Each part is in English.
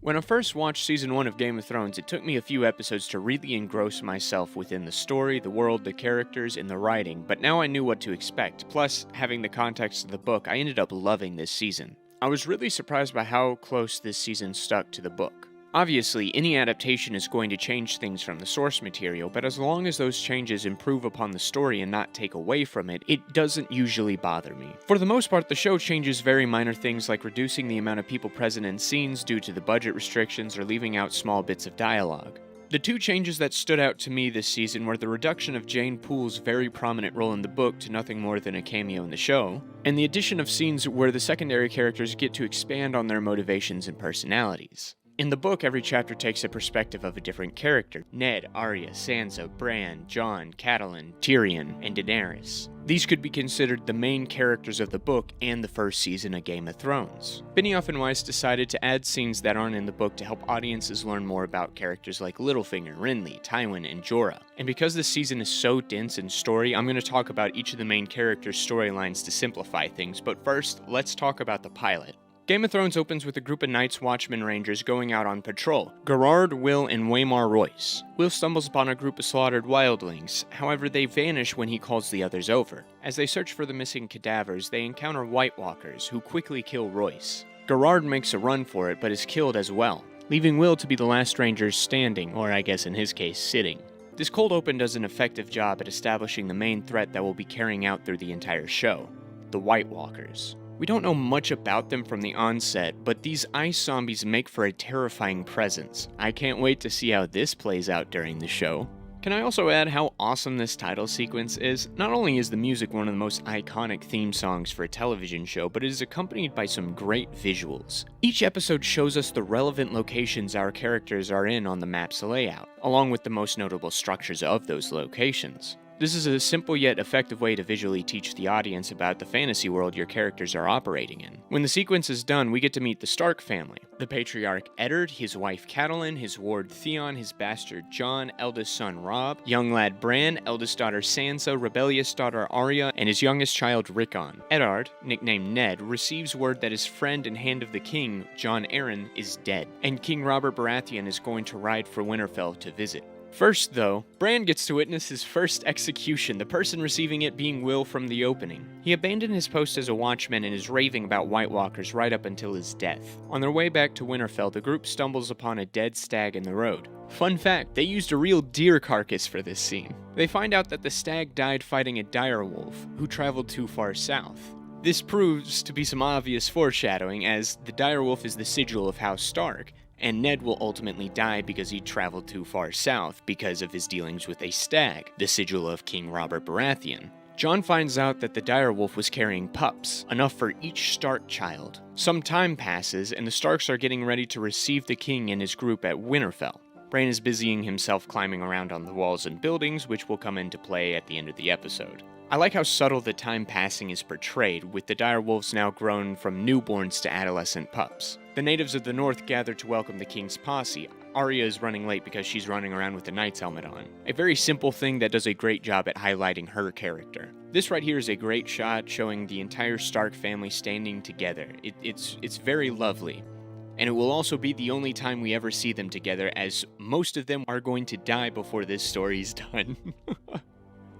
When I first watched Season 1 of Game of Thrones, it took me a few episodes to really engross myself within the story, the world, the characters, and the writing, but now I knew what to expect. Plus, having the context of the book, I ended up loving this season. I was really surprised by how close this season stuck to the book. Obviously, any adaptation is going to change things from the source material, but as long as those changes improve upon the story and not take away from it, it doesn't usually bother me. For the most part, the show changes very minor things like reducing the amount of people present in scenes due to the budget restrictions or leaving out small bits of dialogue. The two changes that stood out to me this season were the reduction of Jane Poole's very prominent role in the book to nothing more than a cameo in the show, and the addition of scenes where the secondary characters get to expand on their motivations and personalities. In the book, every chapter takes a perspective of a different character: Ned, Arya, Sansa, Bran, Jon, Catelyn, Tyrion, and Daenerys. These could be considered the main characters of the book and the first season of Game of Thrones. Benioff and Weiss decided to add scenes that aren't in the book to help audiences learn more about characters like Littlefinger, Renly, Tywin, and Jorah. And because this season is so dense in story, I'm going to talk about each of the main characters' storylines to simplify things, but first, let's talk about the pilot. Game of Thrones opens with a group of Night's Watchman Rangers going out on patrol: Gerard, Will, and Waymar Royce. Will stumbles upon a group of slaughtered wildlings, however they vanish when he calls the others over. As they search for the missing cadavers, they encounter White Walkers, who quickly kill Royce. Gerard makes a run for it, but is killed as well, leaving Will to be the last ranger standing, or I guess in his case, sitting. This cold open does an effective job at establishing the main threat that will be carrying out through the entire show: the White Walkers. We don't know much about them from the onset, but these ice zombies make for a terrifying presence. I can't wait to see how this plays out during the show. Can I also add how awesome this title sequence is? Not only is the music one of the most iconic theme songs for a television show, but it is accompanied by some great visuals. Each episode shows us the relevant locations our characters are in on the map's layout, along with the most notable structures of those locations. This is a simple yet effective way to visually teach the audience about the fantasy world your characters are operating in. When the sequence is done, we get to meet the Stark family: the patriarch Eddard, his wife Catelyn, his ward Theon, his bastard Jon, eldest son Robb, young lad Bran, eldest daughter Sansa, rebellious daughter Arya, and his youngest child Rickon. Eddard, nicknamed Ned, receives word that his friend and Hand of the King, Jon Arryn, is dead, and King Robert Baratheon is going to ride for Winterfell to visit. First, though, Bran gets to witness his first execution, the person receiving it being Will from the opening. He abandoned his post as a watchman and is raving about White Walkers right up until his death. On their way back to Winterfell, the group stumbles upon a dead stag in the road. Fun fact, they used a real deer carcass for this scene. They find out that the stag died fighting a direwolf, who traveled too far south. This proves to be some obvious foreshadowing, as the direwolf is the sigil of House Stark, and Ned will ultimately die because he traveled too far south because of his dealings with a stag, the sigil of King Robert Baratheon. Jon finds out that the direwolf was carrying pups, enough for each Stark child. Some time passes, and the Starks are getting ready to receive the king and his group at Winterfell. Bran is busying himself climbing around on the walls and buildings, which will come into play at the end of the episode. I like how subtle the time passing is portrayed, with the direwolves now grown from newborns to adolescent pups. The natives of the north gather to welcome the king's posse. Arya is running late because she's running around with a knight's helmet on. A very simple thing that does a great job at highlighting her character. This right here is a great shot showing the entire Stark family standing together. It's very lovely. And it will also be the only time we ever see them together, as most of them are going to die before this story's done.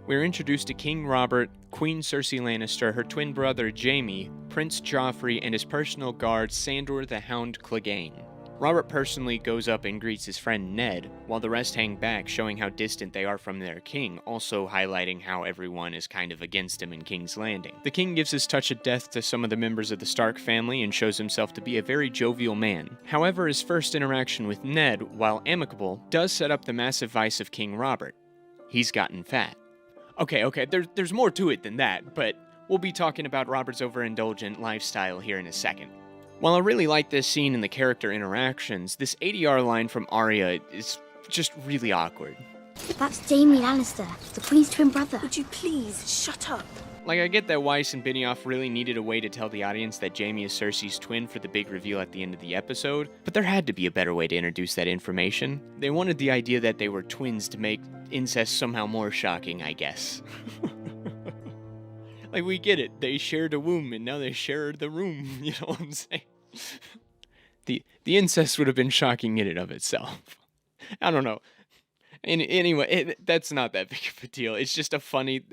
We're introduced to King Robert, Queen Cersei Lannister, her twin brother Jaime, Prince Joffrey, and his personal guard Sandor the Hound Clegane. Robert personally goes up and greets his friend Ned, while the rest hang back, showing how distant they are from their king, also highlighting how everyone is kind of against him in King's Landing. The king gives his touch of death to some of the members of the Stark family and shows himself to be a very jovial man. However, his first interaction with Ned, while amicable, does set up the massive vice of King Robert. He's gotten fat. Okay, there's more to it than that, but we'll be talking about Robert's overindulgent lifestyle here in a second. While I really like this scene and the character interactions, this ADR line from Arya is just really awkward. That's Jaime Lannister, the Queen's twin brother. Would you please shut up? Like, I get that Weiss and Benioff really needed a way to tell the audience that Jaime is Cersei's twin for the big reveal at the end of the episode, but there had to be a better way to introduce that information. They wanted the idea that they were twins to make incest somehow more shocking, I guess. Like, we get it. They shared a womb, and now they share the room. You know what I'm saying? The incest would have been shocking in and of itself. I don't know. Anyway, that's not that big of a deal. It's just a funny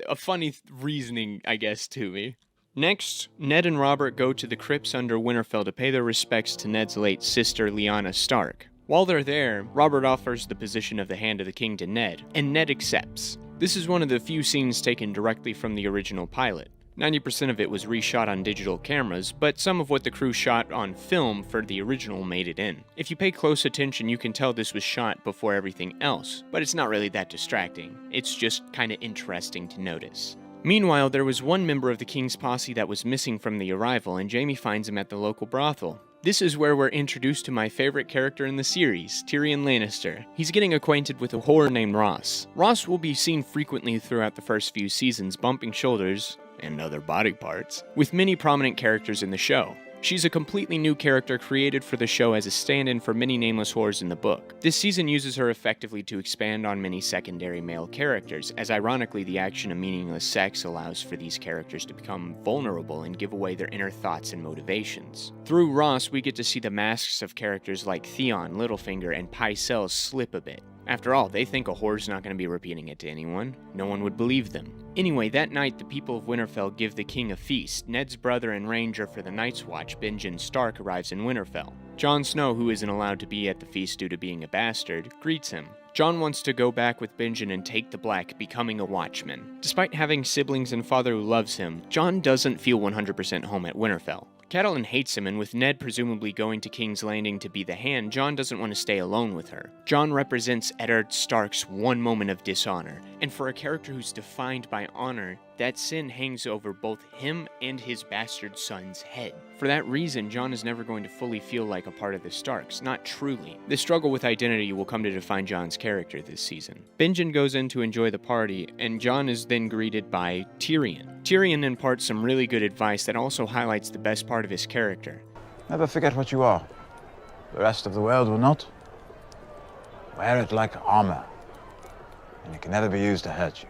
reasoning, I guess, to me. Next, Ned and Robert go to the crypts under Winterfell to pay their respects to Ned's late sister, Lyanna Stark. While they're there, Robert offers the position of the Hand of the King to Ned, and Ned accepts. This is one of the few scenes taken directly from the original pilot. 90% of it was reshot on digital cameras, but some of what the crew shot on film for the original made it in. If you pay close attention, you can tell this was shot before everything else, but it's not really that distracting. It's just kinda interesting to notice. Meanwhile, there was one member of the King's posse that was missing from the arrival, and Jaime finds him at the local brothel. This is where we're introduced to my favorite character in the series, Tyrion Lannister. He's getting acquainted with a whore named Ross. Ross will be seen frequently throughout the first few seasons, bumping shoulders, and other body parts, with many prominent characters in the show. She's a completely new character created for the show as a stand-in for many nameless whores in the book. This season uses her effectively to expand on many secondary male characters, as ironically the action of meaningless sex allows for these characters to become vulnerable and give away their inner thoughts and motivations. Through Ross, we get to see the masks of characters like Theon, Littlefinger, and Pycelle slip a bit. After all, they think a whore's not going to be repeating it to anyone. No one would believe them. Anyway, that night, the people of Winterfell give the king a feast. Ned's brother and ranger for the Night's Watch, Benjen Stark, arrives in Winterfell. Jon Snow, who isn't allowed to be at the feast due to being a bastard, greets him. Jon wants to go back with Benjen and take the Black, becoming a Watchman. Despite having siblings and father who loves him, Jon doesn't feel 100% home at Winterfell. Catelyn hates him, and with Ned presumably going to King's Landing to be the Hand, Jon doesn't want to stay alone with her. Jon represents Eddard Stark's one moment of dishonor, and for a character who's defined by honor, that sin hangs over both him and his bastard son's head. For that reason, Jon is never going to fully feel like a part of the Starks, not truly. The struggle with identity will come to define Jon's character this season. Benjen goes in to enjoy the party, and Jon is then greeted by Tyrion. Tyrion imparts some really good advice that also highlights the best part of his character. Never forget what you are. The rest of the world will not. Wear it like armor, and it can never be used to hurt you.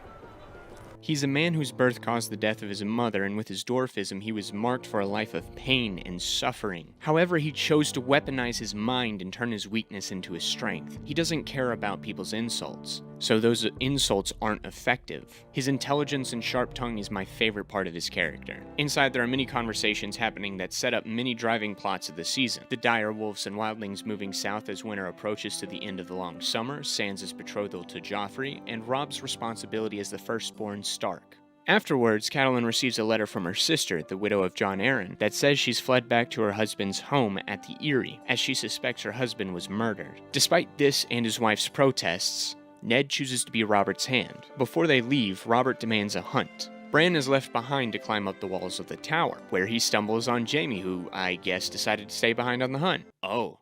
He's a man whose birth caused the death of his mother, and with his dwarfism, he was marked for a life of pain and suffering. However, he chose to weaponize his mind and turn his weakness into his strength. He doesn't care about people's insults, so those insults aren't effective. His intelligence and sharp tongue is my favorite part of his character. Inside, there are many conversations happening that set up many driving plots of the season. The dire wolves and wildlings moving south as winter approaches to the end of the long summer, Sansa's betrothal to Joffrey, and Robb's responsibility as the firstborn Stark. Afterwards, Catelyn receives a letter from her sister, the widow of Jon Arryn, that says she's fled back to her husband's home at the Eyrie, as she suspects her husband was murdered. Despite this and his wife's protests, Ned chooses to be Robert's hand. Before they leave, Robert demands a hunt. Bran is left behind to climb up the walls of the tower, where he stumbles on Jaime, who, I guess, decided to stay behind on the hunt. Oh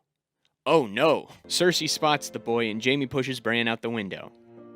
no! Cersei spots the boy and Jaime pushes Bran out the window.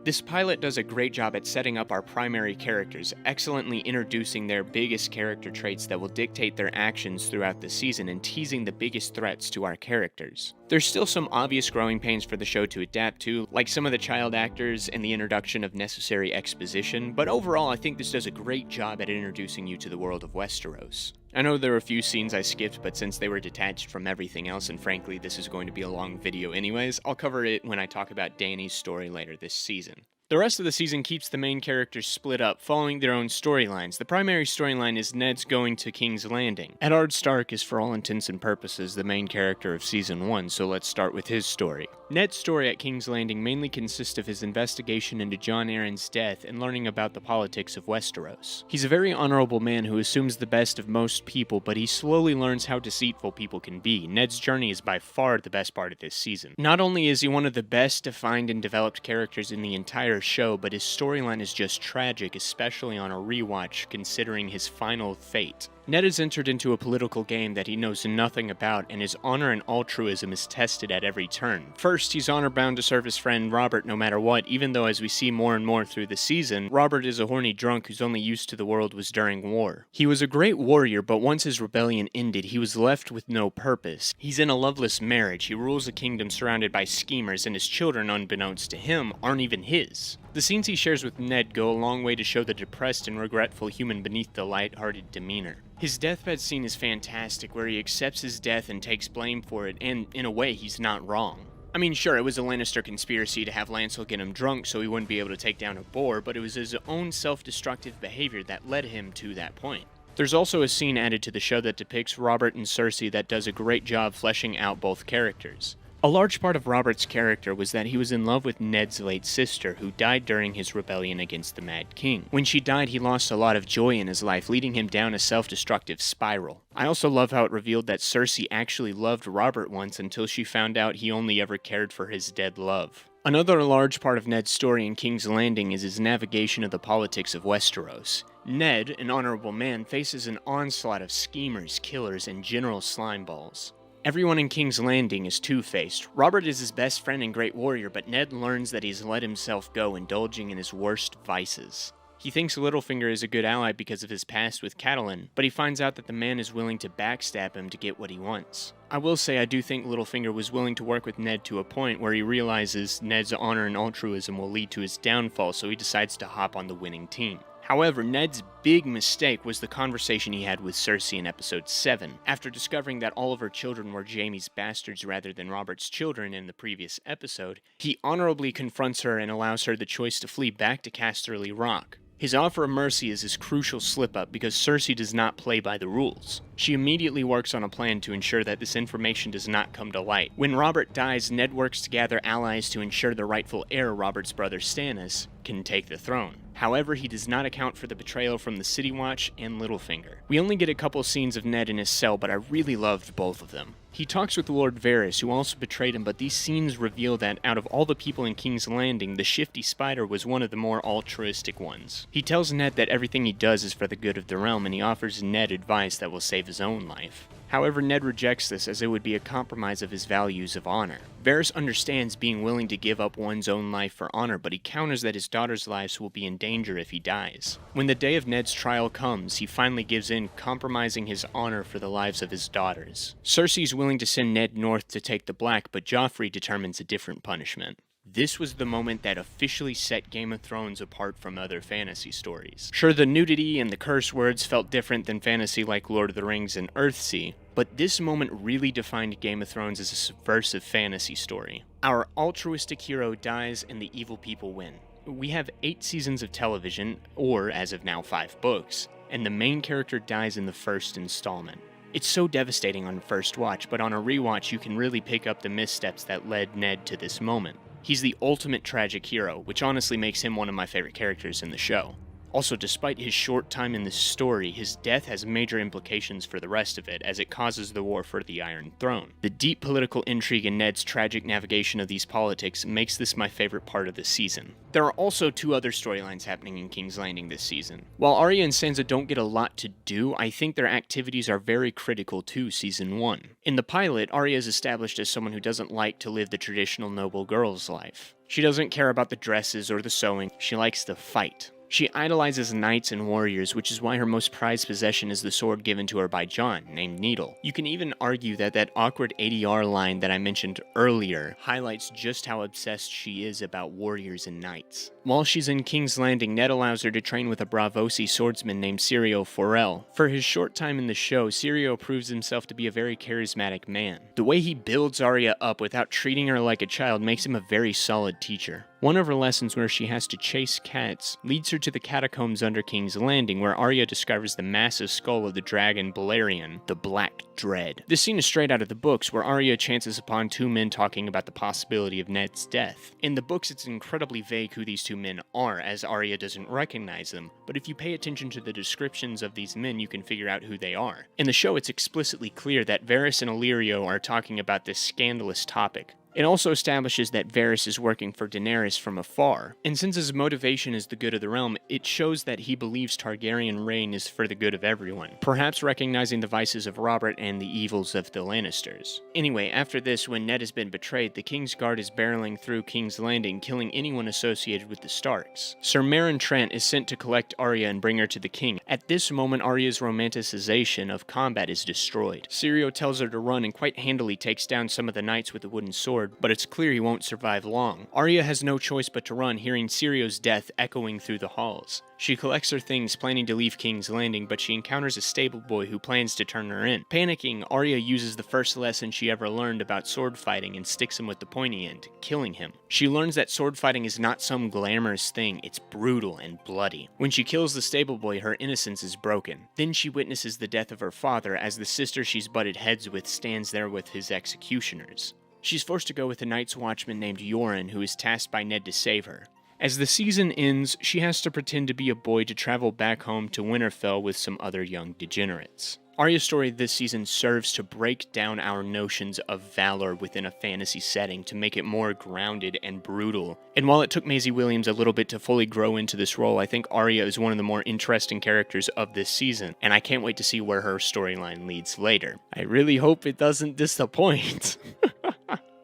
This pilot does a great job at setting up our primary characters, excellently introducing their biggest character traits that will dictate their actions throughout the season and teasing the biggest threats to our characters. There's still some obvious growing pains for the show to adapt to, like some of the child actors and the introduction of necessary exposition, but overall I think this does a great job at introducing you to the world of Westeros. I know there were a few scenes I skipped, but since they were detached from everything else, and frankly this is going to be a long video anyways, I'll cover it when I talk about Dany's story later this season. The rest of the season keeps the main characters split up, following their own storylines. The primary storyline is Ned's going to King's Landing. Eddard Stark is for all intents and purposes the main character of Season 1, so let's start with his story. Ned's story at King's Landing mainly consists of his investigation into Jon Arryn's death and learning about the politics of Westeros. He's a very honorable man who assumes the best of most people, but he slowly learns how deceitful people can be. Ned's journey is by far the best part of this season. Not only is he one of the best defined and developed characters in the entire show, but his storyline is just tragic, especially on a rewatch considering his final fate. Ned has entered into a political game that he knows nothing about, and his honor and altruism is tested at every turn. First, he's honor-bound to serve his friend Robert no matter what, even though as we see more and more through the season, Robert is a horny drunk whose only use to the world was during war. He was a great warrior, but once his rebellion ended, he was left with no purpose. He's in a loveless marriage, he rules a kingdom surrounded by schemers, and his children, unbeknownst to him, aren't even his. The scenes he shares with Ned go a long way to show the depressed and regretful human beneath the light-hearted demeanor. His deathbed scene is fantastic, where he accepts his death and takes blame for it, and in a way, he's not wrong. I mean, sure, it was a Lannister conspiracy to have Lancel get him drunk so he wouldn't be able to take down a boar, but it was his own self-destructive behavior that led him to that point. There's also a scene added to the show that depicts Robert and Cersei that does a great job fleshing out both characters. A large part of Robert's character was that he was in love with Ned's late sister, who died during his rebellion against the Mad King. When she died, he lost a lot of joy in his life, leading him down a self-destructive spiral. I also love how it revealed that Cersei actually loved Robert once until she found out he only ever cared for his dead love. Another large part of Ned's story in King's Landing is his navigation of the politics of Westeros. Ned, an honorable man, faces an onslaught of schemers, killers, and general slimeballs. Everyone in King's Landing is two-faced. Robert is his best friend and great warrior, but Ned learns that he's let himself go, indulging in his worst vices. He thinks Littlefinger is a good ally because of his past with Catelyn, but he finds out that the man is willing to backstab him to get what he wants. I will say I do think Littlefinger was willing to work with Ned to a point where he realizes Ned's honor and altruism will lead to his downfall, so he decides to hop on the winning team. However, Ned's big mistake was the conversation he had with Cersei in episode 7. After discovering that all of her children were Jaime's bastards rather than Robert's children in the previous episode, he honorably confronts her and allows her the choice to flee back to Casterly Rock. His offer of mercy is his crucial slip-up because Cersei does not play by the rules. She immediately works on a plan to ensure that this information does not come to light. When Robert dies, Ned works to gather allies to ensure the rightful heir, Robert's brother Stannis, can take the throne. However, he does not account for the betrayal from the City Watch and Littlefinger. We only get a couple scenes of Ned in his cell, but I really loved both of them. He talks with Lord Varys, who also betrayed him, but these scenes reveal that out of all the people in King's Landing, the shifty spider was one of the more altruistic ones. He tells Ned that everything he does is for the good of the realm, and he offers Ned advice that will save his own life. However, Ned rejects this as it would be a compromise of his values of honor. Varys understands being willing to give up one's own life for honor, but he counters that his daughter's lives will be in danger if he dies. When the day of Ned's trial comes, he finally gives in, compromising his honor for the lives of his daughters. Cersei is willing to send Ned north to take the Black, but Joffrey determines a different punishment. This was the moment that officially set Game of Thrones apart from other fantasy stories. Sure, the nudity and the curse words felt different than fantasy like Lord of the Rings and Earthsea, but this moment really defined Game of Thrones as a subversive fantasy story. Our altruistic hero dies and the evil people win. We have 8 seasons of television, or as of now 5 books, and the main character dies in the first installment. It's so devastating on first watch, but on a rewatch you can really pick up the missteps that led Ned to this moment. He's the ultimate tragic hero, which honestly makes him one of my favorite characters in the show. Also, despite his short time in this story, his death has major implications for the rest of it, as it causes the war for the Iron Throne. The deep political intrigue and Ned's tragic navigation of these politics makes this my favorite part of the season. There are also 2 other storylines happening in King's Landing this season. While Arya and Sansa don't get a lot to do, I think their activities are very critical to Season 1. In the pilot, Arya is established as someone who doesn't like to live the traditional noble girl's life. She doesn't care about the dresses or the sewing, she likes to fight. She idolizes knights and warriors, which is why her most prized possession is the sword given to her by Jon, named Needle. You can even argue that that awkward ADR line that I mentioned earlier highlights just how obsessed she is about warriors and knights. While she's in King's Landing, Ned allows her to train with a Braavosi swordsman named Syrio Forel. For his short time in the show, Syrio proves himself to be a very charismatic man. The way he builds Arya up without treating her like a child makes him a very solid teacher. One of her lessons, where she has to chase cats, leads her to the catacombs under King's Landing, where Arya discovers the massive skull of the dragon Balerion, the Black Dread. This scene is straight out of the books, where Arya chances upon 2 men talking about the possibility of Ned's death. In the books, it's incredibly vague who these 2 men are, as Arya doesn't recognize them, but if you pay attention to the descriptions of these men, you can figure out who they are. In the show, it's explicitly clear that Varys and Illyrio are talking about this scandalous topic. It also establishes that Varys is working for Daenerys from afar, and since his motivation is the good of the realm, it shows that he believes Targaryen reign is for the good of everyone, perhaps recognizing the vices of Robert and the evils of the Lannisters. Anyway, after this, when Ned has been betrayed, the King's Guard is barreling through King's Landing, killing anyone associated with the Starks. Sir Meryn Trant is sent to collect Arya and bring her to the king. At this moment, Arya's romanticization of combat is destroyed. Syrio tells her to run and quite handily takes down some of the knights with a wooden sword, Lord, but it's clear he won't survive long. Arya has no choice but to run, hearing Sirio's death echoing through the halls. She collects her things, planning to leave King's Landing, but she encounters a stable boy who plans to turn her in. Panicking, Arya uses the first lesson she ever learned about sword fighting and sticks him with the pointy end, killing him. She learns that sword fighting is not some glamorous thing, it's brutal and bloody. When she kills the stable boy, her innocence is broken. Then she witnesses the death of her father as the sister she's butted heads with stands there with his executioners. She's forced to go with a Night's Watchman named Yoren, who is tasked by Ned to save her. As the season ends, she has to pretend to be a boy to travel back home to Winterfell with some other young degenerates. Arya's story this season serves to break down our notions of valor within a fantasy setting to make it more grounded and brutal. And while it took Maisie Williams a little bit to fully grow into this role, I think Arya is one of the more interesting characters of this season, and I can't wait to see where her storyline leads later. I really hope it doesn't disappoint.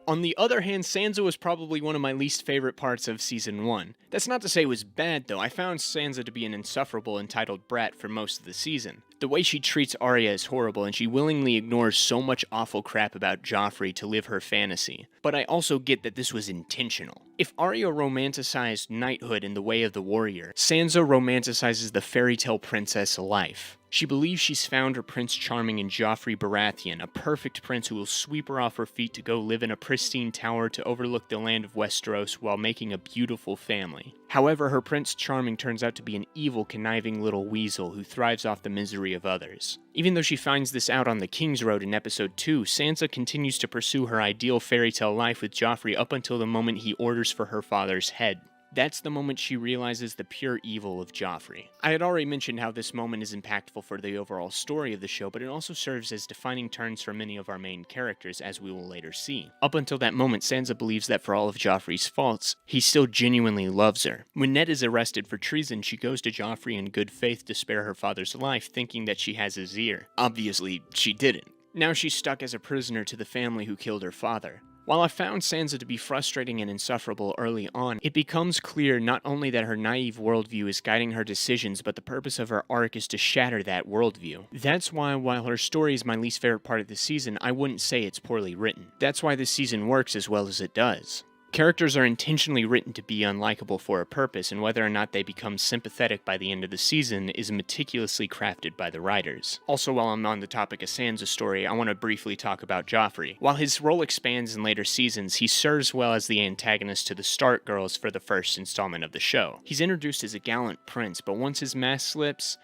On the other hand, Sansa was probably one of my least favorite parts of Season 1. That's not to say it was bad, though. I found Sansa to be an insufferable, entitled brat for most of the season. The way she treats Arya is horrible, and she willingly ignores so much awful crap about Joffrey to live her fantasy. But I also get that this was intentional. If Arya romanticized knighthood in the way of the warrior, Sansa romanticizes the fairy tale princess life. She believes she's found her Prince Charming in Joffrey Baratheon, a perfect prince who will sweep her off her feet to go live in a pristine tower to overlook the land of Westeros while making a beautiful family. However, her Prince Charming turns out to be an evil, conniving little weasel who thrives off the misery of others. Even though she finds this out on the King's Road in Episode 2, Sansa continues to pursue her ideal fairy tale life with Joffrey up until the moment he orders for her father's head. That's the moment she realizes the pure evil of Joffrey. I had already mentioned how this moment is impactful for the overall story of the show, but it also serves as defining turns for many of our main characters, as we will later see. Up until that moment, Sansa believes that for all of Joffrey's faults, he still genuinely loves her. When Ned is arrested for treason, she goes to Joffrey in good faith to spare her father's life, thinking that she has his ear. Obviously, she didn't. Now she's stuck as a prisoner to the family who killed her father. While I found Sansa to be frustrating and insufferable early on, it becomes clear not only that her naive worldview is guiding her decisions, but the purpose of her arc is to shatter that worldview. That's why, while her story is my least favorite part of the season, I wouldn't say it's poorly written. That's why this season works as well as it does. Characters are intentionally written to be unlikable for a purpose, and whether or not they become sympathetic by the end of the season is meticulously crafted by the writers. Also, while I'm on the topic of Sansa's story, I want to briefly talk about Joffrey. While his role expands in later seasons, he serves well as the antagonist to the Stark girls for the first installment of the show. He's introduced as a gallant prince, but once his mask slips,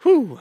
whew,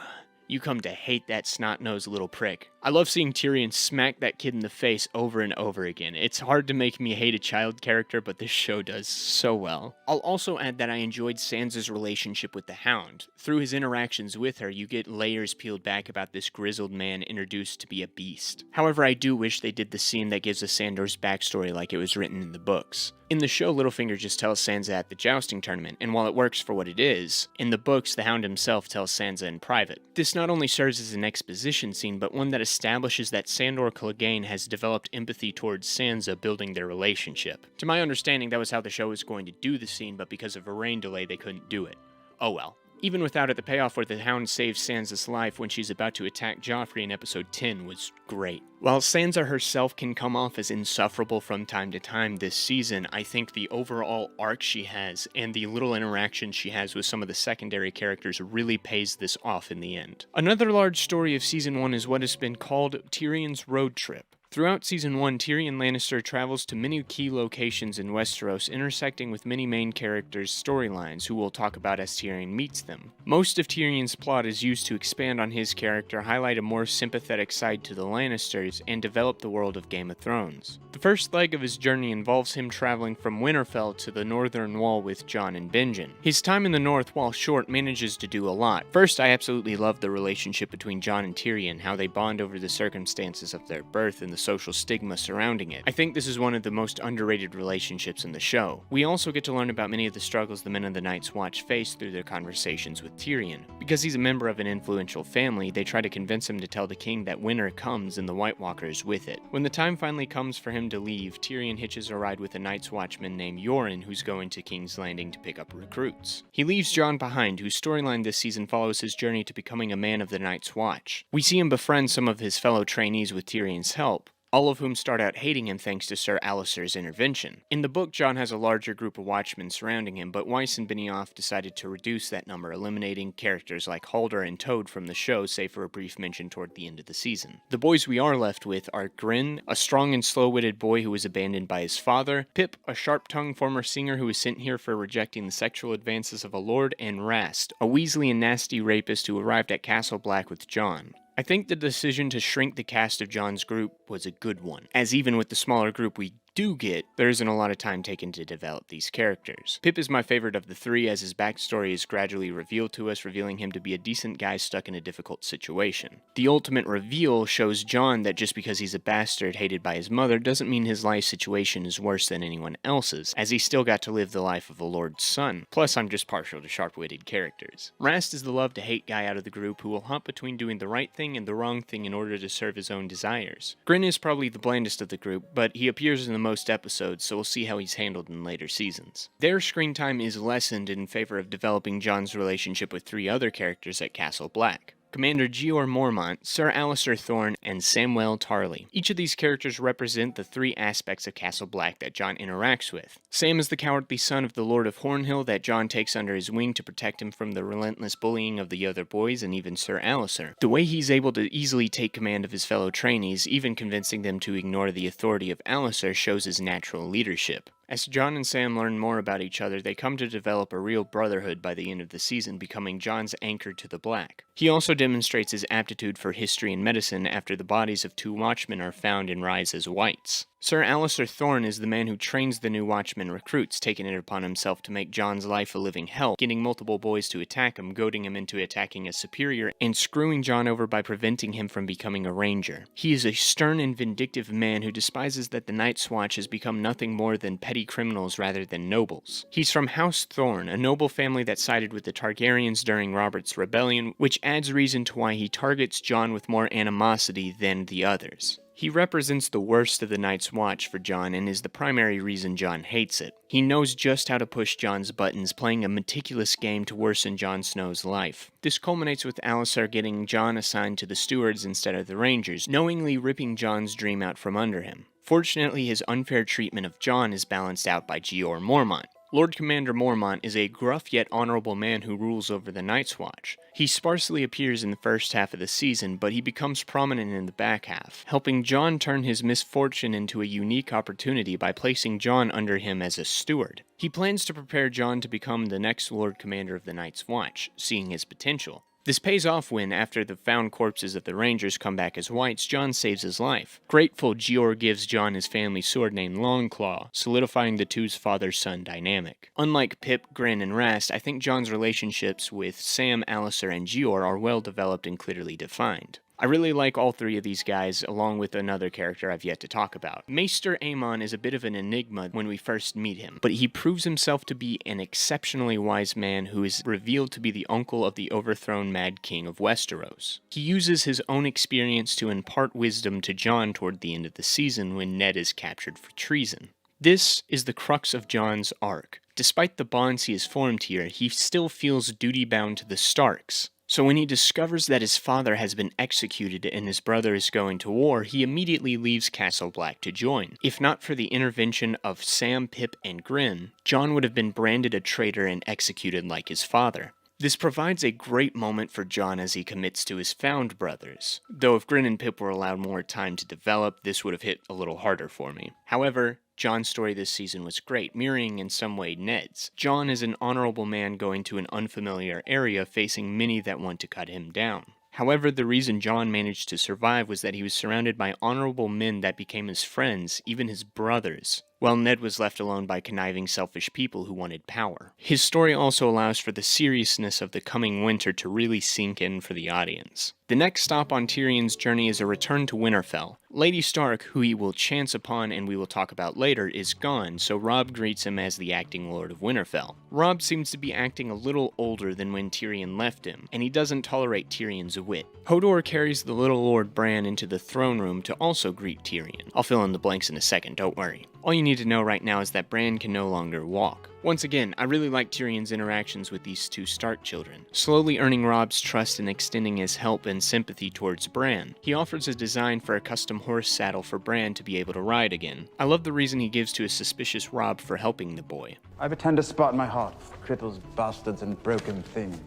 you come to hate that snot-nosed little prick. I love seeing Tyrion smack that kid in the face over and over again. It's hard to make me hate a child character, but this show does so well. I'll also add that I enjoyed Sansa's relationship with the Hound. Through his interactions with her, you get layers peeled back about this grizzled man introduced to be a beast. However, I do wish they did the scene that gives us Sandor's backstory like it was written in the books. In the show, Littlefinger just tells Sansa at the jousting tournament, and while it works for what it is, in the books, the Hound himself tells Sansa in private. This not only serves as an exposition scene, but one that establishes that Sandor Clegane has developed empathy towards Sansa, building their relationship. To my understanding, that was how the show was going to do the scene, but because of a rain delay, they couldn't do it. Oh well. Even without it, the payoff where the Hound saves Sansa's life when she's about to attack Joffrey in episode 10 was great. While Sansa herself can come off as insufferable from time to time this season, I think the overall arc she has and the little interaction she has with some of the secondary characters really pays this off in the end. Another large story of season 1 is what has been called Tyrion's road trip. Throughout Season 1, Tyrion Lannister travels to many key locations in Westeros, intersecting with many main characters' storylines, who we'll talk about as Tyrion meets them. Most of Tyrion's plot is used to expand on his character, highlight a more sympathetic side to the Lannisters, and develop the world of Game of Thrones. The first leg of his journey involves him traveling from Winterfell to the Northern Wall with Jon and Benjen. His time in the North, while short, manages to do a lot. First, I absolutely love the relationship between Jon and Tyrion, how they bond over the circumstances of their birth and the social stigma surrounding it. I think this is one of the most underrated relationships in the show. We also get to learn about many of the struggles the men of the Night's Watch face through their conversations with Tyrion. Because he's a member of an influential family, they try to convince him to tell the king that winter comes and the White Walkers with it. When the time finally comes for him to leave, Tyrion hitches a ride with a Night's Watchman named Yoren, who's going to King's Landing to pick up recruits. He leaves Jon behind, whose storyline this season follows his journey to becoming a man of the Night's Watch. We see him befriend some of his fellow trainees with Tyrion's help. all of whom start out hating him thanks to Sir Alistair's intervention. In the book, Jon has a larger group of watchmen surrounding him, but Weiss and Benioff decided to reduce that number, eliminating characters like Halder and Toad from the show, save for a brief mention toward the end of the season. The boys we are left with are Grin, a strong and slow-witted boy who was abandoned by his father, Pip, a sharp-tongued former singer who was sent here for rejecting the sexual advances of a lord, and Rast, a Weasley and nasty rapist who arrived at Castle Black with Jon. I think the decision to shrink the cast of Jon's group was a good one, as even with the smaller group we do get, there isn't a lot of time taken to develop these characters. Pip is my favorite of the three, as his backstory is gradually revealed to us, revealing him to be a decent guy stuck in a difficult situation. The ultimate reveal shows Jon that just because he's a bastard hated by his mother doesn't mean his life situation is worse than anyone else's, as he still got to live the life of a lord's son. Plus, I'm just partial to sharp-witted characters. Rast is the love-to-hate guy out of the group who will hump between doing the right thing and the wrong thing in order to serve his own desires. Grin is probably the blandest of the group, but he appears in the most episodes, so we'll see how he's handled in later seasons. Their screen time is lessened in favor of developing Jon's relationship with three other characters at Castle Black: Commander Jeor Mormont, Sir Alistair Thorne, and Samwell Tarly. Each of these characters represent the three aspects of Castle Black that Jon interacts with. Sam is the cowardly son of the Lord of Hornhill that Jon takes under his wing to protect him from the relentless bullying of the other boys and even Sir Alistair. The way he's able to easily take command of his fellow trainees, even convincing them to ignore the authority of Alistair, shows his natural leadership. As Jon and Sam learn more about each other, they come to develop a real brotherhood by the end of the season, becoming Jon's anchor to the Black. He also demonstrates his aptitude for history and medicine after the bodies of two watchmen are found and rise as wights. Sir Alistair Thorne is the man who trains the new watchman recruits, taking it upon himself to make Jon's life a living hell, getting multiple boys to attack him, goading him into attacking a superior, and screwing Jon over by preventing him from becoming a ranger. He is a stern and vindictive man who despises that the Night's Watch has become nothing more than petty criminals rather than nobles. He's from House Thorne, a noble family that sided with the Targaryens during Robert's rebellion, which adds reason to why he targets Jon with more animosity than the others. He represents the worst of the Night's Watch for Jon and is the primary reason Jon hates it. He knows just how to push Jon's buttons, playing a meticulous game to worsen Jon Snow's life. This culminates with Alistair getting Jon assigned to the stewards instead of the rangers, knowingly ripping Jon's dream out from under him. Fortunately, his unfair treatment of Jon is balanced out by Jeor Mormont. Lord Commander Mormont is a gruff yet honorable man who rules over the Night's Watch. He sparsely appears in the first half of the season, but he becomes prominent in the back half, helping Jon turn his misfortune into a unique opportunity by placing Jon under him as a steward. He plans to prepare Jon to become the next Lord Commander of the Night's Watch, seeing his potential. This pays off when, after the found corpses of the Rangers come back as wights, Jon saves his life. Grateful, Jeor gives Jon his family sword named Longclaw, solidifying the two's father-son dynamic. Unlike Pip, Grin, and Rast, I think Jon's relationships with Sam, Alistair, and Jeor are well developed and clearly defined. I really like all three of these guys, along with another character I've yet to talk about. Maester Aemon is a bit of an enigma when we first meet him, but he proves himself to be an exceptionally wise man who is revealed to be the uncle of the overthrown Mad King of Westeros. He uses his own experience to impart wisdom to Jon toward the end of the season when Ned is captured for treason. This is the crux of Jon's arc. Despite the bonds he has formed here, he still feels duty-bound to the Starks. So when he discovers that his father has been executed and his brother is going to war, he immediately leaves Castle Black to join. If not for the intervention of Sam, Pip, and Grin, Jon would have been branded a traitor and executed like his father. This provides a great moment for Jon as he commits to his found brothers, though if Grin and Pip were allowed more time to develop, this would have hit a little harder for me. However, Jon's story this season was great, mirroring in some way Ned's. Jon is an honorable man going to an unfamiliar area, facing many that want to cut him down. However, the reason Jon managed to survive was that he was surrounded by honorable men that became his friends, even his brothers, while Ned was left alone by conniving, selfish people who wanted power. His story also allows for the seriousness of the coming winter to really sink in for the audience. The next stop on Tyrion's journey is a return to Winterfell. Lady Stark, who he will chance upon and we will talk about later, is gone, so Robb greets him as the acting Lord of Winterfell. Robb seems to be acting a little older than when Tyrion left him, and he doesn't tolerate Tyrion's wit. Hodor carries the little Lord Bran into the throne room to also greet Tyrion. I'll fill in the blanks in a second, don't worry. All you need to know right now is that Bran can no longer walk. Once again, I really like Tyrion's interactions with these two Stark children, slowly earning Robb's trust and extending his help and sympathy towards Bran. He offers a design for a custom horse saddle for Bran to be able to ride again. I love the reason he gives to a suspicious Robb for helping the boy. I have a tender spot in my heart for cripples, bastards, and broken things.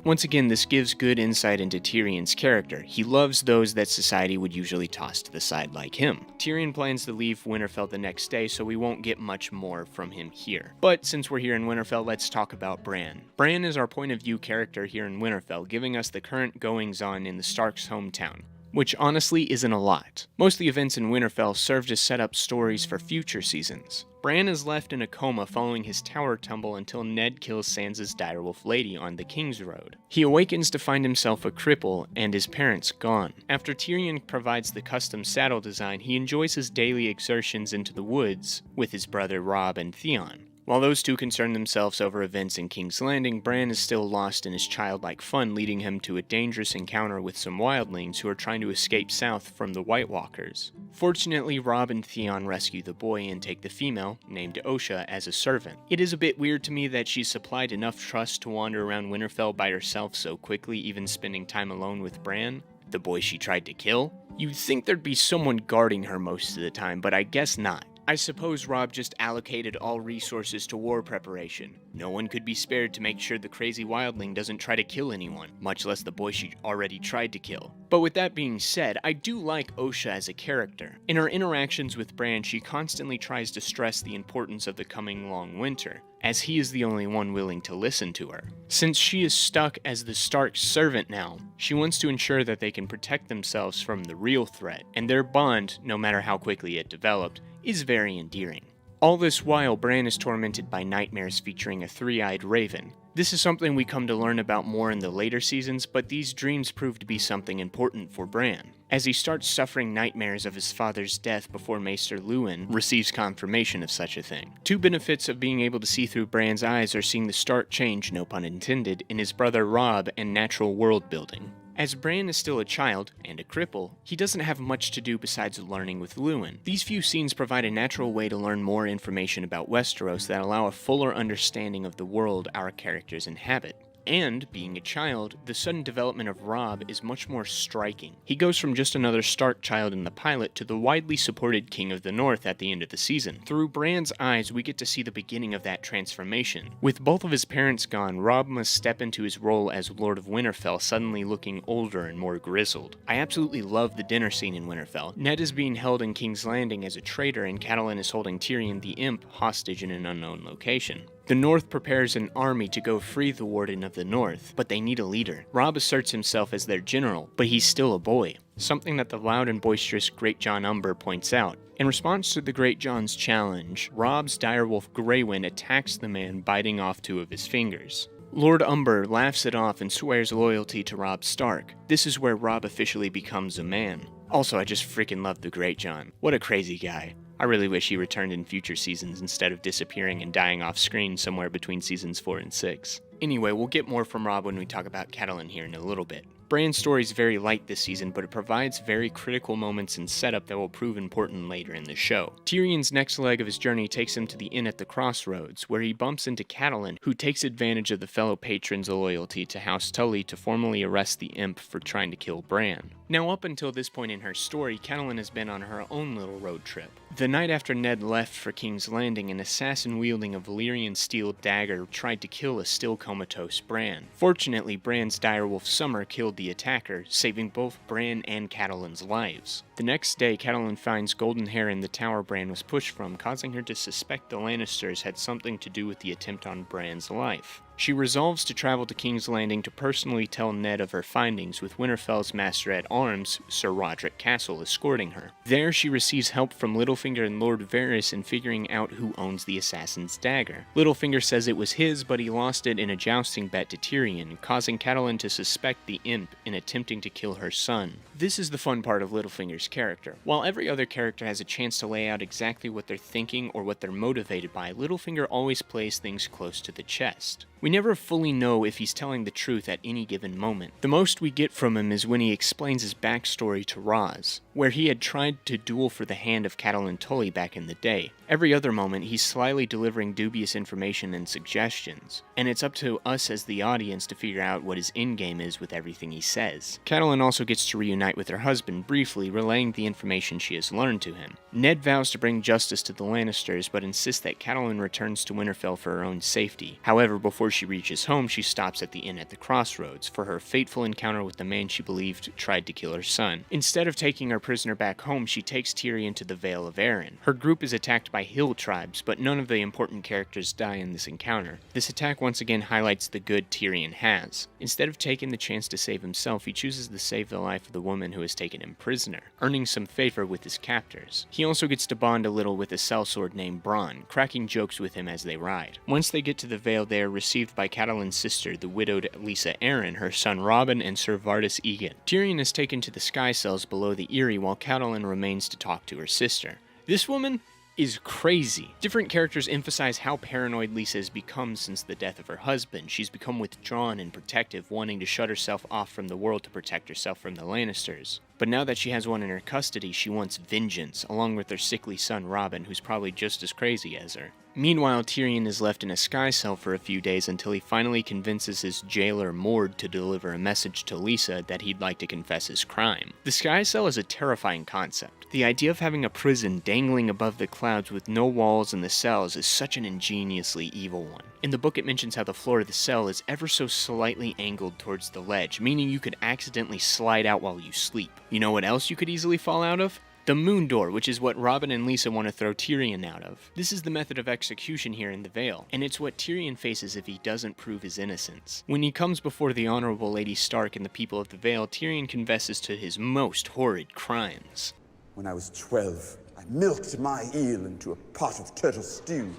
Once again, this gives good insight into Tyrion's character. He loves those that society would usually toss to the side like him. Tyrion plans to leave Winterfell the next day, so we won't get much more from him here. But since we're here in Winterfell, let's talk about Bran. Bran is our point of view character here in Winterfell, giving us the current goings-on in the Starks' hometown, which honestly isn't a lot. Most of the events in Winterfell serve to set up stories for future seasons. Bran is left in a coma following his tower tumble until Ned kills Sansa's direwolf lady on the King's Road. He awakens to find himself a cripple and his parents gone. After Tyrion provides the custom saddle design, he enjoys his daily exertions into the woods with his brother Robb and Theon. While those two concern themselves over events in King's Landing, Bran is still lost in his childlike fun, leading him to a dangerous encounter with some wildlings who are trying to escape south from the White Walkers. Fortunately, Robb and Theon rescue the boy and take the female, named Osha, as a servant. It is a bit weird to me that she's supplied enough trust to wander around Winterfell by herself so quickly, even spending time alone with Bran, the boy she tried to kill. You'd think there'd be someone guarding her most of the time, but I guess not. I suppose Robb just allocated all resources to war preparation. No one could be spared to make sure the crazy wildling doesn't try to kill anyone, much less the boy she already tried to kill. But with that being said, I do like Osha as a character. In her interactions with Bran, she constantly tries to stress the importance of the coming long winter, as he is the only one willing to listen to her. Since she is stuck as the Stark's servant now, she wants to ensure that they can protect themselves from the real threat, and their bond, no matter how quickly it developed, is very endearing. All this while, Bran is tormented by nightmares featuring a three-eyed raven. This is something we come to learn about more in the later seasons, but these dreams prove to be something important for Bran, as he starts suffering nightmares of his father's death before Maester Luwin receives confirmation of such a thing. Two benefits of being able to see through Bran's eyes are seeing the Stark change, no pun intended, in his brother Robb and natural world building. As Bran is still a child, and a cripple, he doesn't have much to do besides learning with Luwin. These few scenes provide a natural way to learn more information about Westeros that allow a fuller understanding of the world our characters inhabit. And, being a child, the sudden development of Robb is much more striking. He goes from just another Stark child in the pilot to the widely supported King of the North at the end of the season. Through Bran's eyes, we get to see the beginning of that transformation. With both of his parents gone, Robb must step into his role as Lord of Winterfell, suddenly looking older and more grizzled. I absolutely love the dinner scene in Winterfell. Ned is being held in King's Landing as a traitor, and Catelyn is holding Tyrion the Imp hostage in an unknown location. The North prepares an army to go free the Warden of the North, but they need a leader. Robb asserts himself as their general, but he's still a boy, something that the loud and boisterous Great Jon Umber points out. In response to the Great Jon's challenge, Robb's direwolf Greywind attacks the man, biting off two of his fingers. Lord Umber laughs it off and swears loyalty to Robb Stark. This is where Robb officially becomes a man. Also, I just freaking love the Great Jon. What a crazy guy. I really wish he returned in future seasons instead of disappearing and dying off screen somewhere between seasons 4 and 6. Anyway, we'll get more from Robb when we talk about Catelyn here in a little bit. Bran's story is very light this season, but it provides very critical moments and setup that will prove important later in the show. Tyrion's next leg of his journey takes him to the inn at the crossroads, where he bumps into Catelyn, who takes advantage of the fellow patrons' loyalty to House Tully to formally arrest the imp for trying to kill Bran. Now, up until this point in her story, Catelyn has been on her own little road trip. The night after Ned left for King's Landing, an assassin wielding a Valyrian steel dagger tried to kill a still comatose Bran. Fortunately, Bran's direwolf Summer killed the attacker, saving both Bran and Catelyn's lives. The next day, Catelyn finds golden hair in the tower Bran was pushed from, causing her to suspect the Lannisters had something to do with the attempt on Bran's life. She resolves to travel to King's Landing to personally tell Ned of her findings, with Winterfell's Master-at-Arms, Sir Roderick Castle, escorting her. There, she receives help from Littlefinger and Lord Varys in figuring out who owns the assassin's dagger. Littlefinger says it was his, but he lost it in a jousting bet to Tyrion, causing Catelyn to suspect the imp in attempting to kill her son. This is the fun part of Littlefinger's character. While every other character has a chance to lay out exactly what they're thinking or what they're motivated by, Littlefinger always plays things close to the chest. We never fully know if he's telling the truth at any given moment. The most we get from him is when he explains his backstory to Ros, where he had tried to duel for the hand of Catelyn Tully back in the day. Every other moment, he's slyly delivering dubious information and suggestions, and it's up to us as the audience to figure out what his endgame is with everything he says. Catelyn also gets to reunite with her husband briefly, relaying the information she has learned to him. Ned vows to bring justice to the Lannisters, but insists that Catelyn returns to Winterfell for her own safety. However, before she reaches home, she stops at the inn at the crossroads for her fateful encounter with the man she believed tried to kill her son. Instead of taking her prisoner back home, she takes Tyrion to the Vale of Arryn. Her group is attacked by hill tribes, but none of the important characters die in this encounter. This attack once again highlights the good Tyrion has. Instead of taking the chance to save himself, he chooses to save the life of the woman who has taken him prisoner, earning some favor with his captors. He also gets to bond a little with a sellsword named Bronn, cracking jokes with him as they ride. Once they get to the Vale, they are received by Catelyn's sister, the widowed Lysa Arryn, her son Robin, and Ser Vardis Egen. Tyrion is taken to the sky cells below the Eyrie, while Catelyn remains to talk to her sister. This woman is crazy. Different characters emphasize how paranoid Lysa has become since the death of her husband. She's become withdrawn and protective, wanting to shut herself off from the world to protect herself from the Lannisters. But now that she has one in her custody, she wants vengeance, along with her sickly son Robin, who's probably just as crazy as her. Meanwhile, Tyrion is left in a sky cell for a few days until he finally convinces his jailer Mord to deliver a message to Lysa that he'd like to confess his crime. The sky cell is a terrifying concept. The idea of having a prison dangling above the clouds with no walls in the cells is such an ingeniously evil one. In the book, it mentions how the floor of the cell is ever so slightly angled towards the ledge, meaning you could accidentally slide out while you sleep. You know what else you could easily fall out of? The moon door, which is what Robin and Lysa want to throw Tyrion out of. This is the method of execution here in the Vale, and it's what Tyrion faces if he doesn't prove his innocence. When he comes before the Honorable Lady Stark and the people of the Vale, Tyrion confesses to his most horrid crimes. When I was 12, I milked my eel into a pot of turtle stew.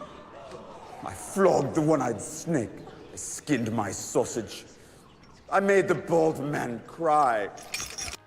I flogged the one-eyed snake. I skinned my sausage. I made the bald man cry.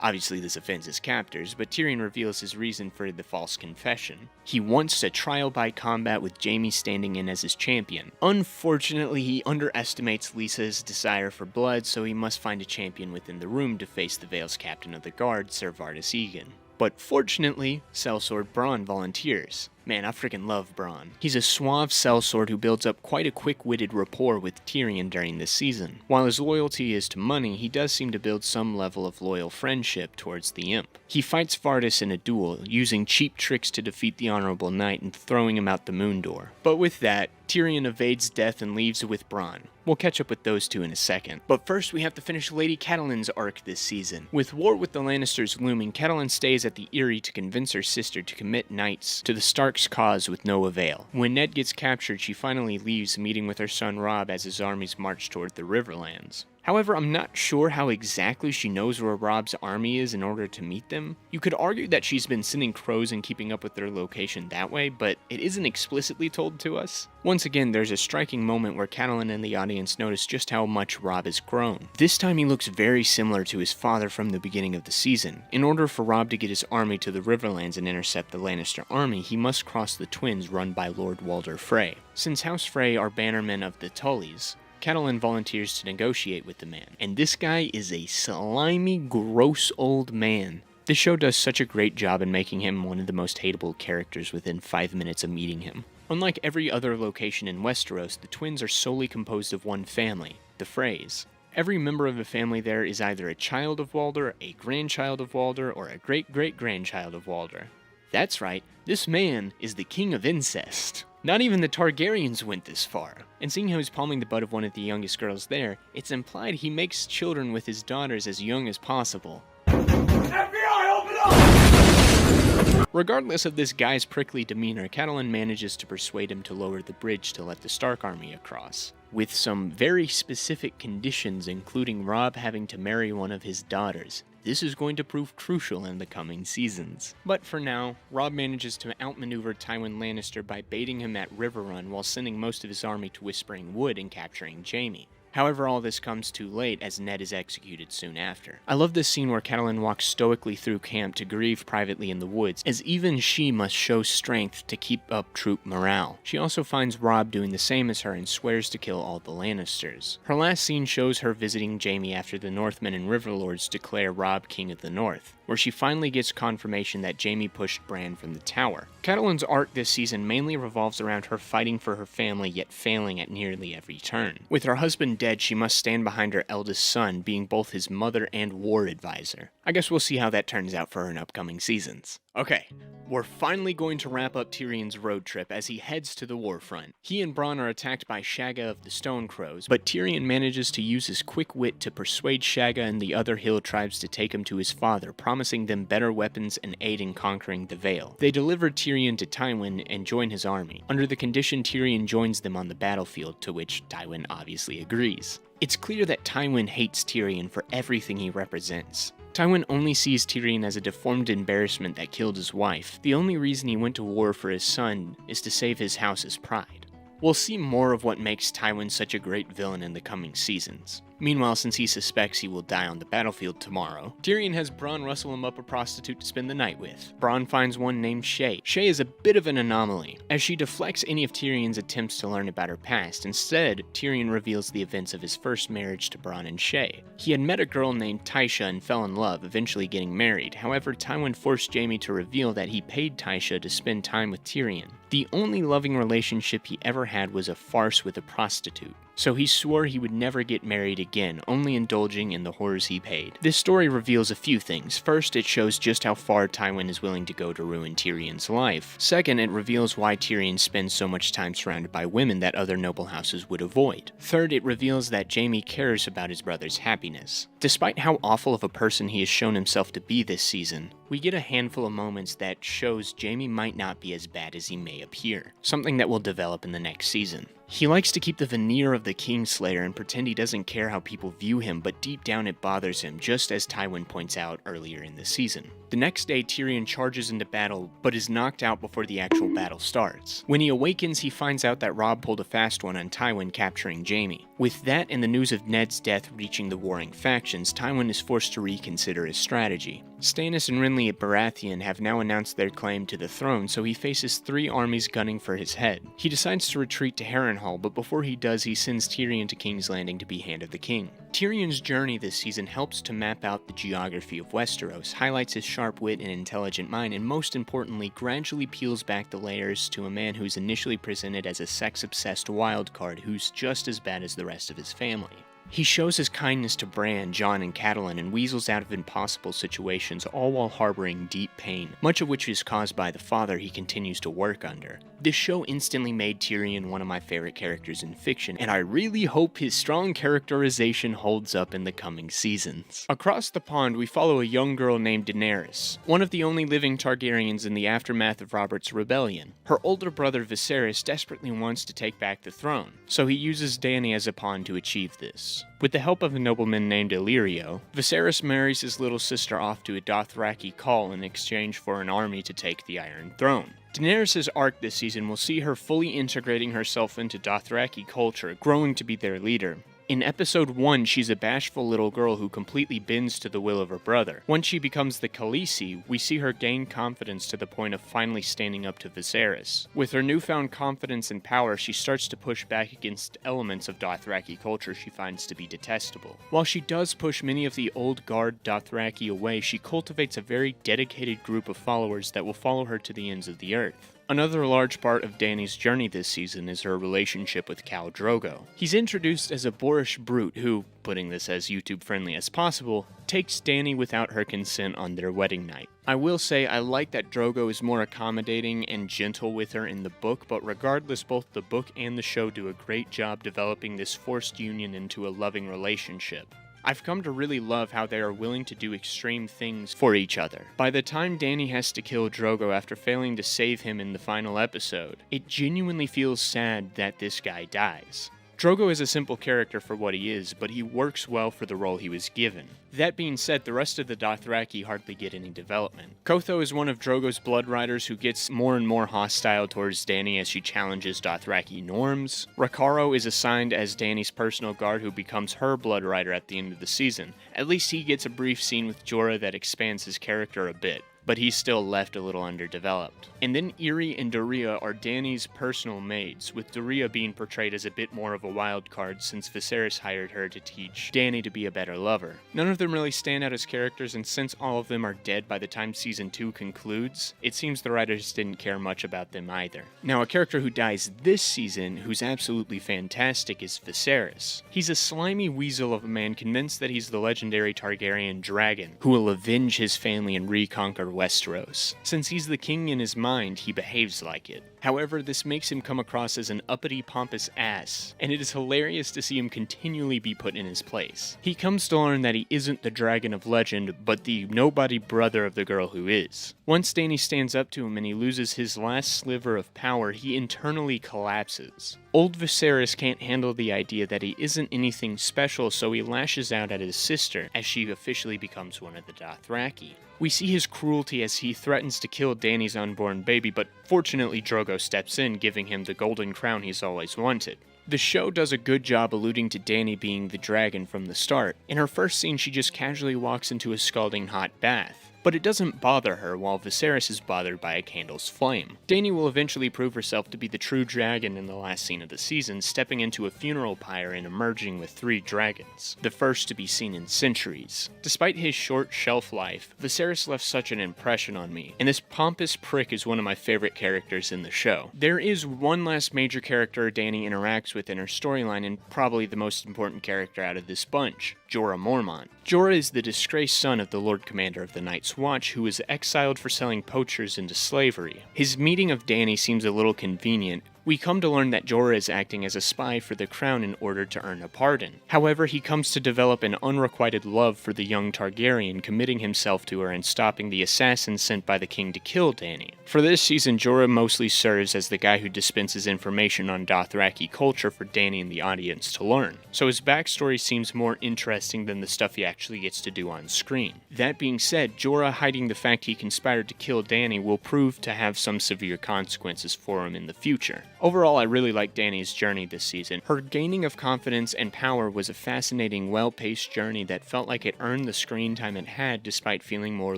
Obviously, this offends his captors, but Tyrion reveals his reason for the false confession. He wants a trial by combat with Jaime standing in as his champion. Unfortunately, he underestimates Lysa's desire for blood, so he must find a champion within the room to face the Vale's captain of the guard, Ser Vardis Egen. But fortunately, sellsword Bronn volunteers. Man, I freaking love Bronn. He's a suave sellsword who builds up quite a quick-witted rapport with Tyrion during this season. While his loyalty is to money, he does seem to build some level of loyal friendship towards the imp. He fights Vardis in a duel, using cheap tricks to defeat the Honorable Knight and throwing him out the moon door. But with that, Tyrion evades death and leaves with Bronn. We'll catch up with those two in a second. But first, we have to finish Lady Catelyn's arc this season. With war with the Lannisters looming, Catelyn stays at the Eyrie to convince her sister to commit knights to the Stark's cause with no avail. When Ned gets captured, she finally leaves, meeting with her son Robb as his armies march toward the Riverlands. However, I'm not sure how exactly she knows where Robb's army is in order to meet them. You could argue that she's been sending crows and keeping up with their location that way, but it isn't explicitly told to us. Once again, there's a striking moment where Catelyn and the audience notice just how much Robb has grown. This time he looks very similar to his father from the beginning of the season. In order for Robb to get his army to the Riverlands and intercept the Lannister army, he must cross the Twins run by Lord Walder Frey. Since House Frey are bannermen of the Tullys, Catelyn volunteers to negotiate with the man, and this guy is a slimy, gross old man. This show does such a great job in making him one of the most hateable characters within 5 minutes of meeting him. Unlike every other location in Westeros, the Twins are solely composed of one family, the Freys. Every member of the family there is either a child of Walder, a grandchild of Walder, or a great-great-grandchild of Walder. That's right, this man is the king of incest. Not even the Targaryens went this far. And seeing how he's palming the butt of one of the youngest girls there, it's implied he makes children with his daughters as young as possible. FBI, open up! Regardless of this guy's prickly demeanor, Catelyn manages to persuade him to lower the bridge to let the Stark army across, with some very specific conditions, including Robb having to marry one of his daughters. This is going to prove crucial in the coming seasons. But for now, Robb manages to outmaneuver Tywin Lannister by baiting him at Riverrun while sending most of his army to Whispering Wood and capturing Jaime. However, all this comes too late as Ned is executed soon after. I love this scene where Catelyn walks stoically through camp to grieve privately in the woods, as even she must show strength to keep up troop morale. She also finds Robb doing the same as her and swears to kill all the Lannisters. Her last scene shows her visiting Jaime after the Northmen and Riverlords declare Robb King of the North, where she finally gets confirmation that Jaime pushed Bran from the tower. Catelyn's arc this season mainly revolves around her fighting for her family yet failing at nearly every turn. With her husband dead, she must stand behind her eldest son, being both his mother and war advisor. I guess we'll see how that turns out for her in upcoming seasons. Okay, we're finally going to wrap up Tyrion's road trip as he heads to the warfront. He and Bronn are attacked by Shagga of the Stone Crows, but Tyrion manages to use his quick wit to persuade Shagga and the other hill tribes to take him to his father, promising them better weapons and aid in conquering the Vale. They deliver Tyrion to Tywin and join his army, under the condition Tyrion joins them on the battlefield, to which Tywin obviously agrees. It's clear that Tywin hates Tyrion for everything he represents. Tywin only sees Tyrion as a deformed embarrassment that killed his wife. The only reason he went to war for his son is to save his house's pride. We'll see more of what makes Tywin such a great villain in the coming seasons. Meanwhile, since he suspects he will die on the battlefield tomorrow, Tyrion has Bronn rustle him up a prostitute to spend the night with. Bronn finds one named Shae. Shae is a bit of an anomaly, as she deflects any of Tyrion's attempts to learn about her past. Instead, Tyrion reveals the events of his first marriage to Bronn and Shae. He had met a girl named Tysha and fell in love, eventually getting married. However, Tywin forced Jaime to reveal that he paid Tysha to spend time with Tyrion. The only loving relationship he ever had was a farce with a prostitute. So he swore he would never get married again, only indulging in the horrors he paid. This story reveals a few things. First, it shows just how far Tywin is willing to go to ruin Tyrion's life. Second, it reveals why Tyrion spends so much time surrounded by women that other noble houses would avoid. Third, it reveals that Jaime cares about his brother's happiness. Despite how awful of a person he has shown himself to be this season, we get a handful of moments that shows Jaime might not be as bad as he may appear, something that will develop in the next season. He likes to keep the veneer of the Kingslayer and pretend he doesn't care how people view him, but deep down it bothers him, just as Tywin points out earlier in the season. The next day, Tyrion charges into battle, but is knocked out before the actual battle starts. When he awakens, he finds out that Robb pulled a fast one on Tywin capturing Jaime. With that and the news of Ned's death reaching the warring factions, Tywin is forced to reconsider his strategy. Stannis and Renly Baratheon have now announced their claim to the throne, so he faces 3 armies gunning for his head. He decides to retreat to Harrenhal, but before he does, he sends Tyrion to King's Landing to be Hand of the King. Tyrion's journey this season helps to map out the geography of Westeros, highlights his sharp wit and intelligent mind, and most importantly, gradually peels back the layers to a man who's initially presented as a sex-obsessed wildcard who's just as bad as the rest of his family. He shows his kindness to Bran, Jon, and Catelyn and weasels out of impossible situations, all while harboring deep pain, much of which is caused by the father he continues to work under. This show instantly made Tyrion one of my favorite characters in fiction, and I really hope his strong characterization holds up in the coming seasons. Across the pond, we follow a young girl named Daenerys, one of the only living Targaryens in the aftermath of Robert's rebellion. Her older brother Viserys desperately wants to take back the throne, so he uses Dany as a pawn to achieve this. With the help of a nobleman named Illyrio, Viserys marries his little sister off to a Dothraki Khal in exchange for an army to take the Iron Throne. Daenerys' arc this season will see her fully integrating herself into Dothraki culture, growing to be their leader. In episode 1, she's a bashful little girl who completely bends to the will of her brother. Once she becomes the Khaleesi, we see her gain confidence to the point of finally standing up to Viserys. With her newfound confidence and power, she starts to push back against elements of Dothraki culture she finds to be detestable. While she does push many of the old guard Dothraki away, she cultivates a very dedicated group of followers that will follow her to the ends of the earth. Another large part of Dany's journey this season is her relationship with Khal Drogo. He's introduced as a boorish brute who, putting this as YouTube-friendly as possible, takes Dany without her consent on their wedding night. I will say I like that Drogo is more accommodating and gentle with her in the book, but regardless, both the book and the show do a great job developing this forced union into a loving relationship. I've come to really love how they are willing to do extreme things for each other. By the time Dany has to kill Drogo after failing to save him in the final episode, it genuinely feels sad that this guy dies. Drogo is a simple character for what he is, but he works well for the role he was given. That being said, the rest of the Dothraki hardly get any development. Kotho is one of Drogo's blood riders who gets more and more hostile towards Dany as she challenges Dothraki norms. Rakaro is assigned as Dany's personal guard who becomes her blood rider at the end of the season. At least he gets a brief scene with Jorah that expands his character a bit, but he's still left a little underdeveloped. And then Irri and Doria are Dany's personal maids, with Doria being portrayed as a bit more of a wild card since Viserys hired her to teach Dany to be a better lover. None of them really stand out as characters, and since all of them are dead by the time Season 2 concludes, it seems the writers didn't care much about them either. Now, a character who dies this season who's absolutely fantastic is Viserys. He's a slimy weasel of a man convinced that he's the legendary Targaryen dragon, who will avenge his family and reconquer Westeros. Since he's the king in his mind, he behaves like it. However, this makes him come across as an uppity, pompous ass, and it is hilarious to see him continually be put in his place. He comes to learn that he isn't the dragon of legend, but the nobody brother of the girl who is. Once Dany stands up to him and he loses his last sliver of power, he internally collapses. Old Viserys can't handle the idea that he isn't anything special, so he lashes out at his sister as she officially becomes one of the Dothraki. We see his cruelty as he threatens to kill Dany's unborn baby, but fortunately Drogo steps in, giving him the golden crown he's always wanted. The show does a good job alluding to Dany being the dragon from the start. In her first scene, she just casually walks into a scalding hot bath. But it doesn't bother her, while Viserys is bothered by a candle's flame. Dany will eventually prove herself to be the true dragon in the last scene of the season, stepping into a funeral pyre and emerging with 3 dragons, the first to be seen in centuries. Despite his short shelf life, Viserys left such an impression on me, and this pompous prick is one of my favorite characters in the show. There is one last major character Dany interacts with in her storyline, and probably the most important character out of this bunch, Jorah Mormont. Jorah is the disgraced son of the Lord Commander of the Night's Watch, who was exiled for selling poachers into slavery. His meeting of Dany seems a little convenient. We come to learn that Jorah is acting as a spy for the crown in order to earn a pardon. However, he comes to develop an unrequited love for the young Targaryen, committing himself to her and stopping the assassins sent by the king to kill Dany. For this season, Jorah mostly serves as the guy who dispenses information on Dothraki culture for Dany and the audience to learn, so his backstory seems more interesting than the stuff he actually gets to do on screen. That being said, Jorah hiding the fact he conspired to kill Dany will prove to have some severe consequences for him in the future. Overall, I really liked Dany's journey this season. Her gaining of confidence and power was a fascinating, well-paced journey that felt like it earned the screen time it had despite feeling more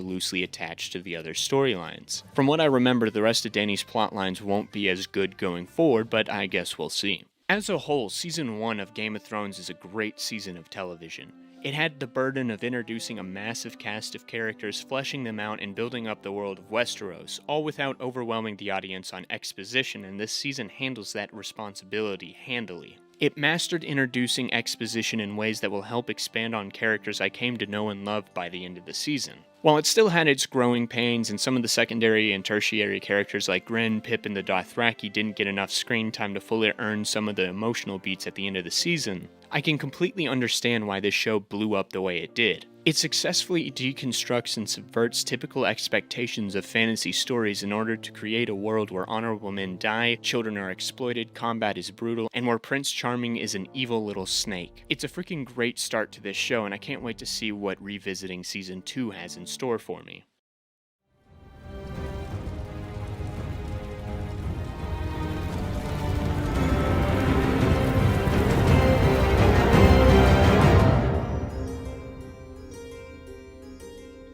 loosely attached to the other storylines. From what I remember, the rest of Dany's plotlines won't be as good going forward, but I guess we'll see. As a whole, Season 1 of Game of Thrones is a great season of television. It had the burden of introducing a massive cast of characters, fleshing them out, and building up the world of Westeros, all without overwhelming the audience on exposition, and this season handles that responsibility handily. It mastered introducing exposition in ways that will help expand on characters I came to know and love by the end of the season. While it still had its growing pains, and some of the secondary and tertiary characters like Gren, Pip, and the Dothraki didn't get enough screen time to fully earn some of the emotional beats at the end of the season, I can completely understand why this show blew up the way it did. It successfully deconstructs and subverts typical expectations of fantasy stories in order to create a world where honorable men die, children are exploited, combat is brutal, and where Prince Charming is an evil little snake. It's a freaking great start to this show, and I can't wait to see what revisiting Season 2 has in store for me.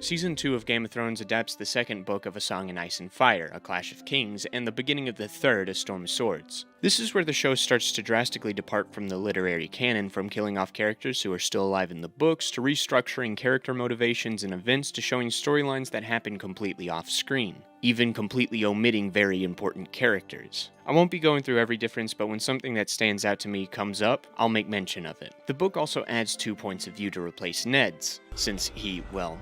Season 2 of Game of Thrones adapts the second book of A Song in Ice and Fire, A Clash of Kings, and the beginning of the third, A Storm of Swords. This is where the show starts to drastically depart from the literary canon, from killing off characters who are still alive in the books, to restructuring character motivations and events, to showing storylines that happen completely off-screen, even completely omitting very important characters. I won't be going through every difference, but when something that stands out to me comes up, I'll make mention of it. The book also adds 2 points of view to replace Ned's, since he, well,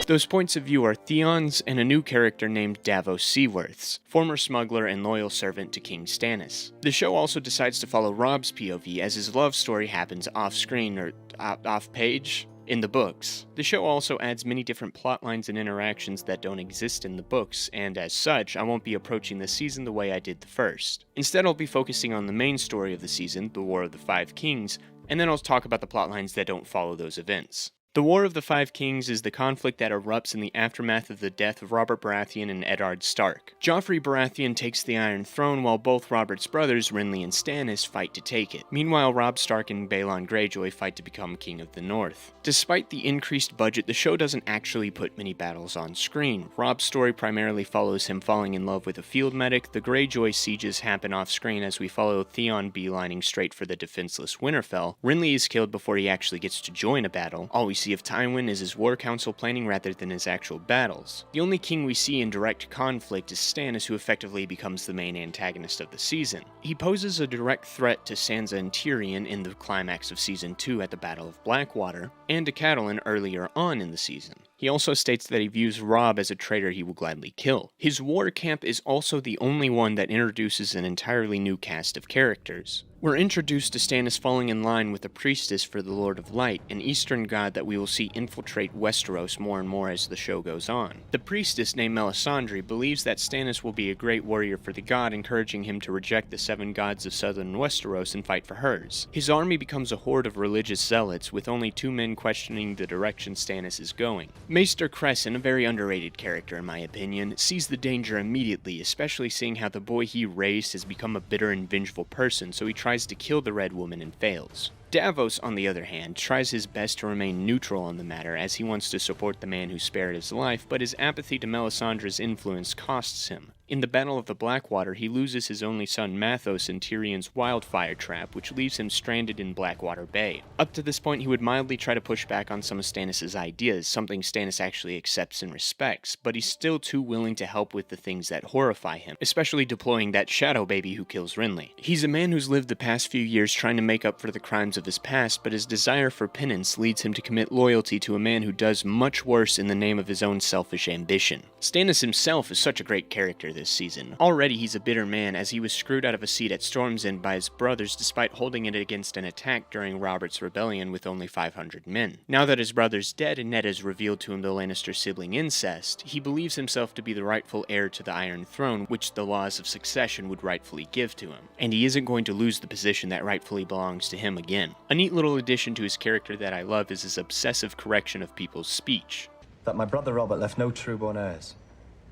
those points of view are Theon's and a new character named Davos Seaworth's, former smuggler and loyal servant to King Stannis. The show also decides to follow Robb's POV as his love story happens off-screen or off-page. in the books. The show also adds many different plot lines and interactions that don't exist in the books, and as such, I won't be approaching this season the way I did the first. Instead, I'll be focusing on the main story of the season, the War of the Five Kings, and then I'll talk about the plot lines that don't follow those events. The War of the Five Kings is the conflict that erupts in the aftermath of the death of Robert Baratheon and Eddard Stark. Joffrey Baratheon takes the Iron Throne while both Robert's brothers, Renly and Stannis, fight to take it. Meanwhile, Robb Stark and Balon Greyjoy fight to become King of the North. Despite the increased budget, the show doesn't actually put many battles on screen. Robb's story primarily follows him falling in love with a field medic. The Greyjoy sieges happen off screen as we follow Theon beelining straight for the defenseless Winterfell. Renly is killed before he actually gets to join a battle. All we see of Tywin is his war council planning rather than his actual battles. The only king we see in direct conflict is Stannis, who effectively becomes the main antagonist of the season. He poses a direct threat to Sansa and Tyrion in the climax of Season 2 at the Battle of Blackwater, and to Catelyn earlier on in the season. He also states that he views Robb as a traitor he will gladly kill. His war camp is also the only one that introduces an entirely new cast of characters. We're introduced to Stannis falling in line with the priestess for the Lord of Light, an Eastern god that we will see infiltrate Westeros more and more as the show goes on. The priestess, named Melisandre, believes that Stannis will be a great warrior for the god, encouraging him to reject the 7 gods of southern Westeros and fight for hers. His army becomes a horde of religious zealots, with only 2 men questioning the direction Stannis is going. Maester Crescent, a very underrated character in my opinion, sees the danger immediately, especially seeing how the boy he raised has become a bitter and vengeful person, so he tries to kill the Red Woman and fails. Davos, on the other hand, tries his best to remain neutral on the matter as he wants to support the man who spared his life, but his apathy to Melisandre's influence costs him. In the Battle of the Blackwater, he loses his only son Mathos in Tyrion's wildfire trap, which leaves him stranded in Blackwater Bay. Up to this point, he would mildly try to push back on some of Stannis' ideas, something Stannis actually accepts and respects, but he's still too willing to help with the things that horrify him, especially deploying that shadow baby who kills Renly. He's a man who's lived the past few years trying to make up for the crimes of his past, but his desire for penance leads him to commit loyalty to a man who does much worse in the name of his own selfish ambition. Stannis himself is such a great character this season. Already he's a bitter man, as he was screwed out of a seat at Storm's End by his brothers despite holding it against an attack during Robert's rebellion with only 500 men. Now that his brother's dead and Ned has revealed to him the Lannister sibling incest, he believes himself to be the rightful heir to the Iron Throne, which the laws of succession would rightfully give to him, and he isn't going to lose the position that rightfully belongs to him again. A neat little addition to his character that I love is his obsessive correction of people's speech. That my brother Robert left no true-born heirs.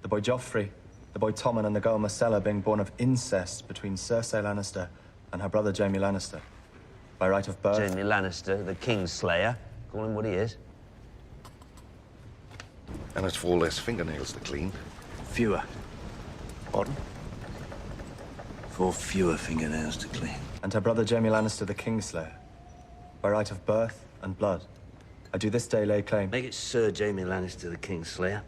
The boy Joffrey, the boy Tommen, and the girl Marcella being born of incest between Cersei Lannister and her brother Jaime Lannister. By right of birth... Jaime Lannister, the Kingslayer. Call him what he is. And it's 4 less fingernails to clean. Fewer. Pardon? 4 fewer fingernails to clean. And her brother Jaime Lannister, the Kingslayer. By right of birth and blood. I do this day lay claim... Make it Sir Jaime Lannister, the Kingslayer.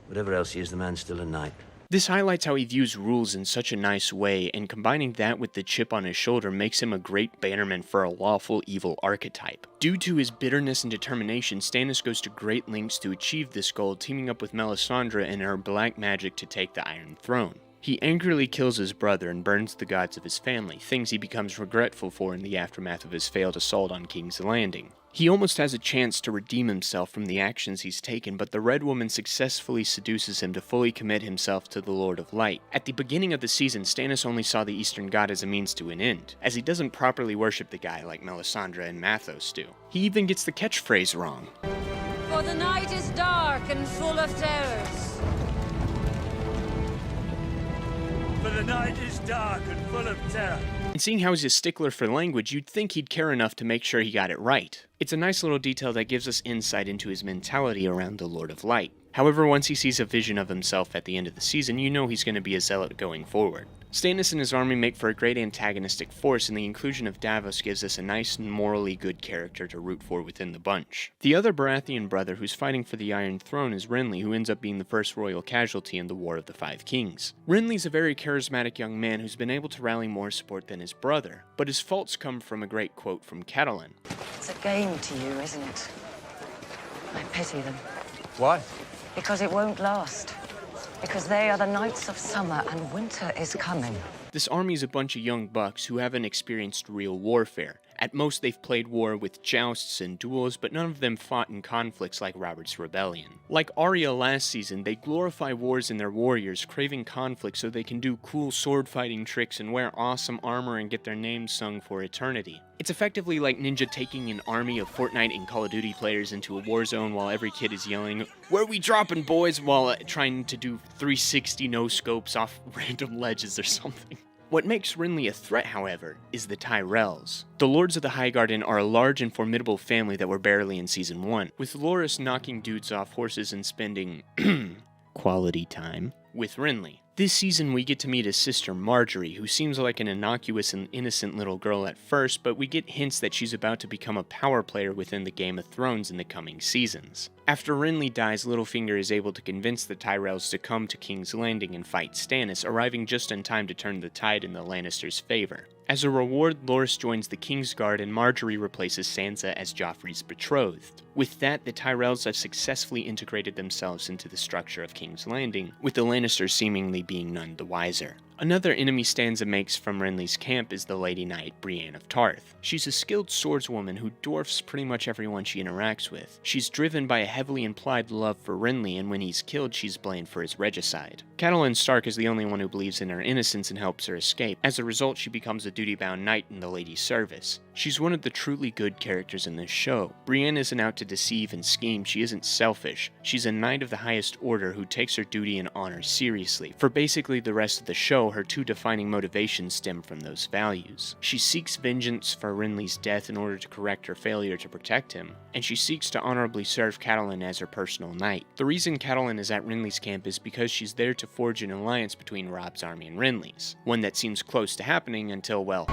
Whatever else he is, the man's still a knight. This highlights how he views rules in such a nice way, and combining that with the chip on his shoulder makes him a great bannerman for a lawful evil archetype. Due to his bitterness and determination, Stannis goes to great lengths to achieve this goal, teaming up with Melisandre and her black magic to take the Iron Throne. He angrily kills his brother and burns the gods of his family, things he becomes regretful for in the aftermath of his failed assault on King's Landing. He almost has a chance to redeem himself from the actions he's taken, but the Red Woman successfully seduces him to fully commit himself to the Lord of Light. At the beginning of the season, Stannis only saw the Eastern God as a means to an end, as he doesn't properly worship the guy like Melisandre and Mathos do. He even gets the catchphrase wrong. For the night is dark and full of terrors. For the night is dark and full of terror. And seeing how he's a stickler for language, you'd think he'd care enough to make sure he got it right. It's a nice little detail that gives us insight into his mentality around the Lord of Light. However, once he sees a vision of himself at the end of the season, you know he's going to be a zealot going forward. Stannis and his army make for a great antagonistic force, and the inclusion of Davos gives us a nice and morally good character to root for within the bunch. The other Baratheon brother who's fighting for the Iron Throne is Renly, who ends up being the first royal casualty in the War of the Five Kings. Renly's a very charismatic young man who's been able to rally more support than his brother, but his faults come from a great quote from Catelyn. It's a game to you, isn't it? I pity them. Why? Because it won't last. Because they are the nights of summer and winter is coming. This army is a bunch of young bucks who haven't experienced real warfare. At most, they've played war with jousts and duels, but none of them fought in conflicts like Robert's Rebellion. Like Arya last season, they glorify wars in their warriors, craving conflict so they can do cool sword fighting tricks and wear awesome armor and get their names sung for eternity. It's effectively like Ninja taking an army of Fortnite and Call of Duty players into a war zone while every kid is yelling, "Where we dropping, boys?" while trying to do 360 no-scopes off random ledges or something. What makes Renly a threat, however, is the Tyrells. The Lords of the Highgarden are a large and formidable family that were barely in Season 1, with Loras knocking dudes off horses and spending quality time with Renly. This season we get to meet his sister Marjorie, who seems like an innocuous and innocent little girl at first, but we get hints that she's about to become a power player within the Game of Thrones in the coming seasons. After Renly dies, Littlefinger is able to convince the Tyrells to come to King's Landing and fight Stannis, arriving just in time to turn the tide in the Lannisters' favor. As a reward, Loras joins the Kingsguard and Marjorie replaces Sansa as Joffrey's betrothed. With that, the Tyrells have successfully integrated themselves into the structure of King's Landing, with the Lannisters seemingly being none the wiser. Another enemy Sansa makes from Renly's camp is the Lady Knight Brienne of Tarth. She's a skilled swordswoman who dwarfs pretty much everyone she interacts with. She's driven by a heavily implied love for Renly, and when he's killed, she's blamed for his regicide. Catelyn Stark is the only one who believes in her innocence and helps her escape. As a result, she becomes a duty-bound knight in the lady's service. She's one of the truly good characters in this show. Brienne isn't out to deceive and scheme, she isn't selfish. She's a knight of the highest order who takes her duty and honor seriously. For basically the rest of the show, her two defining motivations stem from those values. She seeks vengeance for Renly's death in order to correct her failure to protect him, and she seeks to honorably serve Catelyn as her personal knight. The reason Catelyn is at Renly's camp is because she's there to forge an alliance between Robb's army and Renly's, one that seems close to happening until, well...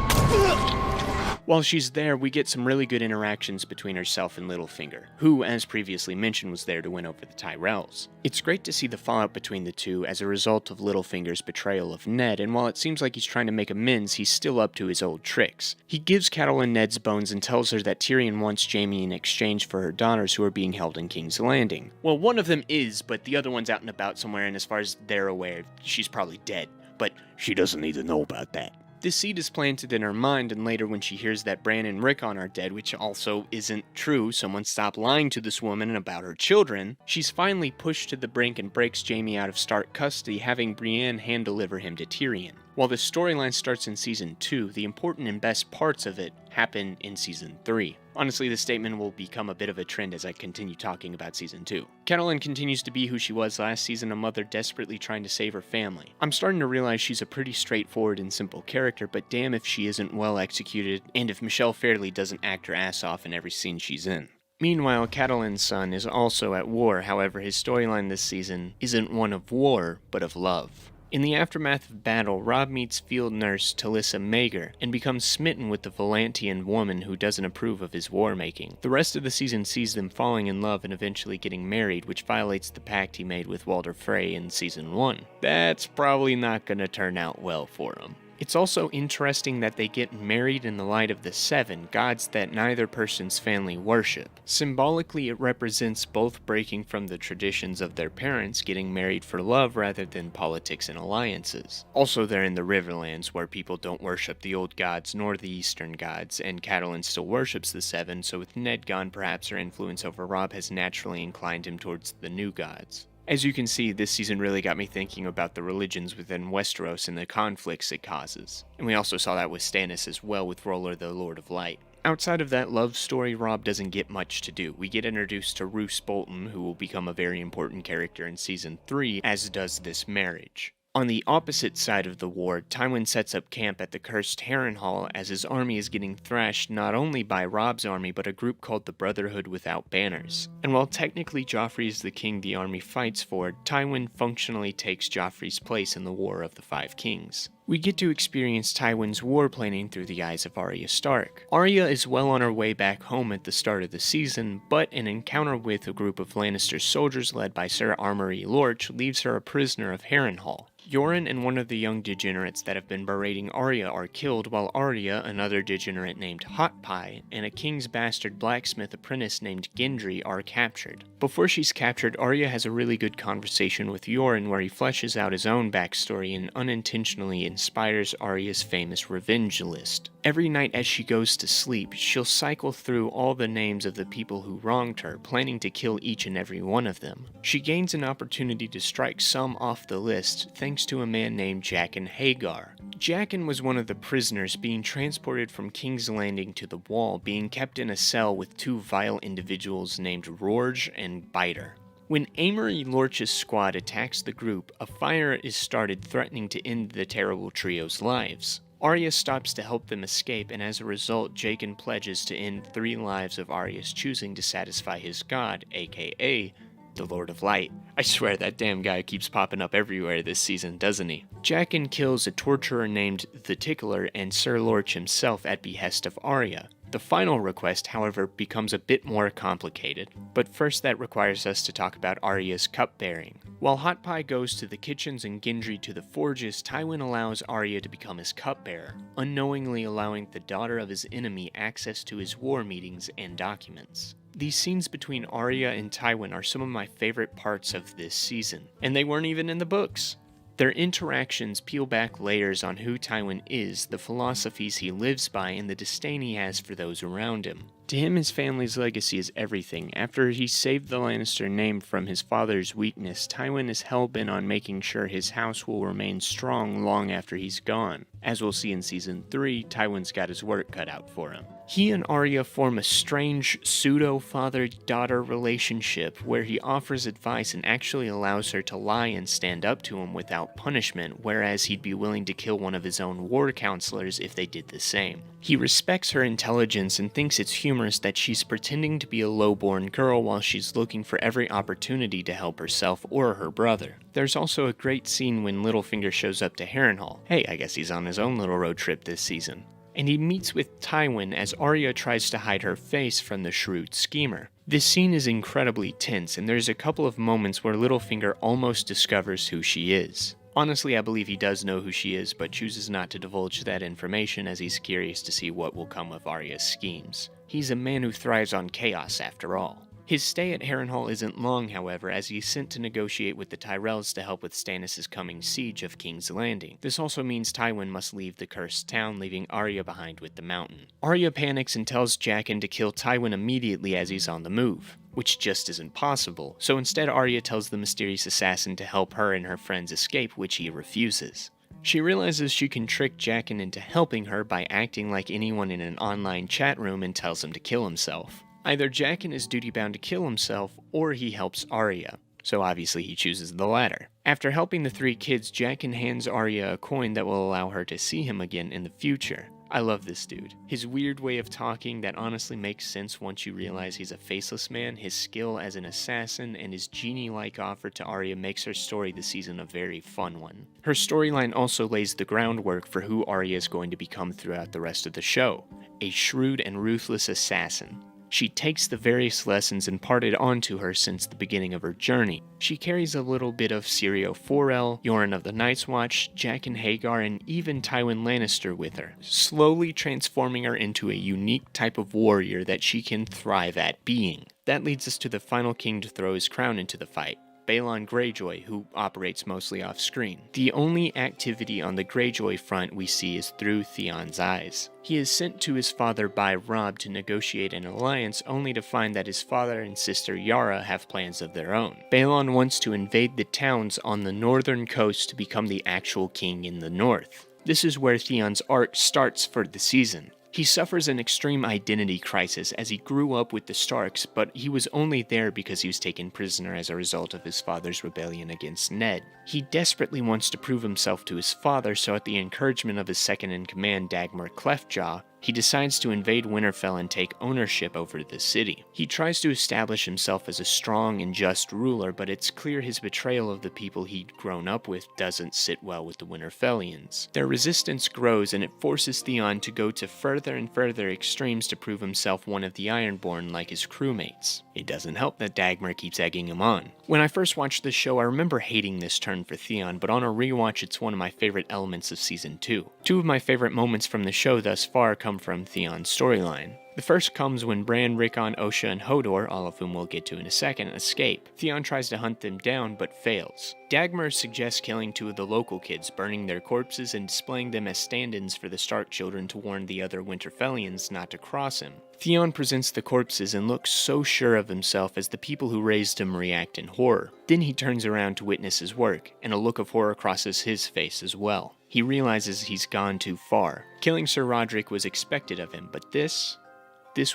While she's there, we get some really good interactions between herself and Littlefinger, who, as previously mentioned, was there to win over the Tyrells. It's great to see the fallout between the two as a result of Littlefinger's betrayal of Ned, and while it seems like he's trying to make amends, he's still up to his old tricks. He gives Catelyn Ned's bones and tells her that Tyrion wants Jaime in exchange for her daughters who are being held in King's Landing. Well, one of them is, but the other one's out and about somewhere, and as far as they're aware, she's probably dead. But she doesn't need to know about that. This seed is planted in her mind, and later when she hears that Bran and Rickon are dead, which also isn't true, someone stopped lying to this woman about her children, she's finally pushed to the brink and breaks Jaime out of Stark custody, having Brienne hand-deliver him to Tyrion. While the storyline starts in Season 2, the important and best parts of it happen in Season 3. Honestly, this statement will become a bit of a trend as I continue talking about Season 2. Catelyn continues to be who she was last season, a mother desperately trying to save her family. I'm starting to realize she's a pretty straightforward and simple character, but damn if she isn't well executed, and if Michelle Fairley doesn't act her ass off in every scene she's in. Meanwhile, Catelyn's son is also at war, however his storyline this season isn't one of war, but of love. In the aftermath of battle, Robb meets field nurse Talissa Mager and becomes smitten with the Volantian woman who doesn't approve of his war-making. The rest of the season sees them falling in love and eventually getting married, which violates the pact he made with Walder Frey in Season 1. That's probably not gonna turn out well for him. It's also interesting that they get married in the light of the Seven, gods that neither person's family worship. Symbolically, it represents both breaking from the traditions of their parents, getting married for love rather than politics and alliances. Also, they're in the Riverlands, where people don't worship the old gods nor the Eastern gods, and Catelyn still worships the Seven, so with Ned gone, perhaps her influence over Robb has naturally inclined him towards the new gods. As you can see, this season really got me thinking about the religions within Westeros and the conflicts it causes. And we also saw that with Stannis as well with Roller the Lord of Light. Outside of that love story, Robb doesn't get much to do. We get introduced to Roose Bolton, who will become a very important character in Season 3, as does this marriage. On the opposite side of the war, Tywin sets up camp at the cursed Harrenhal as his army is getting thrashed not only by Robb's army but a group called the Brotherhood Without Banners. And while technically Joffrey is the king the army fights for, Tywin functionally takes Joffrey's place in the War of the Five Kings. We get to experience Tywin's war planning through the eyes of Arya Stark. Arya is well on her way back home at the start of the season, but an encounter with a group of Lannister soldiers led by Ser Armory Lorch leaves her a prisoner of Harrenhal. Yoren and one of the young degenerates that have been berating Arya are killed, while Arya, another degenerate named Hot Pie, and a king's bastard blacksmith apprentice named Gendry are captured. Before she's captured, Arya has a really good conversation with Yoren where he fleshes out his own backstory and unintentionally inspires Arya's famous revenge list. Every night as she goes to sleep, she'll cycle through all the names of the people who wronged her, planning to kill each and every one of them. She gains an opportunity to strike some off the list thanks to a man named Jaqen Hagar. Jaqen was one of the prisoners being transported from King's Landing to the Wall, being kept in a cell with two vile individuals named Rorge and Biter. When Amory Lorch's squad attacks the group, a fire is started threatening to end the terrible trio's lives. Arya stops to help them escape, and as a result, Jaqen pledges to end 3 lives of Arya's choosing to satisfy his god, aka the Lord of Light. I swear that damn guy keeps popping up everywhere this season, doesn't he? Jaqen kills a torturer named the Tickler and Sir Lorch himself at behest of Arya. The final request, however, becomes a bit more complicated, but first that requires us to talk about Arya's cupbearing. While Hot Pie goes to the kitchens and Gendry to the forges, Tywin allows Arya to become his cupbearer, unknowingly allowing the daughter of his enemy access to his war meetings and documents. These scenes between Arya and Tywin are some of my favorite parts of this season, and they weren't even in the books. Their interactions peel back layers on who Tywin is, the philosophies he lives by, and the disdain he has for those around him. To him, his family's legacy is everything. After he saved the Lannister name from his father's weakness, Tywin is hell-bent on making sure his house will remain strong long after he's gone. As we'll see in Season 3, Tywin's got his work cut out for him. He and Arya form a strange pseudo-father-daughter relationship where he offers advice and actually allows her to lie and stand up to him without punishment, whereas he'd be willing to kill one of his own war counselors if they did the same. He respects her intelligence and thinks it's humorous that she's pretending to be a low-born girl while she's looking for every opportunity to help herself or her brother. There's also a great scene when Littlefinger shows up to Harrenhal. Hey, I guess he's on his own little road trip this season. And he meets with Tywin as Arya tries to hide her face from the shrewd schemer. This scene is incredibly tense, and there's a couple of moments where Littlefinger almost discovers who she is. Honestly, I believe he does know who she is, but chooses not to divulge that information as he's curious to see what will come of Arya's schemes. He's a man who thrives on chaos after all. His stay at Harrenhal isn't long, however, as he's sent to negotiate with the Tyrells to help with Stannis' coming siege of King's Landing. This also means Tywin must leave the cursed town, leaving Arya behind with the mountain. Arya panics and tells Jaqen to kill Tywin immediately as he's on the move, which just isn't possible, so instead Arya tells the mysterious assassin to help her and her friends escape, which he refuses. She realizes she can trick Jaqen into helping her by acting like anyone in an online chat room and tells him to kill himself. Either Jaqen is duty-bound to kill himself, or he helps Arya, so obviously he chooses the latter. After helping the 3 kids, Jaqen hands Arya a coin that will allow her to see him again in the future. I love this dude. His weird way of talking that honestly makes sense once you realize he's a faceless man, his skill as an assassin, and his genie-like offer to Arya makes her story this season a very fun one. Her storyline also lays the groundwork for who Arya is going to become throughout the rest of the show, a shrewd and ruthless assassin. She takes the various lessons imparted onto her since the beginning of her journey. She carries a little bit of Syrio Forel, Yoren of the Night's Watch, Jaqen Hagar, and even Tywin Lannister with her, slowly transforming her into a unique type of warrior that she can thrive at being. That leads us to the final king to throw his crown into the fight, Balon Greyjoy, who operates mostly off-screen. The only activity on the Greyjoy front we see is through Theon's eyes. He is sent to his father by Robb to negotiate an alliance, only to find that his father and sister Yara have plans of their own. Balon wants to invade the towns on the northern coast to become the actual king in the north. This is where Theon's arc starts for the season. He suffers an extreme identity crisis as he grew up with the Starks, but he was only there because he was taken prisoner as a result of his father's rebellion against Ned. He desperately wants to prove himself to his father, so at the encouragement of his second-in-command, Dagmar Cleftjaw, he decides to invade Winterfell and take ownership over the city. He tries to establish himself as a strong and just ruler, but it's clear his betrayal of the people he'd grown up with doesn't sit well with the Winterfellians. Their resistance grows, and it forces Theon to go to further and further extremes to prove himself one of the Ironborn like his crewmates. It doesn't help that Dagmar keeps egging him on. When I first watched the show, I remember hating this turn for Theon, but on a rewatch it's one of my favorite elements of Season 2. Two of my favorite moments from the show thus far come come from Theon's storyline. The first comes when Bran, Rickon, Osha, and Hodor, all of whom we'll get to in a second, escape. Theon tries to hunt them down, but fails. Dagmar suggests killing 2 of the local kids, burning their corpses and displaying them as stand-ins for the Stark children to warn the other Winterfellians not to cross him. Theon presents the corpses and looks so sure of himself as the people who raised him react in horror. Then he turns around to witness his work, and a look of horror crosses his face as well. He realizes he's gone too far. Killing Sir Roderick was expected of him, but this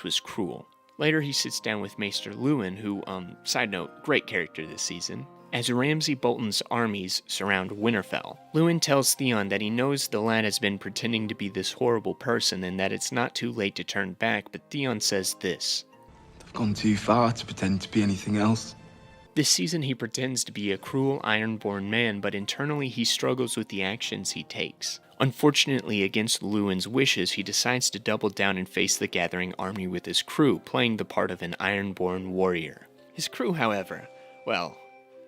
was cruel. Later he sits down with Maester Luwin, who, side note, great character this season, as Ramsay Bolton's armies surround Winterfell. Luwin tells Theon that he knows the lad has been pretending to be this horrible person and that it's not too late to turn back, but Theon says this: "I've gone too far to pretend to be anything else." This season he pretends to be a cruel Ironborn man, but internally he struggles with the actions he takes. Unfortunately, against Luwin's wishes, he decides to double down and face the gathering army with his crew, playing the part of an Ironborn warrior. His crew, however, well,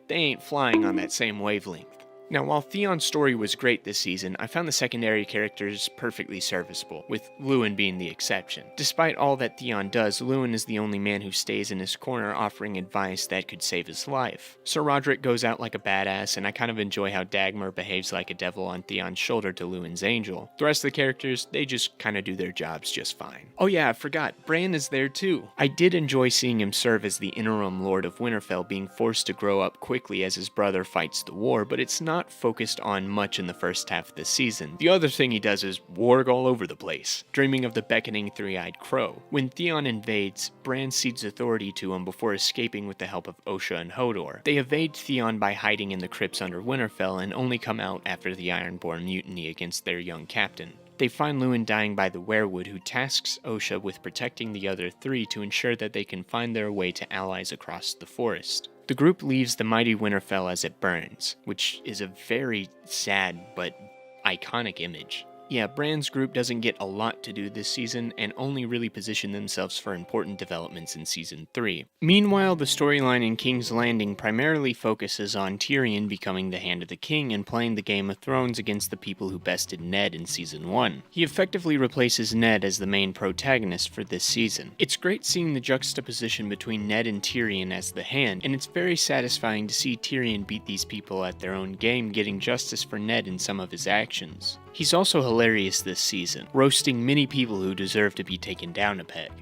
they ain't flying on that same wavelength. Now, while Theon's story was great this season, I found the secondary characters perfectly serviceable, with Luwin being the exception. Despite all that Theon does, Luwin is the only man who stays in his corner offering advice that could save his life. Sir Roderick goes out like a badass, and I kind of enjoy how Dagmar behaves like a devil on Theon's shoulder to Luwin's angel. The rest of the characters, they just kind of do their jobs just fine. Oh yeah, I forgot, Bran is there too. I did enjoy seeing him serve as the interim Lord of Winterfell, being forced to grow up quickly as his brother fights the war, but it's not focused on much in the first half of the season. The other thing he does is warg all over the place, dreaming of the beckoning three-eyed crow. When Theon invades, Bran cedes authority to him before escaping with the help of Osha and Hodor. They evade Theon by hiding in the crypts under Winterfell and only come out after the Ironborn mutiny against their young captain. They find Luwin dying by the werewood, who tasks Osha with protecting the other 3 to ensure that they can find their way to allies across the forest. The group leaves the mighty Winterfell as it burns, which is a very sad but iconic image. Yeah, Bran's group doesn't get a lot to do this season and only really position themselves for important developments in Season 3. Meanwhile, the storyline in King's Landing primarily focuses on Tyrion becoming the Hand of the King and playing the Game of Thrones against the people who bested Ned in Season 1. He effectively replaces Ned as the main protagonist for this season. It's great seeing the juxtaposition between Ned and Tyrion as the Hand, and it's very satisfying to see Tyrion beat these people at their own game, getting justice for Ned in some of his actions. He's also hilarious this season, roasting many people who deserve to be taken down a peg.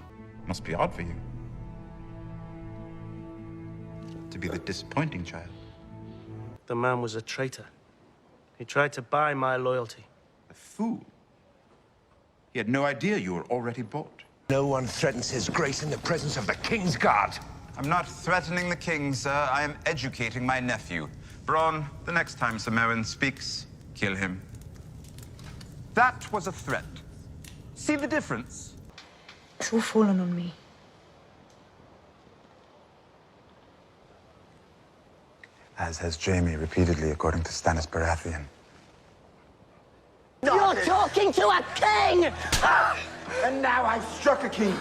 Must be odd for you to be the disappointing child. The man was a traitor. He tried to buy my loyalty. A fool. He had no idea you were already bought. No one threatens his grace in the presence of the King's Guard. I'm not threatening the king, sir. I am educating my nephew. Bronn, the next time Sir Meryn speaks, kill him. That was a threat. See the difference? It's all fallen on me. As has Jaime repeatedly, according to Stannis Baratheon. You're talking to a king! And now I've struck a king.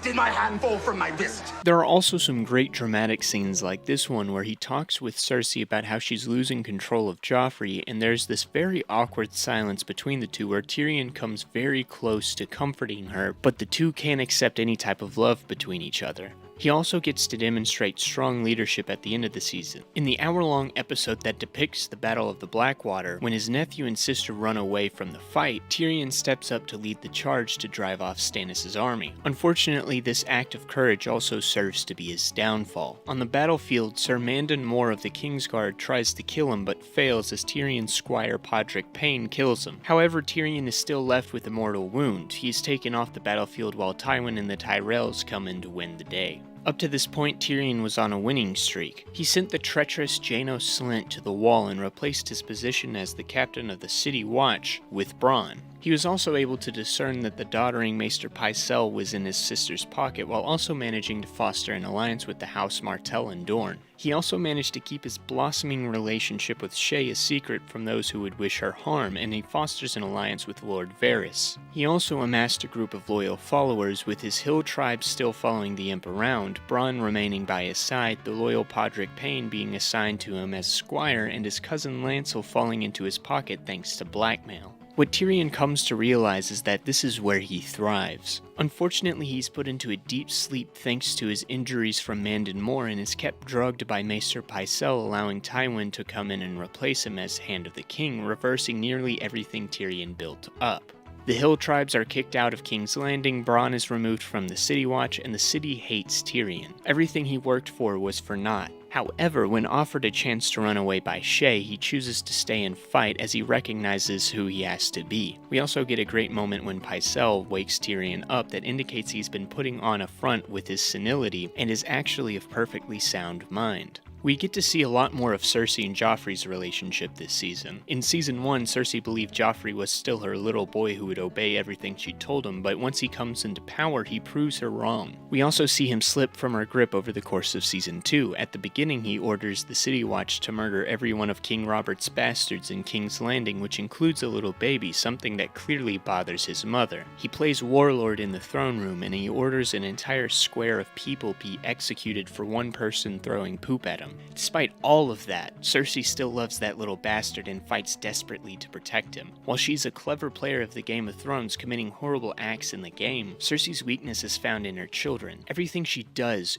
Did my hand fall from my wrist? There are also some great dramatic scenes like this one where he talks with Cersei about how she's losing control of Joffrey, and there's this very awkward silence between the two where Tyrion comes very close to comforting her, but the two can't accept any type of love between each other. He also gets to demonstrate strong leadership at the end of the season. In the hour-long episode that depicts the Battle of the Blackwater, when his nephew and sister run away from the fight, Tyrion steps up to lead the charge to drive off Stannis' army. Unfortunately, this act of courage also serves to be his downfall. On the battlefield, Sir Mandon Moore of the Kingsguard tries to kill him but fails as Tyrion's squire Podrick Payne kills him. However, Tyrion is still left with a mortal wound. He is taken off the battlefield while Tywin and the Tyrells come in to win the day. Up to this point, Tyrion was on a winning streak. He sent the treacherous Janos Slynt to the wall and replaced his position as the captain of the City Watch with Bronn. He was also able to discern that the doddering Maester Pycelle was in his sister's pocket while also managing to foster an alliance with the House Martell and Dorne. He also managed to keep his blossoming relationship with Shae a secret from those who would wish her harm, and he fosters an alliance with Lord Varys. He also amassed a group of loyal followers, with his hill tribe still following the imp around, Bronn remaining by his side, the loyal Podrick Payne being assigned to him as squire, and his cousin Lancel falling into his pocket thanks to blackmail. What Tyrion comes to realize is that this is where he thrives. Unfortunately, he's put into a deep sleep thanks to his injuries from Mandon Moore and is kept drugged by Maester Pycelle, allowing Tywin to come in and replace him as Hand of the King, reversing nearly everything Tyrion built up. The Hill tribes are kicked out of King's Landing, Bronn is removed from the City Watch, and the city hates Tyrion. Everything he worked for was for naught. However, when offered a chance to run away by Shae, he chooses to stay and fight as he recognizes who he has to be. We also get a great moment when Pycelle wakes Tyrion up that indicates he's been putting on a front with his senility and is actually of perfectly sound mind. We get to see a lot more of Cersei and Joffrey's relationship this season. In Season 1, Cersei believed Joffrey was still her little boy who would obey everything she told him, but once he comes into power, he proves her wrong. We also see him slip from her grip over the course of Season 2. At the beginning, he orders the City Watch to murder every one of King Robert's bastards in King's Landing, which includes a little baby, something that clearly bothers his mother. He plays warlord in the throne room, and he orders an entire square of people be executed for one person throwing poop at him. Despite all of that, Cersei still loves that little bastard and fights desperately to protect him. While she's a clever player of the Game of Thrones committing horrible acts in the game, Cersei's weakness is found in her children. Everything she does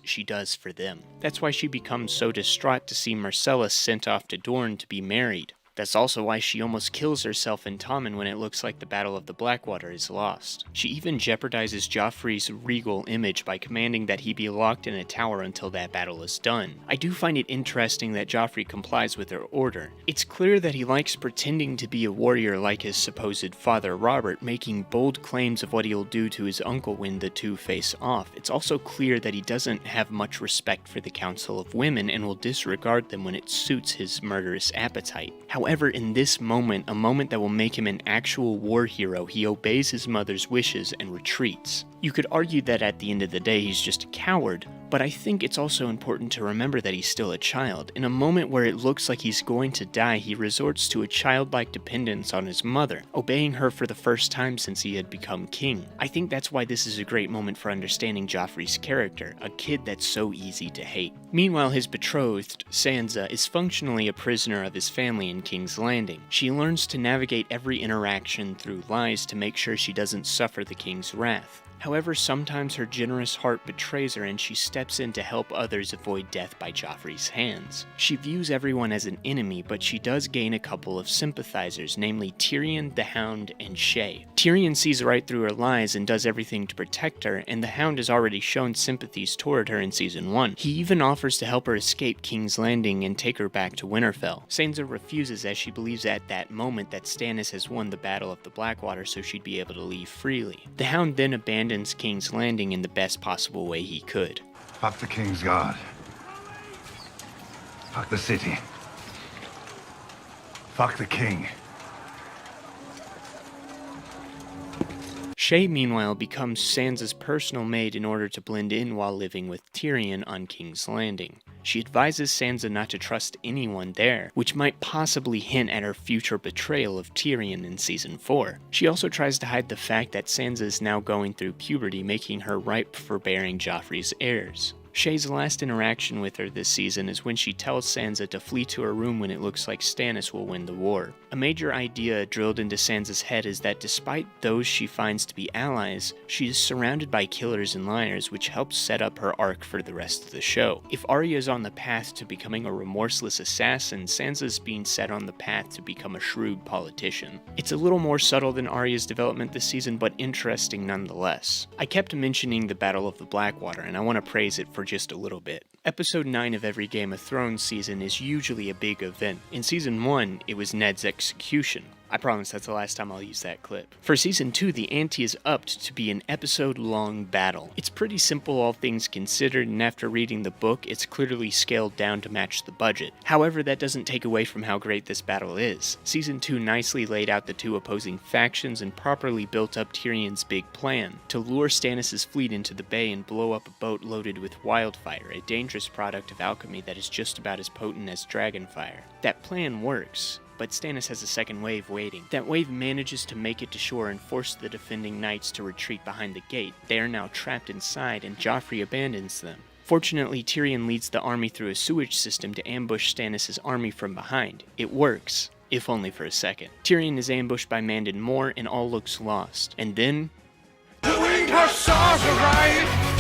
for them. That's why she becomes so distraught to see Myrcella sent off to Dorne to be married. That's also why she almost kills herself and Tommen when it looks like the Battle of the Blackwater is lost. She even jeopardizes Joffrey's regal image by commanding that he be locked in a tower until that battle is done. I do find it interesting that Joffrey complies with her order. It's clear that he likes pretending to be a warrior like his supposed father Robert, making bold claims of what he'll do to his uncle when the two face off. It's also clear that he doesn't have much respect for the Council of Women and will disregard them when it suits his murderous appetite. However, in this moment, a moment that will make him an actual war hero, he obeys his mother's wishes and retreats. You could argue that at the end of the day he's just a coward, but I think it's also important to remember that he's still a child. In a moment where it looks like he's going to die, he resorts to a childlike dependence on his mother, obeying her for the first time since he had become king. I think that's why this is a great moment for understanding Joffrey's character, a kid that's so easy to hate. Meanwhile, his betrothed, Sansa, is functionally a prisoner of his family in King's Landing. She learns to navigate every interaction through lies to make sure she doesn't suffer the king's wrath. However, sometimes her generous heart betrays her and she steps in to help others avoid death by Joffrey's hands. She views everyone as an enemy, but she does gain a couple of sympathizers, namely Tyrion, the Hound, and Shae. Tyrion sees right through her lies and does everything to protect her, and the Hound has already shown sympathies toward her in Season 1. He even offers to help her escape King's Landing and take her back to Winterfell. Sansa refuses as she believes at that moment that Stannis has won the Battle of the Blackwater, so she'd be able to leave freely. The Hound then abandons King's Landing in the best possible way he could. Fuck the King's Guard. Fuck the city. Fuck the king. Shae, meanwhile, becomes Sansa's personal maid in order to blend in while living with Tyrion on King's Landing. She advises Sansa not to trust anyone there, which might possibly hint at her future betrayal of Tyrion in Season 4. She also tries to hide the fact that Sansa is now going through puberty, making her ripe for bearing Joffrey's heirs. Shae's last interaction with her this season is when she tells Sansa to flee to her room when it looks like Stannis will win the war. A major idea drilled into Sansa's head is that despite those she finds to be allies, she is surrounded by killers and liars, which helps set up her arc for the rest of the show. If Arya is on the path to becoming a remorseless assassin, Sansa's being set on the path to become a shrewd politician. It's a little more subtle than Arya's development this season, but interesting nonetheless. I kept mentioning the Battle of the Blackwater, and I want to praise it for just a little bit. Episode 9 of every Game of Thrones season is usually a big event. In Season 1, it was Ned's execution. I promise that's the last time I'll use that clip. For Season 2, the ante is upped to be an episode-long battle. It's pretty simple all things considered, and after reading the book, it's clearly scaled down to match the budget. However, that doesn't take away from how great this battle is. Season 2 nicely laid out the two opposing factions and properly built up Tyrion's big plan, to lure Stannis' fleet into the bay and blow up a boat loaded with wildfire, a dangerous product of alchemy that is just about as potent as dragonfire. That plan works, but Stannis has a second wave waiting. That wave manages to make it to shore and force the defending knights to retreat behind the gate. They are now trapped inside, and Joffrey abandons them. Fortunately, Tyrion leads the army through a sewage system to ambush Stannis' army from behind. It works. if only for a second. Tyrion is ambushed by Mandon Moore and all looks lost. And then...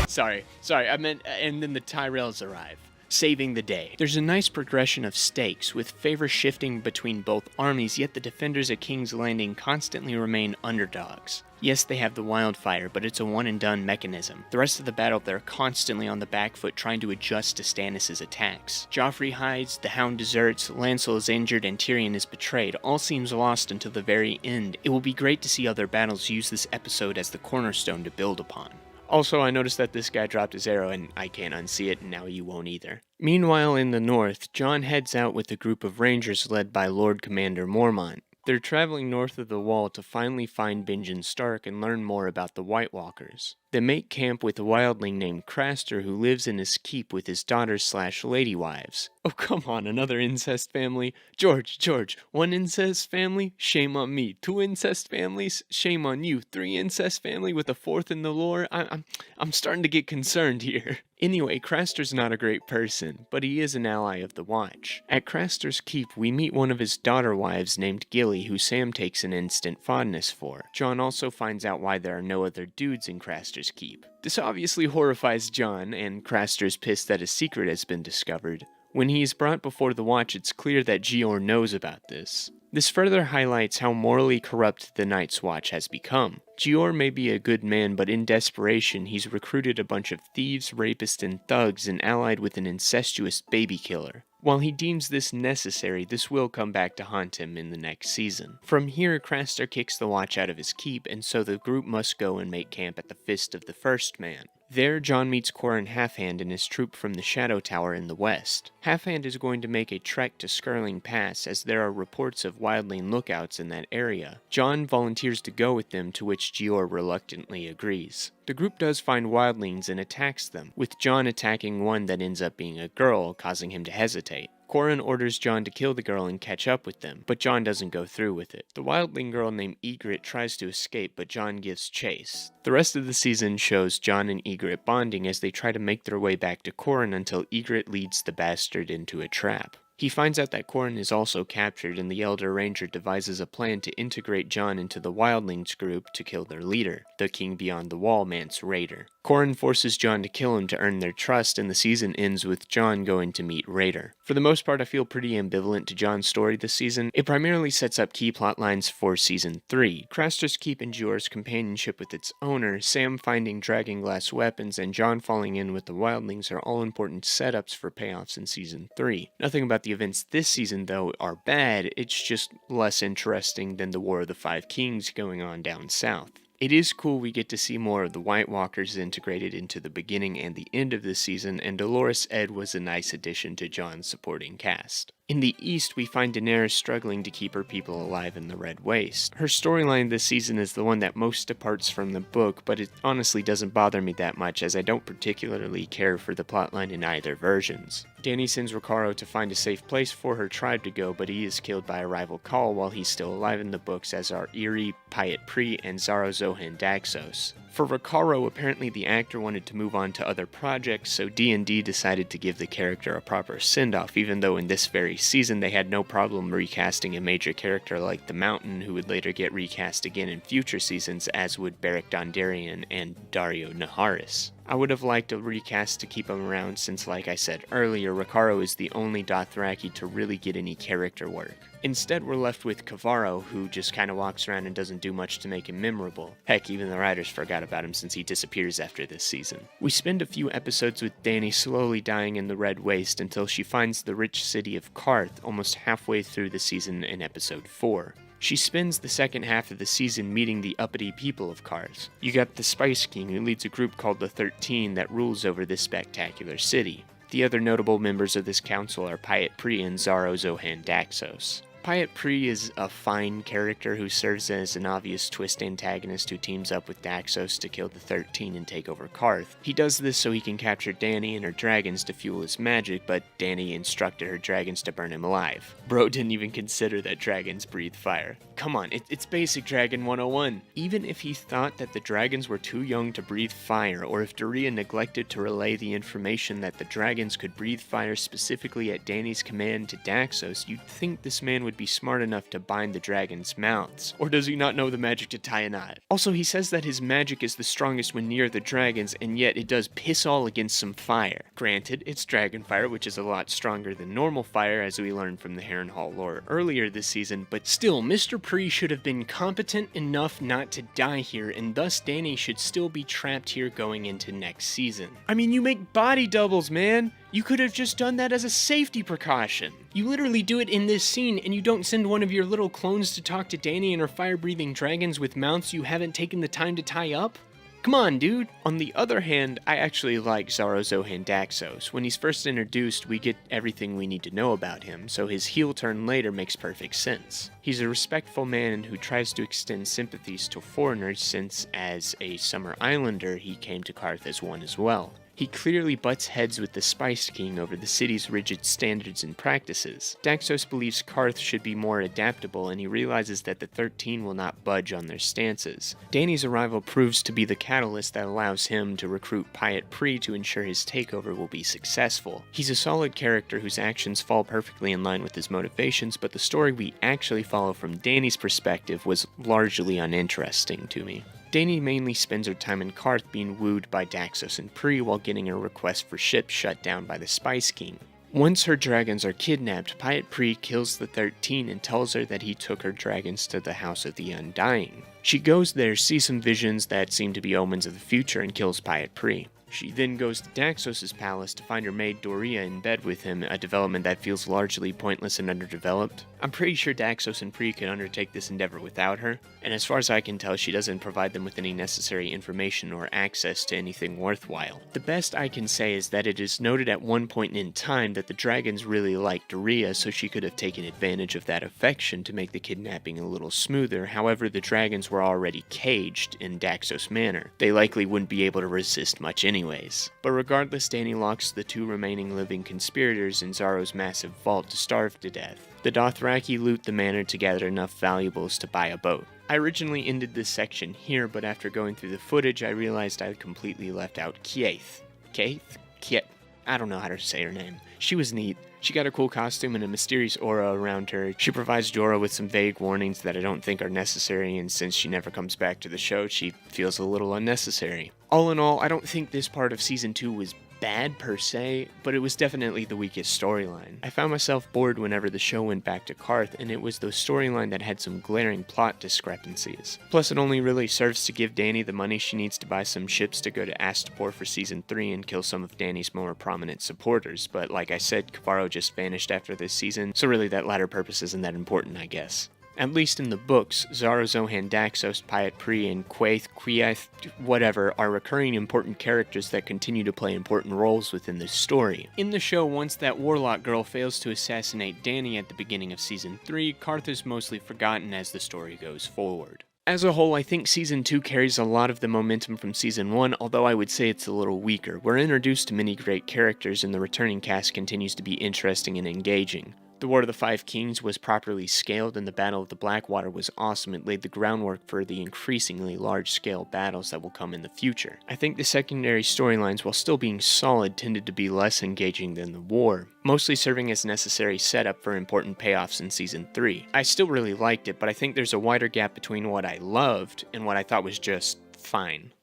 Sorry, I meant, and then the Tyrells arrive, saving the day. There's a nice progression of stakes, with favor shifting between both armies, yet the defenders at King's Landing constantly remain underdogs. Yes, they have the wildfire, but it's a one-and-done mechanism. The rest of the battle, they're constantly on the back foot trying to adjust to Stannis' attacks. Joffrey hides, the Hound deserts, Lancel is injured, and Tyrion is betrayed. All seems lost until the very end. It will be great to see other battles use this episode as the cornerstone to build upon. Also, I noticed that this guy dropped his arrow, and I can't unsee it, and now you won't either. Meanwhile, in the north, Jon heads out with a group of rangers led by Lord Commander Mormont. They're traveling north of the Wall to finally find Benjen Stark and learn more about the White Walkers. They make camp with a wildling named Craster who lives in his keep with his daughters/lady wives. Oh, come on, another incest family? George, one incest family? Shame on me. 2 incest families? Shame on you. 3 incest family with a 4th in the lore? I'm starting to get concerned here. Anyway, Craster's not a great person, but he is an ally of the Watch. At Craster's keep, we meet one of his daughter wives named Gilly, who Sam takes an instant fondness for. Jon also finds out why there are no other dudes in Craster's keep. This obviously horrifies Jon, and Craster's pissed that his secret has been discovered. When he is brought before the Watch, it's clear that Gior knows about this. This further highlights how morally corrupt the Night's Watch has become. Gior may be a good man, but in desperation, he's recruited a bunch of thieves, rapists, and thugs and allied with an incestuous baby killer. While he deems this necessary, this will come back to haunt him in the next season. From here, Craster kicks the Watch out of his keep, and so the group must go and make camp at the Fist of the First Man. There, Jon meets Qhorin Halfhand and his troop from the Shadow Tower in the west. Halfhand is going to make a trek to Skirling Pass, as there are reports of wildling lookouts in that area. Jon volunteers to go with them, to which Gior reluctantly agrees. The group does find wildlings and attacks them, with Jon attacking one that ends up being a girl, causing him to hesitate. Qhorin orders Jon to kill the girl and catch up with them, but Jon doesn't go through with it. The wildling girl named Ygritte tries to escape, but Jon gives chase. The rest of the season shows Jon and Ygritte bonding as they try to make their way back to Qhorin until Ygritte leads the bastard into a trap. He finds out that Qhorin is also captured, and the Elder Ranger devises a plan to integrate Jon into the Wildlings group to kill their leader, the King Beyond the Wall Mance Raider. Qhorin forces Jon to kill him to earn their trust, and the season ends with Jon going to meet Raider. For the most part, I feel pretty ambivalent to Jon's story this season. It primarily sets up key plot lines for Season 3. Craster's keep endures companionship with its owner, Sam finding dragonglass weapons, and Jon falling in with the Wildlings are all important setups for payoffs in Season 3. Nothing about the events this season, though, are bad, it's just less interesting than the War of the Five Kings going on down south. It is cool we get to see more of the White Walkers integrated into the beginning and the end of this season, and Dolorous Edd was a nice addition to Jon's supporting cast. In the east, we find Daenerys struggling to keep her people alive in the Red Waste. Her storyline this season is the one that most departs from the book, but it honestly doesn't bother me that much, as I don't particularly care for the plotline in either versions. Dany sends Ricardo to find a safe place for her tribe to go, but he is killed by a rival Khal while he's still alive in the books, as are Irri, Pyat Pri, and Xaro Xhoan Daxos. For Ricardo, apparently the actor wanted to move on to other projects, so D&D decided to give the character a proper send-off, even though in this very season they had no problem recasting a major character like the Mountain, who would later get recast again in future seasons, as would Beric Dondarrion and Daario Naharis. I would have liked a recast to keep him around since, like I said earlier, Ricardo is the only Dothraki to really get any character work. Instead, we're left with Kavaro, who just kinda walks around and doesn't do much to make him memorable. Heck, even the writers forgot about him since he disappears after this season. We spend a few episodes with Dany slowly dying in the Red Waste until she finds the rich city of Qarth almost halfway through the season in episode 4. She spends the second half of the season meeting the uppity people of Qarth. You got the Spice King, who leads a group called the 13 that rules over this spectacular city. The other notable members of this council are Pyat Pri and Xaro Xhoan Daxos. Pyat Pri is a fine character who serves as an obvious twist antagonist who teams up with Daxos to kill the 13 and take over Qarth. He does this so he can capture Dany and her dragons to fuel his magic, but Dany instructed her dragons to burn him alive. Bro didn't even consider that dragons breathe fire. Come on, it's basic Dragon 101. Even if he thought that the dragons were too young to breathe fire, or if Doria neglected to relay the information that the dragons could breathe fire specifically at Dany's command to Daxos, you'd think this man would would be smart enough to bind the dragon's mouths. Or does he not know the magic to tie a knot? Also, he says that his magic is the strongest when near the dragons, and yet it does piss all against some fire. Granted, it's dragon fire, which is a lot stronger than normal fire, as we learned from the Harrenhal lore earlier this season, but still, Mr. Pre should have been competent enough not to die here, and thus Dany should still be trapped here going into next season. I mean, you make body doubles, man! You could have just done that as a safety precaution. You literally do it in this scene, and you don't send one of your little clones to talk to Dany and her fire-breathing dragons with mouths you haven't taken the time to tie up? Come on, dude! On the other hand, I actually like Xaro Xhoan Daxos. When he's first introduced, we get everything we need to know about him, so his heel turn later makes perfect sense. He's a respectful man who tries to extend sympathies to foreigners since, as a Summer Islander, he came to Qarth as one as well. He clearly butts heads with the Spice King over the city's rigid standards and practices. Daxos believes Qarth should be more adaptable, and he realizes that the 13 will not budge on their stances. Dany's arrival proves to be the catalyst that allows him to recruit Pyat Pree to ensure his takeover will be successful. He's a solid character whose actions fall perfectly in line with his motivations, but the story we actually follow from Dany's perspective was largely uninteresting to me. Dany mainly spends her time in Qarth being wooed by Daxos and Pree while getting a request for ships shut down by the Spice King. Once her dragons are kidnapped, Pyat Pree kills the 13 and tells her that he took her dragons to the House of the Undying. She goes there, sees some visions that seem to be omens of the future, and kills Pyat Pree. She then goes to Daxos' palace to find her maid Doria in bed with him, a development that feels largely pointless and underdeveloped. I'm pretty sure Daxos and Pree could undertake this endeavor without her, and as far as I can tell, she doesn't provide them with any necessary information or access to anything worthwhile. The best I can say is that it is noted at one point in time that the dragons really liked Doria, so she could have taken advantage of that affection to make the kidnapping a little smoother. However, the dragons were already caged in Daxos Manor. They likely wouldn't be able to resist much anyways. But regardless, Dany locks the 2 remaining living conspirators in Xaro's massive vault to starve to death. The Dothraki loot the manor to gather enough valuables to buy a boat. I originally ended this section here, but after going through the footage, I realized I had completely left out Kieth. Kieth? I don't know how to say her name. She was neat. She got a cool costume and a mysterious aura around her. She provides Jorah with some vague warnings that I don't think are necessary, and since she never comes back to the show, she feels a little unnecessary. All in all, I don't think this part of Season 2 was bad per se, but it was definitely the weakest storyline. I found myself bored whenever the show went back to Qarth, and it was the storyline that had some glaring plot discrepancies. Plus, it only really serves to give Dany the money she needs to buy some ships to go to Astapor for Season 3 and kill some of Dany's more prominent supporters, but like I said, K'Varro just vanished after this season, so really that latter purpose isn't that important, I guess. At least in the books, Xaro Xhoan Daxos, Pyat Pree, and Quaith, whatever, are recurring important characters that continue to play important roles within the story. In the show, once that warlock girl fails to assassinate Dany at the beginning of Season 3, Qarth is mostly forgotten as the story goes forward. As a whole, I think Season 2 carries a lot of the momentum from Season 1, although I would say it's a little weaker. We're introduced to many great characters, and the returning cast continues to be interesting and engaging. The War of the Five Kings was properly scaled, and the Battle of the Blackwater was awesome. It laid the groundwork for the increasingly large-scale battles that will come in the future. I think the secondary storylines, while still being solid, tended to be less engaging than the war, mostly serving as necessary setup for important payoffs in Season 3. I still really liked it, but I think there's a wider gap between what I loved and what I thought was just fine.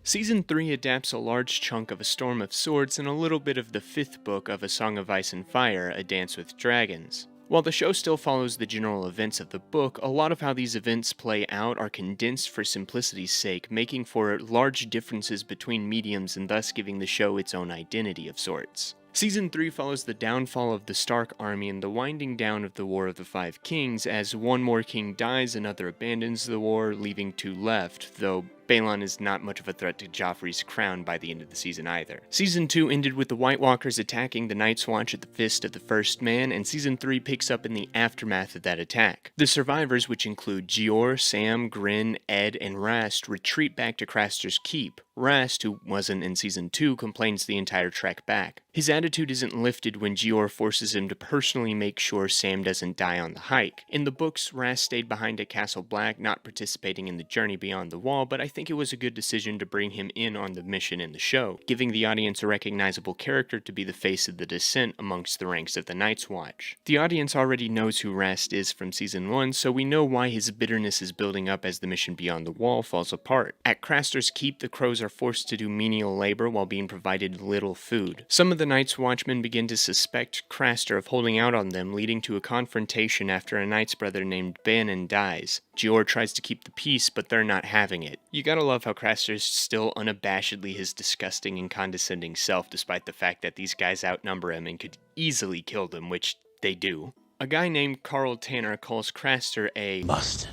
Season 3 adapts a large chunk of A Storm of Swords and a little bit of the 5th book of A Song of Ice and Fire, A Dance with Dragons. While the show still follows the general events of the book, a lot of how these events play out are condensed for simplicity's sake, making for large differences between mediums and thus giving the show its own identity of sorts. Season 3 follows the downfall of the Stark army and the winding down of the War of the Five Kings. As one more king dies, another abandons the war, leaving 2 left, though Balon is not much of a threat to Joffrey's crown by the end of the season either. Season 2 ended with the White Walkers attacking the Night's Watch at the Fist of the First Man, and Season 3 picks up in the aftermath of that attack. The survivors, which include Jeor, Sam, Grin, Ed, and Rast, retreat back to Craster's Keep. Rast, who wasn't in Season 2, complains the entire trek back. His attitude isn't lifted when Jeor forces him to personally make sure Sam doesn't die on the hike. In the books, Rast stayed behind at Castle Black, not participating in the journey beyond the wall, but I think it was a good decision to bring him in on the mission in the show, giving the audience a recognizable character to be the face of the dissent amongst the ranks of the Night's Watch. The audience already knows who Rast is from Season 1, so we know why his bitterness is building up as the mission beyond the wall falls apart. At Craster's Keep, the crows are forced to do menial labor while being provided little food. Some of the Night's Watchmen begin to suspect Craster of holding out on them, leading to a confrontation after a Knight's brother named Bannon dies. Gior tries to keep the peace, but they're not having it. You gotta love how Craster's still unabashedly his disgusting and condescending self, despite the fact that these guys outnumber him and could easily kill them, which they do. A guy named Carl Tanner calls Craster a bastard.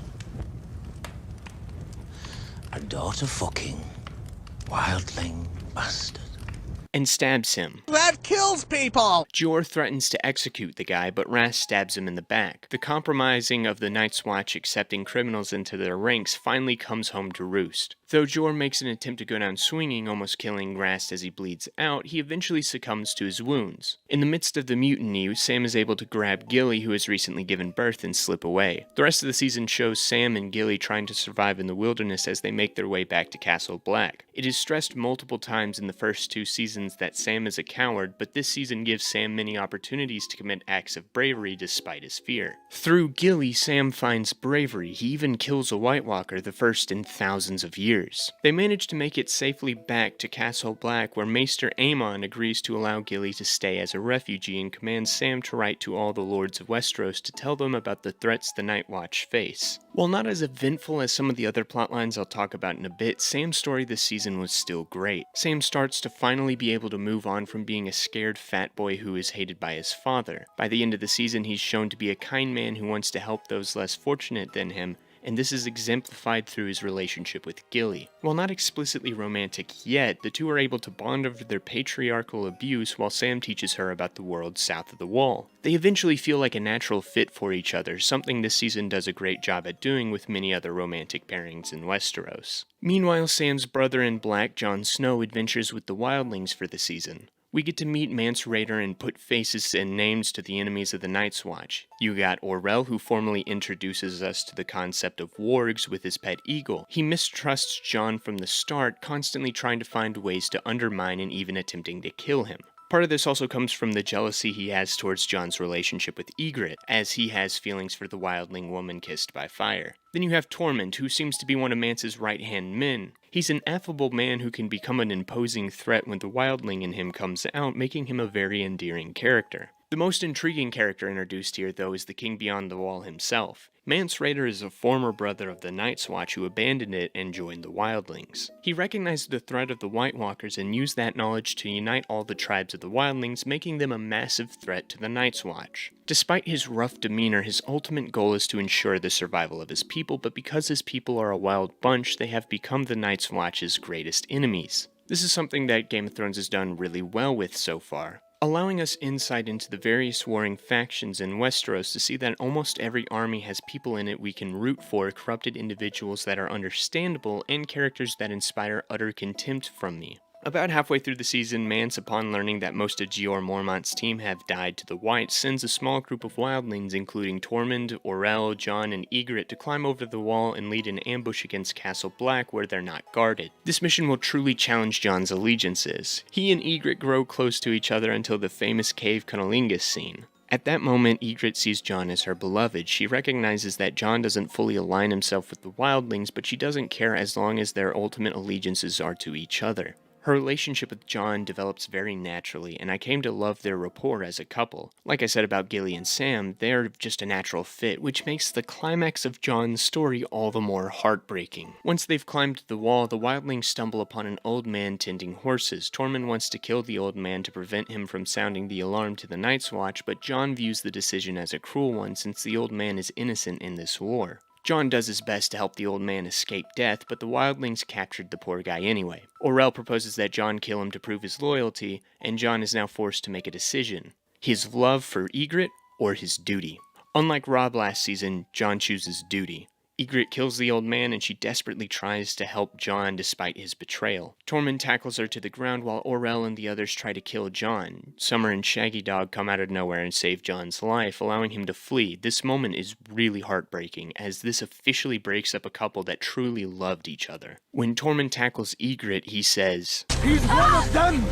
A daughter fucking wildling bastard. And stabs him. That kills people! Gior threatens to execute the guy, but Rast stabs him in the back. The compromising of the Night's Watch accepting criminals into their ranks finally comes home to roost. Though Gior makes an attempt to go down swinging, almost killing Rast as he bleeds out, he eventually succumbs to his wounds. In the midst of the mutiny, Sam is able to grab Gilly, who has recently given birth, and slip away. The rest of the season shows Sam and Gilly trying to survive in the wilderness as they make their way back to Castle Black. It is stressed multiple times in the first 2 seasons that Sam is a coward, but this season gives Sam many opportunities to commit acts of bravery despite his fear. Through Gilly, Sam finds bravery. He even kills a White Walker, the first in thousands of years. They manage to make it safely back to Castle Black, where Maester Aemon agrees to allow Gilly to stay as a refugee and commands Sam to write to all the lords of Westeros to tell them about the threats the Night Watch face. While not as eventful as some of the other plotlines I'll talk about in a bit, Sam's story this season was still great. Sam starts to finally be able to move on from being a scared fat boy who is hated by his father. By the end of the season, he's shown to be a kind man who wants to help those less fortunate than him, and this is exemplified through his relationship with Gilly. While not explicitly romantic yet, the two are able to bond over their patriarchal abuse while Sam teaches her about the world south of the Wall. They eventually feel like a natural fit for each other, something this season does a great job at doing with many other romantic pairings in Westeros. Meanwhile, Sam's brother in black, Jon Snow, adventures with the wildlings for the season. We get to meet Mance Rayder and put faces and names to the enemies of the Night's Watch. You got Orell, who formally introduces us to the concept of wargs with his pet eagle. He mistrusts Jon from the start, constantly trying to find ways to undermine and even attempting to kill him. Part of this also comes from the jealousy he has towards Jon's relationship with Ygritte, as he has feelings for the wildling woman kissed by fire. Then you have Tormund, who seems to be one of Mance's right-hand men. He's an affable man who can become an imposing threat when the wildling in him comes out, making him a very endearing character. The most intriguing character introduced here, though, is the King Beyond the Wall himself. Mance Rayder is a former brother of the Night's Watch who abandoned it and joined the wildlings. He recognized the threat of the White Walkers and used that knowledge to unite all the tribes of the wildlings, making them a massive threat to the Night's Watch. Despite his rough demeanor, his ultimate goal is to ensure the survival of his people, but because his people are a wild bunch, they have become the Night's Watch's greatest enemies. This is something that Game of Thrones has done really well with so far, allowing us insight into the various warring factions in Westeros to see that almost every army has people in it we can root for, corrupted individuals that are understandable, and characters that inspire utter contempt from me. About halfway through the season, Mance, upon learning that most of Jeor Mormont's team have died to the White, sends a small group of wildlings, including Tormund, Orell, Jon, and Ygritte, to climb over the wall and lead an ambush against Castle Black where they're not guarded. This mission will truly challenge Jon's allegiances. He and Ygritte grow close to each other until the famous Cave Cunnilingus scene. At that moment, Ygritte sees Jon as her beloved. She recognizes that Jon doesn't fully align himself with the wildlings, but she doesn't care as long as their ultimate allegiances are to each other. Her relationship with Jon develops very naturally, and I came to love their rapport as a couple. Like I said about Gilly and Sam, they're just a natural fit, which makes the climax of Jon's story all the more heartbreaking. Once they've climbed the wall, the wildlings stumble upon an old man tending horses. Tormund wants to kill the old man to prevent him from sounding the alarm to the Night's Watch, but Jon views the decision as a cruel one since the old man is innocent in this war. Jon does his best to help the old man escape death, but the wildlings captured the poor guy anyway. Orell proposes that Jon kill him to prove his loyalty, and Jon is now forced to make a decision: his love for Ygritte or his duty. Unlike Robb last season, Jon chooses duty. Ygritte kills the old man, and she desperately tries to help Jon despite his betrayal. Tormund tackles her to the ground while Orell and the others try to kill Jon. Summer and Shaggy Dog come out of nowhere and save Jon's life, allowing him to flee. This moment is really heartbreaking, as this officially breaks up a couple that truly loved each other. When Tormund tackles Ygritte, he says, "He's one of them!"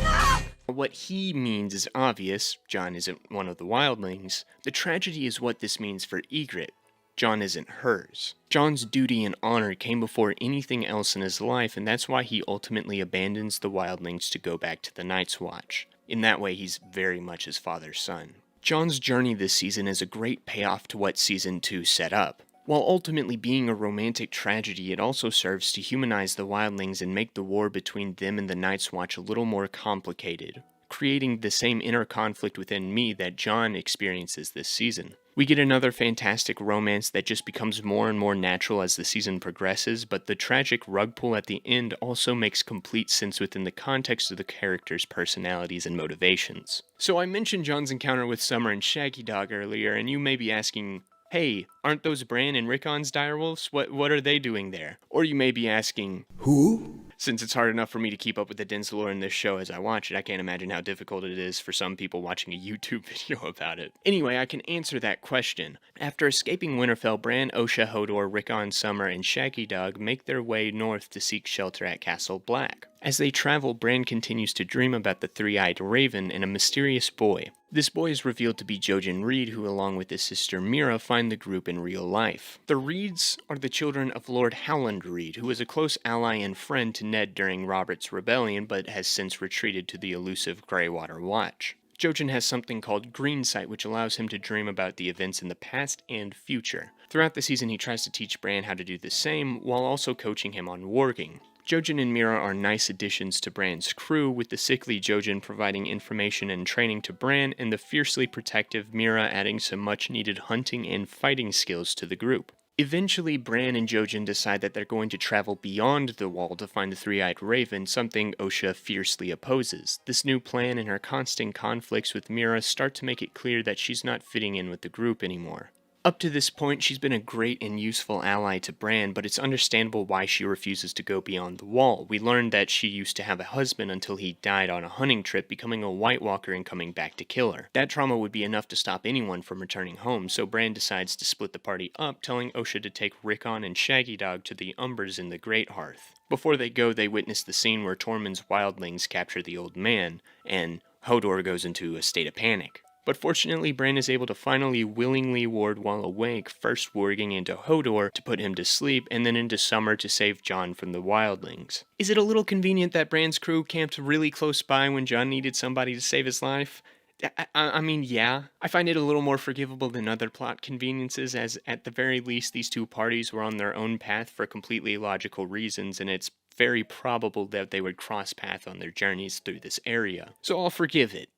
What he means is obvious. Jon isn't one of the wildlings. The tragedy is what this means for Ygritte. Jon isn't hers. Jon's duty and honor came before anything else in his life, and that's why he ultimately abandons the wildlings to go back to the Night's Watch. In that way, he's very much his father's son. Jon's journey this season is a great payoff to what Season 2 set up. While ultimately being a romantic tragedy, it also serves to humanize the wildlings and make the war between them and the Night's Watch a little more complicated, creating the same inner conflict within me that Jon experiences this season. We get another fantastic romance that just becomes more and more natural as the season progresses, but the tragic rug pull at the end also makes complete sense within the context of the characters' personalities and motivations. So I mentioned Jon's encounter with Summer and Shaggy Dog earlier, and you may be asking, hey, aren't those Bran and Rickon's direwolves? What are they doing there? Or you may be asking, who? Since it's hard enough for me to keep up with the dense lore in this show as I watch it, I can't imagine how difficult it is for some people watching a YouTube video about it. Anyway, I can answer that question. After escaping Winterfell, Bran, Osha, Hodor, Rickon, Summer, and Shaggy Dog make their way north to seek shelter at Castle Black. As they travel, Bran continues to dream about the three-eyed raven and a mysterious boy. This boy is revealed to be Jojen Reed, who along with his sister Mira find the group in real life. The Reeds are the children of Lord Howland Reed, who was a close ally and friend to Ned during Robert's rebellion, but has since retreated to the elusive Greywater Watch. Jojen has something called Green Sight, which allows him to dream about the events in the past and future. Throughout the season, he tries to teach Bran how to do the same, while also coaching him on warging. Jojen and Mira are nice additions to Bran's crew, with the sickly Jojen providing information and training to Bran, and the fiercely protective Mira adding some much-needed hunting and fighting skills to the group. Eventually, Bran and Jojen decide that they're going to travel beyond the wall to find the three-eyed raven, something Osha fiercely opposes. This new plan and her constant conflicts with Mira start to make it clear that she's not fitting in with the group anymore. Up to this point, she's been a great and useful ally to Bran, but it's understandable why she refuses to go beyond the wall. We learned that she used to have a husband until he died on a hunting trip, becoming a White Walker and coming back to kill her. That trauma would be enough to stop anyone from returning home, so Bran decides to split the party up, telling Osha to take Rickon and Shaggy Dog to the Umbers in the Great Hearth. Before they go, they witness the scene where Tormund's wildlings capture the old man, and Hodor goes into a state of panic. But fortunately, Bran is able to finally willingly ward while awake, first warging into Hodor to put him to sleep, and then into Summer to save Jon from the wildlings. Is it a little convenient that Bran's crew camped really close by when Jon needed somebody to save his life? I mean, yeah. I find it a little more forgivable than other plot conveniences, as at the very least these two parties were on their own path for completely logical reasons, and it's very probable that they would cross path on their journeys through this area. So I'll forgive it.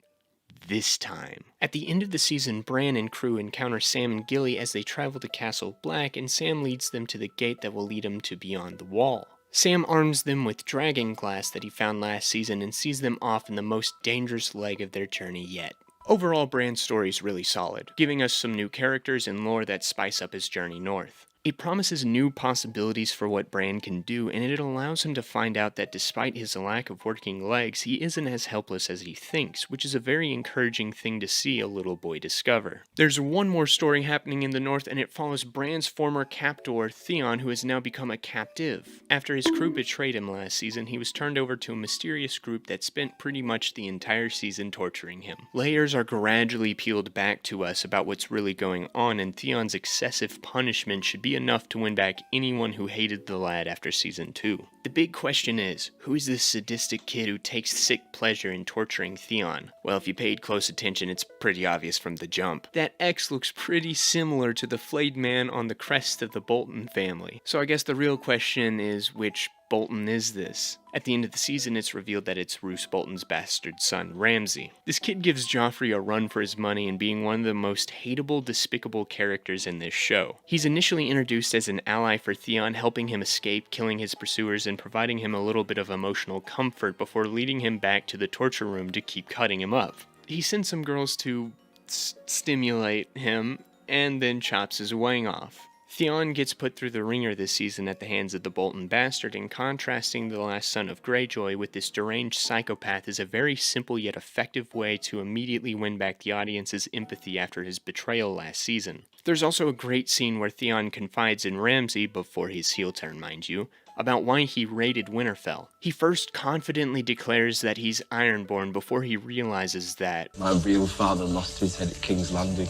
This time. At the end of the season, Bran and crew encounter Sam and Gilly as they travel to Castle Black, and Sam leads them to the gate that will lead them to beyond the wall. Sam arms them with dragon glass that he found last season and sees them off in the most dangerous leg of their journey yet. Overall, Bran's story is really solid, giving us some new characters and lore that spice up his journey north. It promises new possibilities for what Bran can do, and it allows him to find out that despite his lack of working legs, he isn't as helpless as he thinks, which is a very encouraging thing to see a little boy discover. There's one more story happening in the north, and it follows Bran's former captor, Theon, who has now become a captive. After his crew betrayed him last season, he was turned over to a mysterious group that spent pretty much the entire season torturing him. Layers are gradually peeled back to us about what's really going on, and Theon's excessive punishment should be enough to win back anyone who hated the lad after season 2. The big question is, who is this sadistic kid who takes sick pleasure in torturing Theon? Well, if you paid close attention, it's pretty obvious from the jump. That X looks pretty similar to the flayed man on the crest of the Bolton family. So I guess the real question is, which Bolton is this? At the end of the season, it's revealed that it's Roose Bolton's bastard son, Ramsay. This kid gives Joffrey a run for his money in being one of the most hateable, despicable characters in this show. He's initially introduced as an ally for Theon, helping him escape, killing his pursuers, and providing him a little bit of emotional comfort before leading him back to the torture room to keep cutting him up. He sends some girls to stimulate him, and then chops his wang off. Theon gets put through the ringer this season at the hands of the Bolton Bastard, and contrasting the last son of Greyjoy with this deranged psychopath is a very simple yet effective way to immediately win back the audience's empathy after his betrayal last season. There's also a great scene where Theon confides in Ramsay, before his heel turn mind you, about why he raided Winterfell. He first confidently declares that he's Ironborn before he realizes that my real father lost his head at King's Landing.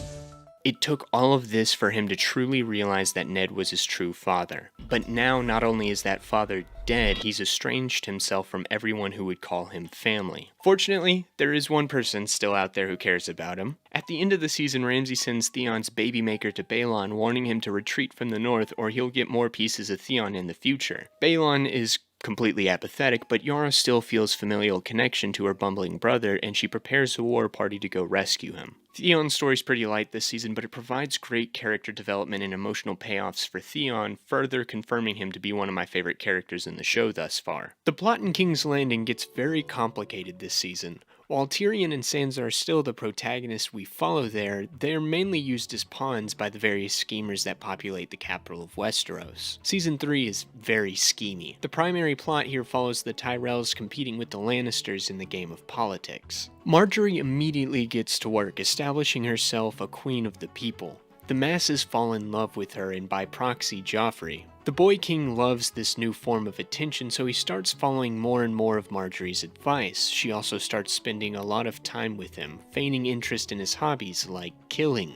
It took all of this for him to truly realize that Ned was his true father. But now, not only is that father dead, he's estranged himself from everyone who would call him family. Fortunately, there is one person still out there who cares about him. At the end of the season, Ramsay sends Theon's babymaker to Balon, warning him to retreat from the north or he'll get more pieces of Theon in the future. Balon is completely apathetic, but Yara still feels familial connection to her bumbling brother, and she prepares a war party to go rescue him. Theon's story's pretty light this season, but it provides great character development and emotional payoffs for Theon, further confirming him to be one of my favorite characters in the show thus far. The plot in King's Landing gets very complicated this season. While Tyrion and Sansa are still the protagonists we follow there, they're mainly used as pawns by the various schemers that populate the capital of Westeros. Season 3 is very schemy. The primary plot here follows the Tyrells competing with the Lannisters in the game of politics. Margaery immediately gets to work establishing herself a queen of the people. The masses fall in love with her and by proxy Joffrey. The Boy King loves this new form of attention, so he starts following more and more of Margaery's advice. She also starts spending a lot of time with him, feigning interest in his hobbies like killing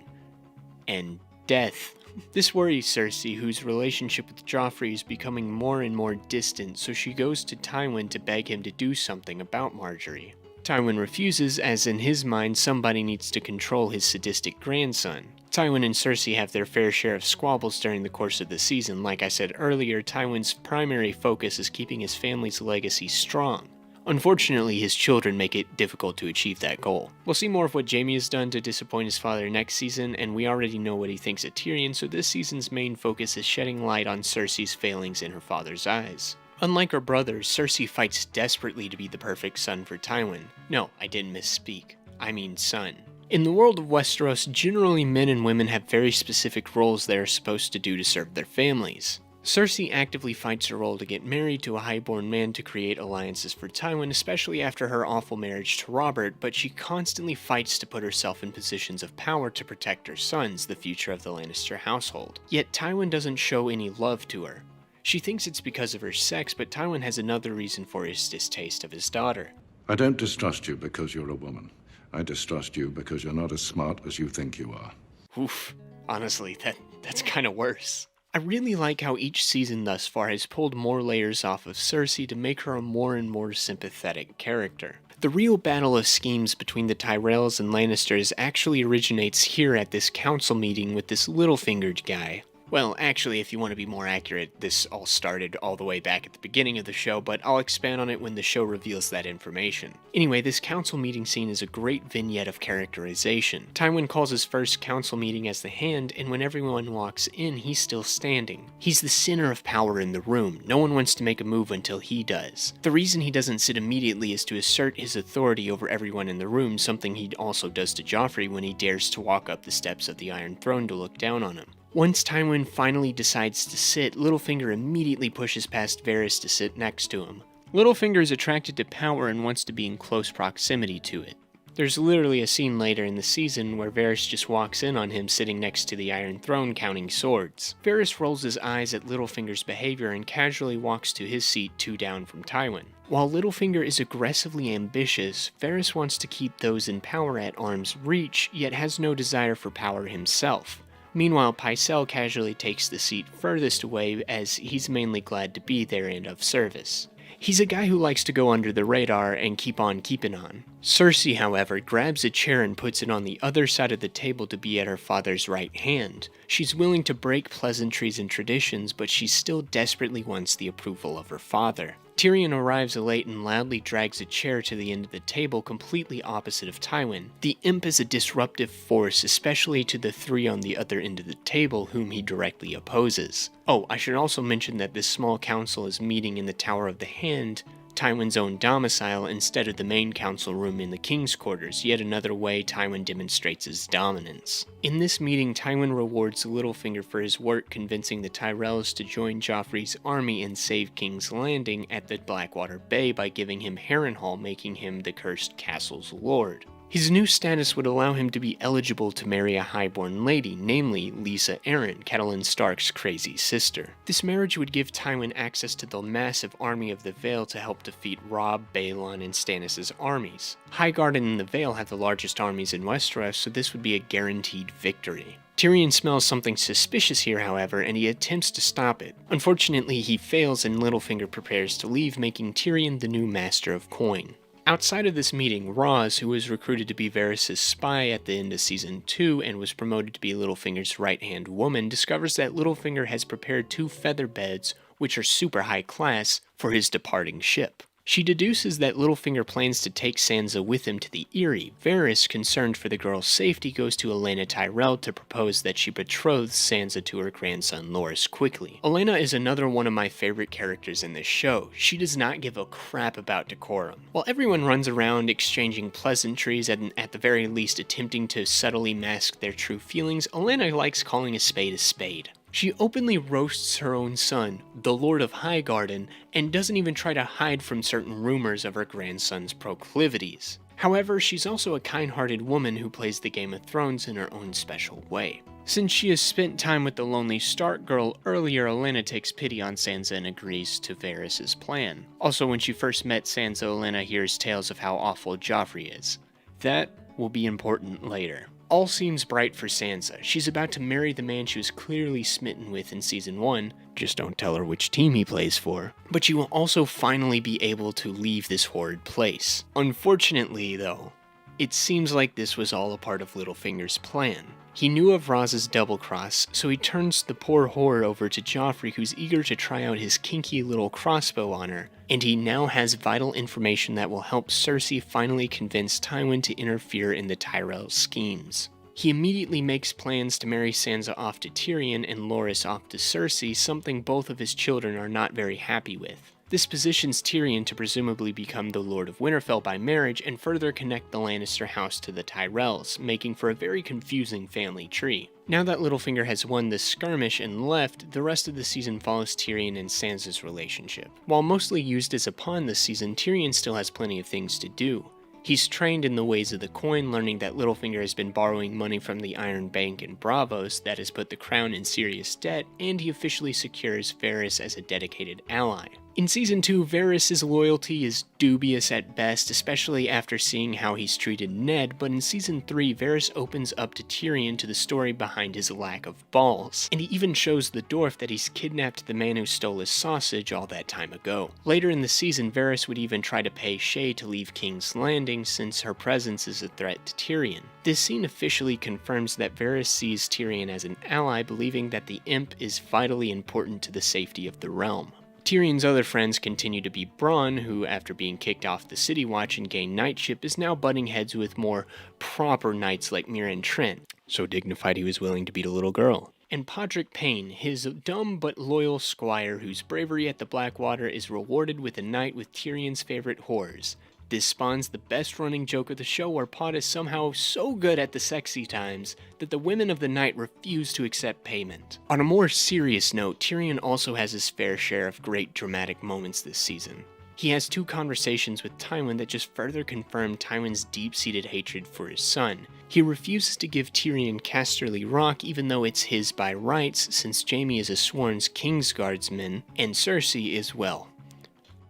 and death. This worries Cersei, whose relationship with Joffrey is becoming more and more distant, so she goes to Tywin to beg him to do something about Margaery. Tywin refuses, as in his mind somebody needs to control his sadistic grandson. Tywin and Cersei have their fair share of squabbles during the course of the season. Like I said earlier, Tywin's primary focus is keeping his family's legacy strong. Unfortunately, his children make it difficult to achieve that goal. We'll see more of what Jaime has done to disappoint his father next season, and we already know what he thinks of Tyrion, so this season's main focus is shedding light on Cersei's failings in her father's eyes. Unlike her brothers, Cersei fights desperately to be the perfect son for Tywin. No, I didn't misspeak. I mean son. In the world of Westeros, generally men and women have very specific roles they are supposed to do to serve their families. Cersei actively fights her role to get married to a highborn man to create alliances for Tywin, especially after her awful marriage to Robert, but she constantly fights to put herself in positions of power to protect her sons, the future of the Lannister household. Yet Tywin doesn't show any love to her. She thinks it's because of her sex, but Tywin has another reason for his distaste of his daughter. I don't distrust you because you're a woman. I distrust you because you're not as smart as you think you are. Oof. Honestly, that's kind of worse. I really like how each season thus far has pulled more layers off of Cersei to make her a more and more sympathetic character. The real battle of schemes between the Tyrells and Lannisters actually originates here at this council meeting with this little-fingered guy. Well, actually, if you want to be more accurate, this all started all the way back at the beginning of the show, but I'll expand on it when the show reveals that information. Anyway, this council meeting scene is a great vignette of characterization. Tywin calls his first council meeting as the Hand, and when everyone walks in, he's still standing. He's the center of power in the room. No one wants to make a move until he does. The reason he doesn't sit immediately is to assert his authority over everyone in the room, something he also does to Joffrey when he dares to walk up the steps of the Iron Throne to look down on him. Once Tywin finally decides to sit, Littlefinger immediately pushes past Varys to sit next to him. Littlefinger is attracted to power and wants to be in close proximity to it. There's literally a scene later in the season where Varys just walks in on him sitting next to the Iron Throne counting swords. Varys rolls his eyes at Littlefinger's behavior and casually walks to his seat 2 down from Tywin. While Littlefinger is aggressively ambitious, Varys wants to keep those in power at arm's reach, yet has no desire for power himself. Meanwhile, Pycelle casually takes the seat furthest away as he's mainly glad to be there and of service. He's a guy who likes to go under the radar and keep on keeping on. Cersei, however, grabs a chair and puts it on the other side of the table to be at her father's right hand. She's willing to break pleasantries and traditions, but she still desperately wants the approval of her father. Tyrion arrives late and loudly drags a chair to the end of the table, completely opposite of Tywin. The imp is a disruptive force, especially to the 3 on the other end of the table, whom he directly opposes. Oh, I should also mention that this small council is meeting in the Tower of the Hand Tywin's own domicile instead of the main council room in the king's quarters, yet another way Tywin demonstrates his dominance. In this meeting, Tywin rewards Littlefinger for his work convincing the Tyrells to join Joffrey's army and save King's Landing at the Blackwater Bay by giving him Harrenhal, making him the Cursed Castle's lord. His new status would allow him to be eligible to marry a highborn lady, namely Lisa Arryn, Catelyn Stark's crazy sister. This marriage would give Tywin access to the massive army of the Vale to help defeat Robb, Balon, and Stannis' armies. Highgarden and the Vale have the largest armies in Westeros, so this would be a guaranteed victory. Tyrion smells something suspicious here, however, and he attempts to stop it. Unfortunately, he fails and Littlefinger prepares to leave, making Tyrion the new Master of Coin. Outside of this meeting, Ros, who was recruited to be Varys' spy at the end of Season 2 and was promoted to be Littlefinger's right-hand woman, discovers that Littlefinger has prepared 2 feather beds, which are super high class, for his departing ship. She deduces that Littlefinger plans to take Sansa with him to the Eyrie. Varys, concerned for the girl's safety, goes to Olenna Tyrell to propose that she betroths Sansa to her grandson Loras quickly. Olenna is another one of my favorite characters in this show. She does not give a crap about decorum. While everyone runs around exchanging pleasantries and at the very least attempting to subtly mask their true feelings, Olenna likes calling a spade a spade. She openly roasts her own son, the Lord of Highgarden, and doesn't even try to hide from certain rumors of her grandson's proclivities. However, she's also a kind-hearted woman who plays the Game of Thrones in her own special way. Since she has spent time with the lonely Stark girl earlier, Olenna takes pity on Sansa and agrees to Varys' plan. Also, when she first met Sansa, Olenna hears tales of how awful Joffrey is. That will be important later. All seems bright for Sansa. She's about to marry the man she was clearly smitten with in Season 1, just don't tell her which team he plays for, but she will also finally be able to leave this horrid place. Unfortunately, though, it seems like this was all a part of Littlefinger's plan. He knew of Roz's double-cross, so he turns the poor whore over to Joffrey, who's eager to try out his kinky little crossbow on her, and he now has vital information that will help Cersei finally convince Tywin to interfere in the Tyrell schemes. He immediately makes plans to marry Sansa off to Tyrion and Loras off to Cersei, something both of his children are not very happy with. This positions Tyrion to presumably become the Lord of Winterfell by marriage and further connect the Lannister house to the Tyrells, making for a very confusing family tree. Now that Littlefinger has won the skirmish and left, the rest of the season follows Tyrion and Sansa's relationship. While mostly used as a pawn this season, Tyrion still has plenty of things to do. He's trained in the ways of the coin, learning that Littlefinger has been borrowing money from the Iron Bank in Braavos that has put the crown in serious debt, and he officially secures Varys as a dedicated ally. In Season 2, Varys' loyalty is dubious at best, especially after seeing how he's treated Ned, but in Season 3, Varys opens up to Tyrion to the story behind his lack of balls, and he even shows the dwarf that he's kidnapped the man who stole his sausage all that time ago. Later in the season, Varys would even try to pay Shae to leave King's Landing since her presence is a threat to Tyrion. This scene officially confirms that Varys sees Tyrion as an ally, believing that the imp is vitally important to the safety of the realm. Tyrion's other friends continue to be Bronn, who, after being kicked off the City Watch and gained knightship, is now butting heads with more proper knights like Mirren Trent, so dignified he was willing to beat a little girl. And Podrick Payne, his dumb but loyal squire whose bravery at the Blackwater is rewarded with a night with Tyrion's favorite whores. This spawns the best running joke of the show, where Pod is somehow so good at the sexy times that the women of the night refuse to accept payment. On a more serious note, Tyrion also has his fair share of great dramatic moments this season. He has 2 conversations with Tywin that just further confirm Tywin's deep-seated hatred for his son. He refuses to give Tyrion Casterly Rock even though it's his by rights, since Jaime is a sworn Kingsguardsman, and Cersei is, well,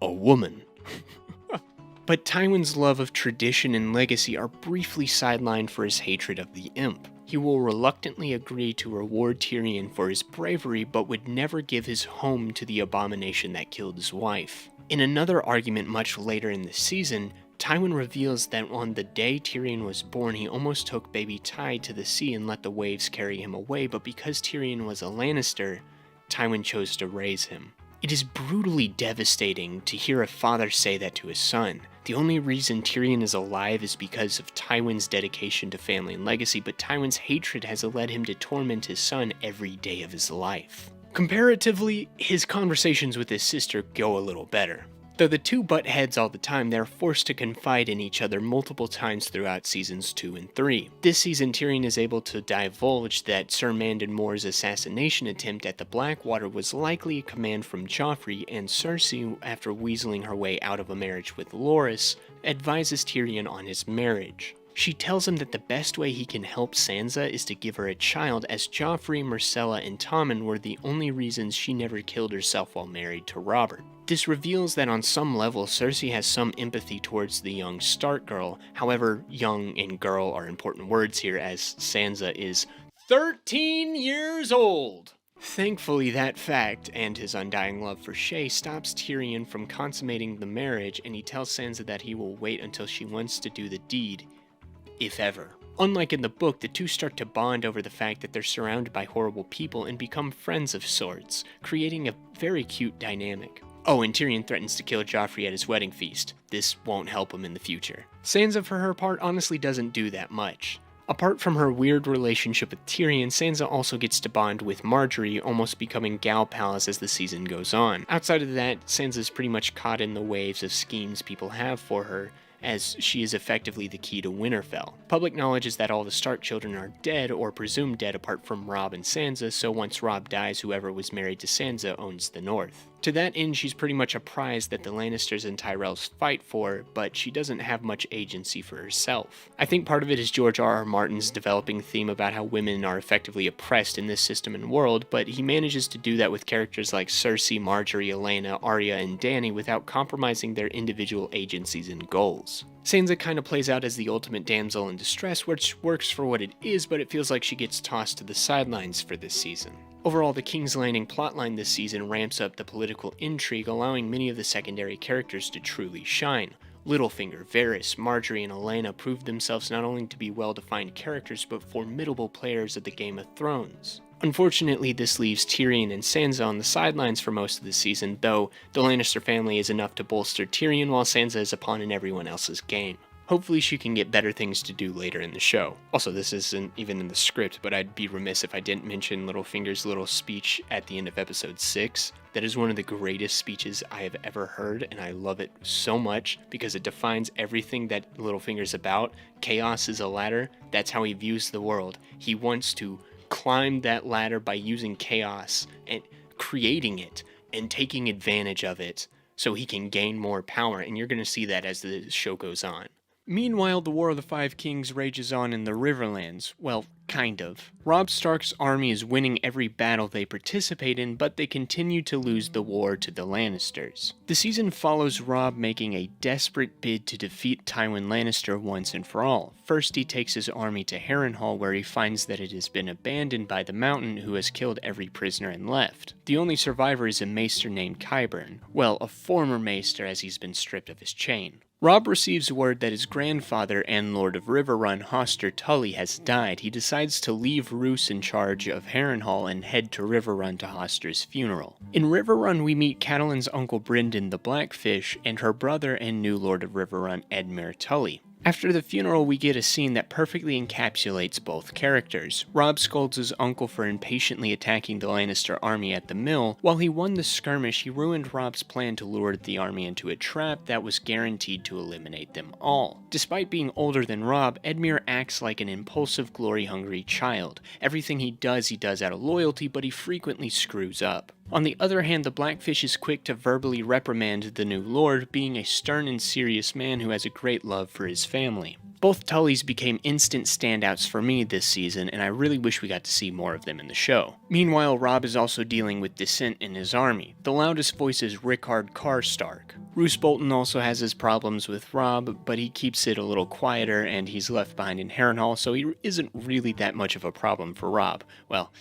a woman. But Tywin's love of tradition and legacy are briefly sidelined for his hatred of the imp. He will reluctantly agree to reward Tyrion for his bravery, but would never give his home to the abomination that killed his wife. In another argument much later in the season, Tywin reveals that on the day Tyrion was born, he almost took baby Ty to the sea and let the waves carry him away, but because Tyrion was a Lannister, Tywin chose to raise him. It is brutally devastating to hear a father say that to his son. The only reason Tyrion is alive is because of Tywin's dedication to family and legacy, but Tywin's hatred has led him to torment his son every day of his life. Comparatively, his conversations with his sister go a little better. Though the two butt heads all the time, they're forced to confide in each other multiple times throughout seasons 2 and 3. This season, Tyrion is able to divulge that Sir Mandon Moore's assassination attempt at the Blackwater was likely a command from Joffrey, and Cersei, after weaseling her way out of a marriage with Loras, advises Tyrion on his marriage. She tells him that the best way he can help Sansa is to give her a child, as Joffrey, Myrcella, and Tommen were the only reasons she never killed herself while married to Robert. This reveals that on some level, Cersei has some empathy towards the young Stark girl. However, young and girl are important words here, as Sansa is 13 years old! Thankfully, that fact, and his undying love for Shae, stops Tyrion from consummating the marriage, and he tells Sansa that he will wait until she wants to do the deed, if ever. Unlike in the book, the two start to bond over the fact that they're surrounded by horrible people and become friends of sorts, creating a very cute dynamic. Oh, and Tyrion threatens to kill Joffrey at his wedding feast. This won't help him in the future. Sansa, for her part, honestly doesn't do that much. Apart from her weird relationship with Tyrion, Sansa also gets to bond with Marjorie, almost becoming gal pals as the season goes on. Outside of that, Sansa's pretty much caught in the waves of schemes people have for her, as she is effectively the key to Winterfell. Public knowledge is that all the Stark children are dead, or presumed dead, apart from Robb and Sansa, so once Robb dies, whoever was married to Sansa owns the North. To that end, she's pretty much a prize that the Lannisters and Tyrells fight for, but she doesn't have much agency for herself. I think part of it is George R.R. Martin's developing theme about how women are effectively oppressed in this system and world, but he manages to do that with characters like Cersei, Marjorie, Olenna, Arya, and Dany without compromising their individual agencies and goals. Sansa kind of plays out as the ultimate damsel in distress, which works for what it is, but it feels like she gets tossed to the sidelines for this season. Overall, the King's Landing plotline this season ramps up the political intrigue, allowing many of the secondary characters to truly shine. Littlefinger, Varys, Marjorie, and Olenna proved themselves not only to be well-defined characters, but formidable players of the Game of Thrones. Unfortunately, this leaves Tyrion and Sansa on the sidelines for most of the season, though the Lannister family is enough to bolster Tyrion while Sansa is a pawn in everyone else's game. Hopefully she can get better things to do later in the show. Also, this isn't even in the script, but I'd be remiss if I didn't mention Littlefinger's little speech at the end of episode 6. That is one of the greatest speeches I have ever heard, and I love it so much because it defines everything that Littlefinger's about. Chaos is a ladder. That's how he views the world. He wants to climb that ladder by using chaos and creating it and taking advantage of it so he can gain more power, and you're going to see that as the show goes on. Meanwhile, the War of the Five Kings rages on in the Riverlands. Well, kind of. Robb Stark's army is winning every battle they participate in, but they continue to lose the war to the Lannisters. The season follows Robb making a desperate bid to defeat Tywin Lannister once and for all. First, he takes his army to Harrenhal, where he finds that it has been abandoned by the Mountain, who has killed every prisoner and left. The only survivor is a maester named Qyburn. Well, a former maester, as he's been stripped of his chain. Robb receives word that his grandfather and Lord of Riverrun, Hoster Tully, has died. He decides to leave Roose in charge of Harrenhal and head to Riverrun to Hoster's funeral. In Riverrun, we meet Catelyn's uncle Brynden the Blackfish and her brother and new Lord of Riverrun, Edmure Tully. After the funeral, we get a scene that perfectly encapsulates both characters. Robb scolds his uncle for impatiently attacking the Lannister army at the mill. While he won the skirmish, he ruined Robb's plan to lure the army into a trap that was guaranteed to eliminate them all. Despite being older than Robb, Edmure acts like an impulsive, glory-hungry child. Everything he does out of loyalty, but he frequently screws up. On the other hand, the Blackfish is quick to verbally reprimand the new lord, being a stern and serious man who has a great love for his family. Both Tullys became instant standouts for me this season, and I really wish we got to see more of them in the show. Meanwhile, Robb is also dealing with dissent in his army. The loudest voice is Rickard Karstark. Roose Bolton also has his problems with Robb, but he keeps it a little quieter, and he's left behind in Harrenhal, so he isn't really that much of a problem for Robb. Well,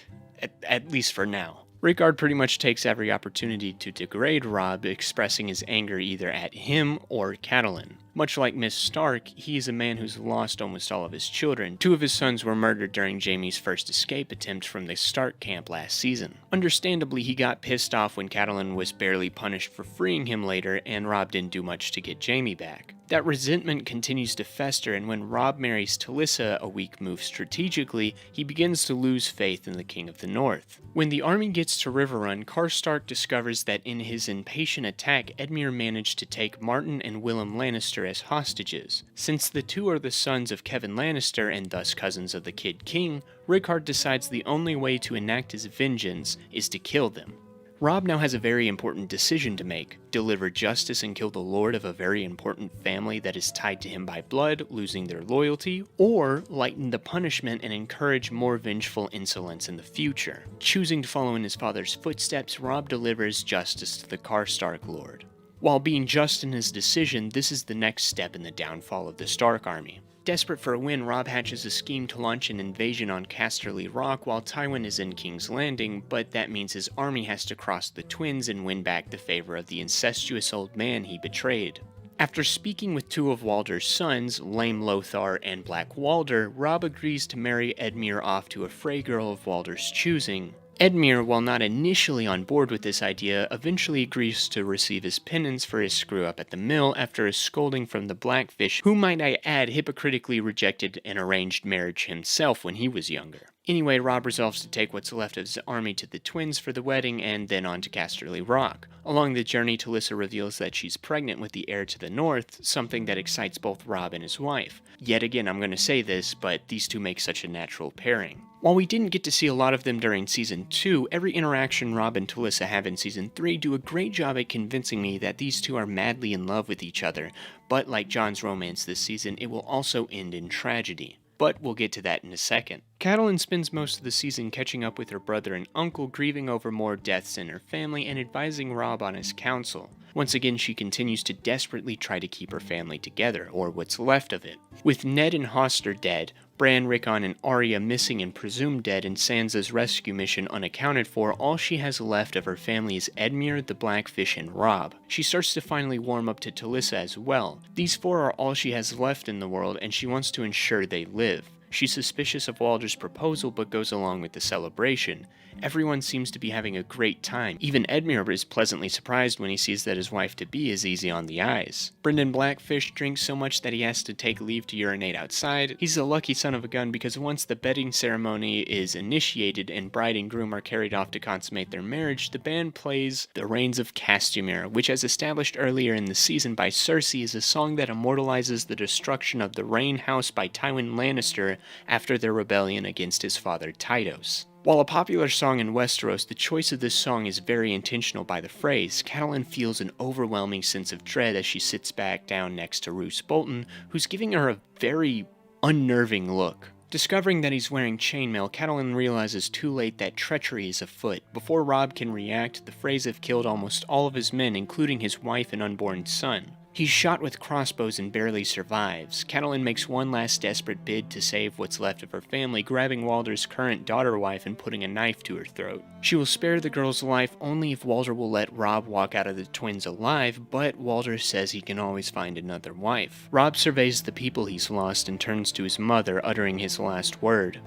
at least for now. Rickard pretty much takes every opportunity to degrade Robb, expressing his anger either at him or Catelyn. Much like Miss Stark, he is a man who's lost almost all of his children. 2 of his sons were murdered during Jaime's first escape attempt from the Stark camp last season. Understandably, he got pissed off when Catelyn was barely punished for freeing him later, and Robb didn't do much to get Jaime back. That resentment continues to fester, and when Robb marries Talissa, a weak move strategically, he begins to lose faith in the King of the North. When the army gets to Riverrun, Karstark discovers that in his impatient attack, Edmure managed to take Martin and Willem Lannister as hostages. Since the two are the sons of Kevan Lannister and thus cousins of the Kid King, Rickard decides the only way to enact his vengeance is to kill them. Robb now has a very important decision to make: deliver justice and kill the lord of a very important family that is tied to him by blood, losing their loyalty, or lighten the punishment and encourage more vengeful insolence in the future. Choosing to follow in his father's footsteps, Robb delivers justice to the Karstark lord. While being just in his decision, this is the next step in the downfall of the Stark army. Desperate for a win, Robb hatches a scheme to launch an invasion on Casterly Rock while Tywin is in King's Landing, but that means his army has to cross the Twins and win back the favor of the incestuous old man he betrayed. After speaking with two of Walder's sons, Lame Lothar and Black Walder, Robb agrees to marry Edmure off to a Frey girl of Walder's choosing. Edmure, while not initially on board with this idea, eventually agrees to receive his penance for his screw-up at the mill after a scolding from the Blackfish, who, might I add, hypocritically rejected an arranged marriage himself when he was younger. Anyway, Robb resolves to take what's left of his army to the Twins for the wedding and then on to Casterly Rock. Along the journey, Talissa reveals that she's pregnant with the heir to the north, something that excites both Robb and his wife. Yet again, I'm going to say this, but these two make such a natural pairing. While we didn't get to see a lot of them during Season 2, every interaction Robb and Talissa have in Season 3 do a great job at convincing me that these two are madly in love with each other, but like Jon's romance this season, it will also end in tragedy. But we'll get to that in a second. Catelyn spends most of the season catching up with her brother and uncle, grieving over more deaths in her family and advising Robb on his counsel. Once again, she continues to desperately try to keep her family together, or what's left of it. With Ned and Hoster dead, Bran, Rickon, and Arya missing and presumed dead, and Sansa's rescue mission unaccounted for, all she has left of her family is Edmure, the Blackfish, and Robb. She starts to finally warm up to Talissa as well. These four are all she has left in the world, and she wants to ensure they live. She's suspicious of Walder's proposal, but goes along with the celebration. Everyone seems to be having a great time. Even Edmure is pleasantly surprised when he sees that his wife-to-be is easy on the eyes. Brynden Blackfish drinks so much that he has to take leave to urinate outside. He's a lucky son of a gun because once the bedding ceremony is initiated and bride and groom are carried off to consummate their marriage, the band plays The Rains of Castamere, which, as established earlier in the season by Cersei, is a song that immortalizes the destruction of the Rain House by Tywin Lannister after their rebellion against his father Tytos. While a popular song in Westeros, the choice of this song is very intentional by the phrase. Catelyn feels an overwhelming sense of dread as she sits back down next to Roose Bolton, who's giving her a very unnerving look. Discovering that he's wearing chainmail, Catelyn realizes too late that treachery is afoot. Before Robb can react, the Freys have killed almost all of his men, including his wife and unborn son. He's shot with crossbows and barely survives. Catelyn makes one last desperate bid to save what's left of her family, grabbing Walder's current daughter-wife and putting a knife to her throat. She will spare the girl's life only if Walder will let Robb walk out of the Twins alive, but Walder says he can always find another wife. Robb surveys the people he's lost and turns to his mother, uttering his last word,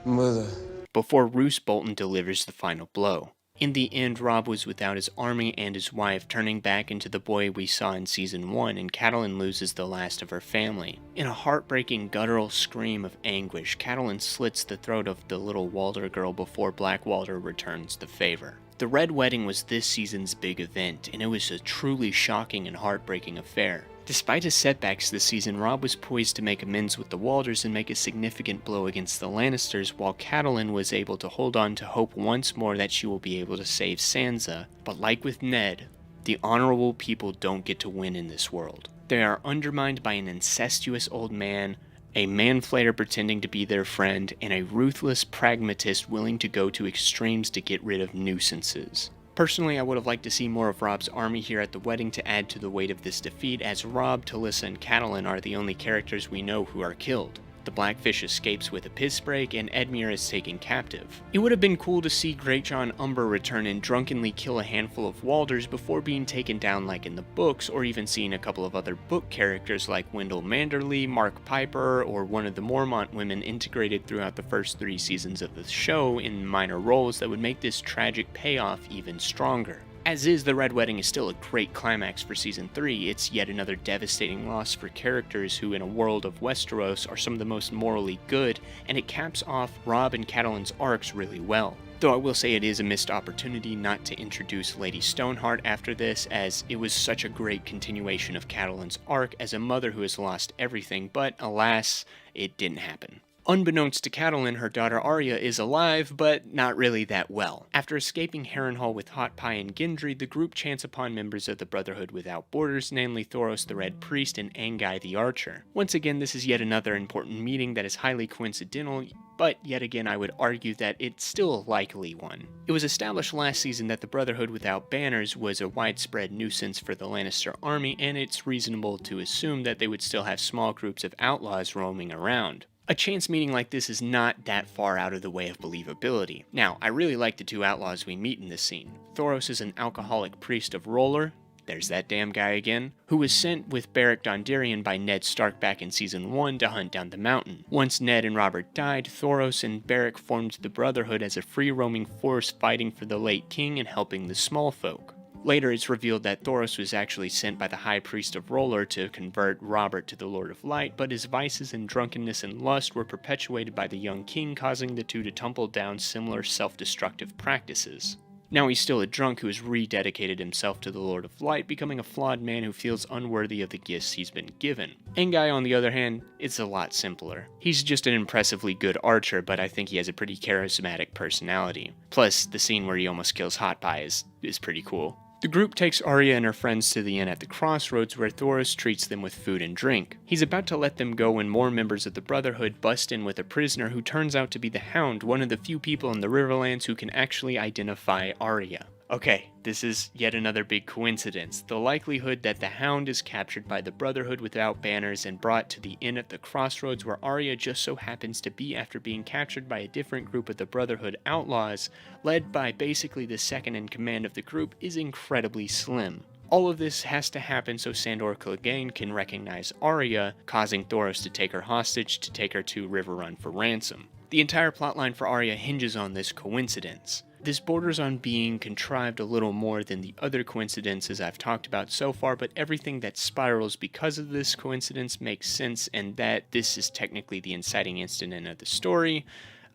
"Mother," before Roose Bolton delivers the final blow. In the end, Robb was without his army and his wife, turning back into the boy we saw in Season 1, and Catelyn loses the last of her family. In a heartbreaking, guttural scream of anguish, Catelyn slits the throat of the little Walder girl before Black Walder returns the favor. The Red Wedding was this season's big event, and it was a truly shocking and heartbreaking affair. Despite his setbacks this season, Robb was poised to make amends with the Walders and make a significant blow against the Lannisters, while Catelyn was able to hold on to hope once more that she will be able to save Sansa. But like with Ned, the honorable people don't get to win in this world. They are undermined by an incestuous old man, a man-flayer pretending to be their friend, and a ruthless pragmatist willing to go to extremes to get rid of nuisances. Personally, I would have liked to see more of Robb's army here at the wedding to add to the weight of this defeat, as Robb, Talissa, and Catelyn are the only characters we know who are killed. The Blackfish escapes with a piss break, and Edmure is taken captive. It would have been cool to see Greatjon Umber return and drunkenly kill a handful of Walders before being taken down like in the books, or even seeing a couple of other book characters like Wendell Manderly, Mark Piper, or one of the Mormont women integrated throughout the first 3 seasons of the show in minor roles that would make this tragic payoff even stronger. As is, the Red Wedding is still a great climax for Season 3. It's yet another devastating loss for characters who, in a world of Westeros, are some of the most morally good, and it caps off Robb and Catelyn's arcs really well. Though I will say it is a missed opportunity not to introduce Lady Stoneheart after this, as it was such a great continuation of Catelyn's arc as a mother who has lost everything, but alas, it didn't happen. Unbeknownst to Catelyn, her daughter Arya is alive, but not really that well. After escaping Harrenhal with Hot Pie and Gendry, the group chance upon members of the Brotherhood Without Borders, namely Thoros the Red Priest and Angai the Archer. Once again, this is yet another important meeting that is highly coincidental, but yet again I would argue that it's still a likely one. It was established last season that the Brotherhood Without Banners was a widespread nuisance for the Lannister army, and it's reasonable to assume that they would still have small groups of outlaws roaming around. A chance meeting like this is not that far out of the way of believability. Now, I really like the two outlaws we meet in this scene. Thoros is an alcoholic priest of Roller, there's that damn guy again, who was sent with Beric Dondarrion by Ned Stark back in Season 1 to hunt down the mountain. Once Ned and Robert died, Thoros and Beric formed the Brotherhood as a free-roaming force fighting for the late king and helping the small folk. Later, it's revealed that Thoros was actually sent by the High Priest of Roller to convert Robert to the Lord of Light, but his vices and drunkenness and lust were perpetuated by the young king, causing the two to tumble down similar self-destructive practices. Now he's still a drunk who has rededicated himself to the Lord of Light, becoming a flawed man who feels unworthy of the gifts he's been given. Angai, on the other hand, it's a lot simpler. He's just an impressively good archer, but I think he has a pretty charismatic personality. Plus, the scene where he almost kills Hot Pie is pretty cool. The group takes Arya and her friends to the inn at the crossroads where Thoros treats them with food and drink. He's about to let them go when more members of the Brotherhood bust in with a prisoner who turns out to be the Hound, one of the few people in the Riverlands who can actually identify Arya. Okay, this is yet another big coincidence. The likelihood that the Hound is captured by the Brotherhood Without Banners and brought to the inn at the crossroads where Arya just so happens to be after being captured by a different group of the Brotherhood outlaws, led by basically the second in command of the group, is incredibly slim. All of this has to happen so Sandor Clegane can recognize Arya, causing Thoros to take her hostage to take her to Riverrun for ransom. The entire plotline for Arya hinges on this coincidence. This borders on being contrived a little more than the other coincidences I've talked about so far, but everything that spirals because of this coincidence makes sense, and that this is technically the inciting incident of the story,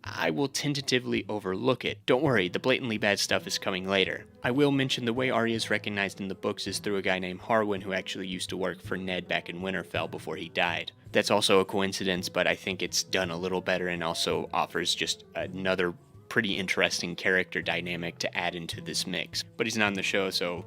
I will tentatively overlook it. Don't worry, the blatantly bad stuff is coming later. I will mention the way Arya is recognized in the books is through a guy named Harwin who actually used to work for Ned back in Winterfell before he died. That's also a coincidence, but I think it's done a little better and also offers just another pretty interesting character dynamic to add into this mix. But he's not in the show, so,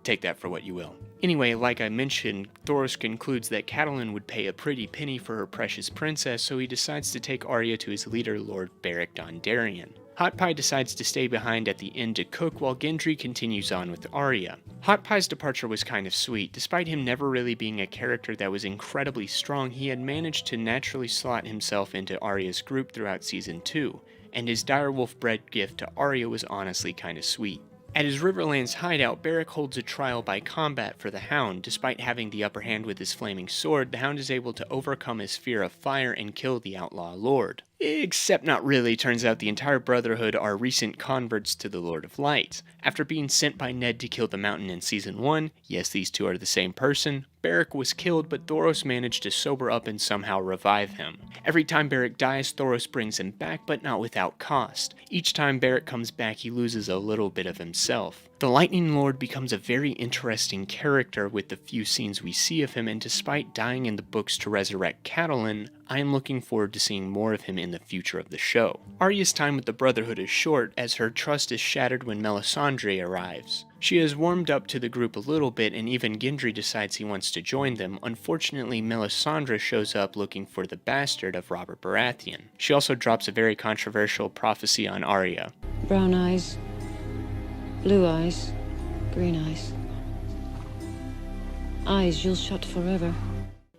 take that for what you will. Anyway, like I mentioned, Thoros concludes that Catelyn would pay a pretty penny for her precious princess, so he decides to take Arya to his leader, Lord Beric Dondarrion. Hot Pie decides to stay behind at the inn to cook while Gendry continues on with Arya. Hot Pie's departure was kind of sweet. Despite him never really being a character that was incredibly strong, he had managed to naturally slot himself into Arya's group throughout Season 2, and his direwolf bread gift to Arya was honestly kind of sweet. At his Riverlands hideout, Beric holds a trial by combat for the Hound. Despite having the upper hand with his flaming sword, the Hound is able to overcome his fear of fire and kill the outlaw lord. Except not really. Turns out the entire Brotherhood are recent converts to the Lord of Light. After being sent by Ned to kill the Mountain in Season 1, yes, these two are the same person, Beric was killed, but Thoros managed to sober up and somehow revive him. Every time Beric dies, Thoros brings him back, but not without cost. Each time Beric comes back, he loses a little bit of himself. The Lightning Lord becomes a very interesting character with the few scenes we see of him, and despite dying in the books to resurrect Catelyn, I am looking forward to seeing more of him in the future of the show. Arya's time with the Brotherhood is short, as her trust is shattered when Melisandre arrives. She has warmed up to the group a little bit, and even Gendry decides he wants to join them. Unfortunately, Melisandre shows up looking for the bastard of Robert Baratheon. She also drops a very controversial prophecy on Arya. Brown eyes, blue eyes, green eyes. Eyes you'll shut forever.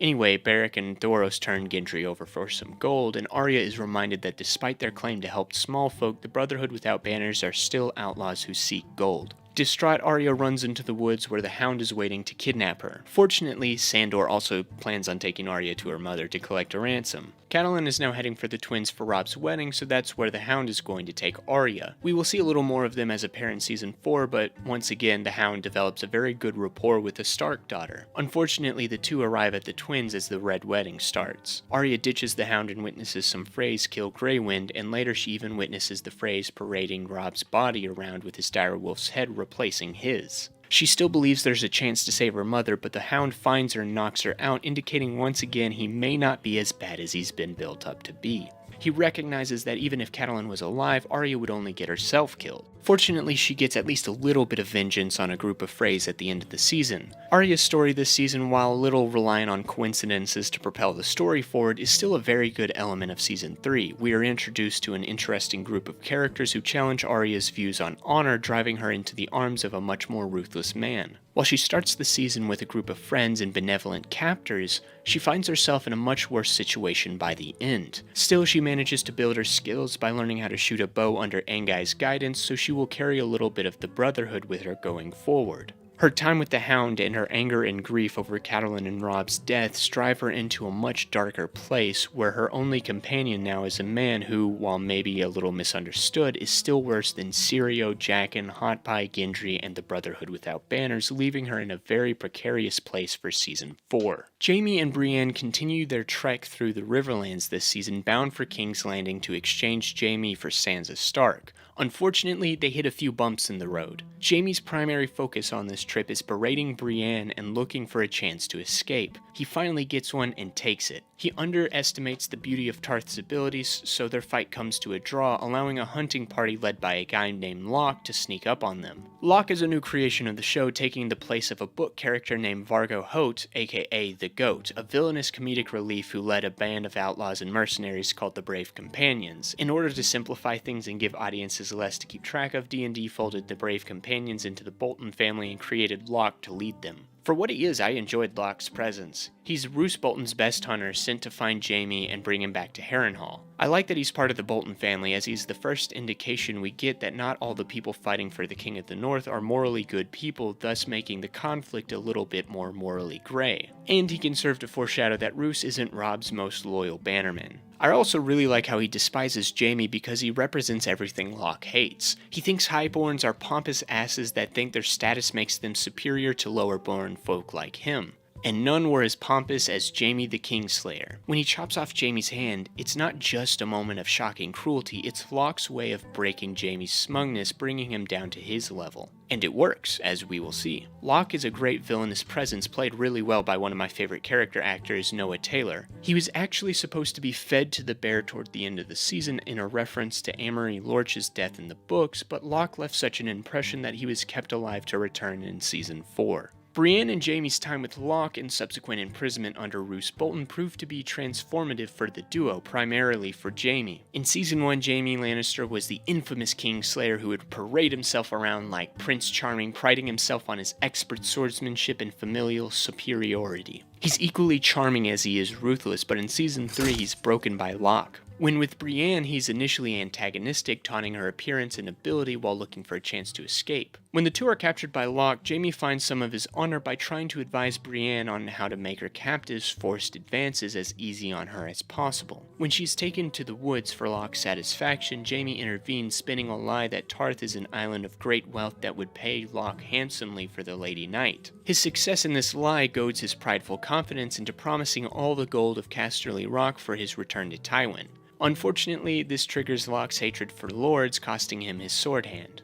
Anyway, Beric and Thoros turn Gendry over for some gold, and Arya is reminded that despite their claim to help small folk, the Brotherhood Without Banners are still outlaws who seek gold. Distraught, Arya runs into the woods where the Hound is waiting to kidnap her. Fortunately, Sandor also plans on taking Arya to her mother to collect a ransom. Catelyn is now heading for the twins for Robb's wedding, so that's where the Hound is going to take Arya. We will see a little more of them as a pair in Season 4, but once again, the Hound develops a very good rapport with the Stark daughter. Unfortunately, the two arrive at the twins as the Red Wedding starts. Arya ditches the Hound and witnesses some Freys kill Grey Wind, and later she even witnesses the Freys parading Robb's body around with his direwolf's head replacing his. She still believes there's a chance to save her mother, but the Hound finds her and knocks her out, indicating once again he may not be as bad as he's been built up to be. He recognizes that even if Catelyn was alive, Arya would only get herself killed. Fortunately, she gets at least a little bit of vengeance on a group of Freys at the end of the season. Arya's story this season, while a little reliant on coincidences to propel the story forward, is still a very good element of Season 3. We are introduced to an interesting group of characters who challenge Arya's views on honor, driving her into the arms of a much more ruthless man. While she starts the season with a group of friends and benevolent captors, she finds herself in a much worse situation by the end. Still, she manages to build her skills by learning how to shoot a bow under Angai's guidance, so she will carry a little bit of the Brotherhood with her going forward. Her time with the Hound and her anger and grief over Catelyn and Robb's deaths drive her into a much darker place, where her only companion now is a man who, while maybe a little misunderstood, is still worse than Syrio, Jaqen, Hot Pie, Gendry, and the Brotherhood without banners, leaving her in a very precarious place for Season 4. Jaime and Brienne continue their trek through the Riverlands this season, bound for King's Landing to exchange Jaime for Sansa Stark. Unfortunately, they hit a few bumps in the road. Jaime's primary focus on this trip is berating Brienne and looking for a chance to escape. He finally gets one and takes it. He underestimates the beauty of Tarth's abilities, so their fight comes to a draw, allowing a hunting party led by a guy named Locke to sneak up on them. Locke is a new creation of the show, taking the place of a book character named Vargo Hoat, aka the Goat, a villainous comedic relief who led a band of outlaws and mercenaries called the Brave Companions. In order to simplify things and give audiences less to keep track of, D&D folded the Brave Companions into the Bolton family and created Locke to lead them. For what he is, I enjoyed Locke's presence. He's Roose Bolton's best hunter sent to find Jaime and bring him back to Harrenhal. I like that he's part of the Bolton family, as he's the first indication we get that not all the people fighting for the King of the North are morally good people, thus making the conflict a little bit more morally gray. And he can serve to foreshadow that Roose isn't Robb's most loyal bannerman. I also really like how he despises Jaime because he represents everything Locke hates. He thinks highborns are pompous asses that think their status makes them superior to lower-born folk like him. And none were as pompous as Jaime the Kingslayer. When he chops off Jaime's hand, it's not just a moment of shocking cruelty, it's Locke's way of breaking Jaime's smugness, bringing him down to his level. And it works, as we will see. Locke is a great villainous presence, played really well by one of my favorite character actors, Noah Taylor. He was actually supposed to be fed to the bear toward the end of the season in a reference to Amory Lorch's death in the books, but Locke left such an impression that he was kept alive to return in Season 4. Brienne and Jaime's time with Locke and subsequent imprisonment under Roose Bolton proved to be transformative for the duo, primarily for Jaime. In Season 1, Jaime Lannister was the infamous Kingslayer who would parade himself around like Prince Charming, priding himself on his expert swordsmanship and familial superiority. He's equally charming as he is ruthless, but in Season 3 he's broken by Locke. When with Brienne, he's initially antagonistic, taunting her appearance and ability while looking for a chance to escape. When the two are captured by Locke, Jaime finds some of his honor by trying to advise Brienne on how to make her captive's forced advances as easy on her as possible. When she's taken to the woods for Locke's satisfaction, Jaime intervenes, spinning a lie that Tarth is an island of great wealth that would pay Locke handsomely for the Lady Knight. His success in this lie goads his prideful confidence into promising all the gold of Casterly Rock for his return to Tywin. Unfortunately, this triggers Locke's hatred for lords, costing him his sword hand.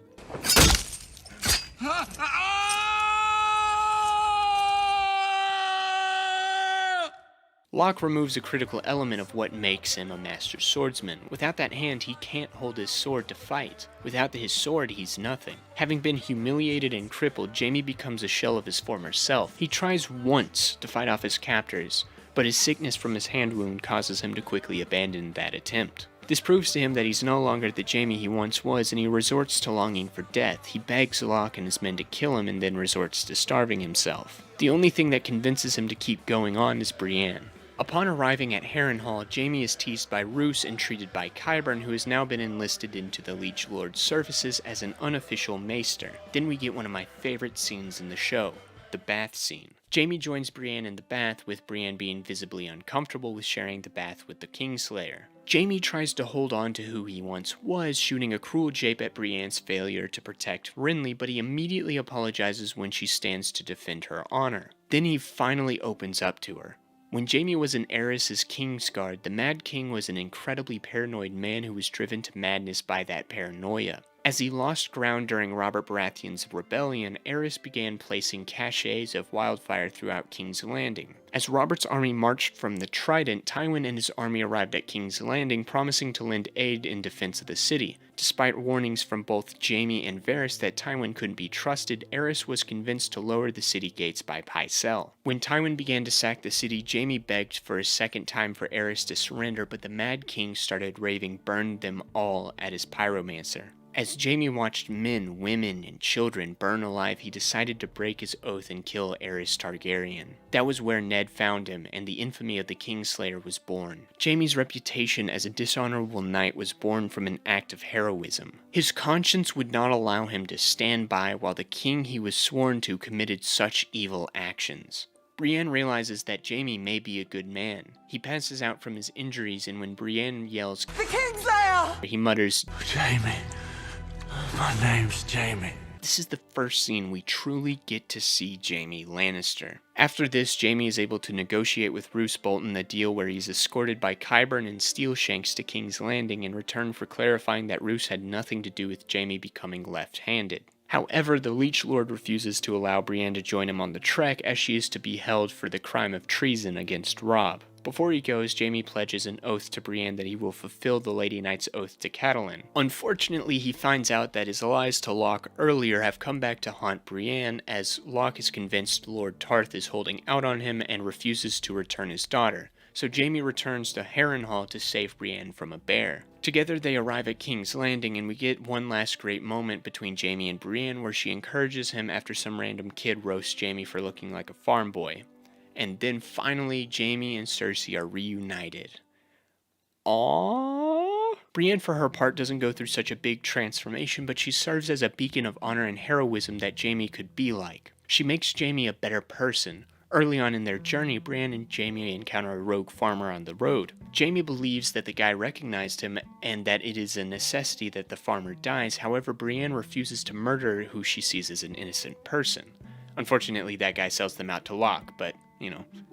Locke removes a critical element of what makes him a master swordsman. Without that hand, he can't hold his sword to fight. Without his sword, he's nothing. Having been humiliated and crippled, Jaime becomes a shell of his former self. He tries once to fight off his captors, but his sickness from his hand wound causes him to quickly abandon that attempt. This proves to him that he's no longer the Jaime he once was, and he resorts to longing for death. He begs Locke and his men to kill him, and then resorts to starving himself. The only thing that convinces him to keep going on is Brienne. Upon arriving at Harrenhal, Jaime is teased by Roose and treated by Qyburn, who has now been enlisted into the Liege Lord's services as an unofficial maester. Then we get one of my favorite scenes in the show, the bath scene. Jaime joins Brienne in the bath, with Brienne being visibly uncomfortable with sharing the bath with the Kingslayer. Jaime tries to hold on to who he once was, shooting a cruel jape at Brienne's failure to protect Renly, but he immediately apologizes when she stands to defend her honor. Then he finally opens up to her. When Jaime was in Aerys' Kingsguard, the Mad King was an incredibly paranoid man who was driven to madness by that paranoia. As he lost ground during Robert Baratheon's rebellion, Aerys began placing caches of wildfire throughout King's Landing. As Robert's army marched from the Trident, Tywin and his army arrived at King's Landing, promising to lend aid in defense of the city. Despite warnings from both Jaime and Varys that Tywin couldn't be trusted, Aerys was convinced to lower the city gates by Pycelle. When Tywin began to sack the city, Jaime begged for a second time for Aerys to surrender, but the Mad King started raving "burn them all" at his pyromancer. As Jaime watched men, women, and children burn alive, he decided to break his oath and kill Aerys Targaryen. That was where Ned found him, and the infamy of the Kingslayer was born. Jaime's reputation as a dishonorable knight was born from an act of heroism. His conscience would not allow him to stand by while the king he was sworn to committed such evil actions. Brienne realizes that Jaime may be a good man. He passes out from his injuries, and when Brienne yells, "The Kingslayer!" he mutters, "Jaime. My name's Jaime." This is the first scene we truly get to see Jaime Lannister. After this, Jaime is able to negotiate with Roose Bolton a deal where he's escorted by Qyburn and Steelshanks to King's Landing in return for clarifying that Roose had nothing to do with Jaime becoming left-handed. However, the Liege Lord refuses to allow Brienne to join him on the trek, as she is to be held for the crime of treason against Robb. Before he goes, Jaime pledges an oath to Brienne that he will fulfill the Lady Knight's oath to Catelyn. Unfortunately, he finds out that his lies to Locke earlier have come back to haunt Brienne, as Locke is convinced Lord Tarth is holding out on him and refuses to return his daughter. So Jaime returns to Harrenhal to save Brienne from a bear. Together they arrive at King's Landing, and we get one last great moment between Jaime and Brienne where she encourages him after some random kid roasts Jaime for looking like a farm boy. And then finally, Jaime and Cersei are reunited. Aww. Brienne, for her part, doesn't go through such a big transformation, but she serves as a beacon of honor and heroism that Jaime could be like. She makes Jaime a better person. Early on in their journey, Brienne and Jaime encounter a rogue farmer on the road. Jaime believes that the guy recognized him and that it is a necessity that the farmer dies. However, Brienne refuses to murder who she sees as an innocent person. Unfortunately, that guy sells them out to Locke, but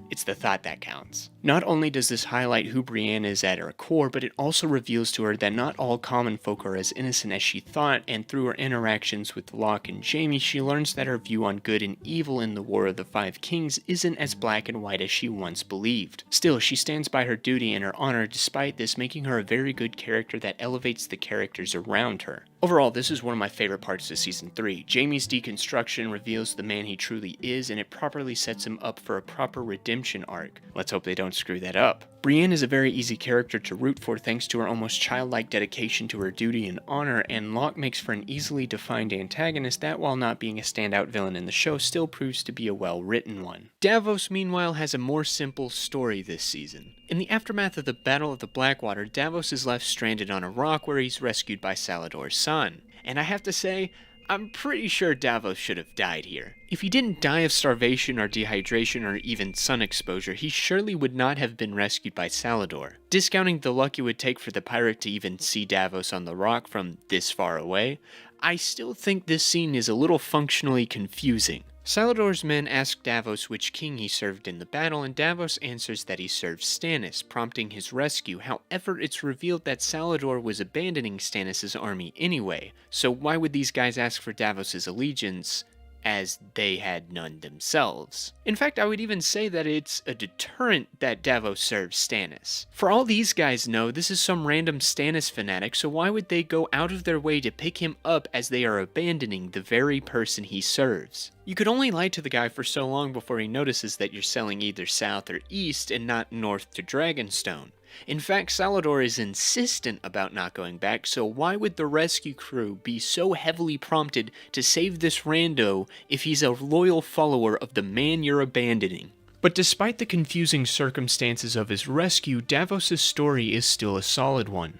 it's the thought that counts. Not only does this highlight who Brienne is at her core, but it also reveals to her that not all common folk are as innocent as she thought, and through her interactions with Locke and Jaime, she learns that her view on good and evil in the War of the Five Kings isn't as black and white as she once believed. Still, she stands by her duty and her honor, despite this, making her a very good character that elevates the characters around her. Overall, this is one of my favorite parts of Season 3. Jaime's deconstruction reveals the man he truly is, and it properly sets him up for a proper redemption arc. Let's hope they don't screw that up. Brienne is a very easy character to root for thanks to her almost childlike dedication to her duty and honor, and Locke makes for an easily defined antagonist that, while not being a standout villain in the show, still proves to be a well-written one. Davos, meanwhile, has a more simple story this season. In the aftermath of the Battle of the Blackwater, Davos is left stranded on a rock where he's rescued by Salador's son. And I have to say, I'm pretty sure Davos should have died here. If he didn't die of starvation or dehydration or even sun exposure, he surely would not have been rescued by Salador. Discounting the luck it would take for the pirate to even see Davos on the rock from this far away, I still think this scene is a little functionally confusing. Salador's men ask Davos which king he served in the battle, and Davos answers that he served Stannis, prompting his rescue. However, it's revealed that Salador was abandoning Stannis' army anyway, so why would these guys ask for Davos' allegiance, as they had none themselves? In fact, I would even say that it's a deterrent that Davos serves Stannis. For all these guys know, this is some random Stannis fanatic, so why would they go out of their way to pick him up as they are abandoning the very person he serves? You could only lie to the guy for so long before he notices that you're selling either south or east and not north to Dragonstone. In fact, Salador is insistent about not going back, so why would the rescue crew be so heavily prompted to save this rando if he's a loyal follower of the man you're abandoning? But despite the confusing circumstances of his rescue, Davos' story is still a solid one.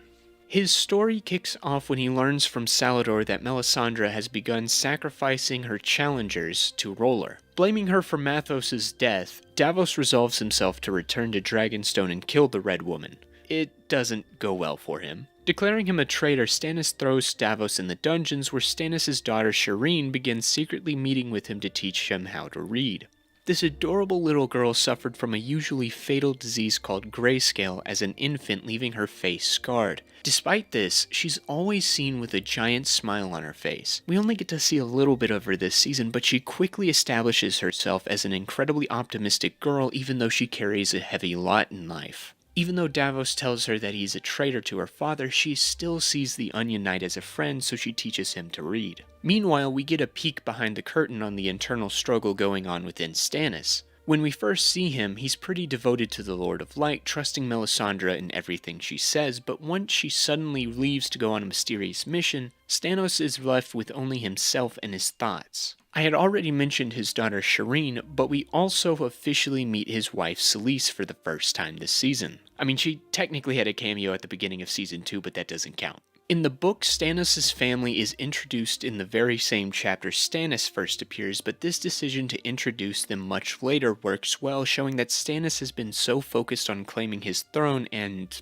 His story kicks off when he learns from Salador that Melisandre has begun sacrificing her challengers to Roller. Blaming her for Mathos' death, Davos resolves himself to return to Dragonstone and kill the Red Woman. It doesn't go well for him. Declaring him a traitor, Stannis throws Davos in the dungeons where Stannis' daughter Shireen begins secretly meeting with him to teach him how to read. This adorable little girl suffered from a usually fatal disease called grayscale as an infant, leaving her face scarred. Despite this, she's always seen with a giant smile on her face. We only get to see a little bit of her this season, but she quickly establishes herself as an incredibly optimistic girl even though she carries a heavy lot in life. Even though Davos tells her that he's a traitor to her father, she still sees the Onion Knight as a friend, so she teaches him to read. Meanwhile, we get a peek behind the curtain on the internal struggle going on within Stannis. When we first see him, he's pretty devoted to the Lord of Light, trusting Melisandre in everything she says, but once she suddenly leaves to go on a mysterious mission, Stannis is left with only himself and his thoughts. I had already mentioned his daughter Shireen, but we also officially meet his wife Selyse for the first time this season. I mean, she technically had a cameo at the beginning of Season 2, but that doesn't count. In the book, Stannis' family is introduced in the very same chapter Stannis first appears, but this decision to introduce them much later works well, showing that Stannis has been so focused on claiming his throne and,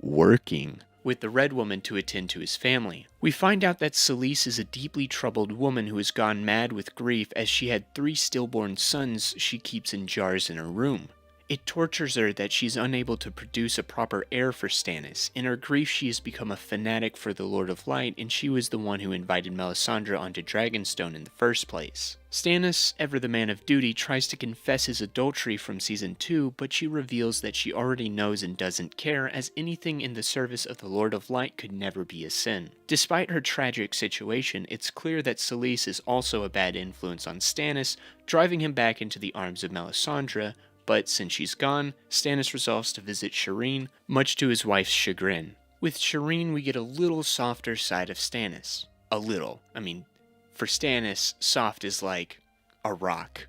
working with the Red Woman to attend to his family. We find out that Selyse is a deeply troubled woman who has gone mad with grief as she had 3 stillborn sons she keeps in jars in her room. It tortures her that she's unable to produce a proper heir for Stannis. In her grief, she has become a fanatic for the Lord of Light, and she was the one who invited Melisandre onto Dragonstone in the first place. Stannis, ever the man of duty, tries to confess his adultery from Season 2, but she reveals that she already knows and doesn't care, as anything in the service of the Lord of Light could never be a sin. Despite her tragic situation, it's clear that Selyse is also a bad influence on Stannis, driving him back into the arms of Melisandre. But since she's gone, Stannis resolves to visit Shireen, much to his wife's chagrin. With Shireen, we get a little softer side of Stannis. A little. I mean, for Stannis, soft is like a rock.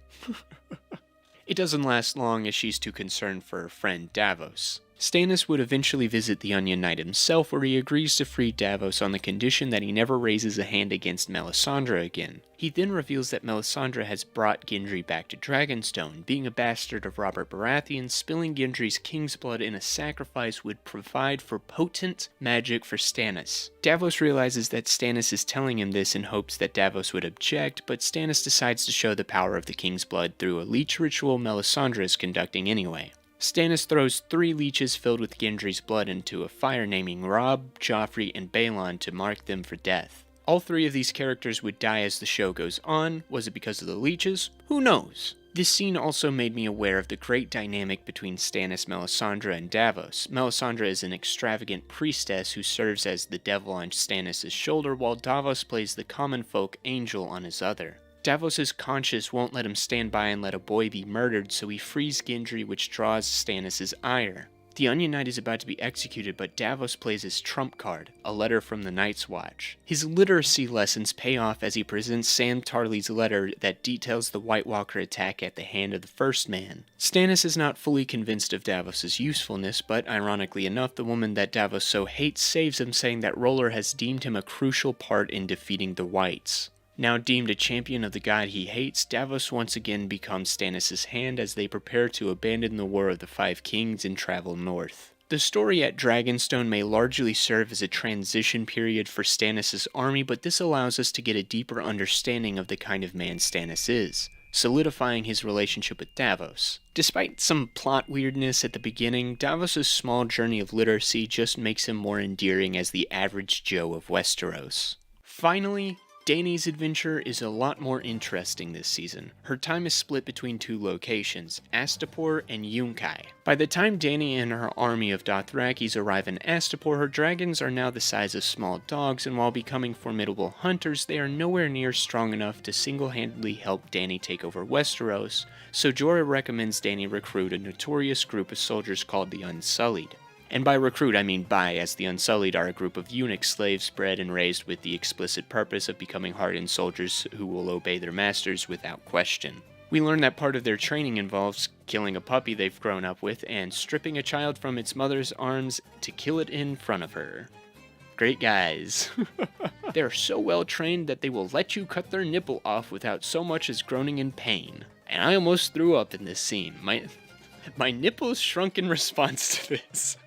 It doesn't last long as she's too concerned for her friend Davos. Stannis would eventually visit the Onion Knight himself, where he agrees to free Davos on the condition that he never raises a hand against Melisandre again. He then reveals that Melisandre has brought Gendry back to Dragonstone. Being a bastard of Robert Baratheon, spilling Gendry's king's blood in a sacrifice would provide for potent magic for Stannis. Davos realizes that Stannis is telling him this in hopes that Davos would object, but Stannis decides to show the power of the king's blood through a leech ritual Melisandre is conducting anyway. Stannis throws 3 leeches filled with Gendry's blood into a fire, naming Robb, Joffrey, and Balon to mark them for death. All 3 of these characters would die as the show goes on. Was it because of the leeches? Who knows? This scene also made me aware of the great dynamic between Stannis, Melisandre, and Davos. Melisandre is an extravagant priestess who serves as the devil on Stannis' shoulder, while Davos plays the common folk angel on his other. Davos' conscience won't let him stand by and let a boy be murdered, so he frees Gendry, which draws Stannis' ire. The Onion Knight is about to be executed, but Davos plays his trump card, a letter from the Night's Watch. His literacy lessons pay off as he presents Sam Tarly's letter that details the White Walker attack at the hand of the First Man. Stannis is not fully convinced of Davos' usefulness, but ironically enough, the woman that Davos so hates saves him, saying that Roller has deemed him a crucial part in defeating the Whites. Now deemed a champion of the god he hates, Davos once again becomes Stannis' hand as they prepare to abandon the War of the Five Kings and travel north. The story at Dragonstone may largely serve as a transition period for Stannis' army, but this allows us to get a deeper understanding of the kind of man Stannis is, solidifying his relationship with Davos. Despite some plot weirdness at the beginning, Davos' small journey of literacy just makes him more endearing as the average Joe of Westeros. Finally, Dany's adventure is a lot more interesting this season. Her time is split between 2 locations, Astapor and Yunkai. By the time Dany and her army of Dothrakis arrive in Astapor, her dragons are now the size of small dogs, and while becoming formidable hunters, they are nowhere near strong enough to single-handedly help Dany take over Westeros, so Jorah recommends Dany recruit a notorious group of soldiers called the Unsullied. And by recruit, I mean buy, as the Unsullied are a group of eunuch slaves bred and raised with the explicit purpose of becoming hardened soldiers who will obey their masters without question. We learn that part of their training involves killing a puppy they've grown up with and stripping a child from its mother's arms to kill it in front of her. Great guys. They're so well trained that they will let you cut their nipple off without so much as groaning in pain. And I almost threw up in this scene. My nipples shrunk in response to this.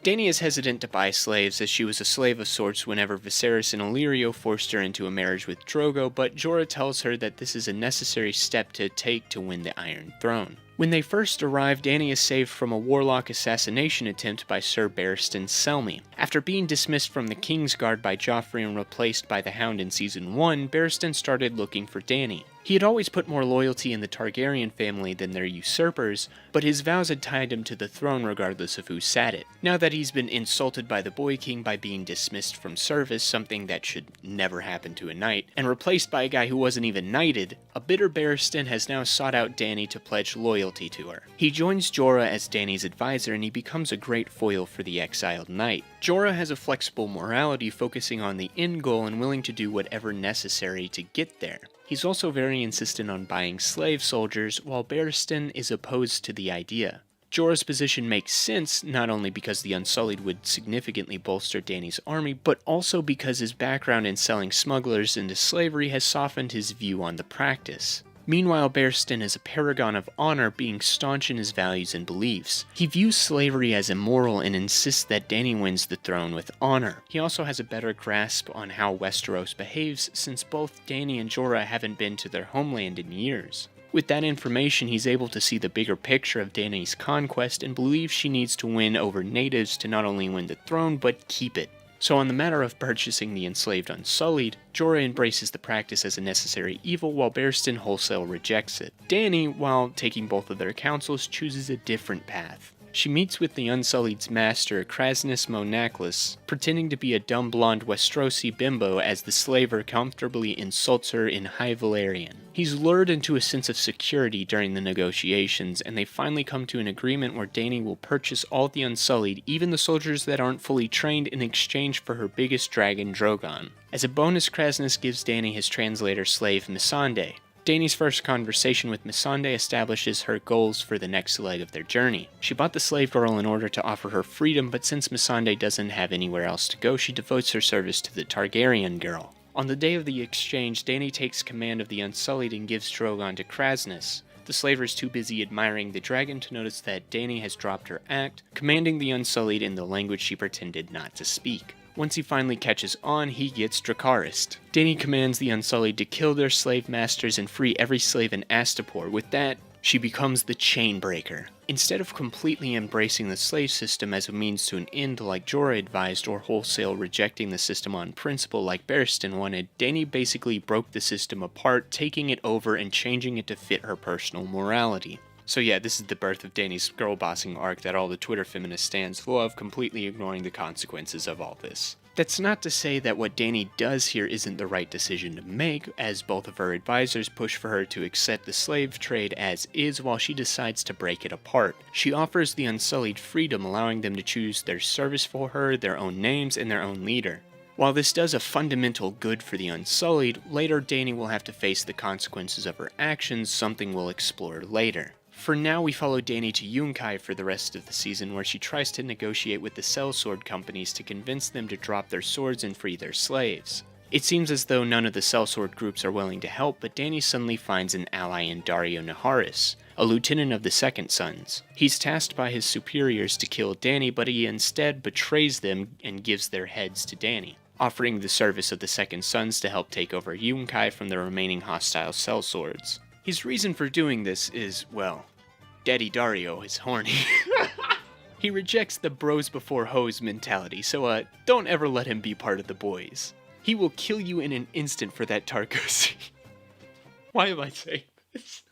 Dany is hesitant to buy slaves as she was a slave of sorts whenever Viserys and Illyrio forced her into a marriage with Drogo, but Jorah tells her that this is a necessary step to take to win the Iron Throne. When they first arrive, Dany is saved from a warlock assassination attempt by Sir Barristan Selmy. After being dismissed from the Kingsguard by Joffrey and replaced by the Hound in Season 1, Barristan started looking for Dany. He had always put more loyalty in the Targaryen family than their usurpers, but his vows had tied him to the throne regardless of who sat it. Now that he's been insulted by the Boy King by being dismissed from service, something that should never happen to a knight, and replaced by a guy who wasn't even knighted, a bitter Barristan has now sought out Dany to pledge loyalty to her. He joins Jorah as Dany's advisor and he becomes a great foil for the exiled knight. Jorah has a flexible morality focusing on the end goal and willing to do whatever necessary to get there. He's also very insistent on buying slave soldiers, while Barristan is opposed to the idea. Jorah's position makes sense, not only because the Unsullied would significantly bolster Dany's army, but also because his background in selling smugglers into slavery has softened his view on the practice. Meanwhile, Barristan is a paragon of honor, being staunch in his values and beliefs. He views slavery as immoral and insists that Dany wins the throne with honor. He also has a better grasp on how Westeros behaves, since both Dany and Jorah haven't been to their homeland in years. With that information, he's able to see the bigger picture of Dany's conquest and believes she needs to win over natives to not only win the throne, but keep it. So on the matter of purchasing the enslaved Unsullied, Jorah embraces the practice as a necessary evil while Barristan wholesale rejects it. Dany, while taking both of their counsels, chooses a different path. She meets with the Unsullied's master, Krasnus Monachlis, pretending to be a dumb blonde Westerosi bimbo as the slaver comfortably insults her in High Valyrian. He's lured into a sense of security during the negotiations, and they finally come to an agreement where Dany will purchase all the Unsullied, even the soldiers that aren't fully trained, in exchange for her biggest dragon, Drogon. As a bonus, Krasnus gives Dany his translator slave, Missandei. Dany's first conversation with Missandei establishes her goals for the next leg of their journey. She bought the slave girl in order to offer her freedom, but since Missandei doesn't have anywhere else to go, she devotes her service to the Targaryen girl. On the day of the exchange, Dany takes command of the Unsullied and gives Drogon to Krasnus. The slaver is too busy admiring the dragon to notice that Dany has dropped her act, commanding the Unsullied in the language she pretended not to speak. Once he finally catches on, he gets Dracarys. Dany commands the Unsullied to kill their slave masters and free every slave in Astapor. With that, she becomes the Chainbreaker. Instead of completely embracing the slave system as a means to an end like Jorah advised, or wholesale rejecting the system on principle like Barristan wanted, Dany basically broke the system apart, taking it over and changing it to fit her personal morality. So yeah, this is the birth of Dany's girl-bossing arc that all the Twitter feminist stans love, completely ignoring the consequences of all this. That's not to say that what Dany does here isn't the right decision to make, as both of her advisors push for her to accept the slave trade as is while she decides to break it apart. She offers the Unsullied freedom, allowing them to choose their service for her, their own names, and their own leader. While this does a fundamental good for the Unsullied, later Dany will have to face the consequences of her actions, something we'll explore later. For now, we follow Dany to Yunkai for the rest of the season, where she tries to negotiate with the sellsword companies to convince them to drop their swords and free their slaves. It seems as though none of the sellsword groups are willing to help, but Dany suddenly finds an ally in Daario Naharis, a lieutenant of the Second Sons. He's tasked by his superiors to kill Dany, but he instead betrays them and gives their heads to Dany, offering the service of the Second Sons to help take over Yunkai from the remaining hostile sellswords. His reason for doing this is, well, Daddy Daario is horny. He rejects the bros before hoes mentality, so don't ever let him be part of the boys. He will kill you in an instant for that Tarkosi. Why am I saying this?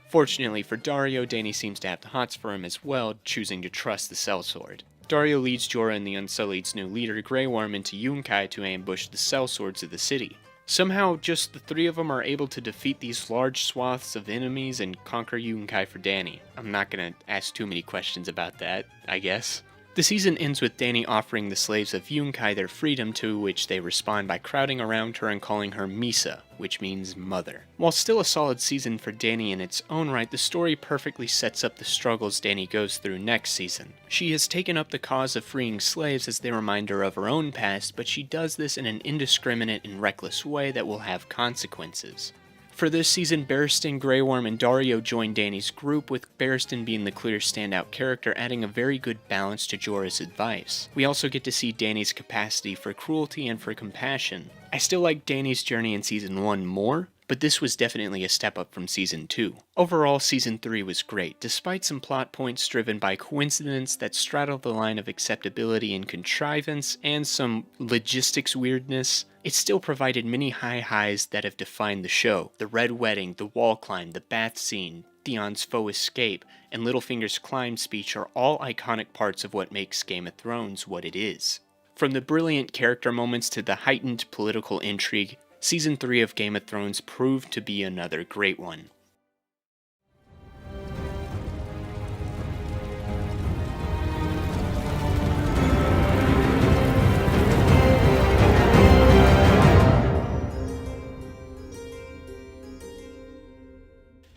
Fortunately for Daario, Dany seems to have the hots for him as well, choosing to trust the sellsword. Daario leads Jorah and the Unsullied's new leader, Grey Worm, into Yunkai to ambush the sellswords of the city. Somehow, just the three of them are able to defeat these large swaths of enemies and conquer Yunkai for Dany. I'm not gonna ask too many questions about that, I guess. The season ends with Dany offering the slaves of Yunkai their freedom, to which they respond by crowding around her and calling her Misa, which means mother. While still a solid season for Dany in its own right, the story perfectly sets up the struggles Dany goes through next season. She has taken up the cause of freeing slaves as they remind her of her own past, but she does this in an indiscriminate and reckless way that will have consequences. For this season, Barristan, Grey Worm, and Daario join Dany's group, with Barristan being the clear standout character, adding a very good balance to Jorah's advice. We also get to see Dany's capacity for cruelty and for compassion. I still like Dany's journey in Season 1 more, but this was definitely a step up from Season 2. Overall, Season 3 was great, despite some plot points driven by coincidence that straddle the line of acceptability and contrivance, and some logistics weirdness. It still provided many high highs that have defined the show. The Red Wedding, the wall climb, the bath scene, Theon's faux escape, and Littlefinger's climb speech are all iconic parts of what makes Game of Thrones what it is. From the brilliant character moments to the heightened political intrigue, Season 3 of Game of Thrones proved to be another great one.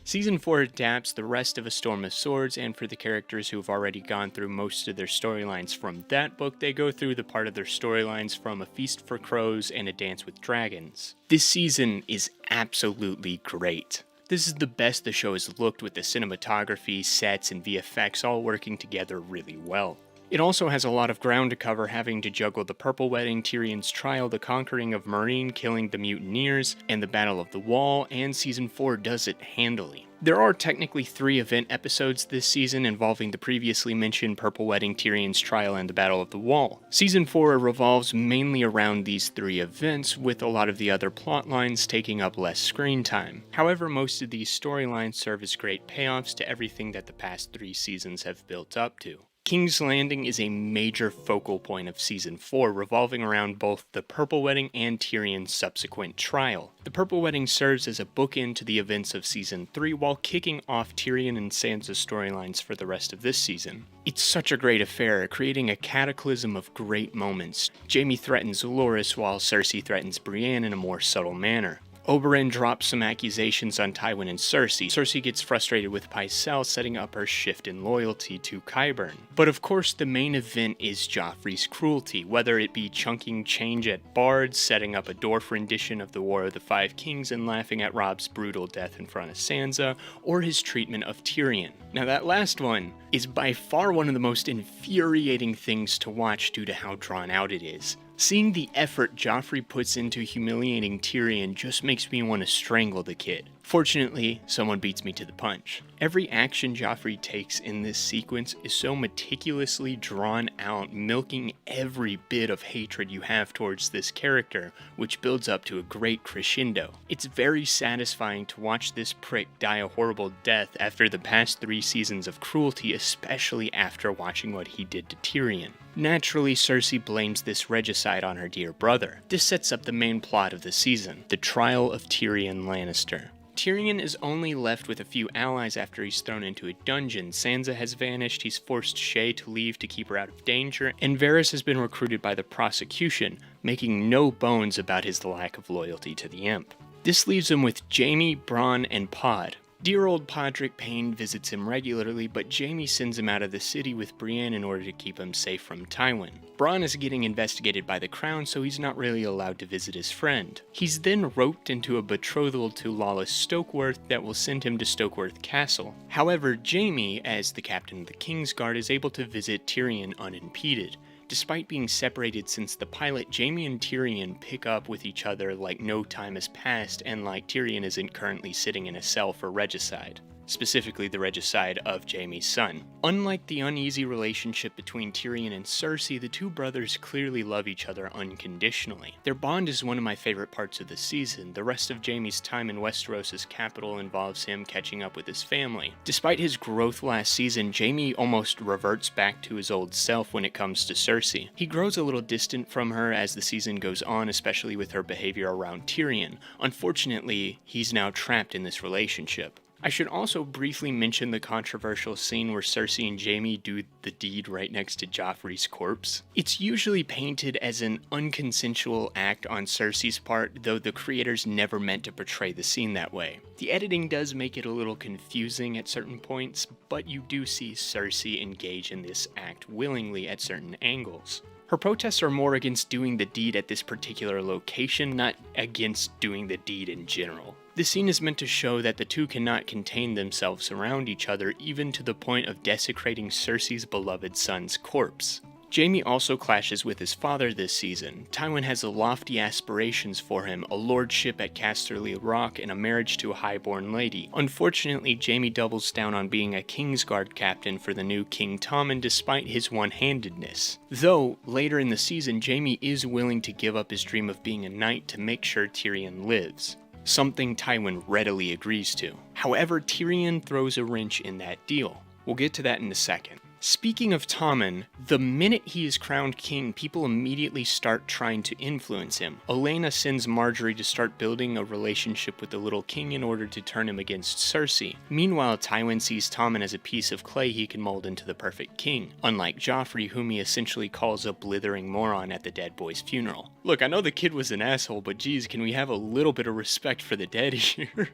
Season 4 adapts the rest of A Storm of Swords, and for the characters who have already gone through most of their storylines from that book, they go through the part of their storylines from A Feast for Crows and A Dance with Dragons. This season is absolutely great. This is the best the show has looked, with the cinematography, sets, and VFX all working together really well. It also has a lot of ground to cover, having to juggle the Purple Wedding, Tyrion's trial, the conquering of Meereen, killing the mutineers, and the Battle of the Wall, and Season 4 does it handily. There are technically 3 event episodes this season involving the previously mentioned Purple Wedding, Tyrion's trial, and the Battle of the Wall. Season 4 revolves mainly around these 3 events, with a lot of the other plot lines taking up less screen time. However, most of these storylines serve as great payoffs to everything that the past 3 seasons have built up to. King's Landing is a major focal point of Season 4, revolving around both the Purple Wedding and Tyrion's subsequent trial. The Purple Wedding serves as a bookend to the events of Season 3, while kicking off Tyrion and Sansa's storylines for the rest of this season. It's such a great affair, creating a cataclysm of great moments. Jaime threatens Loras, while Cersei threatens Brienne in a more subtle manner. Oberyn drops some accusations on Tywin and Cersei. Cersei gets frustrated with Pycelle, setting up her shift in loyalty to Qyburn. But of course, the main event is Joffrey's cruelty, whether it be chunking change at Bard, setting up a dwarf rendition of the War of the Five Kings, and laughing at Robb's brutal death in front of Sansa, or his treatment of Tyrion. Now, that last one is by far one of the most infuriating things to watch due to how drawn out it is. Seeing the effort Joffrey puts into humiliating Tyrion just makes me want to strangle the kid. Fortunately, someone beats me to the punch. Every action Joffrey takes in this sequence is so meticulously drawn out, milking every bit of hatred you have towards this character, which builds up to a great crescendo. It's very satisfying to watch this prick die a horrible death after the past 3 seasons of cruelty, especially after watching what he did to Tyrion. Naturally, Cersei blames this regicide on her dear brother. This sets up the main plot of the season, the trial of Tyrion Lannister. Tyrion is only left with a few allies after he's thrown into a dungeon. Sansa has vanished, he's forced Shae to leave to keep her out of danger, and Varys has been recruited by the prosecution, making no bones about his lack of loyalty to the Imp. This leaves him with Jaime, Bronn, and Pod. Dear old Podrick Payne visits him regularly, but Jaime sends him out of the city with Brienne in order to keep him safe from Tywin. Bronn is getting investigated by the Crown, so he's not really allowed to visit his friend. He's then roped into a betrothal to lawless Stokeworth that will send him to Stokeworth Castle. However, Jaime, as the captain of the Kingsguard, is able to visit Tyrion unimpeded. Despite being separated since the pilot, Jaime and Tyrion pick up with each other like no time has passed, and like Tyrion isn't currently sitting in a cell for regicide. Specifically the regicide of Jaime's son. Unlike the uneasy relationship between Tyrion and Cersei, the two brothers clearly love each other unconditionally. Their bond is one of my favorite parts of the season. The rest of Jaime's time in Westeros' capital involves him catching up with his family. Despite his growth last season, Jaime almost reverts back to his old self when it comes to Cersei. He grows a little distant from her as the season goes on, especially with her behavior around Tyrion. Unfortunately, he's now trapped in this relationship. I should also briefly mention the controversial scene where Cersei and Jaime do the deed right next to Joffrey's corpse. It's usually painted as an unconsensual act on Cersei's part, though the creators never meant to portray the scene that way. The editing does make it a little confusing at certain points, but you do see Cersei engage in this act willingly at certain angles. Her protests are more against doing the deed at this particular location, not against doing the deed in general. The scene is meant to show that the two cannot contain themselves around each other, even to the point of desecrating Cersei's beloved son's corpse. Jaime also clashes with his father this season. Tywin has lofty aspirations for him, a lordship at Casterly Rock and a marriage to a highborn lady. Unfortunately, Jaime doubles down on being a Kingsguard captain for the new King Tommen despite his one-handedness. Though, later in the season, Jaime is willing to give up his dream of being a knight to make sure Tyrion lives. Something Tywin readily agrees to. However, Tyrion throws a wrench in that deal. We'll get to that in a second. Speaking of Tommen, the minute he is crowned king, people immediately start trying to influence him. Olenna sends Margaery to start building a relationship with the Little King in order to turn him against Cersei. Meanwhile, Tywin sees Tommen as a piece of clay he can mold into the perfect king, unlike Joffrey, whom he essentially calls a blithering moron at the dead boy's funeral. Look, I know the kid was an asshole, but geez, can we have a little bit of respect for the dead here?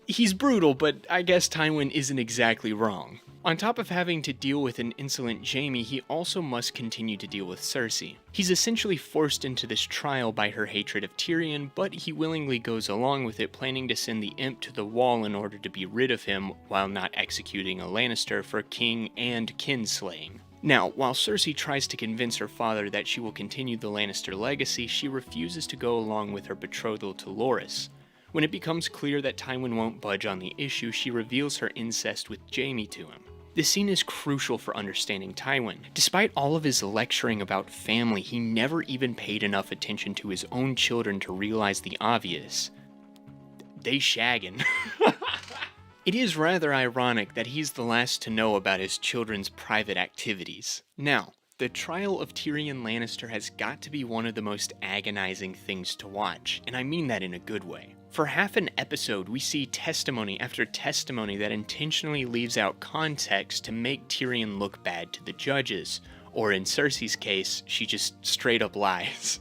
He's brutal, but I guess Tywin isn't exactly wrong. On top of having to deal with an insolent Jaime, he also must continue to deal with Cersei. He's essentially forced into this trial by her hatred of Tyrion, but he willingly goes along with it, planning to send the imp to the wall in order to be rid of him, while not executing a Lannister for king and kinslaying. Now, while Cersei tries to convince her father that she will continue the Lannister legacy, she refuses to go along with her betrothal to Loras. When it becomes clear that Tywin won't budge on the issue, she reveals her incest with Jaime to him. This scene is crucial for understanding Tywin. Despite all of his lecturing about family, he never even paid enough attention to his own children to realize the obvious. They shaggin'. It is rather ironic that he's the last to know about his children's private activities. Now, the trial of Tyrion Lannister has got to be one of the most agonizing things to watch, and I mean that in a good way. For half an episode, we see testimony after testimony that intentionally leaves out context to make Tyrion look bad to the judges, or in Cersei's case, she just straight up lies.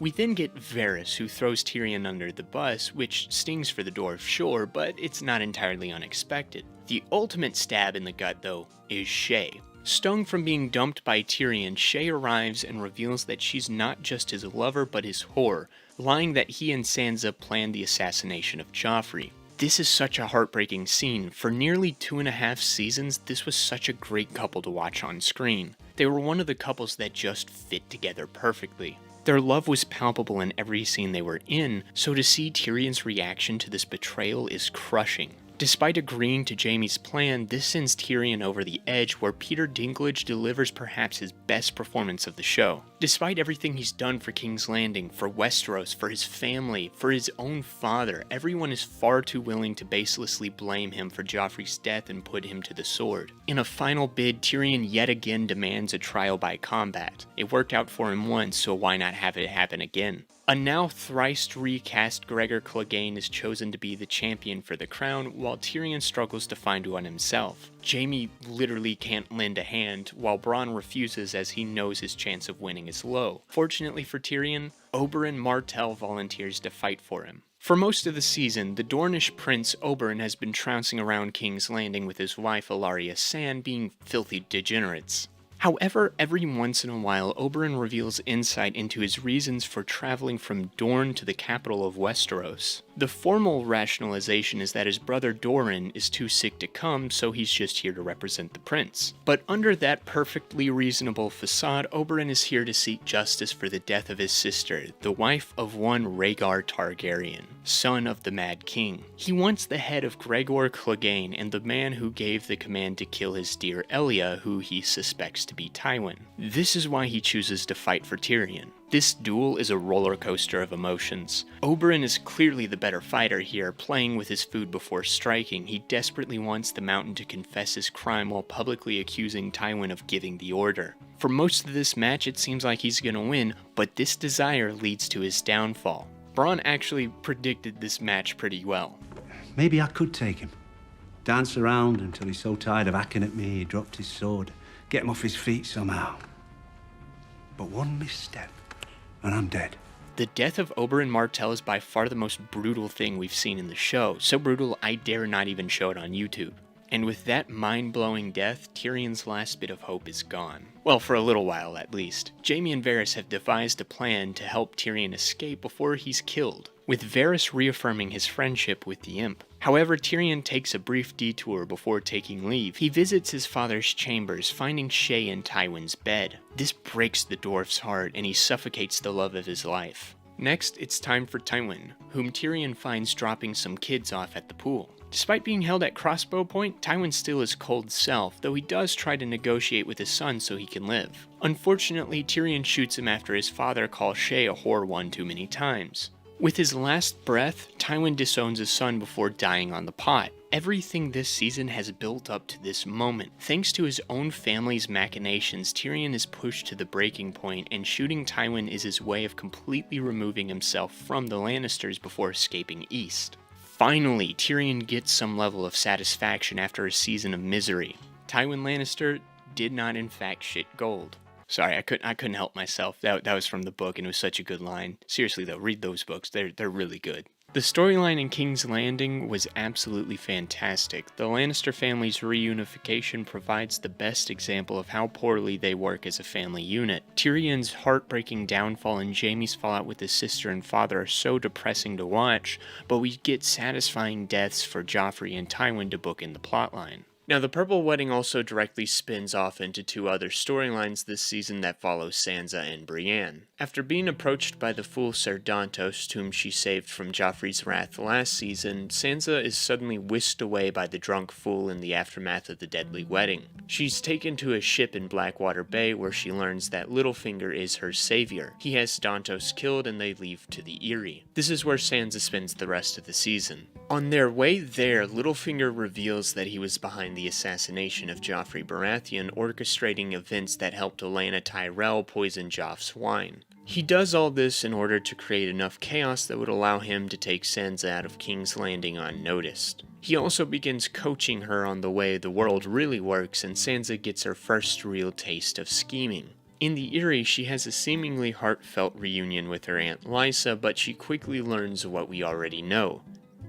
We then get Varys, who throws Tyrion under the bus, which stings for the dwarf, sure, but it's not entirely unexpected. The ultimate stab in the gut, though, is Shae. Stung from being dumped by Tyrion, Shae arrives and reveals that she's not just his lover but his whore, lying that he and Sansa planned the assassination of Joffrey. This is such a heartbreaking scene. For nearly 2.5 seasons, this was such a great couple to watch on screen. They were one of the couples that just fit together perfectly. Their love was palpable in every scene they were in, so to see Tyrion's reaction to this betrayal is crushing. Despite agreeing to Jaime's plan, this sends Tyrion over the edge, where Peter Dinklage delivers perhaps his best performance of the show. Despite everything he's done for King's Landing, for Westeros, for his family, for his own father, everyone is far too willing to baselessly blame him for Joffrey's death and put him to the sword. In a final bid, Tyrion yet again demands a trial by combat. It worked out for him once, so why not have it happen again? A now thrice recast Gregor Clegane is chosen to be the champion for the crown, while Tyrion struggles to find one himself. Jaime literally can't lend a hand, while Bronn refuses as he knows his chance of winning is low. Fortunately for Tyrion, Oberyn Martell volunteers to fight for him. For most of the season, the Dornish prince Oberyn has been trouncing around King's Landing with his wife Ellaria Sand being filthy degenerates. However, every once in a while, Oberyn reveals insight into his reasons for traveling from Dorne to the capital of Westeros. The formal rationalization is that his brother Doran is too sick to come, so he's just here to represent the prince. But under that perfectly reasonable facade, Oberyn is here to seek justice for the death of his sister, the wife of one Rhaegar Targaryen, son of the Mad King. He wants the head of Gregor Clegane and the man who gave the command to kill his dear Elia, who he suspects to be Tywin. This is why he chooses to fight for Tyrion. This duel is a roller coaster of emotions. Oberyn is clearly the better fighter here, playing with his food before striking. He desperately wants the Mountain to confess his crime while publicly accusing Tywin of giving the order. For most of this match, it seems like he's gonna win, but this desire leads to his downfall. Bronn actually predicted this match pretty well. Maybe I could take him. dance around until he's so tired of hacking at me, he dropped his sword. Get him off his feet somehow. But one misstep, and I'm dead. The death of Oberyn Martell is by far the most brutal thing we've seen in the show, so brutal I dare not even show it on YouTube. And with that mind-blowing death, Tyrion's last bit of hope is gone. Well, for a little while at least. Jaime and Varys have devised a plan to help Tyrion escape before he's killed, with Varys reaffirming his friendship with the Imp. However, Tyrion takes a brief detour before taking leave. He visits his father's chambers, finding Shae in Tywin's bed. This breaks the dwarf's heart, and he suffocates the love of his life. Next, it's time for Tywin, whom Tyrion finds dropping some kids off at the pool. Despite being held at crossbow point, Tywin still is cold self, though he does try to negotiate with his son so he can live. Unfortunately, Tyrion shoots him after his father calls Shae a whore one too many times. With his last breath, Tywin disowns his son before dying on the pot. Everything this season has built up to this moment. Thanks to his own family's machinations, Tyrion is pushed to the breaking point, and shooting Tywin is his way of completely removing himself from the Lannisters before escaping east. Finally, Tyrion gets some level of satisfaction after a season of misery. Tywin Lannister did not in fact shit gold. Sorry, I couldn't help myself. That was from the book, and it was such a good line. Seriously though, read those books. They're really good. The storyline in King's Landing was absolutely fantastic. The Lannister family's reunification provides the best example of how poorly they work as a family unit. Tyrion's heartbreaking downfall and Jaime's fallout with his sister and father are so depressing to watch, but we get satisfying deaths for Joffrey and Tywin to book in the plotline. Now, the Purple Wedding also directly spins off into two other storylines this season that follow Sansa and Brienne. After being approached by the fool Ser Dantos, whom she saved from Joffrey's wrath last season, Sansa is suddenly whisked away by the drunk fool in the aftermath of the deadly wedding. She's taken to a ship in Blackwater Bay where she learns that Littlefinger is her savior. He has Dantos killed and they leave to the Eyrie. This is where Sansa spends the rest of the season. On their way there, Littlefinger reveals that he was behind the assassination of Joffrey Baratheon, orchestrating events that helped Olenna Tyrell poison Joff's wine. He does all this in order to create enough chaos that would allow him to take Sansa out of King's Landing unnoticed. He also begins coaching her on the way the world really works, and Sansa gets her first real taste of scheming. In the Eyrie, she has a seemingly heartfelt reunion with her Aunt Lysa, but she quickly learns what we already know.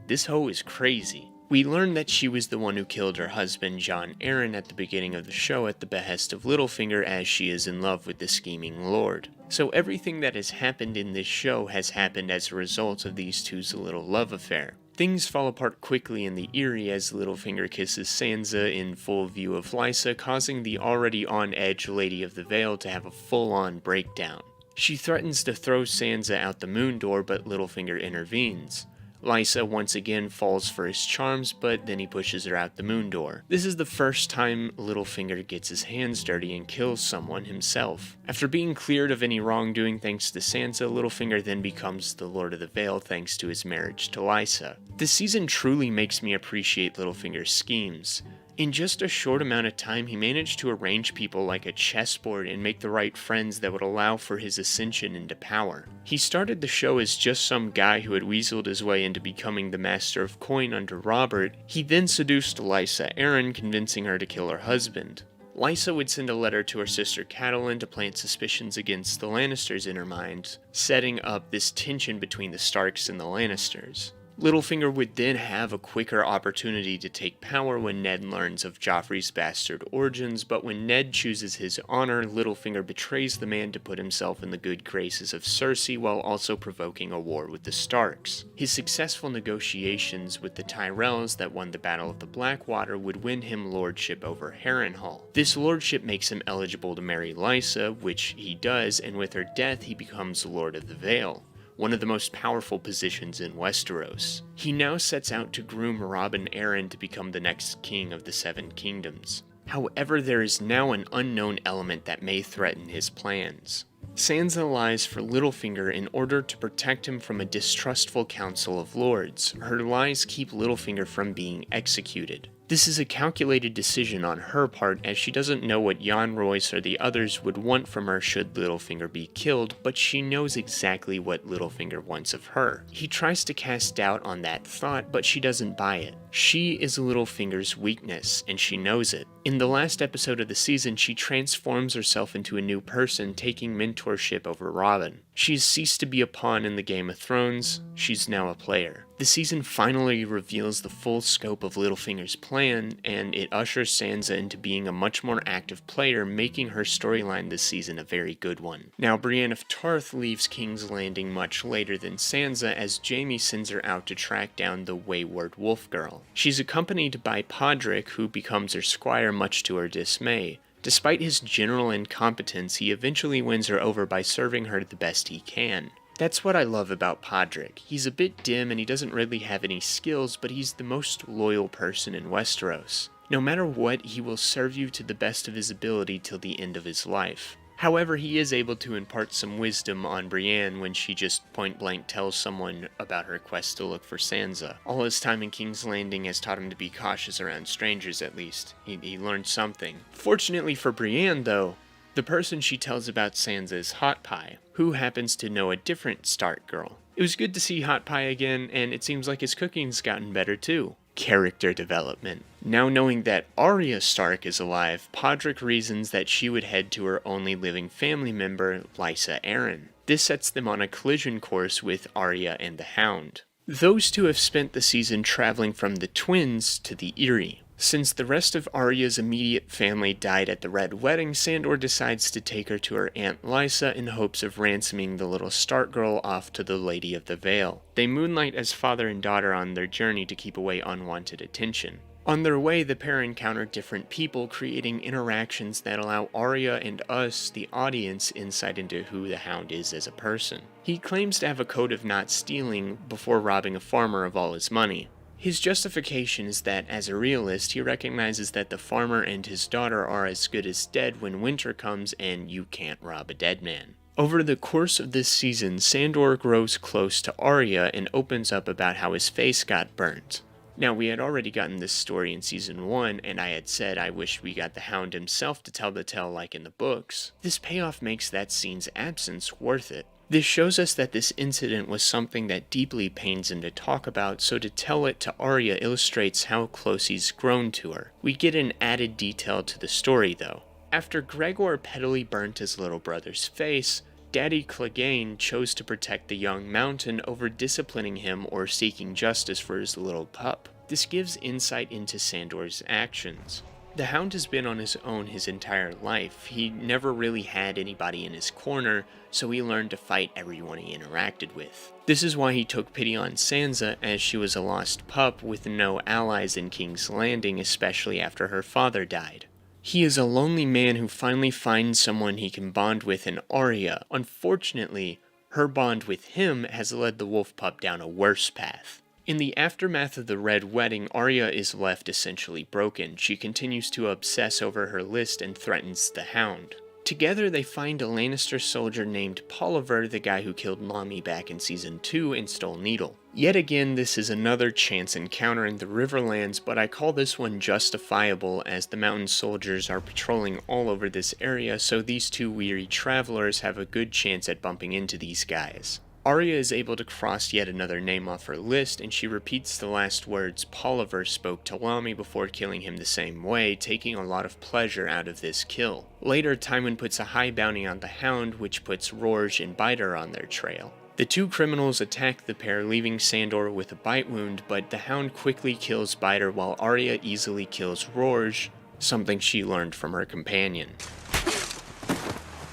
This hoe is crazy. We learn that she was the one who killed her husband Jon Arryn at the beginning of the show at the behest of Littlefinger, as she is in love with the scheming lord. So everything that has happened in this show has happened as a result of these two's little love affair. Things fall apart quickly in the Eyrie as Littlefinger kisses Sansa in full view of Lysa, causing the already on edge Lady of the Vale to have a full-on breakdown. She threatens to throw Sansa out the moon door, but Littlefinger intervenes. Lysa once again falls for his charms, but then he pushes her out the moon door. This is the first time Littlefinger gets his hands dirty and kills someone himself. After being cleared of any wrongdoing thanks to Sansa, Littlefinger then becomes the Lord of the Vale thanks to his marriage to Lysa. This season truly makes me appreciate Littlefinger's schemes. In just a short amount of time, he managed to arrange people like a chessboard and make the right friends that would allow for his ascension into power. He started the show as just some guy who had weaseled his way into becoming the Master of Coin under Robert. He then seduced Lysa Arryn, convincing her to kill her husband. Lysa would send a letter to her sister Catelyn to plant suspicions against the Lannisters in her mind, setting up this tension between the Starks and the Lannisters. Littlefinger would then have a quicker opportunity to take power when Ned learns of Joffrey's bastard origins, but when Ned chooses his honor, Littlefinger betrays the man to put himself in the good graces of Cersei while also provoking a war with the Starks. His successful negotiations with the Tyrells that won the Battle of the Blackwater would win him lordship over Harrenhal. This lordship makes him eligible to marry Lysa, which he does, and with her death he becomes Lord of the Vale, one of the most powerful positions in Westeros. He now sets out to groom Robin Arryn to become the next king of the Seven Kingdoms. However, there is now an unknown element that may threaten his plans. Sansa lies for Littlefinger in order to protect him from a distrustful council of lords. Her lies keep Littlefinger from being executed. This is a calculated decision on her part, as she doesn't know what Jan Royce or the others would want from her should Littlefinger be killed, but she knows exactly what Littlefinger wants of her. He tries to cast doubt on that thought, but she doesn't buy it. She is Littlefinger's weakness, and she knows it. In the last episode of the season, she transforms herself into a new person, taking mentorship over Robin. She's ceased to be a pawn in the Game of Thrones, she's now a player. The season finally reveals the full scope of Littlefinger's plan, and it ushers Sansa into being a much more active player, making her storyline this season a very good one. Now, Brienne of Tarth leaves King's Landing much later than Sansa, as Jaime sends her out to track down the wayward wolf girl. She's accompanied by Podrick, who becomes her squire much to her dismay. Despite his general incompetence, he eventually wins her over by serving her the best he can. That's what I love about Podrick. He's a bit dim and he doesn't really have any skills, but he's the most loyal person in Westeros. No matter what, he will serve you to the best of his ability till the end of his life. However, he is able to impart some wisdom on Brienne when she just point-blank tells someone about her quest to look for Sansa. All his time in King's Landing has taught him to be cautious around strangers, at least. He learned something. Fortunately for Brienne, though, the person she tells about Sansa is Hot Pie, who happens to know a different Stark girl. It was good to see Hot Pie again, and it seems like his cooking's gotten better too. Character development. Now knowing that Arya Stark is alive, Podrick reasons that she would head to her only living family member, Lysa Arryn. This sets them on a collision course with Arya and the Hound. Those two have spent the season traveling from the Twins to the Eyrie. Since the rest of Arya's immediate family died at the Red Wedding, Sandor decides to take her to her Aunt Lysa in hopes of ransoming the little Stark girl off to the Lady of the Vale. They moonlight as father and daughter on their journey to keep away unwanted attention. On their way, the pair encounter different people, creating interactions that allow Arya and us, the audience, insight into who the Hound is as a person. He claims to have a code of not stealing before robbing a farmer of all his money. His justification is that, as a realist, he recognizes that the farmer and his daughter are as good as dead when winter comes and you can't rob a dead man. Over the course of this season, Sandor grows close to Arya and opens up about how his face got burnt. Now, we had already gotten this story in Season 1, and I had said I wished we got the Hound himself to tell the tale like in the books. This payoff makes that scene's absence worth it. This shows us that this incident was something that deeply pains him to talk about, so to tell it to Arya illustrates how close he's grown to her. We get an added detail to the story, though. After Gregor pettily burnt his little brother's face, Daddy Clegane chose to protect the young mountain over disciplining him or seeking justice for his little pup. This gives insight into Sandor's actions. The Hound has been on his own his entire life. He never really had anybody in his corner, so he learned to fight everyone he interacted with. This is why he took pity on Sansa, as she was a lost pup with no allies in King's Landing, especially after her father died. He is a lonely man who finally finds someone he can bond with in Arya. Unfortunately, her bond with him has led the wolf pup down a worse path. In the aftermath of the Red Wedding, Arya is left essentially broken. She continues to obsess over her list and threatens the Hound. Together, they find a Lannister soldier named Polliver, the guy who killed Mommy back in Season 2 and stole Needle. Yet again, this is another chance encounter in the Riverlands, but I call this one justifiable as the mountain soldiers are patrolling all over this area, so these two weary travelers have a good chance at bumping into these guys. Arya is able to cross yet another name off her list, and she repeats the last words Polliver spoke to Lamy before killing him the same way, taking a lot of pleasure out of this kill. Later, Tywin puts a high bounty on the Hound, which puts Rorge and Biter on their trail. The two criminals attack the pair, leaving Sandor with a bite wound, but the Hound quickly kills Biter while Arya easily kills Rorge, something she learned from her companion.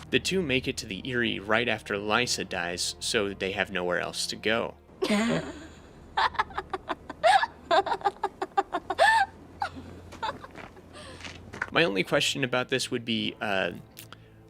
The two make it to the Eyrie right after Lysa dies, so they have nowhere else to go. My only question about this would be,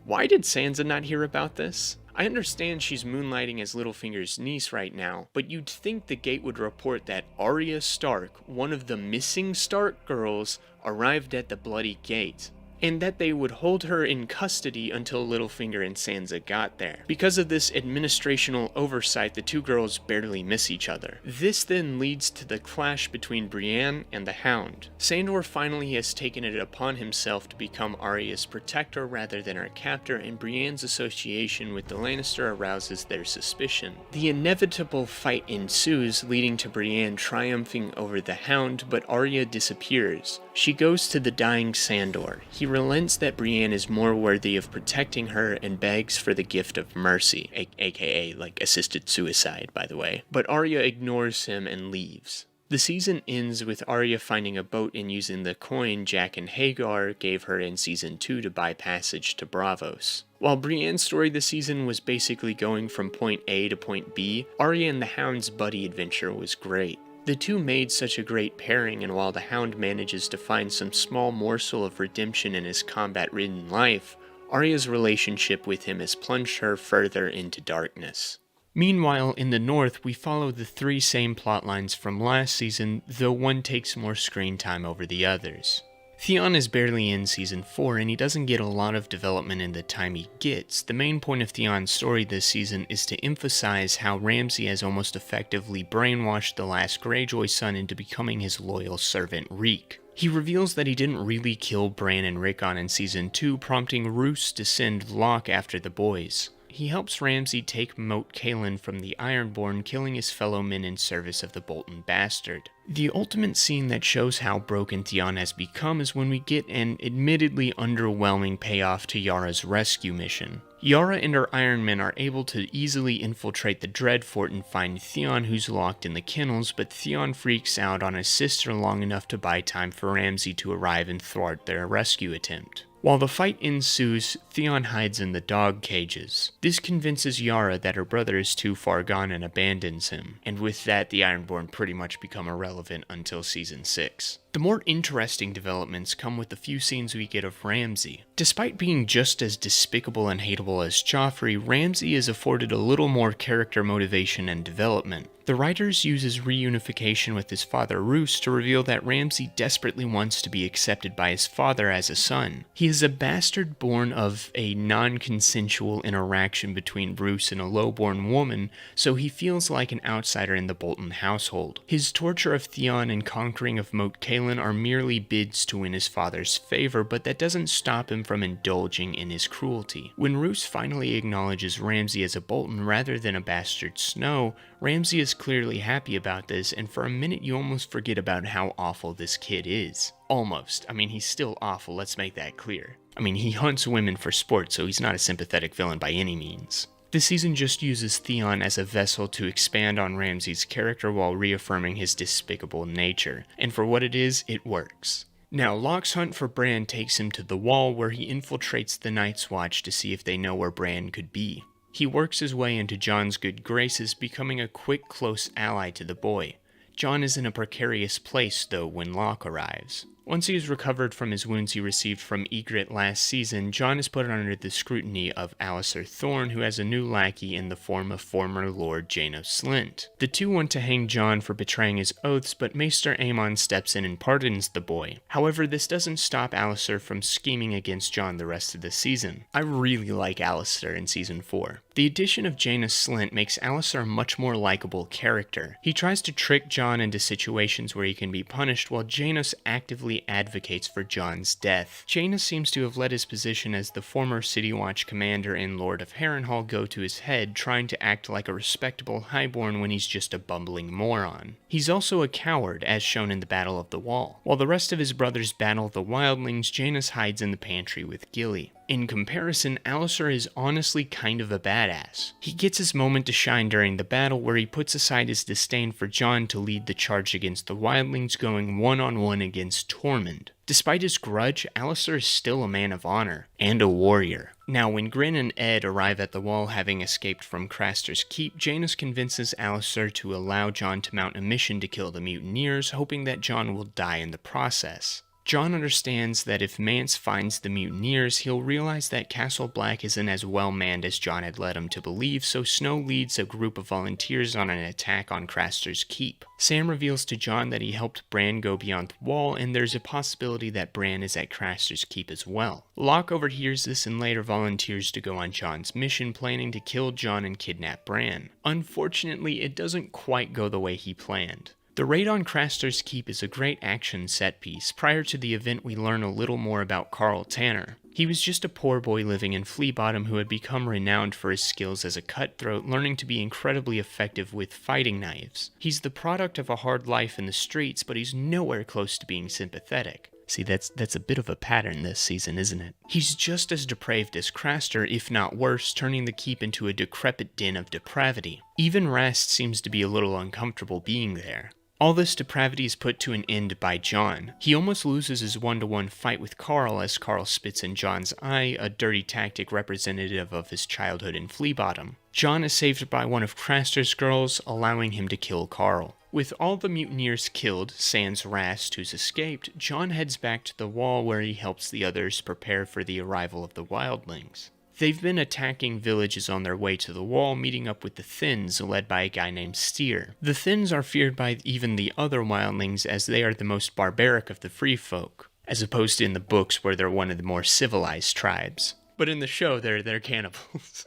why did Sansa not hear about this? I understand she's moonlighting as Littlefinger's niece right now, but you'd think the gate would report that Arya Stark, one of the missing Stark girls, arrived at the Bloody Gate. and that they would hold her in custody until Littlefinger and Sansa got there. Because of this administrational oversight, the two girls barely miss each other. This then leads to the clash between Brienne and the Hound. Sandor finally has taken it upon himself to become Arya's protector rather than her captor, and Brienne's association with the Lannister arouses their suspicion. The inevitable fight ensues, leading to Brienne triumphing over the Hound, but Arya disappears. She goes to the dying Sandor. He relents that Brienne is more worthy of protecting her and begs for the gift of mercy, aka like assisted suicide, by the way. But Arya ignores him and leaves. The season ends with Arya finding a boat and using the coin Jack and Hagar gave her in Season 2 to buy passage to Braavos. While Brienne's story this season was basically going from point A to point B, Arya and the Hound's buddy adventure was great. The two made such a great pairing, and while the Hound manages to find some small morsel of redemption in his combat-ridden life, Arya's relationship with him has plunged her further into darkness. Meanwhile, in the north, we follow the three same plotlines from last season, though one takes more screen time over the others. Theon is barely in Season 4, and he doesn't get a lot of development in the time he gets. The main point of Theon's story this season is to emphasize how Ramsay has almost effectively brainwashed the last Greyjoy son into becoming his loyal servant Reek. He reveals that he didn't really kill Bran and Rickon in Season 2, prompting Roose to send Locke after the boys. He helps Ramsay take Moat Cailin from the Ironborn, killing his fellow men in service of the Bolton bastard. The ultimate scene that shows how broken Theon has become is when we get an admittedly underwhelming payoff to Yara's rescue mission. Yara and her Iron Men are able to easily infiltrate the Dreadfort and find Theon, who's locked in the kennels, but Theon freaks out on his sister long enough to buy time for Ramsay to arrive and thwart their rescue attempt. While the fight ensues, Theon hides in the dog cages. This convinces Yara that her brother is too far gone and abandons him, and with that the Ironborn pretty much become irrelevant until Season 6. The more interesting developments come with the few scenes we get of Ramsay. Despite being just as despicable and hateable as Joffrey, Ramsay is afforded a little more character motivation and development. The writers use his reunification with his father Roose to reveal that Ramsay desperately wants to be accepted by his father as a son. He is a bastard born of a non-consensual interaction between Roose and a low-born woman, so he feels like an outsider in the Bolton household. His torture of Theon and conquering of Moat Cailin are merely bids to win his father's favor, but that doesn't stop him from indulging in his cruelty. When Roose finally acknowledges Ramsay as a Bolton rather than a bastard Snow, Ramsay is clearly happy about this, and for a minute you almost forget about how awful this kid is. Almost. I mean, he's still awful, let's make that clear. I mean, he hunts women for sport, so he's not a sympathetic villain by any means. This season just uses Theon as a vessel to expand on Ramsay's character while reaffirming his despicable nature, and for what it is, it works. Now, Locke's hunt for Bran takes him to the Wall, where he infiltrates the Night's Watch to see if they know where Bran could be. He works his way into Jon's good graces, becoming a quick, close ally to the boy. Jon is in a precarious place, though, when Locke arrives. Once he is recovered from his wounds he received from Ygritte last season, Jon is put under the scrutiny of Alliser Thorne, who has a new lackey in the form of former Lord Janos Slynt. The two want to hang Jon for betraying his oaths, but Maester Aemon steps in and pardons the boy. However, this doesn't stop Alliser from scheming against Jon the rest of the season. I really like Alliser in Season 4. The addition of Janos Slynt makes Alliser a much more likable character. He tries to trick Jon into situations where he can be punished, while Janos actively advocates for Jon's death. Janos seems to have let his position as the former City Watch commander and Lord of Harrenhal go to his head, trying to act like a respectable highborn when he's just a bumbling moron. He's also a coward, as shown in the Battle of the Wall. While the rest of his brothers battle the wildlings, Janos hides in the pantry with Gilly. In comparison, Alliser is honestly kind of a badass. He gets his moment to shine during the battle, where he puts aside his disdain for Jon to lead the charge against the wildlings, going one-on-one against Tormund. Despite his grudge, Alliser is still a man of honor, and a warrior. Now, when Grin and Ed arrive at the Wall having escaped from Craster's Keep, Janos convinces Alliser to allow Jon to mount a mission to kill the mutineers, hoping that Jon will die in the process. Jon understands that if Mance finds the mutineers, he'll realize that Castle Black isn't as well manned as Jon had led him to believe, so Snow leads a group of volunteers on an attack on Craster's Keep. Sam reveals to Jon that he helped Bran go beyond the wall, and there's a possibility that Bran is at Craster's Keep as well. Locke overhears this and later volunteers to go on Jon's mission, planning to kill Jon and kidnap Bran. Unfortunately, it doesn't quite go the way he planned. The raid on Craster's Keep is a great action set piece. Prior to the event, we learn a little more about Carl Tanner. He was just a poor boy living in Flea Bottom who had become renowned for his skills as a cutthroat, learning to be incredibly effective with fighting knives. He's the product of a hard life in the streets, but he's nowhere close to being sympathetic. See, that's a bit of a pattern this season, isn't it? He's just as depraved as Craster, if not worse, turning the keep into a decrepit den of depravity. Even Rast seems to be a little uncomfortable being there. All this depravity is put to an end by Jon. He almost loses his one-to-one fight with Carl as Carl spits in Jon's eye, a dirty tactic representative of his childhood in Flea Bottom. Jon is saved by one of Craster's girls, allowing him to kill Carl. With all the mutineers killed, sans Rast who's escaped, Jon heads back to the wall where he helps the others prepare for the arrival of the wildlings. They've been attacking villages on their way to the wall, meeting up with the Thinns, led by a guy named Styr. The Thinns are feared by even the other wildlings as they are the most barbaric of the free folk, as opposed to in the books where they're one of the more civilized tribes. But in the show, they're cannibals.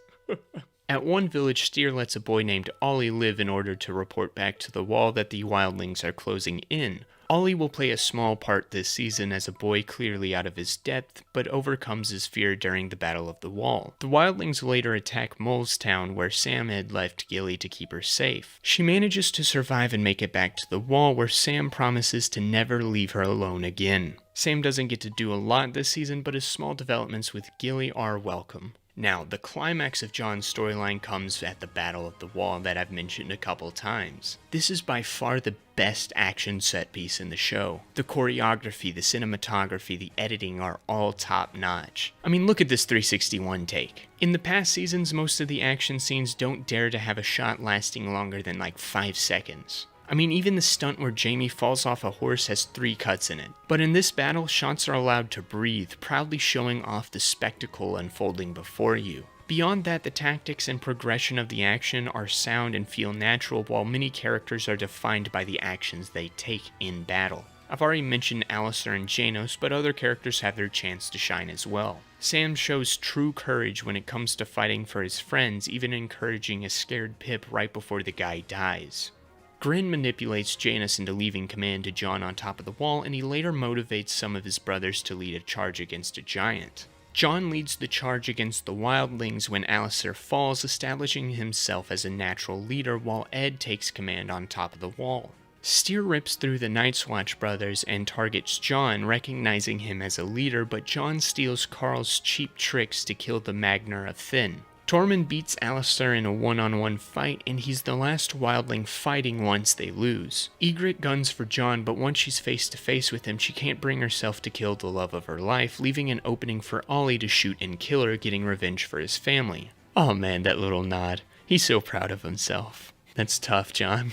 At one village, Styr lets a boy named Ollie live in order to report back to the wall that the wildlings are closing in. Ollie will play a small part this season as a boy clearly out of his depth, but overcomes his fear during the Battle of the Wall. The wildlings later attack Molestown, where Sam had left Gilly to keep her safe. She manages to survive and make it back to the wall, where Sam promises to never leave her alone again. Sam doesn't get to do a lot this season, but his small developments with Gilly are welcome. Now, the climax of Jon's storyline comes at the Battle of the Wall that I've mentioned a couple times. This is by far the best action set piece in the show. The choreography, the cinematography, the editing are all top notch. I mean, look at this 361 take. In the past seasons, most of the action scenes don't dare to have a shot lasting longer than like 5 seconds. I mean, even the stunt where Jaime falls off a horse has 3 cuts in it. But in this battle, shots are allowed to breathe, proudly showing off the spectacle unfolding before you. Beyond that, the tactics and progression of the action are sound and feel natural, while many characters are defined by the actions they take in battle. I've already mentioned Alistair and Janos, but other characters have their chance to shine as well. Sam shows true courage when it comes to fighting for his friends, even encouraging a scared Pip right before the guy dies. Grin manipulates Janos into leaving command to Jon on top of the wall, and he later motivates some of his brothers to lead a charge against a giant. Jon leads the charge against the wildlings when Alistair falls, establishing himself as a natural leader, while Ed takes command on top of the wall. Styr rips through the Night's Watch brothers and targets Jon, recognizing him as a leader, but Jon steals Carl's cheap tricks to kill the Magnar of Thin. Tormund beats Alistair in a one-on-one fight, and he's the last wildling fighting once they lose. Ygritte guns for Jon, but once she's face-to-face with him, she can't bring herself to kill the love of her life, leaving an opening for Ollie to shoot and kill her, getting revenge for his family. Oh man, that little nod. He's so proud of himself. That's tough, Jon.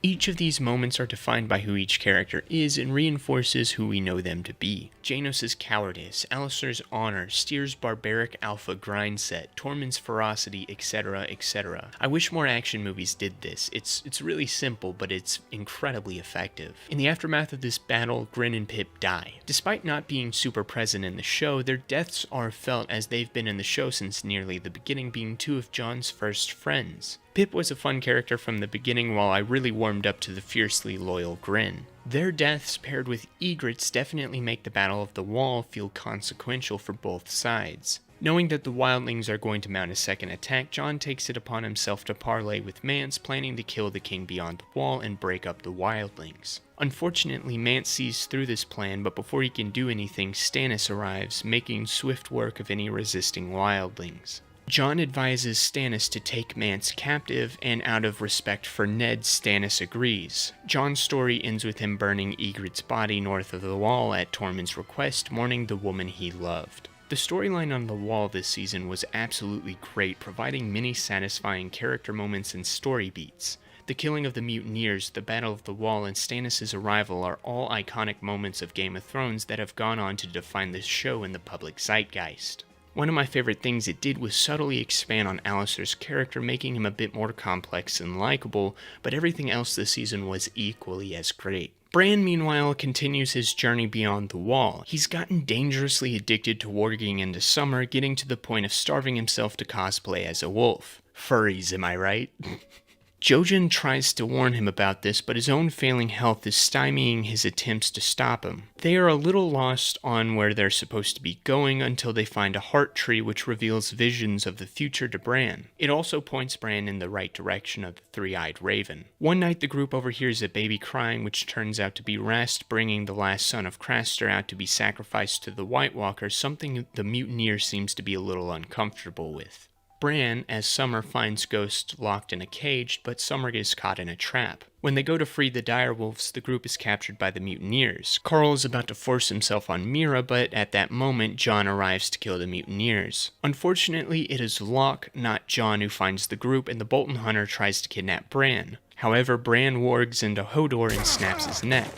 Each of these moments are defined by who each character is and reinforces who we know them to be. Janos' cowardice, Alistair's honor, Styr's barbaric alpha grind set, Tormund's ferocity, etc., etc. I wish more action movies did this. It's really simple, but it's incredibly effective. In the aftermath of this battle, Grin and Pip die. Despite not being super present in the show, their deaths are felt as they've been in the show since nearly the beginning, being 2 of Jon's first friends. Pip was a fun character from the beginning, while I really warmed up to the fiercely loyal Grin. Their deaths paired with Ygritte's definitely make the Battle of the Wall feel consequential for both sides. Knowing that the wildlings are going to mount a second attack, Jon takes it upon himself to parley with Mance, planning to kill the king beyond the wall and break up the wildlings. Unfortunately, Mance sees through this plan, but before he can do anything, Stannis arrives, making swift work of any resisting wildlings. Jon advises Stannis to take Mance captive, and out of respect for Ned, Stannis agrees. Jon's story ends with him burning Ygritte's body north of the wall at Tormund's request, mourning the woman he loved. The storyline on the wall this season was absolutely great, providing many satisfying character moments and story beats. The killing of the mutineers, the Battle of the Wall, and Stannis' arrival are all iconic moments of Game of Thrones that have gone on to define this show in the public zeitgeist. One of my favorite things it did was subtly expand on Alistair's character, making him a bit more complex and likable, but everything else this season was equally as great. Bran, meanwhile, continues his journey beyond the Wall. He's gotten dangerously addicted to warging into summer, getting to the point of starving himself to cosplay as a wolf. Furries, am I right? Jojen tries to warn him about this, but his own failing health is stymieing his attempts to stop him. They are a little lost on where they're supposed to be going until they find a heart tree which reveals visions of the future to Bran. It also points Bran in the right direction of the three-eyed raven. One night the group overhears a baby crying which turns out to be Rast, bringing the last son of Craster out to be sacrificed to the White Walkers, something the mutineer seems to be a little uncomfortable with. Bran, as Summer, finds Ghost locked in a cage, but Summer is caught in a trap. When they go to free the direwolves, the group is captured by the mutineers. Carl is about to force himself on Mira, but at that moment, Jon arrives to kill the mutineers. Unfortunately, it is Locke, not Jon, who finds the group, and the Bolton Hunter tries to kidnap Bran. However, Bran wargs into Hodor and snaps his neck.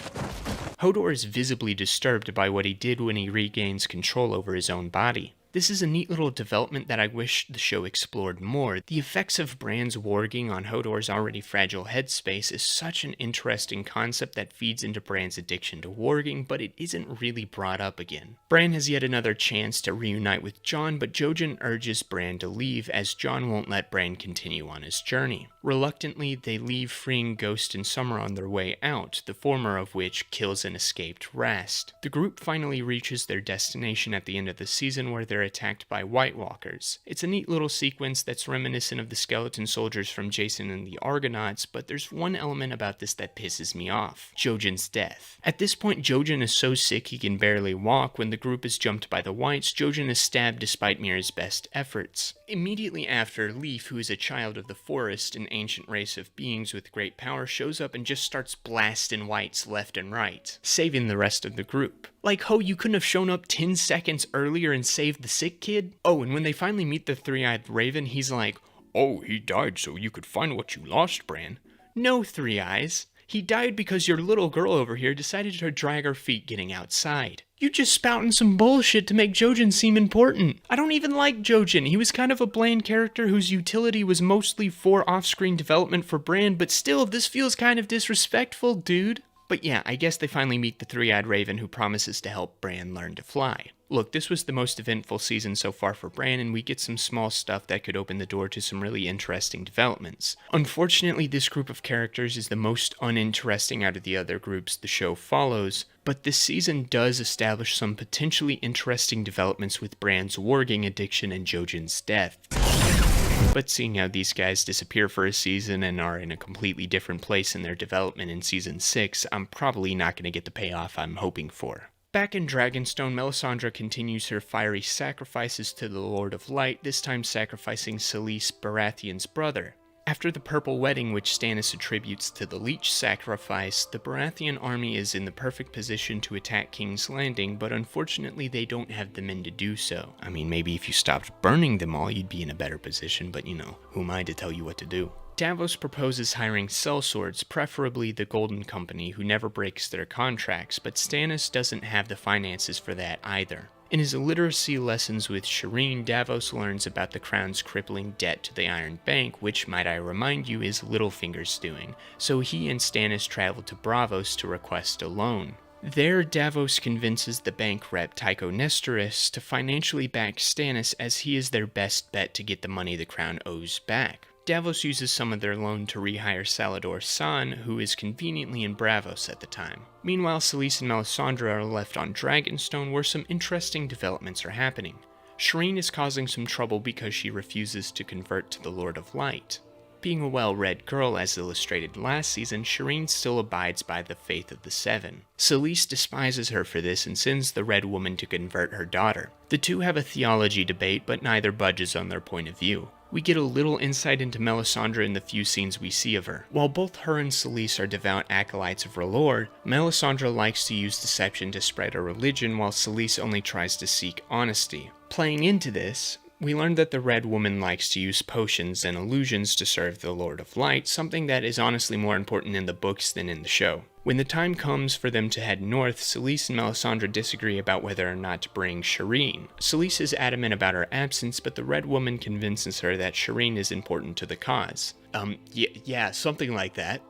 Hodor is visibly disturbed by what he did when he regains control over his own body. This is a neat little development that I wish the show explored more. The effects of Bran's warging on Hodor's already fragile headspace is such an interesting concept that feeds into Bran's addiction to warging, but it isn't really brought up again. Bran has yet another chance to reunite with Jon, but Jojen urges Bran to leave as Jon won't let Bran continue on his journey. Reluctantly, they leave, freeing Ghost and Summer on their way out, the former of which kills an escaped Rast. The group finally reaches their destination at the end of the season, where they're attacked by White Walkers. It's a neat little sequence that's reminiscent of the skeleton soldiers from Jason and the Argonauts, but there's one element about this that pisses me off: Jojen's death. At this point, Jojen is so sick he can barely walk. When the group is jumped by the Whites, Jojen is stabbed despite Mira's best efforts. Immediately after, Leaf, who is a child of the forest, an ancient race of beings with great power, shows up and just starts blasting Whites left and right, saving the rest of the group. Like, ho, you couldn't have shown up 10 seconds earlier and saved the sick kid? Oh, and when they finally meet the three-eyed raven, he's like, "Oh, he died so you could find what you lost, Bran." No, Three Eyes. He died because your little girl over here decided to drag her feet getting outside. You just spouting some bullshit to make Jojen seem important. I don't even like Jojen. He was kind of a bland character whose utility was mostly for off-screen development for Bran, but still, this feels kind of disrespectful, dude. But yeah, I guess they finally meet the three-eyed raven who promises to help Bran learn to fly. Look, this was the most eventful season so far for Bran, and we get some small stuff that could open the door to some really interesting developments. Unfortunately, this group of characters is the most uninteresting out of the other groups the show follows, but this season does establish some potentially interesting developments with Bran's warging addiction and Jojen's death. But seeing how these guys disappear for a season and are in a completely different place in their development in Season 6, I'm probably not going to get the payoff I'm hoping for. Back in Dragonstone, Melisandre continues her fiery sacrifices to the Lord of Light, this time sacrificing Selyse, Baratheon's brother. After the Purple Wedding, which Stannis attributes to the Leech sacrifice, the Baratheon army is in the perfect position to attack King's Landing, but unfortunately they don't have the men to do so. I mean, maybe if you stopped burning them all, you'd be in a better position, but you know, who am I to tell you what to do? Davos proposes hiring sellswords, preferably the Golden Company, who never breaks their contracts, but Stannis doesn't have the finances for that either. In his illiteracy lessons with Shireen, Davos learns about the Crown's crippling debt to the Iron Bank, which, might I remind you, is Littlefinger's doing, so he and Stannis travel to Braavos to request a loan. There, Davos convinces the bank rep Tycho Nestoris to financially back Stannis, as he is their best bet to get the money the Crown owes back. Davos uses some of their loan to rehire Salador San, who is conveniently in Braavos at the time. Meanwhile, Selyse and Melisandre are left on Dragonstone, where some interesting developments are happening. Shireen is causing some trouble because she refuses to convert to the Lord of Light. Being a well-read girl, as illustrated last season, Shireen still abides by the faith of the Seven. Selyse despises her for this and sends the Red Woman to convert her daughter. The two have a theology debate, but neither budges on their point of view. We get a little insight into Melisandre in the few scenes we see of her. While both her and Selyse are devout acolytes of her lord, Melisandre likes to use deception to spread her religion, while Selyse only tries to seek honesty. Playing into this, We learned that the Red Woman likes to use potions and illusions to serve the Lord of Light, something that is honestly more important in the books than in the show. When the time comes for them to head north, Selyse and Melisandre disagree about whether or not to bring Shireen. Selyse is adamant about her absence, but the Red Woman convinces her that Shireen is important to the cause. Yeah, something like that.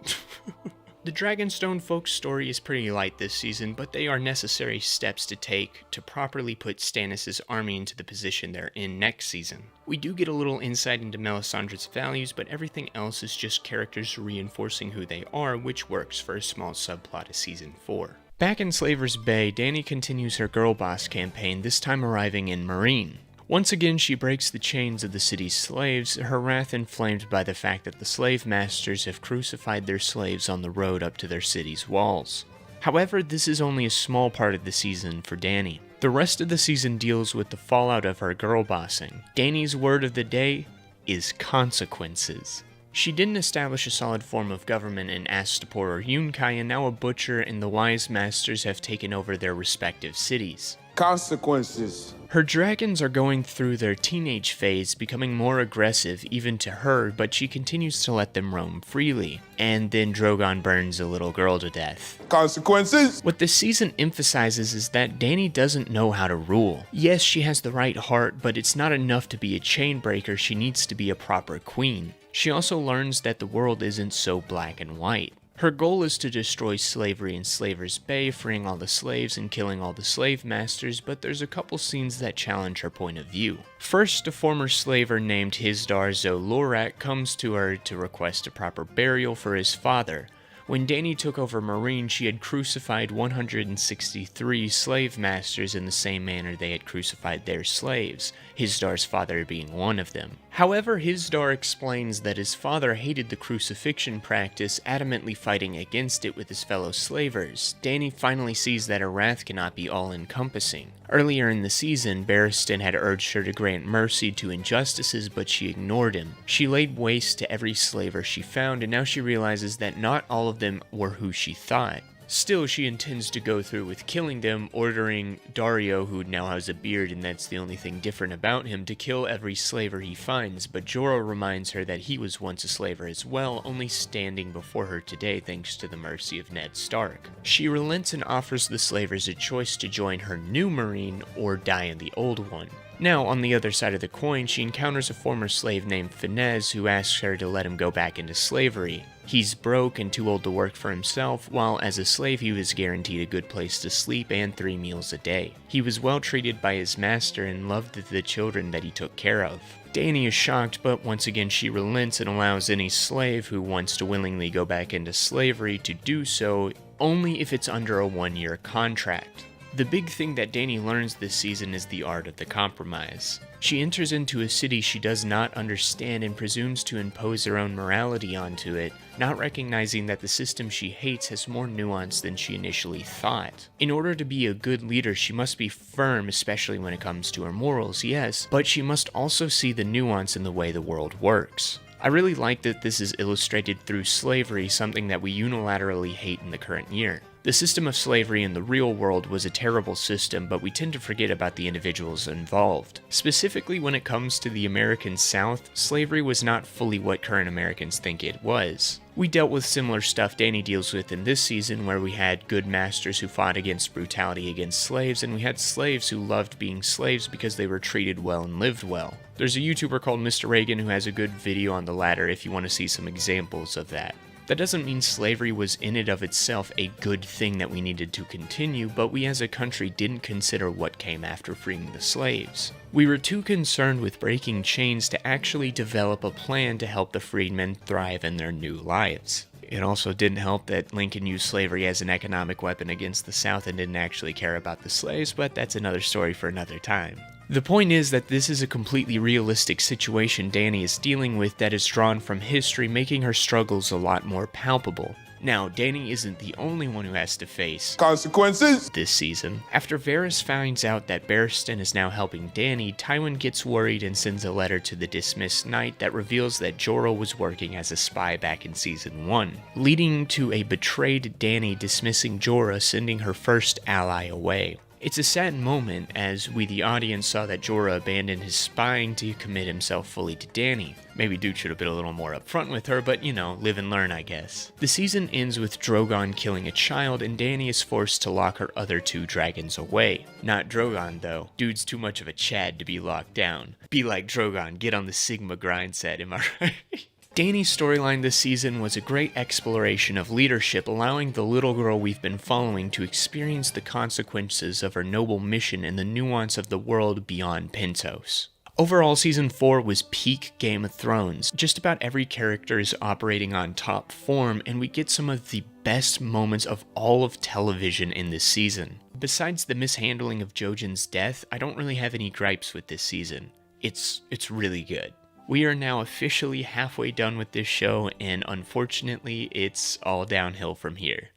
The Dragonstone folks' story is pretty light this season, but they are necessary steps to take to properly put Stannis' army into the position they're in next season. We do get a little insight into Melisandre's values, but everything else is just characters reinforcing who they are, which works for a small subplot of Season 4. Back in Slaver's Bay, Dany continues her girl boss campaign, this time arriving in Meereen. Once again, she breaks the chains of the city's slaves, her wrath inflamed by the fact that the slave masters have crucified their slaves on the road up to their city's walls. However, this is only a small part of the season for Dany. The rest of the season deals with the fallout of her girl bossing. Dany's word of the day is consequences. She didn't establish a solid form of government in Astapor or Yunkai, and now a butcher and the wise masters have taken over their respective cities. Consequences. Her dragons are going through their teenage phase, becoming more aggressive even to her, but she continues to let them roam freely. And then Drogon burns a little girl to death. Consequences! What this season emphasizes is that Dany doesn't know how to rule. Yes, she has the right heart, but it's not enough to be a chain breaker, she needs to be a proper queen. She also learns that the world isn't so black and white. Her goal is to destroy slavery in Slaver's Bay, freeing all the slaves and killing all the slave masters, but there's a couple scenes that challenge her point of view. First, a former slaver named Hizdar zo Lorak comes to her to request a proper burial for his father. When Dany took over Meereen, she had crucified 163 slave masters in the same manner they had crucified their slaves, Hizdar's father being one of them. However, Hizdar explains that his father hated the crucifixion practice, adamantly fighting against it with his fellow slavers. Dany finally sees that her wrath cannot be all-encompassing. Earlier in the season, Barristan had urged her to grant mercy to injustices, but she ignored him. She laid waste to every slaver she found, and now she realizes that not all of them were who she thought. Still, she intends to go through with killing them, ordering Daario, who now has a beard and that's the only thing different about him, to kill every slaver he finds, but Jorah reminds her that he was once a slaver as well, only standing before her today thanks to the mercy of Ned Stark. She relents and offers the slavers a choice to join her new Meereen or die in the old one. Now, on the other side of the coin, she encounters a former slave named Finez who asks her to let him go back into slavery. He's broke and too old to work for himself, while as a slave he was guaranteed a good place to sleep and 3 meals a day. He was well treated by his master and loved the children that he took care of. Dany is shocked, but once again she relents and allows any slave who wants to willingly go back into slavery to do so, only if it's under a 1-year contract. The big thing that Dany learns this season is the art of the compromise. She enters into a city she does not understand and presumes to impose her own morality onto it, not recognizing that the system she hates has more nuance than she initially thought. In order to be a good leader, she must be firm, especially when it comes to her morals, yes, but she must also see the nuance in the way the world works. I really like that this is illustrated through slavery, something that we unilaterally hate in the current year. The system of slavery in the real world was a terrible system, but we tend to forget about the individuals involved. Specifically when it comes to the American South, slavery was not fully what current Americans think it was. We dealt with similar stuff Dany deals with in this season, where we had good masters who fought against brutality against slaves, and we had slaves who loved being slaves because they were treated well and lived well. There's a YouTuber called Mr. Reagan who has a good video on the latter if you want to see some examples of that. That doesn't mean slavery was in and of itself a good thing that we needed to continue, but we as a country didn't consider what came after freeing the slaves. We were too concerned with breaking chains to actually develop a plan to help the freedmen thrive in their new lives. It also didn't help that Lincoln used slavery as an economic weapon against the South and didn't actually care about the slaves, but that's another story for another time. The point is that this is a completely realistic situation Dany is dealing with that is drawn from history, making her struggles a lot more palpable. Now, Dany isn't the only one who has to face consequences this season. After Varys finds out that Barristan is now helping Dany, Tywin gets worried and sends a letter to the dismissed knight that reveals that Jorah was working as a spy back in Season 1, leading to a betrayed Dany dismissing Jorah, sending her first ally away. It's a sad moment as we the audience saw that Jorah abandoned his spying to commit himself fully to Dany. Maybe Duke should have been a little more upfront with her, but you know, live and learn I guess. The season ends with Drogon killing a child and Dany is forced to lock her other 2 dragons away. Not Drogon though, dude's too much of a Chad to be locked down. Be like Drogon, get on the Sigma grind set, am I right? Dany's storyline this season was a great exploration of leadership, allowing the little girl we've been following to experience the consequences of her noble mission and the nuance of the world beyond Pentos. Overall, Season 4 was peak Game of Thrones. Just about every character is operating on top form, and we get some of the best moments of all of television in this season. Besides the mishandling of Jojen's death, I don't really have any gripes with this season. It's really good. We are now officially halfway done with this show, and unfortunately, it's all downhill from here.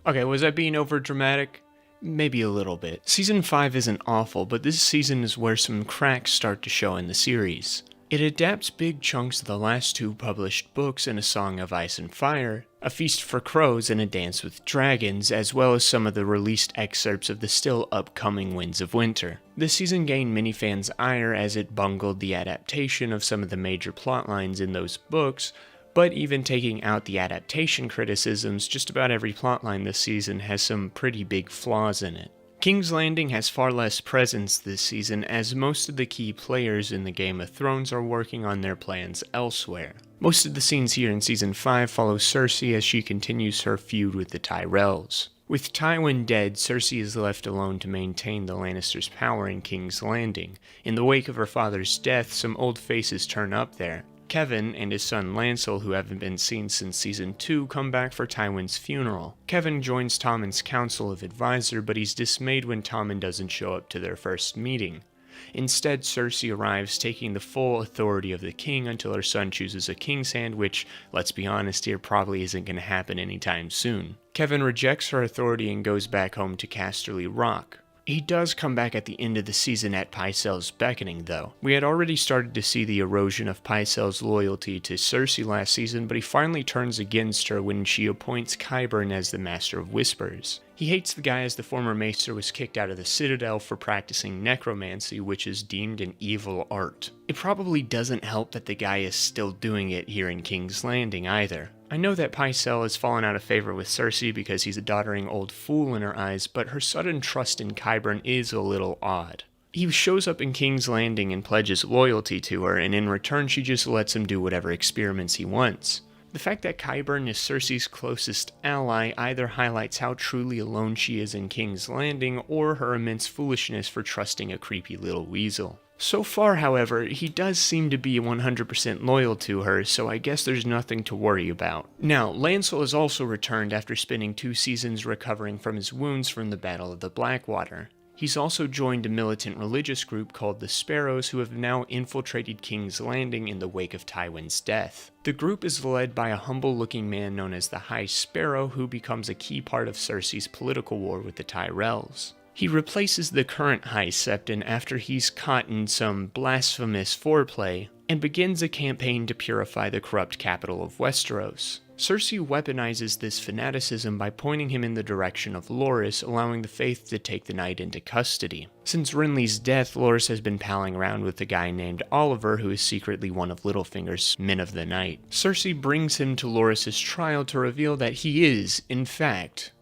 Okay, was I being overdramatic? Maybe a little bit. Season 5 isn't awful, but this season is where some cracks start to show in the series. It adapts big chunks of the last 2 published books in A Song of Ice and Fire, A Feast for Crows, and A Dance with Dragons, as well as some of the released excerpts of the still upcoming Winds of Winter. This season gained many fans' ire as it bungled the adaptation of some of the major plotlines in those books, but even taking out the adaptation criticisms, just about every plotline this season has some pretty big flaws in it. King's Landing has far less presence this season as most of the key players in the Game of Thrones are working on their plans elsewhere. Most of the scenes here in Season 5 follow Cersei as she continues her feud with the Tyrells. With Tywin dead, Cersei is left alone to maintain the Lannisters' power in King's Landing. In the wake of her father's death, some old faces turn up there. Kevin and his son Lancel, who haven't been seen since Season 2, come back for Tywin's funeral. Kevin joins Tommen's council of advisor, but he's dismayed when Tommen doesn't show up to their first meeting. Instead, Cersei arrives, taking the full authority of the king until her son chooses a king's hand, which, let's be honest here, probably isn't going to happen anytime soon. Kevin rejects her authority and goes back home to Casterly Rock. He does come back at the end of the season at Pycelle's beckoning, though. We had already started to see the erosion of Pycelle's loyalty to Cersei last season, but he finally turns against her when she appoints Qyburn as the Master of Whispers. He hates the guy as the former Maester was kicked out of the Citadel for practicing necromancy, which is deemed an evil art. It probably doesn't help that the guy is still doing it here in King's Landing either. I know that Pycelle has fallen out of favor with Cersei because he's a doddering old fool in her eyes, but her sudden trust in Qyburn is a little odd. He shows up in King's Landing and pledges loyalty to her, and in return she just lets him do whatever experiments he wants. The fact that Qyburn is Cersei's closest ally either highlights how truly alone she is in King's Landing, or her immense foolishness for trusting a creepy little weasel. So far, however, he does seem to be 100% loyal to her, so I guess there's nothing to worry about. Now, Lancel has also returned after spending 2 seasons recovering from his wounds from the Battle of the Blackwater. He's also joined a militant religious group called the Sparrows, who have now infiltrated King's Landing in the wake of Tywin's death. The group is led by a humble-looking man known as the High Sparrow, who becomes a key part of Cersei's political war with the Tyrells. He replaces the current High Septon after he's caught in some blasphemous foreplay, and begins a campaign to purify the corrupt capital of Westeros. Cersei weaponizes this fanaticism by pointing him in the direction of Loras, allowing the Faith to take the knight into custody. Since Renly's death, Loras has been palling around with a guy named Oliver, who is secretly one of Littlefinger's Men of the Night. Cersei brings him to Loras' trial to reveal that he is, in fact,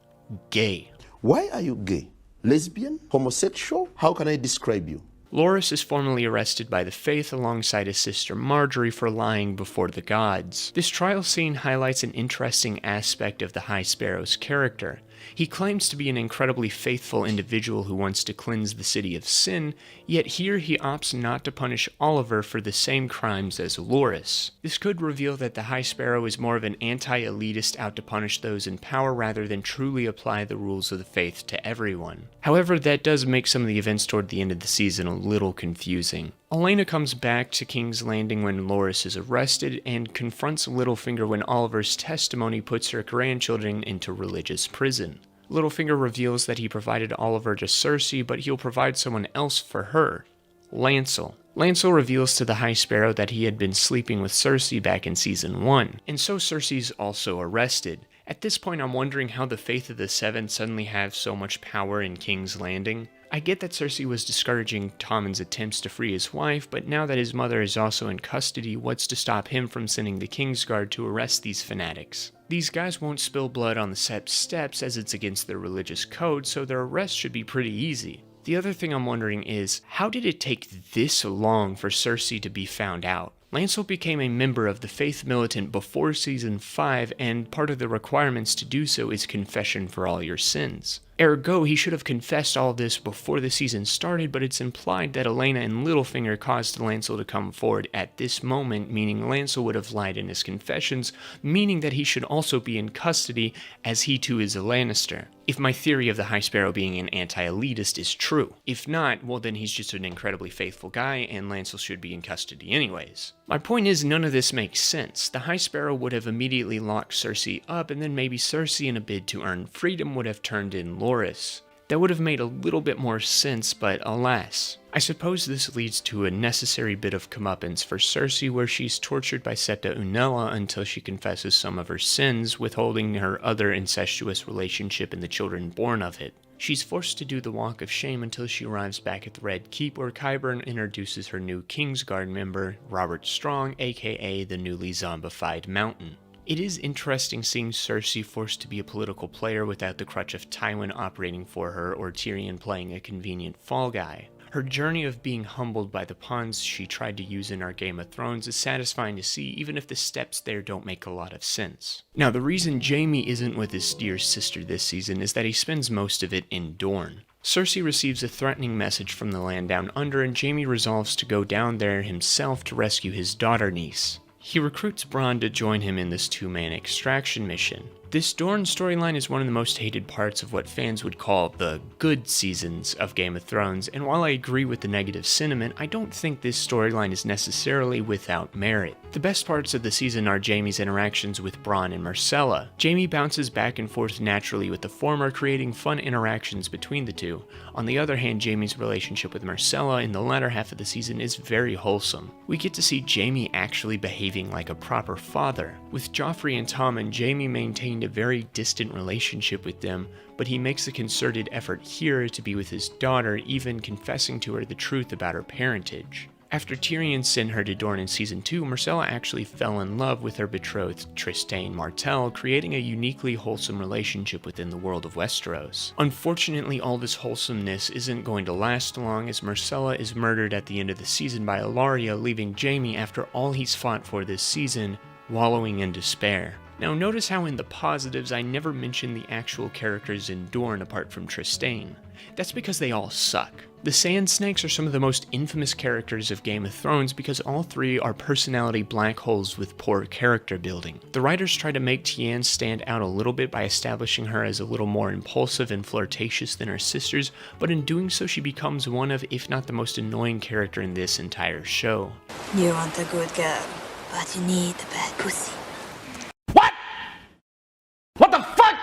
gay. Why are you gay? Lesbian? Homosexual? How can I describe you? Loras is formally arrested by the Faith alongside his sister Marjorie for lying before the gods. This trial scene highlights an interesting aspect of the High Sparrow's character. He claims to be an incredibly faithful individual who wants to cleanse the city of sin, yet here he opts not to punish Oliver for the same crimes as Loras. This could reveal that the High Sparrow is more of an anti-elitist out to punish those in power rather than truly apply the rules of the Faith to everyone. However, that does make some of the events toward the end of the season a little confusing. Olenna comes back to King's Landing when Loras is arrested and confronts Littlefinger when Oliver's testimony puts her grandchildren into religious prison. Littlefinger reveals that he provided Oliver to Cersei, but he'll provide someone else for her, Lancel. Lancel reveals to the High Sparrow that he had been sleeping with Cersei back in Season 1, and so Cersei's also arrested. At this point, I'm wondering how the Faith of the Seven suddenly have so much power in King's Landing. I get that Cersei was discouraging Tommen's attempts to free his wife, but now that his mother is also in custody, what's to stop him from sending the Kingsguard to arrest these fanatics? These guys won't spill blood on the Sept steps as it's against their religious code, so their arrest should be pretty easy. The other thing I'm wondering is, how did it take this long for Cersei to be found out? Lancel became a member of the Faith Militant before Season 5, and part of the requirements to do so is confession for all your sins. Ergo, he should have confessed all this before the season started, but it's implied that Elena and Littlefinger caused Lancel to come forward at this moment, meaning Lancel would have lied in his confessions, meaning that he should also be in custody, as he too is a Lannister. If my theory of the High Sparrow being an anti-elitist is true. If not, well then he's just an incredibly faithful guy, and Lancel should be in custody anyways. My point is, none of this makes sense. The High Sparrow would have immediately locked Cersei up, and then maybe Cersei, in a bid to earn freedom, would have turned in Loras. That would have made a little bit more sense, but alas. I suppose this leads to a necessary bit of comeuppance for Cersei, where she's tortured by Septa Unella until she confesses some of her sins, withholding her other incestuous relationship and the children born of it. She's forced to do the walk of shame until she arrives back at the Red Keep, where Qyburn introduces her new Kingsguard member, Robert Strong, aka the newly zombified Mountain. It is interesting seeing Cersei forced to be a political player without the crutch of Tywin operating for her or Tyrion playing a convenient fall guy. Her journey of being humbled by the pawns she tried to use in our Game of Thrones is satisfying to see, even if the steps there don't make a lot of sense. Now, the reason Jaime isn't with his dear sister this season is that he spends most of it in Dorne. Cersei receives a threatening message from the land down under, and Jaime resolves to go down there himself to rescue his daughter niece. He recruits Bronn to join him in this two-man extraction mission. This Dorne storyline is one of the most hated parts of what fans would call the good seasons of Game of Thrones, and while I agree with the negative sentiment, I don't think this storyline is necessarily without merit. The best parts of the season are Jaime's interactions with Bronn and Myrcella. Jaime bounces back and forth naturally with the former, creating fun interactions between the two. On the other hand, Jaime's relationship with Myrcella in the latter half of the season is very wholesome. We get to see Jaime actually behaving like a proper father. With Joffrey and Tommen, Jaime maintained a very distant relationship with them, but he makes a concerted effort here to be with his daughter, even confessing to her the truth about her parentage. After Tyrion sent her to Dorne in Season 2, Myrcella actually fell in love with her betrothed Trystane Martell, creating a uniquely wholesome relationship within the world of Westeros. Unfortunately, all this wholesomeness isn't going to last long, as Myrcella is murdered at the end of the season by Ellaria, leaving Jaime, after all he's fought for this season, wallowing in despair. Now notice how in the positives I never mention the actual characters in Dorne apart from Trystane. That's because they all suck. The Sand Snakes are some of the most infamous characters of Game of Thrones because all three are personality black holes with poor character building. The writers try to make Tian stand out a little bit by establishing her as a little more impulsive and flirtatious than her sisters, but in doing so she becomes one of, if not the most annoying character in this entire show. You want a good girl, but you need a bad pussy.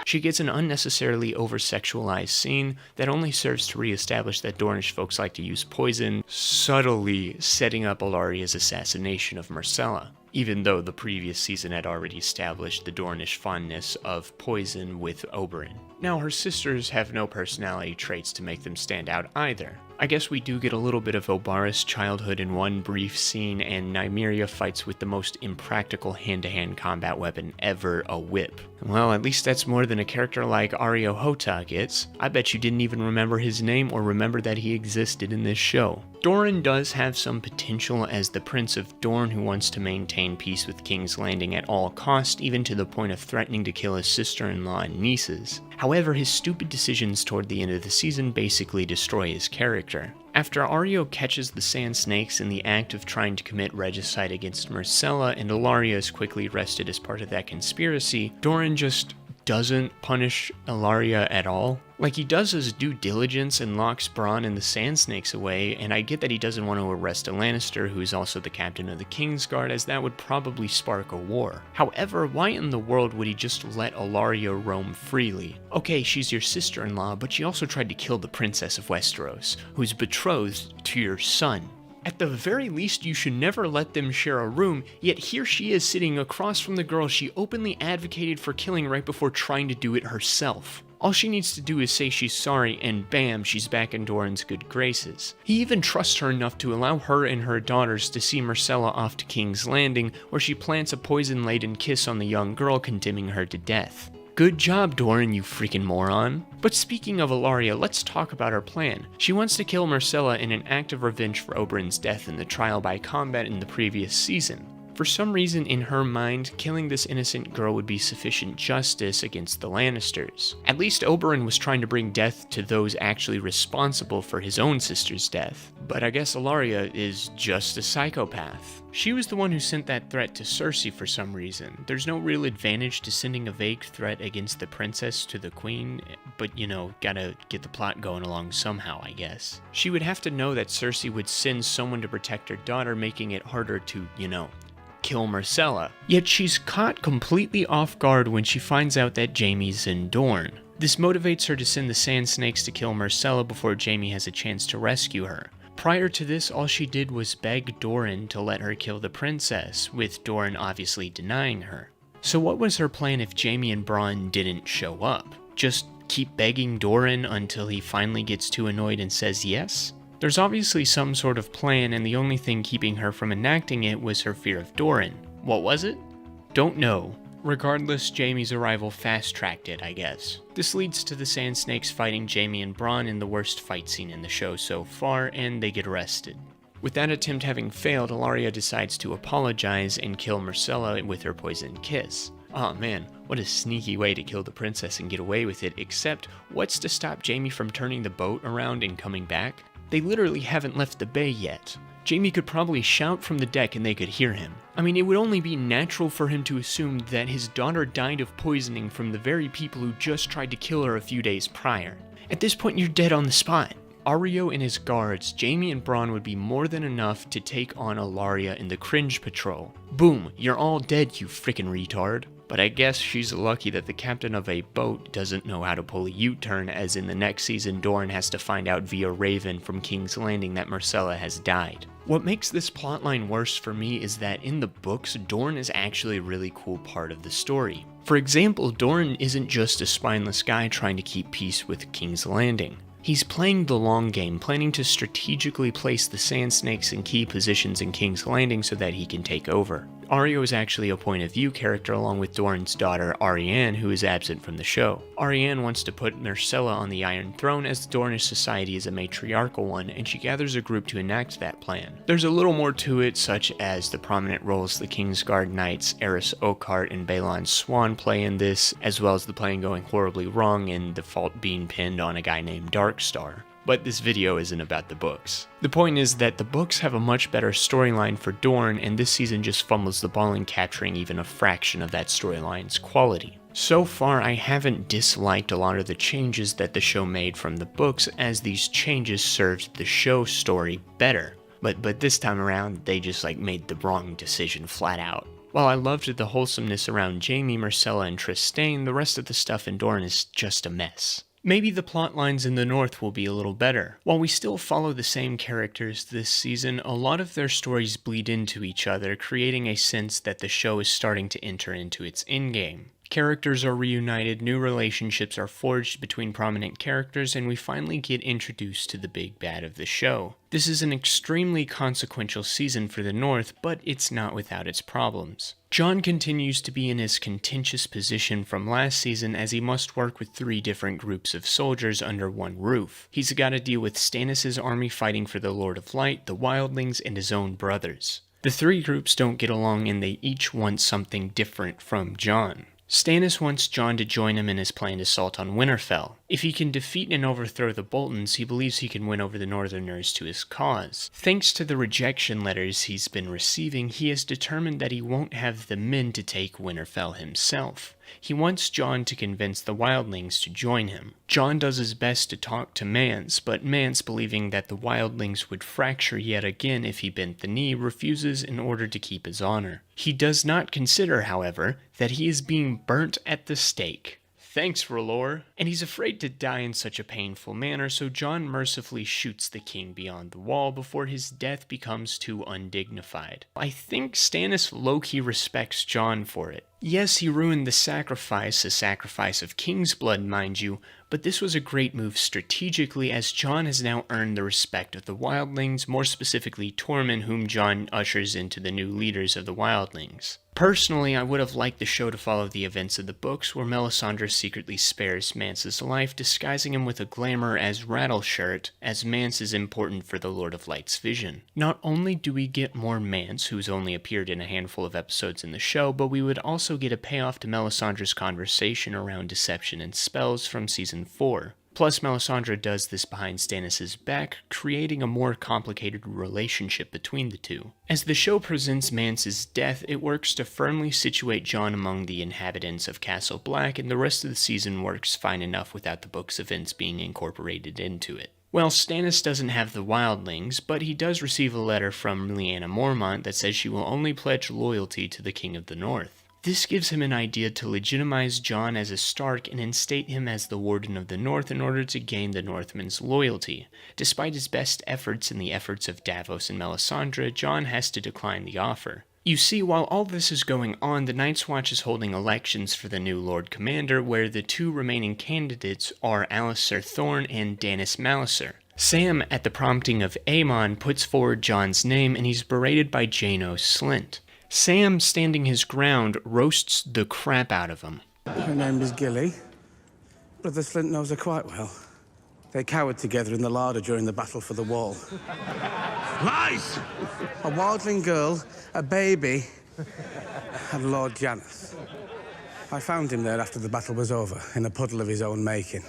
She gets an unnecessarily over-sexualized scene that only serves to re-establish that Dornish folks like to use poison, subtly setting up Ellaria's assassination of Myrcella, even though the previous season had already established the Dornish fondness of poison with Oberyn. Now, her sisters have no personality traits to make them stand out either. I guess we do get a little bit of Obara's childhood in one brief scene, and Nymeria fights with the most impractical hand-to-hand combat weapon ever, a whip. Well, at least that's more than a character like Areo Hota gets. I bet you didn't even remember his name or remember that he existed in this show. Doran does have some potential as the Prince of Dorne who wants to maintain peace with King's Landing at all cost, even to the point of threatening to kill his sister-in-law and nieces. However, his stupid decisions toward the end of the season basically destroy his character. After Areo catches the Sand Snakes in the act of trying to commit regicide against Myrcella and Ellaria is quickly arrested as part of that conspiracy, Doran just doesn't punish Ilaria at all. Like, he does his due diligence and locks Bronn and the Sand Snakes away, and I get that he doesn't want to arrest a Lannister who is also the captain of the Kingsguard, as that would probably spark a war. However, why in the world would he just let Ilaria roam freely? Okay, she's your sister-in-law, but she also tried to kill the Princess of Westeros, who's betrothed to your son. At the very least, you should never let them share a room, yet here she is sitting across from the girl she openly advocated for killing right before trying to do it herself. All she needs to do is say she's sorry, and bam, she's back in Doran's good graces. He even trusts her enough to allow her and her daughters to see Myrcella off to King's Landing, where she plants a poison-laden kiss on the young girl, condemning her to death. Good job, Doran, you freaking moron. But speaking of Ilaria, let's talk about her plan. She wants to kill Myrcella in an act of revenge for Oberyn's death in the trial by combat in the previous season. For some reason in her mind, killing this innocent girl would be sufficient justice against the Lannisters. At least Oberyn was trying to bring death to those actually responsible for his own sister's death. But I guess Ilaria is just a psychopath. She was the one who sent that threat to Cersei for some reason. There's no real advantage to sending a vague threat against the princess to the queen, but you know, gotta get the plot going along somehow, I guess. She would have to know that Cersei would send someone to protect her daughter, making it harder to, you know, kill Myrcella. Yet she's caught completely off guard when she finds out that Jaime's in Dorne. This motivates her to send the Sand Snakes to kill Myrcella before Jaime has a chance to rescue her. Prior to this, all she did was beg Doran to let her kill the princess, with Doran obviously denying her. So what was her plan if Jaime and Bronn didn't show up? Just keep begging Doran until he finally gets too annoyed and says yes? There's obviously some sort of plan, and the only thing keeping her from enacting it was her fear of Doran. What was it? Don't know. Regardless, Jaime's arrival fast-tracked it, I guess. This leads to the Sand Snakes fighting Jaime and Bronn in the worst fight scene in the show so far, and they get arrested. With that attempt having failed, Ilaria decides to apologize and kill Myrcella with her poisoned kiss. Aw man, what a sneaky way to kill the princess and get away with it, except what's to stop Jaime from turning the boat around and coming back? They literally haven't left the bay yet. Jaime could probably shout from the deck and they could hear him. I mean, it would only be natural for him to assume that his daughter died of poisoning from the very people who just tried to kill her a few days prior. At this point, you're dead on the spot. Areo and his guards, Jaime and Bronn would be more than enough to take on Ilaria and the Cringe Patrol. Boom, you're all dead, you frickin' retard. But I guess she's lucky that the captain of a boat doesn't know how to pull a U-turn, as in the next season Doran has to find out via Raven from King's Landing that Myrcella has died. What makes this plotline worse for me is that in the books, Doran is actually a really cool part of the story. For example, Doran isn't just a spineless guy trying to keep peace with King's Landing. He's playing the long game, planning to strategically place the Sand Snakes in key positions in King's Landing so that he can take over. Areo is actually a point of view character along with Doran's daughter Arianne, who is absent from the show. Arianne wants to put Myrcella on the Iron Throne, as the Dornish society is a matriarchal one, and she gathers a group to enact that plan. There's a little more to it, such as the prominent roles the Kingsguard Knights Eris Oakheart and Balon Swan play in this, as well as the plan going horribly wrong and the fault being pinned on a guy named Darkstar. But this video isn't about the books. The point is that the books have a much better storyline for Dorne, and this season just fumbles the ball in capturing even a fraction of that storyline's quality. So far, I haven't disliked a lot of the changes that the show made from the books, as these changes served the show story better. But this time around, they just made the wrong decision flat out. While I loved the wholesomeness around Jaime, Myrcella, and Trystane, the rest of the stuff in Dorne is just a mess. Maybe the plot lines in the north will be a little better. While we still follow the same characters this season, a lot of their stories bleed into each other, creating a sense that the show is starting to enter into its endgame. Characters are reunited, new relationships are forged between prominent characters, and we finally get introduced to the big bad of the show. This is an extremely consequential season for the North, but it's not without its problems. Jon continues to be in his contentious position from last season, as he must work with 3 different groups of soldiers under one roof. He's got to deal with Stannis' army fighting for the Lord of Light, the Wildlings, and his own brothers. The 3 groups don't get along, and they each want something different from Jon. Stannis wants Jon to join him in his planned assault on Winterfell. If he can defeat and overthrow the Boltons, he believes he can win over the Northerners to his cause. Thanks to the rejection letters he's been receiving, he has determined that he won't have the men to take Winterfell himself. He wants Jon to convince the wildlings to join him. Jon does his best to talk to Mance, but Mance, believing that the wildlings would fracture yet again if he bent the knee, refuses in order to keep his honor. He does not consider, however, that he is being burnt at the stake. Thanks, R'hllor. And he's afraid to die in such a painful manner, so Jon mercifully shoots the king beyond the wall before his death becomes too undignified. I think Stannis low-key respects Jon for it. Yes, he ruined the sacrifice, a sacrifice of king's blood, mind you, but this was a great move strategically, as Jon has now earned the respect of the wildlings, more specifically Tormund, whom Jon ushers into the new leaders of the wildlings. Personally, I would have liked the show to follow the events of the books, where Melisandre secretly spares Mance's life, disguising him with a glamour as Rattleshirt, as Mance is important for the Lord of Light's vision. Not only do we get more Mance, who's only appeared in a handful of episodes in the show, but we would also get a payoff to Melisandre's conversation around deception and spells from Season 4. Plus, Melisandre does this behind Stannis' back, creating a more complicated relationship between the two. As the show presents Mance's death, it works to firmly situate Jon among the inhabitants of Castle Black, and the rest of the season works fine enough without the book's events being incorporated into it. Well, Stannis doesn't have the wildlings, but he does receive a letter from Lyanna Mormont that says she will only pledge loyalty to the King of the North. This gives him an idea to legitimize Jon as a Stark and instate him as the Warden of the North in order to gain the Northmen's loyalty. Despite his best efforts and the efforts of Davos and Melisandre, Jon has to decline the offer. You see, while all this is going on, the Night's Watch is holding elections for the new Lord Commander, where the two remaining candidates are Alliser Thorne and Danis Malliser. Sam, at the prompting of Aemon, puts forward Jon's name, and he's berated by Janos Slynt. Sam, standing his ground, roasts the crap out of him. Her name is Gilly. Brother Slynt knows her quite well. They cowered together in the larder during the battle for the wall. Lies! A wildling girl, a baby, and Lord Janos. I found him there after the battle was over, in a puddle of his own making.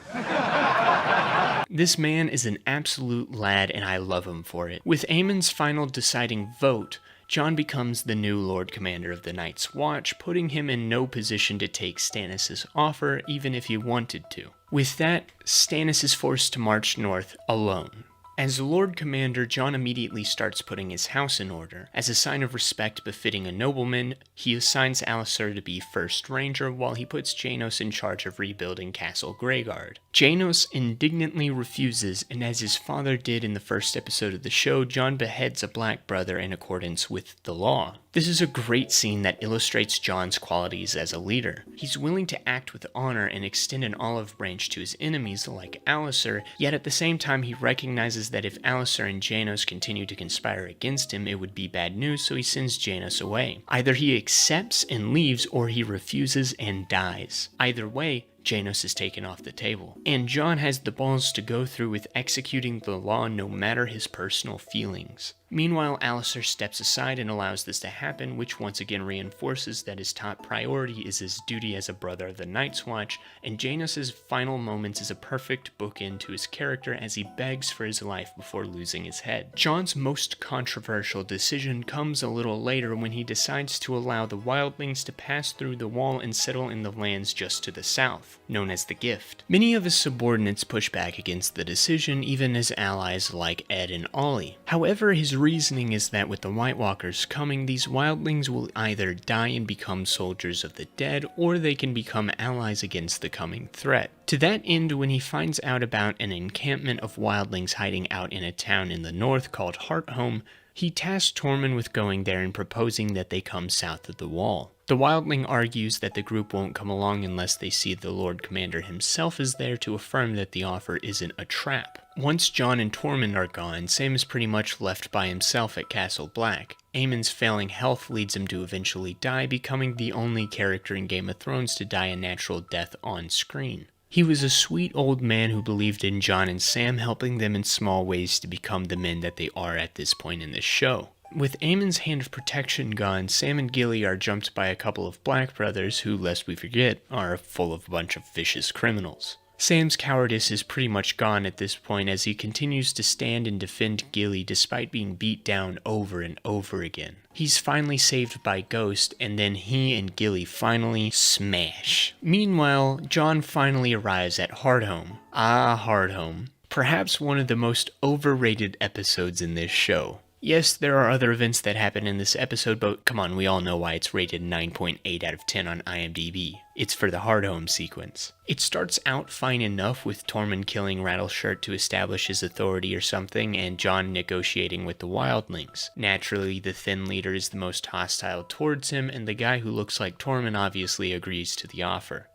This man is an absolute lad, and I love him for it. With Aemon's final deciding vote, Jon becomes the new Lord Commander of the Night's Watch, putting him in no position to take Stannis' offer, even if he wanted to. With that, Stannis is forced to march north alone. As Lord Commander, Jon immediately starts putting his house in order. As a sign of respect befitting a nobleman, he assigns Alliser to be First Ranger, while he puts Janos in charge of rebuilding Castle Greyguard. Janos indignantly refuses, and as his father did in the first episode of the show, Jon beheads a black brother in accordance with the law. This is a great scene that illustrates Jon's qualities as a leader. He's willing to act with honor and extend an olive branch to his enemies like Alliser, yet at the same time he recognizes that if Alliser and Janos continue to conspire against him, it would be bad news, so he sends Janos away. Either he accepts and leaves, or he refuses and dies. Either way, Janos is taken off the table. And Jon has the balls to go through with executing the law no matter his personal feelings. Meanwhile, Alliser steps aside and allows this to happen, which once again reinforces that his top priority is his duty as a brother of the Night's Watch, and Janos' final moments is a perfect bookend to his character as he begs for his life before losing his head. Jon's most controversial decision comes a little later when he decides to allow the wildlings to pass through the wall and settle in the lands just to the south, known as the Gift. Many of his subordinates push back against the decision, even his allies like Ed and Ollie. However, his reasoning is that with the White Walkers coming, these wildlings will either die and become soldiers of the dead, or they can become allies against the coming threat. To that end, when he finds out about an encampment of wildlings hiding out in a town in the north called Hearthome, he tasks Tormund with going there and proposing that they come south of the wall. The wildling argues that the group won't come along unless they see the Lord Commander himself is there to affirm that the offer isn't a trap. Once Jon and Tormund are gone, Sam is pretty much left by himself at Castle Black. Aemon's failing health leads him to eventually die, becoming the only character in Game of Thrones to die a natural death on screen. He was a sweet old man who believed in Jon and Sam, helping them in small ways to become the men that they are at this point in the show. With Aemon's hand of protection gone, Sam and Gilly are jumped by a couple of black brothers who, lest we forget, are full of a bunch of vicious criminals. Sam's cowardice is pretty much gone at this point as he continues to stand and defend Gilly despite being beat down over and over again. He's finally saved by Ghost, and then he and Gilly finally smash. Meanwhile, Jon finally arrives at Hardhome. Hardhome. Perhaps one of the most overrated episodes in this show. Yes, there are other events that happen in this episode, but come on, we all know why it's rated 9.8 out of 10 on IMDb. It's for the Hardhome sequence. It starts out fine enough with Tormund killing Rattleshirt to establish his authority or something, and Jon negotiating with the wildlings. Naturally, the Thin leader is the most hostile towards him, and the guy who looks like Tormund obviously agrees to the offer.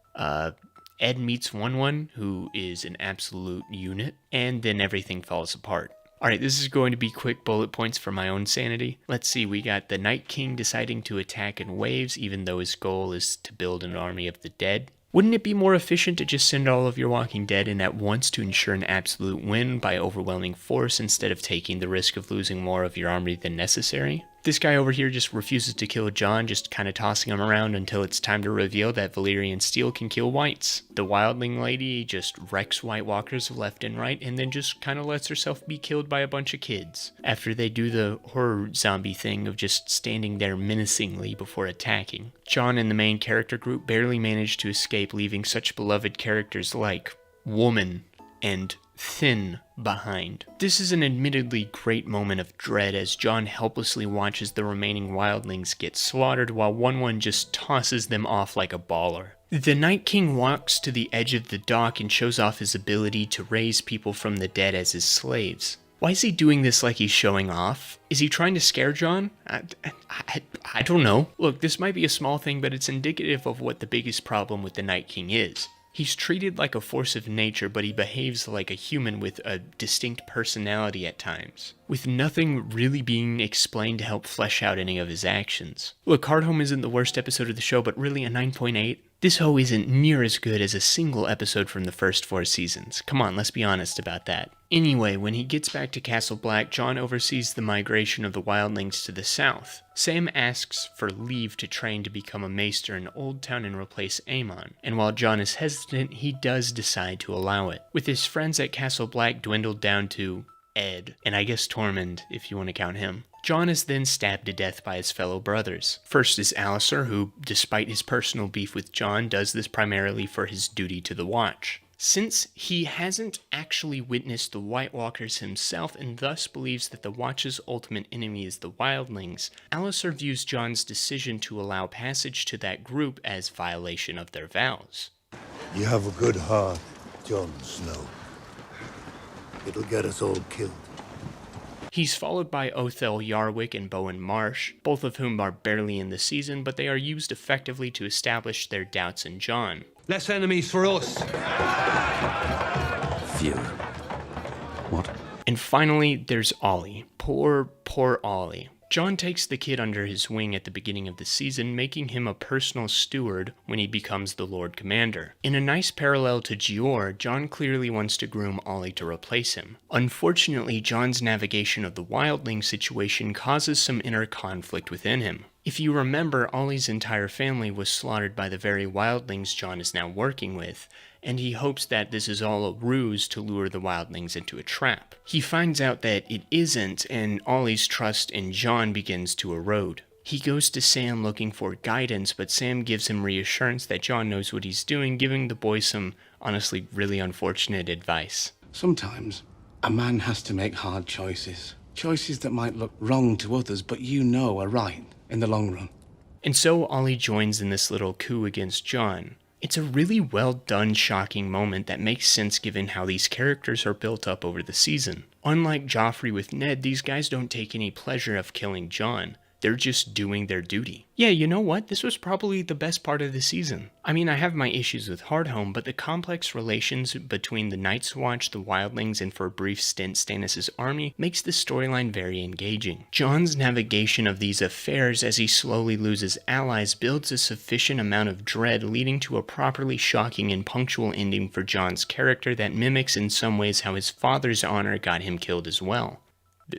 Ed meets One, who is an absolute unit, and then everything falls apart. Alright, this is going to be quick bullet points for my own sanity. Let's see, we got the Night King deciding to attack in waves, even though his goal is to build an army of the dead. Wouldn't it be more efficient to just send all of your Walking Dead in at once to ensure an absolute win by overwhelming force instead of taking the risk of losing more of your army than necessary? This guy over here just refuses to kill Jon, just kind of tossing him around until it's time to reveal that Valyrian steel can kill whites. The wildling lady just wrecks White Walkers left and right and then just kind of lets herself be killed by a bunch of kids. After they do the horror zombie thing of just standing there menacingly before attacking. Jon and the main character group barely manage to escape, leaving such beloved characters like Woman and Thin behind. This is an admittedly great moment of dread as Jon helplessly watches the remaining wildlings get slaughtered while One just tosses them off like a baller. The Night King walks to the edge of the dock and shows off his ability to raise people from the dead as his slaves. Why is he doing this like he's showing off? Is he trying to scare Jon? I don't know. Look, this might be a small thing, but it's indicative of what the biggest problem with the Night King is. He's treated like a force of nature, but he behaves like a human with a distinct personality at times, with nothing really being explained to help flesh out any of his actions. Look, Hardhome isn't the worst episode of the show, but really a 9.8? This hoe isn't near as good as a single episode from the first 4 seasons. Come on, let's be honest about that. Anyway, when he gets back to Castle Black, Jon oversees the migration of the wildlings to the south. Sam asks for leave to train to become a maester in Old Town and replace Aemon, and while Jon is hesitant, he does decide to allow it. With his friends at Castle Black dwindled down to Ed, and I guess Tormund, if you want to count him. Jon is then stabbed to death by his fellow brothers. First is Alliser, who, despite his personal beef with Jon, does this primarily for his duty to the Watch. Since he hasn't actually witnessed the White Walkers himself and thus believes that the Watch's ultimate enemy is the wildlings, Alliser views Jon's decision to allow passage to that group as violation of their vows. You have a good heart, Jon Snow. It'll get us all killed. He's followed by Othel Yarwick and Bowen Marsh, both of whom are barely in the season, but they are used effectively to establish their doubts in Jon. Less enemies for us. Fewer. What? And finally, there's Ollie. Poor Ollie. Jon takes the kid under his wing at the beginning of the season, making him a personal steward when he becomes the Lord Commander. In a nice parallel to Gior, Jon clearly wants to groom Ollie to replace him. Unfortunately, Jon's navigation of the wildling situation causes some inner conflict within him. If you remember, Ollie's entire family was slaughtered by the very wildlings Jon is now working with, and he hopes that this is all a ruse to lure the wildlings into a trap. He finds out that it isn't, and Ollie's trust in Jon begins to erode. He goes to Sam looking for guidance, but Sam gives him reassurance that Jon knows what he's doing, giving the boy some, honestly, really unfortunate advice. Sometimes a man has to make hard choices. Choices that might look wrong to others, but you know are right in the long run. And so Ollie joins in this little coup against Jon. It's a really well done, shocking moment that makes sense given how these characters are built up over the season. Unlike Joffrey with Ned, these guys don't take any pleasure of killing Jon. They're just doing their duty. Yeah, you know what? This was probably the best part of the season. I mean, I have my issues with Hardhome, but the complex relations between the Night's Watch, the wildlings, and for a brief stint Stannis' army makes the storyline very engaging. Jon's navigation of these affairs as he slowly loses allies builds a sufficient amount of dread, leading to a properly shocking and punctual ending for Jon's character that mimics in some ways how his father's honor got him killed as well.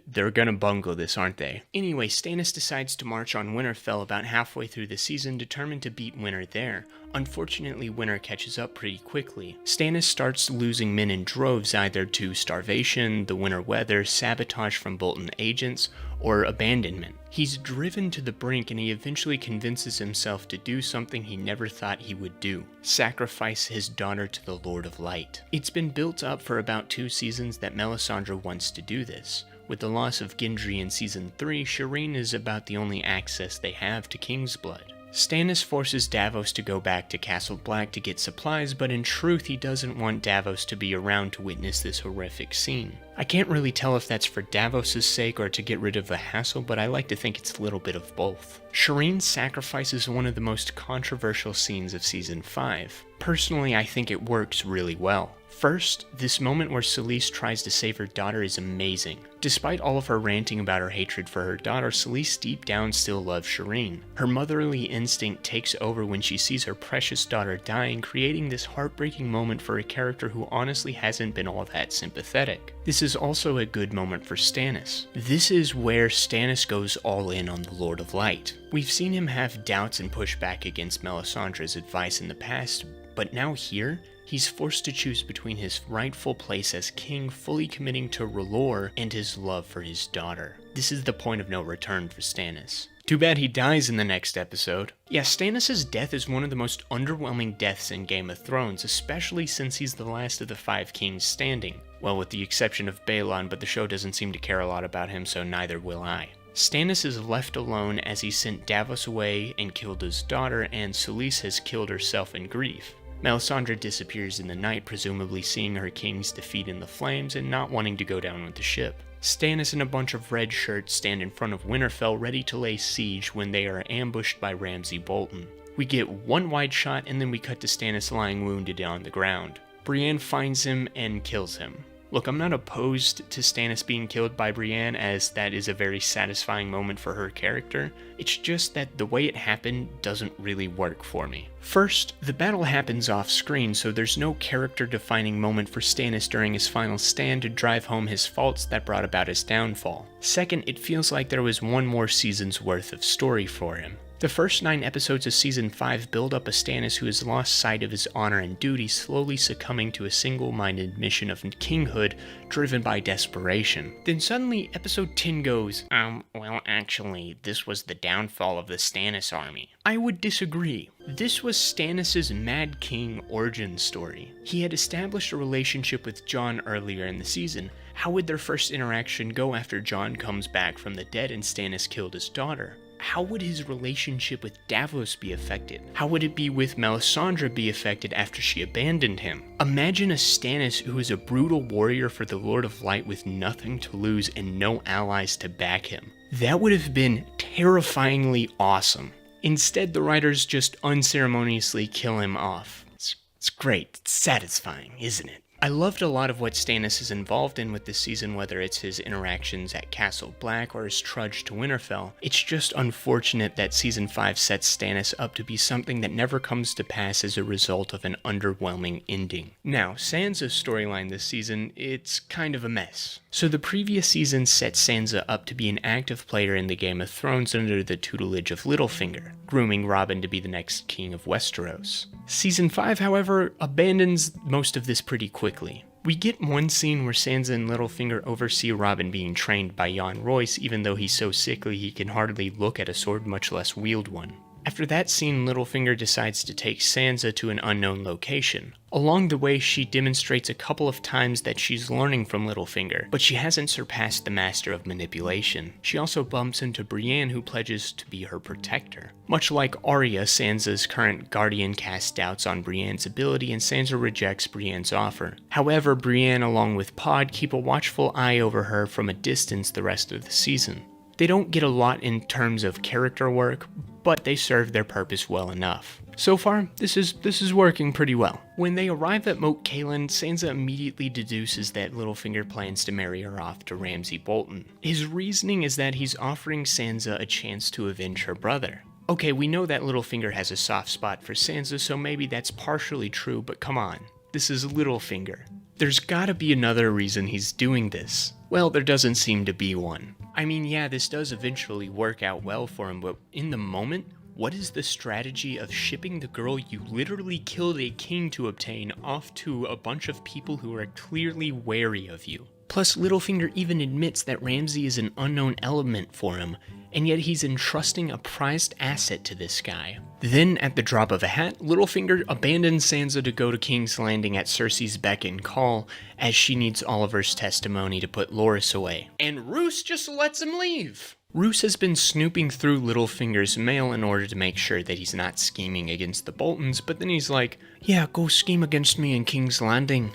They're gonna bungle this, aren't they? Anyway, Stannis decides to march on Winterfell about halfway through the season, determined to beat Winter there. Unfortunately, Winter catches up pretty quickly. Stannis starts losing men in droves, either to starvation, the winter weather, sabotage from Bolton agents, or abandonment. He's driven to the brink, and he eventually convinces himself to do something he never thought he would do: sacrifice his daughter to the Lord of Light. It's been built up for about 2 seasons that Melisandre wants to do this. With the loss of Gendry in Season 3, Shireen is about the only access they have to Kingsblood. Stannis forces Davos to go back to Castle Black to get supplies, but in truth he doesn't want Davos to be around to witness this horrific scene. I can't really tell if that's for Davos' sake or to get rid of the hassle, but I like to think it's a little bit of both. Shireen's sacrifice is one of the most controversial scenes of Season 5. Personally, I think it works really well. First, this moment where Selyse tries to save her daughter is amazing. Despite all of her ranting about her hatred for her daughter, Selyse deep down still loves Shireen. Her motherly instinct takes over when she sees her precious daughter dying, creating this heartbreaking moment for a character who honestly hasn't been all that sympathetic. This is also a good moment for Stannis. This is where Stannis goes all in on the Lord of Light. We've seen him have doubts and push back against Melisandre's advice in the past, but now here, he's forced to choose between his rightful place as king, fully committing to R'hllor, and his love for his daughter. This is the point of no return for Stannis. Too bad he dies in the next episode. Yeah, Stannis' death is one of the most underwhelming deaths in Game of Thrones, especially since he's the last of the 5 kings standing. Well, with the exception of Balon, but the show doesn't seem to care a lot about him, so neither will I. Stannis is left alone as he sent Davos away and killed his daughter, and Selyse has killed herself in grief. Melisandre disappears in the night, presumably seeing her king's defeat in the flames and not wanting to go down with the ship. Stannis and a bunch of red shirts stand in front of Winterfell ready to lay siege when they are ambushed by Ramsay Bolton. We get one wide shot and then we cut to Stannis lying wounded on the ground. Brienne finds him and kills him. Look, I'm not opposed to Stannis being killed by Brienne, as that is a very satisfying moment for her character. It's just that the way it happened doesn't really work for me. First, the battle happens off screen, so there's no character-defining moment for Stannis during his final stand to drive home his faults that brought about his downfall. Second, it feels like there was one more season's worth of story for him. The first 9 episodes of Season 5 build up a Stannis who has lost sight of his honor and duty, slowly succumbing to a single-minded mission of kinghood driven by desperation. Then suddenly, Episode 10 goes, well actually, this was the downfall of the Stannis army. I would disagree. This was Stannis' Mad King origin story. He had established a relationship with Jon earlier in the season. How would their first interaction go after Jon comes back from the dead and Stannis killed his daughter? How would his relationship with Davos be affected? How would it be with Melisandre be affected after she abandoned him? Imagine a Stannis who is a brutal warrior for the Lord of Light with nothing to lose and no allies to back him. That would have been terrifyingly awesome. Instead, the writers just unceremoniously kill him off. It's great. It's satisfying, isn't it? I loved a lot of what Stannis is involved in with this season, whether it's his interactions at Castle Black or his trudge to Winterfell. It's just unfortunate that Season 5 sets Stannis up to be something that never comes to pass as a result of an underwhelming ending. Now, Sansa's storyline this season, it's kind of a mess. So the previous season set Sansa up to be an active player in the Game of Thrones under the tutelage of Littlefinger, grooming Robin to be the next king of Westeros. Season 5, however, abandons most of this pretty quickly. We get one scene where Sansa and Littlefinger oversee Robin being trained by Jon Royce, even though he's so sickly he can hardly look at a sword, much less wield one. After that scene, Littlefinger decides to take Sansa to an unknown location. Along the way, she demonstrates a couple of times that she's learning from Littlefinger, but she hasn't surpassed the master of manipulation. She also bumps into Brienne, who pledges to be her protector. Much like Arya, Sansa's current guardian casts doubts on Brienne's ability, and Sansa rejects Brienne's offer. However, Brienne, along with Pod, keep a watchful eye over her from a distance the rest of the season. They don't get a lot in terms of character work, but they serve their purpose well enough. So far, this is working pretty well. When they arrive at Moat Cailin, Sansa immediately deduces that Littlefinger plans to marry her off to Ramsay Bolton. His reasoning is that he's offering Sansa a chance to avenge her brother. Okay, we know that Littlefinger has a soft spot for Sansa, so maybe that's partially true, but come on. This is Littlefinger. There's gotta be another reason he's doing this. Well, there doesn't seem to be one. I mean, yeah, this does eventually work out well for him, but in the moment, what is the strategy of shipping the girl you literally killed a king to obtain off to a bunch of people who are clearly wary of you? Plus, Littlefinger even admits that Ramsay is an unknown element for him, and yet he's entrusting a prized asset to this guy. Then, at the drop of a hat, Littlefinger abandons Sansa to go to King's Landing at Cersei's beck and call, as she needs Oliver's testimony to put Loras away. And Roose just lets him leave! Roose has been snooping through Littlefinger's mail in order to make sure that he's not scheming against the Boltons, but then he's like, yeah, go scheme against me in King's Landing.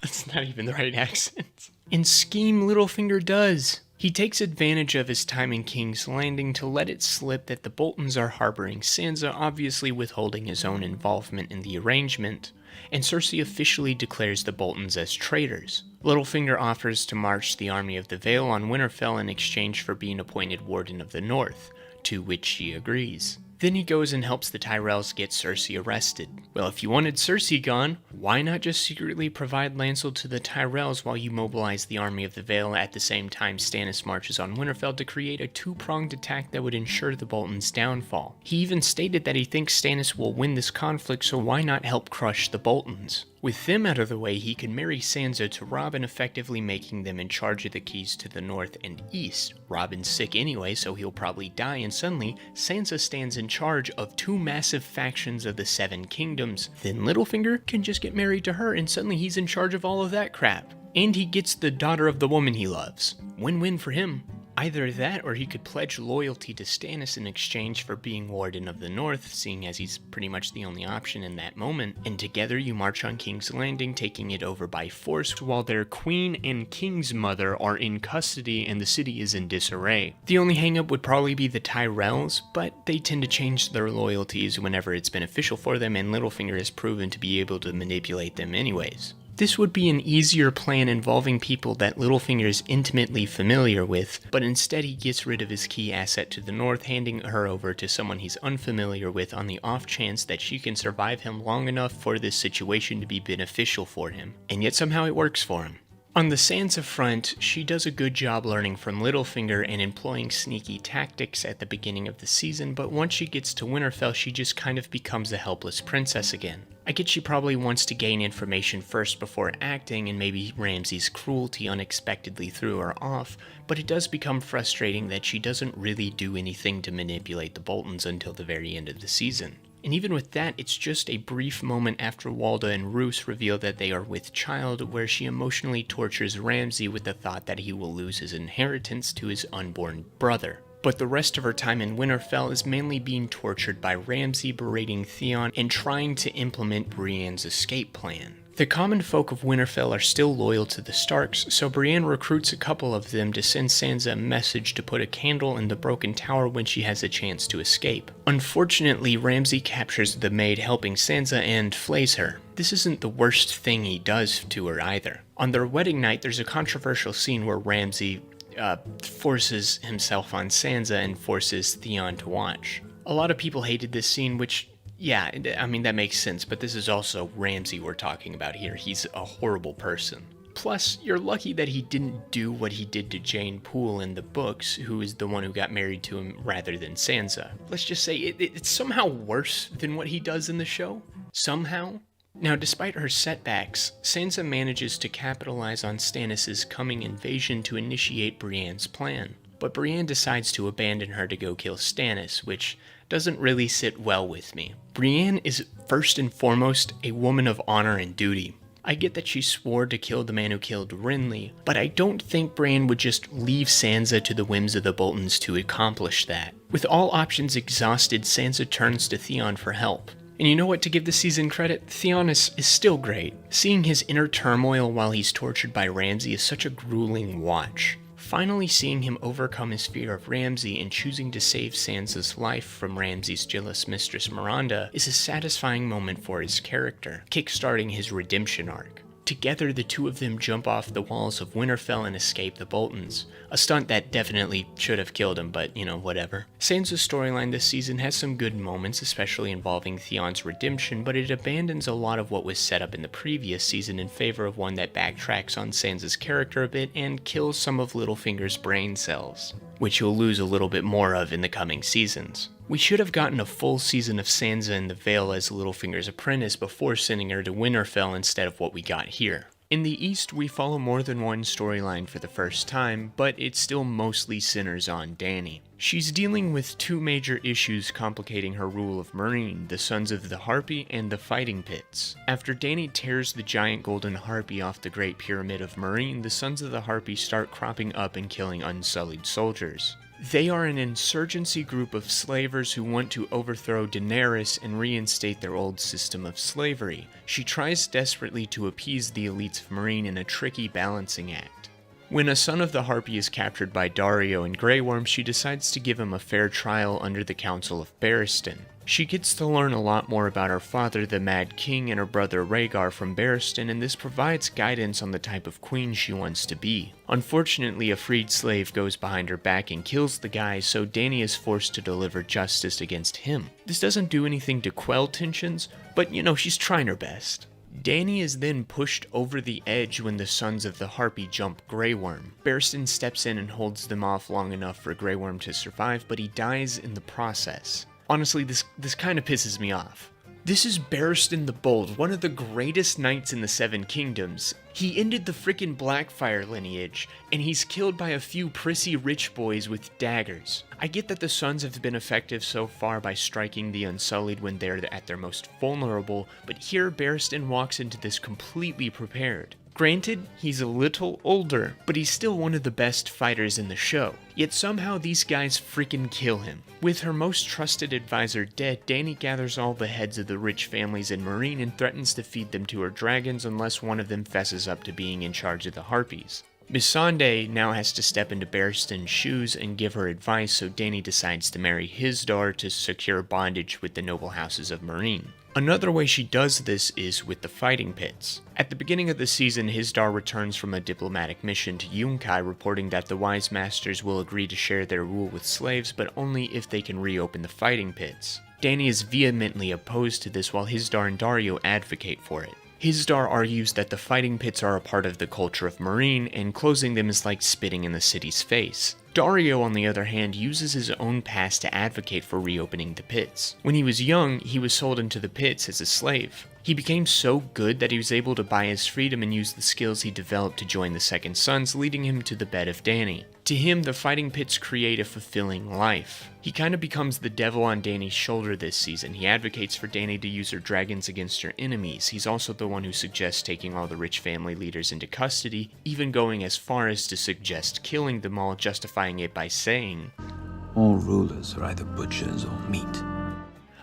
That's not even the right accent. And scheme Littlefinger does. He takes advantage of his time in King's Landing to let it slip that the Boltons are harboring Sansa, obviously withholding his own involvement in the arrangement, and Cersei officially declares the Boltons as traitors. Littlefinger offers to march the army of the Vale on Winterfell in exchange for being appointed Warden of the North, to which she agrees. Then he goes and helps the Tyrells get Cersei arrested. Well, if you wanted Cersei gone, why not just secretly provide Lancel to the Tyrells while you mobilize the army of the Vale at the same time Stannis marches on Winterfell to create a two-pronged attack that would ensure the Boltons' downfall? He even stated that he thinks Stannis will win this conflict, so why not help crush the Boltons? With them out of the way, he can marry Sansa to Robin, effectively making them in charge of the keys to the north and east. Robin's sick anyway, so he'll probably die, and suddenly, Sansa stands in charge of two massive factions of the Seven Kingdoms. Then Littlefinger can just get married to her, and suddenly he's in charge of all of that crap. And he gets the daughter of the woman he loves. Win-win for him. Either that, or he could pledge loyalty to Stannis in exchange for being Warden of the North, seeing as he's pretty much the only option in that moment, and together you march on King's Landing, taking it over by force, while their queen and king's mother are in custody and the city is in disarray. The only hangup would probably be the Tyrells, but they tend to change their loyalties whenever it's beneficial for them, and Littlefinger has proven to be able to manipulate them anyways. This would be an easier plan involving people that Littlefinger is intimately familiar with, but instead he gets rid of his key asset to the north, handing her over to someone he's unfamiliar with on the off chance that she can survive him long enough for this situation to be beneficial for him. And yet somehow it works for him. On the Sansa front, she does a good job learning from Littlefinger and employing sneaky tactics at the beginning of the season, but once she gets to Winterfell, she just kind of becomes a helpless princess again. I get she probably wants to gain information first before acting, and maybe Ramsay's cruelty unexpectedly threw her off, but it does become frustrating that she doesn't really do anything to manipulate the Boltons until the very end of the season. And even with that, it's just a brief moment after Walda and Roose reveal that they are with child, where she emotionally tortures Ramsay with the thought that he will lose his inheritance to his unborn brother. But the rest of her time in Winterfell is mainly being tortured by Ramsay berating Theon and trying to implement Brienne's escape plan. The common folk of Winterfell are still loyal to the Starks, so Brienne recruits a couple of them to send Sansa a message to put a candle in the broken tower when she has a chance to escape. Unfortunately, Ramsay captures the maid helping Sansa and flays her. This isn't the worst thing he does to her either. On their wedding night, there's a controversial scene where Ramsay forces himself on Sansa and forces Theon to watch. A lot of people hated this scene, which, yeah, I mean, that makes sense, but this is also Ramsay we're talking about here. He's a horrible person. Plus, you're lucky that he didn't do what he did to Jane Poole in the books, who is the one who got married to him rather than Sansa. Let's just say it's somehow worse than what he does in the show. Somehow. Now, despite her setbacks, Sansa manages to capitalize on Stannis' coming invasion to initiate Brienne's plan. But Brienne decides to abandon her to go kill Stannis, which doesn't really sit well with me. Brienne is first and foremost a woman of honor and duty. I get that she swore to kill the man who killed Renly, but I don't think Brienne would just leave Sansa to the whims of the Boltons to accomplish that. With all options exhausted, Sansa turns to Theon for help. And you know what, to give the season credit, Theon is still great. Seeing his inner turmoil while he's tortured by Ramsay is such a grueling watch. Finally seeing him overcome his fear of Ramsay and choosing to save Sansa's life from Ramsay's jealous mistress Miranda is a satisfying moment for his character, kickstarting his redemption arc. Together, the two of them jump off the walls of Winterfell and escape the Boltons. A stunt that definitely should have killed him, but, whatever. Sansa's storyline this season has some good moments, especially involving Theon's redemption, but it abandons a lot of what was set up in the previous season in favor of one that backtracks on Sansa's character a bit and kills some of Littlefinger's brain cells, which you'll lose a little bit more of in the coming seasons. We should have gotten a full season of Sansa in the Vale as Littlefinger's apprentice before sending her to Winterfell instead of what we got here. In the East, we follow more than one storyline for the first time, but it still mostly centers on Dany. She's dealing with two major issues complicating her rule of Meereen, the Sons of the Harpy and the Fighting Pits. After Dany tears the giant golden harpy off the Great Pyramid of Meereen, the Sons of the Harpy start cropping up and killing unsullied soldiers. They are an insurgency group of slavers who want to overthrow Daenerys and reinstate their old system of slavery. She tries desperately to appease the elites of Meereen in a tricky balancing act. When a son of the Harpy is captured by Daario and Grey Worm, she decides to give him a fair trial under the Council of Barristan. She gets to learn a lot more about her father, the Mad King, and her brother Rhaegar from Barristan, and this provides guidance on the type of queen she wants to be. Unfortunately, a freed slave goes behind her back and kills the guy, so Dany is forced to deliver justice against him. This doesn't do anything to quell tensions, but she's trying her best. Dany is then pushed over the edge when the Sons of the Harpy jump Grey Worm. Barristan steps in and holds them off long enough for Grey Worm to survive, but he dies in the process. Honestly, this kind of pisses me off. This is Barristan the Bold, one of the greatest knights in the Seven Kingdoms. He ended the frickin' Blackfyre lineage, and he's killed by a few prissy rich boys with daggers. I get that the Sons have been effective so far by striking the Unsullied when they're at their most vulnerable, but here Barristan walks into this completely prepared. Granted, he's a little older, but he's still one of the best fighters in the show. Yet somehow these guys freaking kill him. With her most trusted advisor dead, Dany gathers all the heads of the rich families in Meereen and threatens to feed them to her dragons unless one of them fesses up to being in charge of the Harpies. Missandei now has to step into Barristan's shoes and give her advice, so Dany decides to marry his daughter to secure bondage with the noble houses of Meereen. Another way she does this is with the Fighting Pits. At the beginning of the season, Hizdahr returns from a diplomatic mission to Yunkai, reporting that the Wise Masters will agree to share their rule with slaves, but only if they can reopen the Fighting Pits. Dany is vehemently opposed to this, while Hizdahr and Daario advocate for it. Hizdahr argues that the Fighting Pits are a part of the culture of Meereen, and closing them is like spitting in the city's face. Daario, on the other hand, uses his own past to advocate for reopening the pits. When he was young, he was sold into the pits as a slave. He became so good that he was able to buy his freedom and use the skills he developed to join the Second Sons, leading him to the bed of Dany. To him, the Fighting Pits create a fulfilling life. He kind of becomes the devil on Dany's shoulder this season. He advocates for Dany to use her dragons against her enemies. He's also the one who suggests taking all the rich family leaders into custody, even going as far as to suggest killing them all, justifying it by saying, "All rulers are either butchers or meat."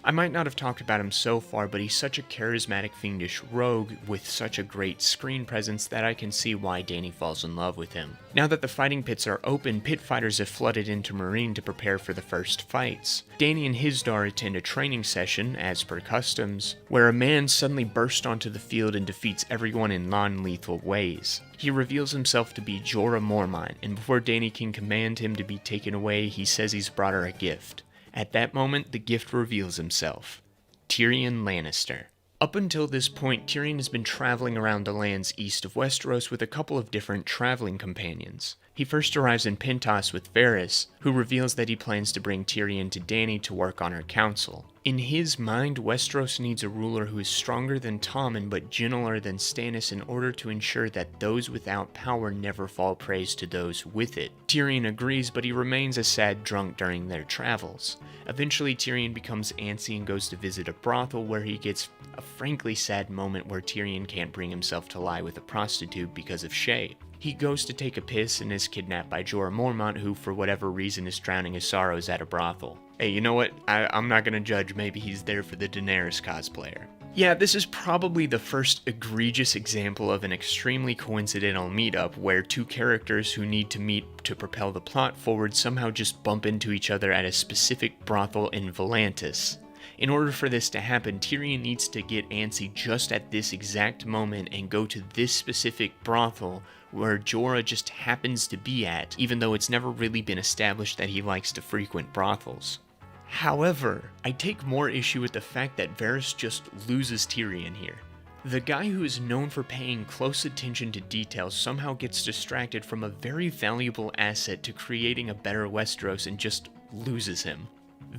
I might not have talked about him so far, but he's such a charismatic, fiendish rogue with such a great screen presence that I can see why Dany falls in love with him. Now that the Fighting Pits are open, pit fighters have flooded into Meereen to prepare for the first fights. Dany and Hizdahr attend a training session, as per customs, where a man suddenly bursts onto the field and defeats everyone in non-lethal ways. He reveals himself to be Jorah Mormont, and before Dany can command him to be taken away, he says he's brought her a gift. At that moment, the gift reveals himself. Tyrion Lannister. Up until this point, Tyrion has been traveling around the lands east of Westeros with a couple of different traveling companions. He first arrives in Pentos with Varys, who reveals that he plans to bring Tyrion to Dany to work on her council. In his mind, Westeros needs a ruler who is stronger than Tommen but gentler than Stannis in order to ensure that those without power never fall prey to those with it. Tyrion agrees, but he remains a sad drunk during their travels. Eventually, Tyrion becomes antsy and goes to visit a brothel where he gets a frankly sad moment where Tyrion can't bring himself to lie with a prostitute because of Shae. He goes to take a piss and is kidnapped by Jorah Mormont, who for whatever reason is drowning his sorrows at a brothel. Hey, you know what? I'm not gonna judge, maybe he's there for the Daenerys cosplayer. Yeah, this is probably the first egregious example of an extremely coincidental meetup where two characters who need to meet to propel the plot forward somehow just bump into each other at a specific brothel in Volantis. In order for this to happen, Tyrion needs to get antsy just at this exact moment and go to this specific brothel where Jorah just happens to be at, even though it's never really been established that he likes to frequent brothels. However, I take more issue with the fact that Varys just loses Tyrion here. The guy who is known for paying close attention to details somehow gets distracted from a very valuable asset to creating a better Westeros and just loses him.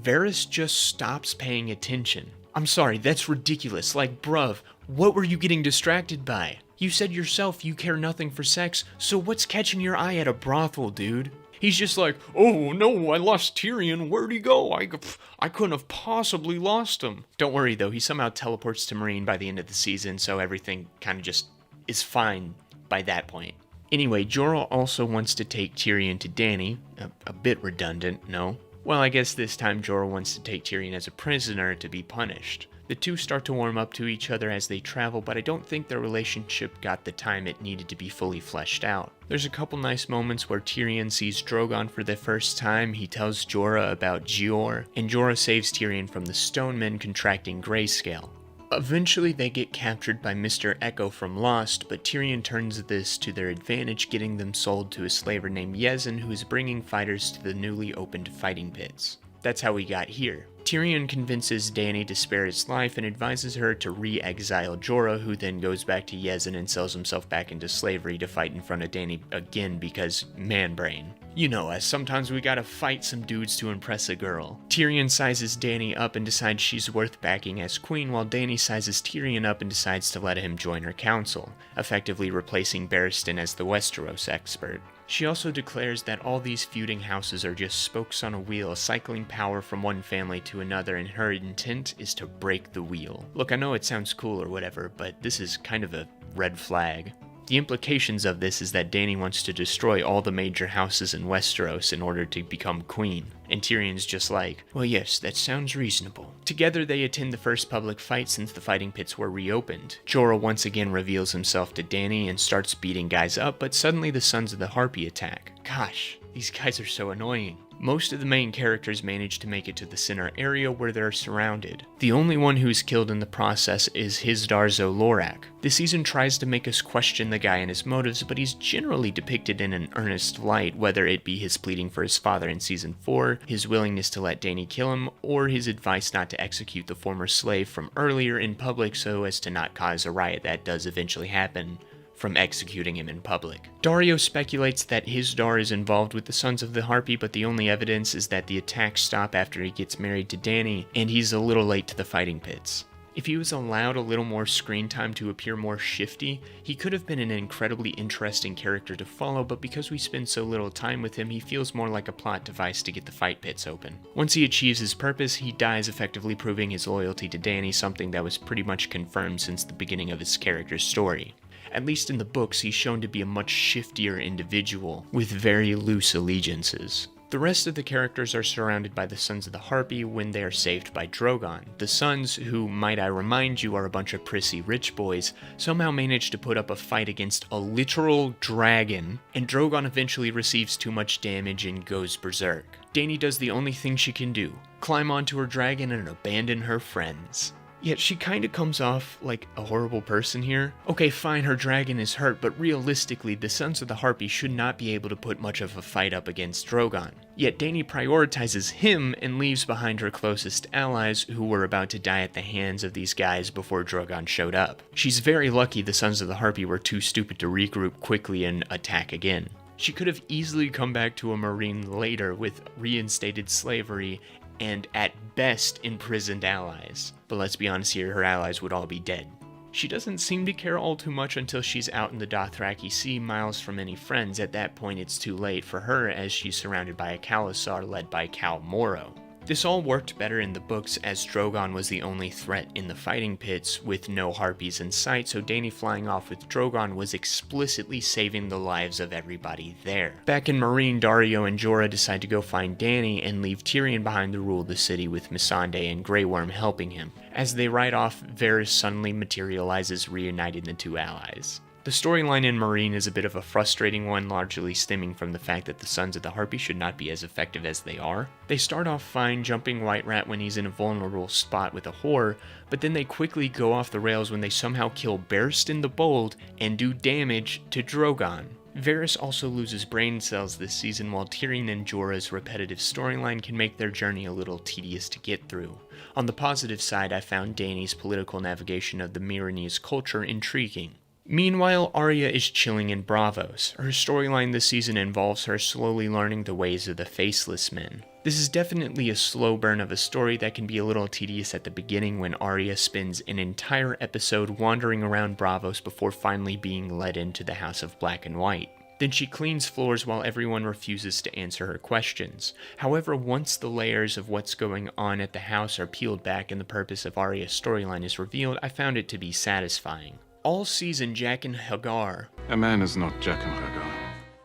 Varys just stops paying attention. I'm sorry, that's ridiculous. Like, bruv, what were you getting distracted by? You said yourself you care nothing for sex, so what's catching your eye at a brothel, dude? He's just like, oh no, I lost Tyrion, where'd he go? I couldn't have possibly lost him. Don't worry though, he somehow teleports to Meereen by the end of the season, so everything kind of just is fine by that point. Anyway, Jorah also wants to take Tyrion to Dany. A bit redundant, no? Well, I guess this time Jorah wants to take Tyrion as a prisoner to be punished. The two start to warm up to each other as they travel, but I don't think their relationship got the time it needed to be fully fleshed out. There's a couple nice moments where Tyrion sees Drogon for the first time, he tells Jorah about Gior, and Jorah saves Tyrion from the Stone Men contracting grayscale. Eventually they get captured by Mr. Echo from Lost, but Tyrion turns this to their advantage, getting them sold to a slaver named Yezin who is bringing fighters to the newly opened fighting pits. That's how we got here. Tyrion convinces Dany to spare his life and advises her to re-exile Jorah, who then goes back to Yezin and sells himself back into slavery to fight in front of Dany again because man-brain. You know us, sometimes we gotta fight some dudes to impress a girl. Tyrion sizes Dany up and decides she's worth backing as queen, while Dany sizes Tyrion up and decides to let him join her council, effectively replacing Barristan as the Westeros expert. She also declares that all these feuding houses are just spokes on a wheel, cycling power from one family to another, and her intent is to break the wheel. Look, I know it sounds cool or whatever, but this is kind of a red flag. The implications of this is that Dany wants to destroy all the major houses in Westeros in order to become queen. And Tyrion's just like, well yes, that sounds reasonable. Together they attend the first public fight since the fighting pits were reopened. Jorah once again reveals himself to Dany and starts beating guys up, but suddenly the Sons of the Harpy attack. Gosh, these guys are so annoying. Most of the main characters manage to make it to the center area where they're surrounded. The only one who's killed in the process is Hizdahr Lorak. The season tries to make us question the guy and his motives, but he's generally depicted in an earnest light, whether it be his pleading for his father in season 4, his willingness to let Dany kill him, or his advice not to execute the former slave from earlier in public so as to not cause a riot that does eventually happen from executing him in public. Daario speculates that Hizdahr is involved with the Sons of the Harpy, but the only evidence is that the attacks stop after he gets married to Dany, and he's a little late to the fighting pits. If he was allowed a little more screen time to appear more shifty, he could have been an incredibly interesting character to follow, but because we spend so little time with him, he feels more like a plot device to get the fight pits open. Once he achieves his purpose, he dies, effectively proving his loyalty to Dany, something that was pretty much confirmed since the beginning of his character's story. At least in the books, he's shown to be a much shiftier individual, with very loose allegiances. The rest of the characters are surrounded by the Sons of the Harpy when they are saved by Drogon. The Sons, who, might I remind you, are a bunch of prissy rich boys, somehow manage to put up a fight against a literal dragon, and Drogon eventually receives too much damage and goes berserk. Dany does the only thing she can do, climb onto her dragon and abandon her friends. Yet she kinda comes off like a horrible person here. Okay, fine, her dragon is hurt, but realistically, the Sons of the Harpy should not be able to put much of a fight up against Drogon. Yet Dany prioritizes him and leaves behind her closest allies who were about to die at the hands of these guys before Drogon showed up. She's very lucky the Sons of the Harpy were too stupid to regroup quickly and attack again. She could have easily come back to a Meereen later with reinstated slavery and at best imprisoned allies. But let's be honest here, her allies would all be dead. She doesn't seem to care all too much until she's out in the Dothraki Sea, miles from any friends. At that point it's too late for her as she's surrounded by a Khalasar led by Khal Moro. This all worked better in the books as Drogon was the only threat in the fighting pits with no harpies in sight, so Dany flying off with Drogon was explicitly saving the lives of everybody there. Back in Meereen, Daario and Jorah decide to go find Dany and leave Tyrion behind to rule the city with Missandei and Grey Worm helping him. As they ride off, Varys suddenly materializes, reuniting the two allies. The storyline in Meereen is a bit of a frustrating one, largely stemming from the fact that the Sons of the Harpy should not be as effective as they are. They start off fine jumping White Rat when he's in a vulnerable spot with a whore, but then they quickly go off the rails when they somehow kill Barristan the Bold and do damage to Drogon. Varys also loses brain cells this season, while Tyrion and Jorah's repetitive storyline can make their journey a little tedious to get through. On the positive side, I found Dany's political navigation of the Meereenese culture intriguing. Meanwhile, Arya is chilling in Braavos. Her storyline this season involves her slowly learning the ways of the Faceless Men. This is definitely a slow burn of a story that can be a little tedious at the beginning when Arya spends an entire episode wandering around Braavos before finally being led into the House of Black and White. Then she cleans floors while everyone refuses to answer her questions. However, once the layers of what's going on at the house are peeled back and the purpose of Arya's storyline is revealed, I found it to be satisfying. All season, Jaqen H'ghar... A man is not Jaqen H'ghar.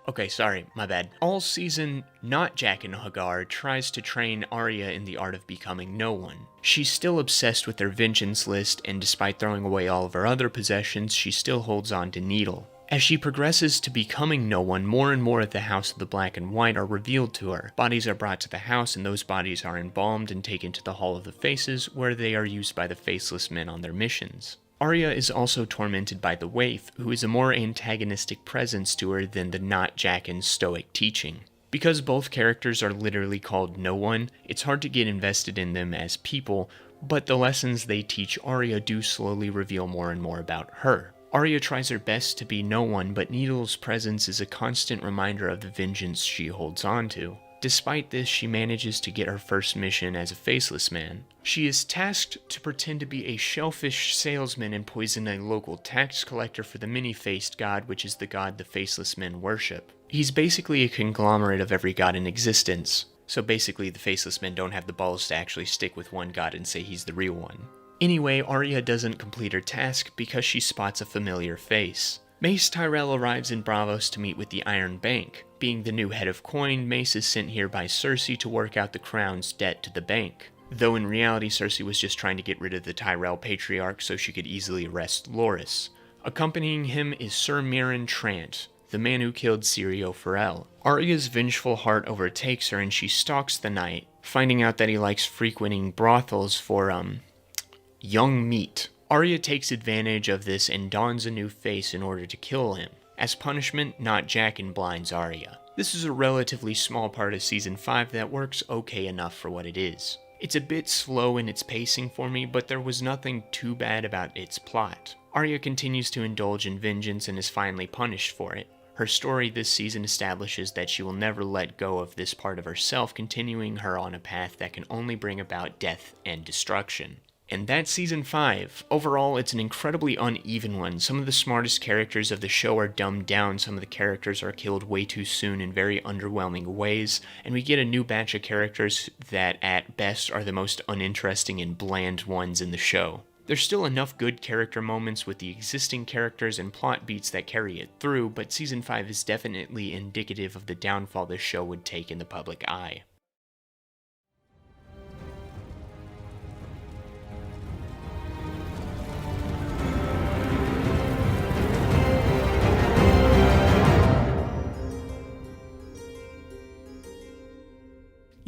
Okay, sorry, my bad. All season, not Jaqen H'ghar tries to train Arya in the art of becoming no one. She's still obsessed with her vengeance list, and despite throwing away all of her other possessions, she still holds on to Needle. As she progresses to becoming no one, more and more of the House of the Black and White are revealed to her. Bodies are brought to the house, and those bodies are embalmed and taken to the Hall of the Faces, where they are used by the Faceless Men on their missions. Arya is also tormented by the Waif, who is a more antagonistic presence to her than the not Jaqen's stoic teaching. Because both characters are literally called no one, it's hard to get invested in them as people, but the lessons they teach Arya do slowly reveal more and more about her. Arya tries her best to be no one, but Needle's presence is a constant reminder of the vengeance she holds on to. Despite this, she manages to get her first mission as a Faceless Man. She is tasked to pretend to be a shellfish salesman and poison a local tax collector for the many-faced god, which is the god the Faceless Men worship. He's basically a conglomerate of every god in existence, so basically the Faceless Men don't have the balls to actually stick with one god and say he's the real one. Anyway, Arya doesn't complete her task because she spots a familiar face. Mace Tyrell arrives in Braavos to meet with the Iron Bank. Being the new head of coin, Mace is sent here by Cersei to work out the crown's debt to the bank. Though in reality, Cersei was just trying to get rid of the Tyrell Patriarch so she could easily arrest Loras. Accompanying him is Sir Meryn Trant, the man who killed Syrio Forel. Arya's vengeful heart overtakes her and she stalks the knight, finding out that he likes frequenting brothels for, young meat. Arya takes advantage of this and dons a new face in order to kill him. As punishment, not Jaqen blinds Arya. This is a relatively small part of Season 5 that works okay enough for what it is. It's a bit slow in its pacing for me, but there was nothing too bad about its plot. Arya continues to indulge in vengeance and is finally punished for it. Her story this season establishes that she will never let go of this part of herself, continuing her on a path that can only bring about death and destruction. And that's Season 5. Overall, it's an incredibly uneven one. Some of the smartest characters of the show are dumbed down, some of the characters are killed way too soon in very underwhelming ways, and we get a new batch of characters that at best are the most uninteresting and bland ones in the show. There's still enough good character moments with the existing characters and plot beats that carry it through, but Season 5 is definitely indicative of the downfall this show would take in the public eye.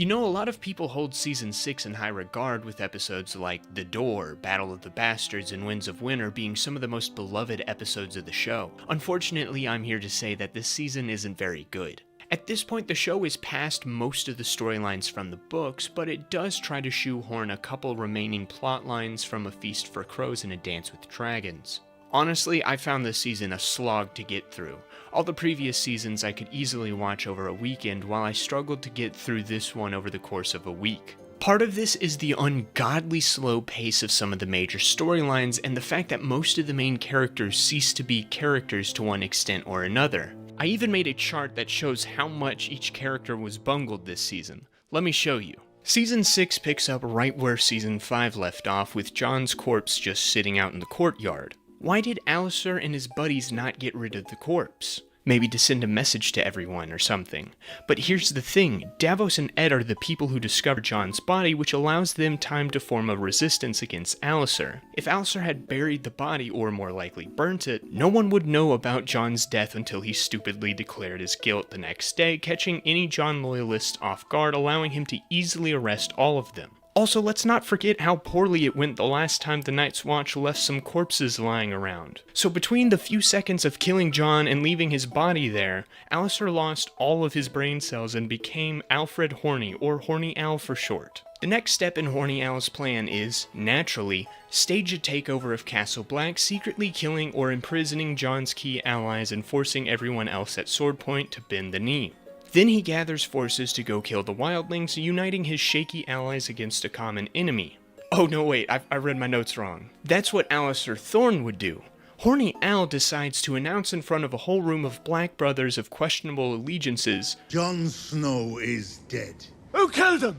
You know, a lot of people hold Season 6 in high regard, with episodes like The Door, Battle of the Bastards, and Winds of Winter being some of the most beloved episodes of the show. Unfortunately, I'm here to say that this season isn't very good. At this point, the show is past most of the storylines from the books, but it does try to shoehorn a couple remaining plot lines from A Feast for Crows and A Dance with Dragons. Honestly, I found this season a slog to get through. All the previous seasons I could easily watch over a weekend, while I struggled to get through this one over the course of a week. Part of this is the ungodly slow pace of some of the major storylines, and the fact that most of the main characters cease to be characters to one extent or another. I even made a chart that shows how much each character was bungled this season. Let me show you. Season 6 picks up right where Season 5 left off, with Jon's corpse just sitting out in the courtyard. Why did Alistair and his buddies not get rid of the corpse? Maybe to send a message to everyone or something. But here's the thing, Davos and Ed are the people who discover Jon's body, which allows them time to form a resistance against Alliser. If Alliser had buried the body, or more likely burnt it, no one would know about Jon's death until he stupidly declared his guilt the next day, catching any Jon loyalists off guard, allowing him to easily arrest all of them. Also, let's not forget how poorly it went the last time the Night's Watch left some corpses lying around. So between the few seconds of killing Jon and leaving his body there, Alliser lost all of his brain cells and became Alfred Horny, or Horny Al for short. The next step in Horny Al's plan is, naturally, stage a takeover of Castle Black, secretly killing or imprisoning Jon's key allies and forcing everyone else at sword point to bend the knee. Then he gathers forces to go kill the wildlings, uniting his shaky allies against a common enemy. Oh no wait, I read my notes wrong. That's what Alliser Thorne would do. Horny Al decides to announce in front of a whole room of black brothers of questionable allegiances, Jon Snow is dead. Who killed him?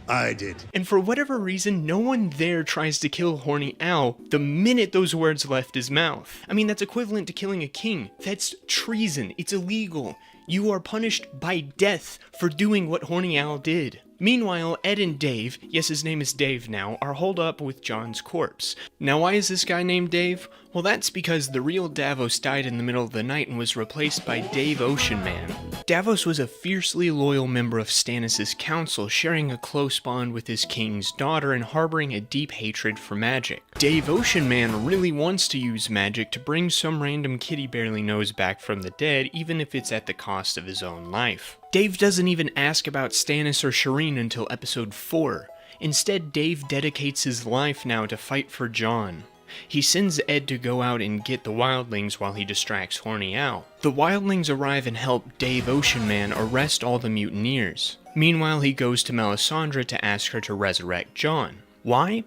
I did. And for whatever reason, no one there tries to kill Horny Al the minute those words left his mouth. I mean, that's equivalent to killing a king. That's treason. It's illegal. You are punished by death for doing what Horny Al did. Meanwhile, Ed and Dave, yes his name is Dave now, are holed up with Jon's corpse. Now why is this guy named Dave? Well that's because the real Davos died in the middle of the night and was replaced by Dave Oceanman. Davos was a fiercely loyal member of Stannis' council, sharing a close bond with his king's daughter and harboring a deep hatred for magic. Dave Oceanman really wants to use magic to bring some random kid he barely knows back from the dead, even if it's at the cost of his own life. Dave doesn't even ask about Stannis or Shireen until episode 4. Instead, Dave dedicates his life now to fight for Jon. He sends Ed to go out and get the wildlings while he distracts Horny Al. The wildlings arrive and help Dave Oceanman arrest all the mutineers. Meanwhile, he goes to Melisandre to ask her to resurrect Jon. Why?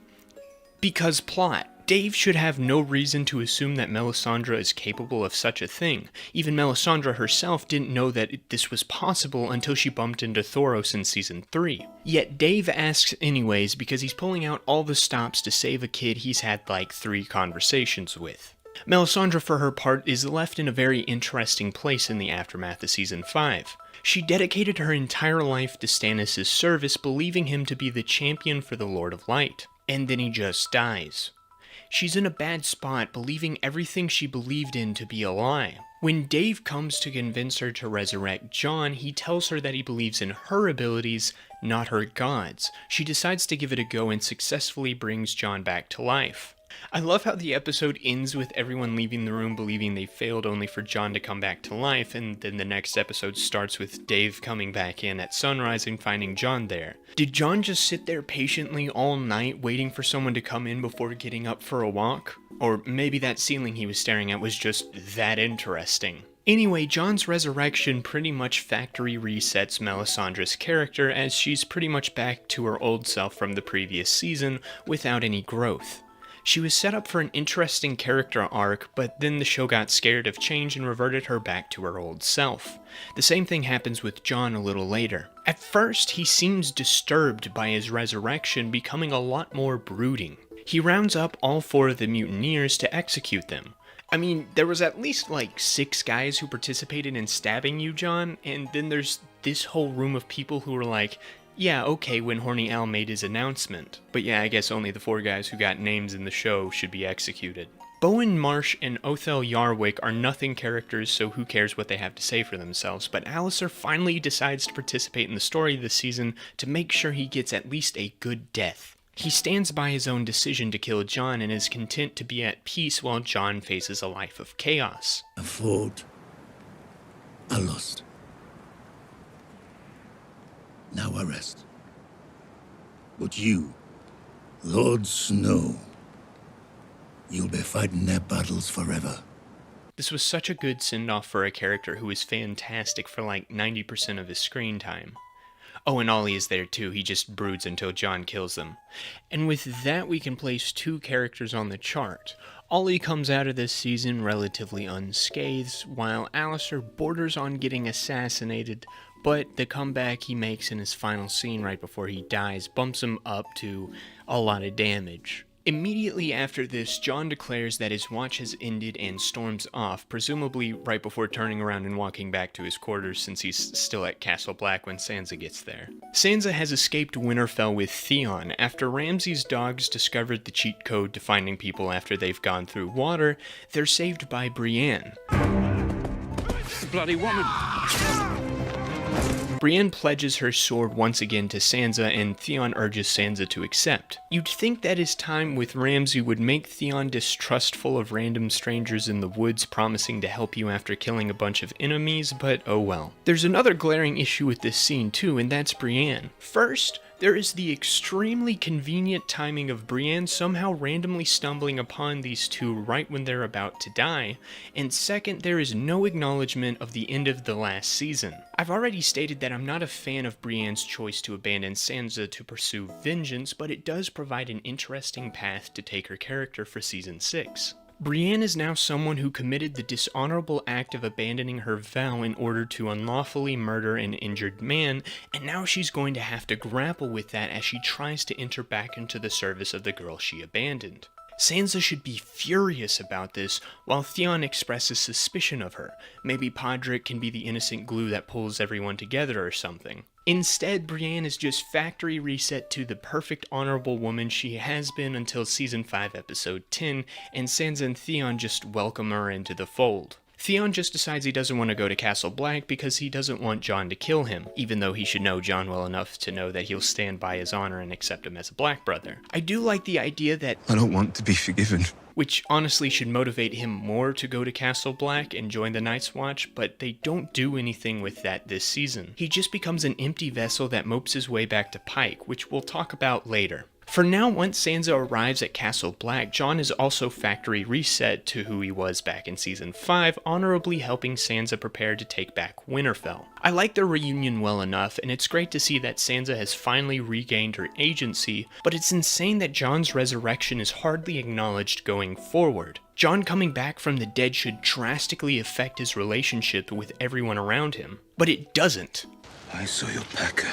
Because plot. Dave should have no reason to assume that Melisandre is capable of such a thing. Even Melisandre herself didn't know that this was possible until she bumped into Thoros in season 3. Yet Dave asks anyways because he's pulling out all the stops to save a kid he's had like 3 conversations with. Melisandre, for her part, is left in a very interesting place in the aftermath of season 5. She dedicated her entire life to Stannis' service, believing him to be the champion for the Lord of Light. And then he just dies. She's in a bad spot, believing everything she believed in to be a lie. When Dave comes to convince her to resurrect Jon, he tells her that he believes in her abilities, not her gods. She decides to give it a go and successfully brings Jon back to life. I love how the episode ends with everyone leaving the room believing they failed only for Jon to come back to life, and then the next episode starts with Dave coming back in at sunrise and finding Jon there. Did Jon just sit there patiently all night waiting for someone to come in before getting up for a walk? Or maybe that ceiling he was staring at was just that interesting. Anyway, Jon's resurrection pretty much factory resets Melisandre's character, as she's pretty much back to her old self from the previous season without any growth. She was set up for an interesting character arc, but then the show got scared of change and reverted her back to her old self. The same thing happens with Jon a little later. At first, he seems disturbed by his resurrection, becoming a lot more brooding. He rounds up all 4 of the mutineers to execute them. I mean, there was at least like 6 guys who participated in stabbing you, Jon, and then there's this whole room of people who were like, yeah, okay, when Horny Al made his announcement. But yeah, I guess only the 4 guys who got names in the show should be executed. Bowen Marsh and Othel Yarwick are nothing characters, so who cares what they have to say for themselves, but Alliser finally decides to participate in the story this season to make sure he gets at least a good death. He stands by his own decision to kill Jon and is content to be at peace while Jon faces a life of chaos. I fought. I lost. Now I rest. But you, Lord Snow, you'll be fighting their battles forever. This was such a good send-off for a character who was fantastic for like 90% of his screen time. Oh, and Ollie is there too, he just broods until Jon kills them. And with that we can place 2 characters on the chart. Ollie comes out of this season relatively unscathed, while Alliser borders on getting assassinated, but the comeback he makes in his final scene right before he dies bumps him up to a lot of damage. Immediately after this, Jon declares that his watch has ended and storms off, presumably right before turning around and walking back to his quarters since he's still at Castle Black when Sansa gets there. Sansa has escaped Winterfell with Theon. After Ramsay's dogs discovered the cheat code to finding people after they've gone through water, they're saved by Brienne. Bloody woman! Brienne pledges her sword once again to Sansa, and Theon urges Sansa to accept. You'd think that his time with Ramsay would make Theon distrustful of random strangers in the woods promising to help you after killing a bunch of enemies, but oh well. There's another glaring issue with this scene too, and that's Brienne. First, there is the extremely convenient timing of Brienne somehow randomly stumbling upon these two right when they're about to die, and second, there is no acknowledgement of the end of the last season. I've already stated that I'm not a fan of Brienne's choice to abandon Sansa to pursue vengeance, but it does provide an interesting path to take her character for season 6. Brienne is now someone who committed the dishonorable act of abandoning her vow in order to unlawfully murder an injured man, and now she's going to have to grapple with that as she tries to enter back into the service of the girl she abandoned. Sansa should be furious about this, while Theon expresses suspicion of her. Maybe Podrick can be the innocent glue that pulls everyone together or something. Instead, Brienne is just factory reset to the perfect honorable woman she has been until season 5 episode 10, and Sansa and Theon just welcome her into the fold. Theon just decides he doesn't want to go to Castle Black because he doesn't want Jon to kill him, even though he should know Jon well enough to know that he'll stand by his honor and accept him as a Black brother. I do like the idea that I don't want to be forgiven. Which honestly should motivate him more to go to Castle Black and join the Night's Watch, but they don't do anything with that this season. He just becomes an empty vessel that mopes his way back to Pike, which we'll talk about later. For now, once Sansa arrives at Castle Black, Jon is also factory reset to who he was back in Season 5, honorably helping Sansa prepare to take back Winterfell. I like their reunion well enough, and it's great to see that Sansa has finally regained her agency, but it's insane that Jon's resurrection is hardly acknowledged going forward. Jon coming back from the dead should drastically affect his relationship with everyone around him, but it doesn't. I saw your pecker.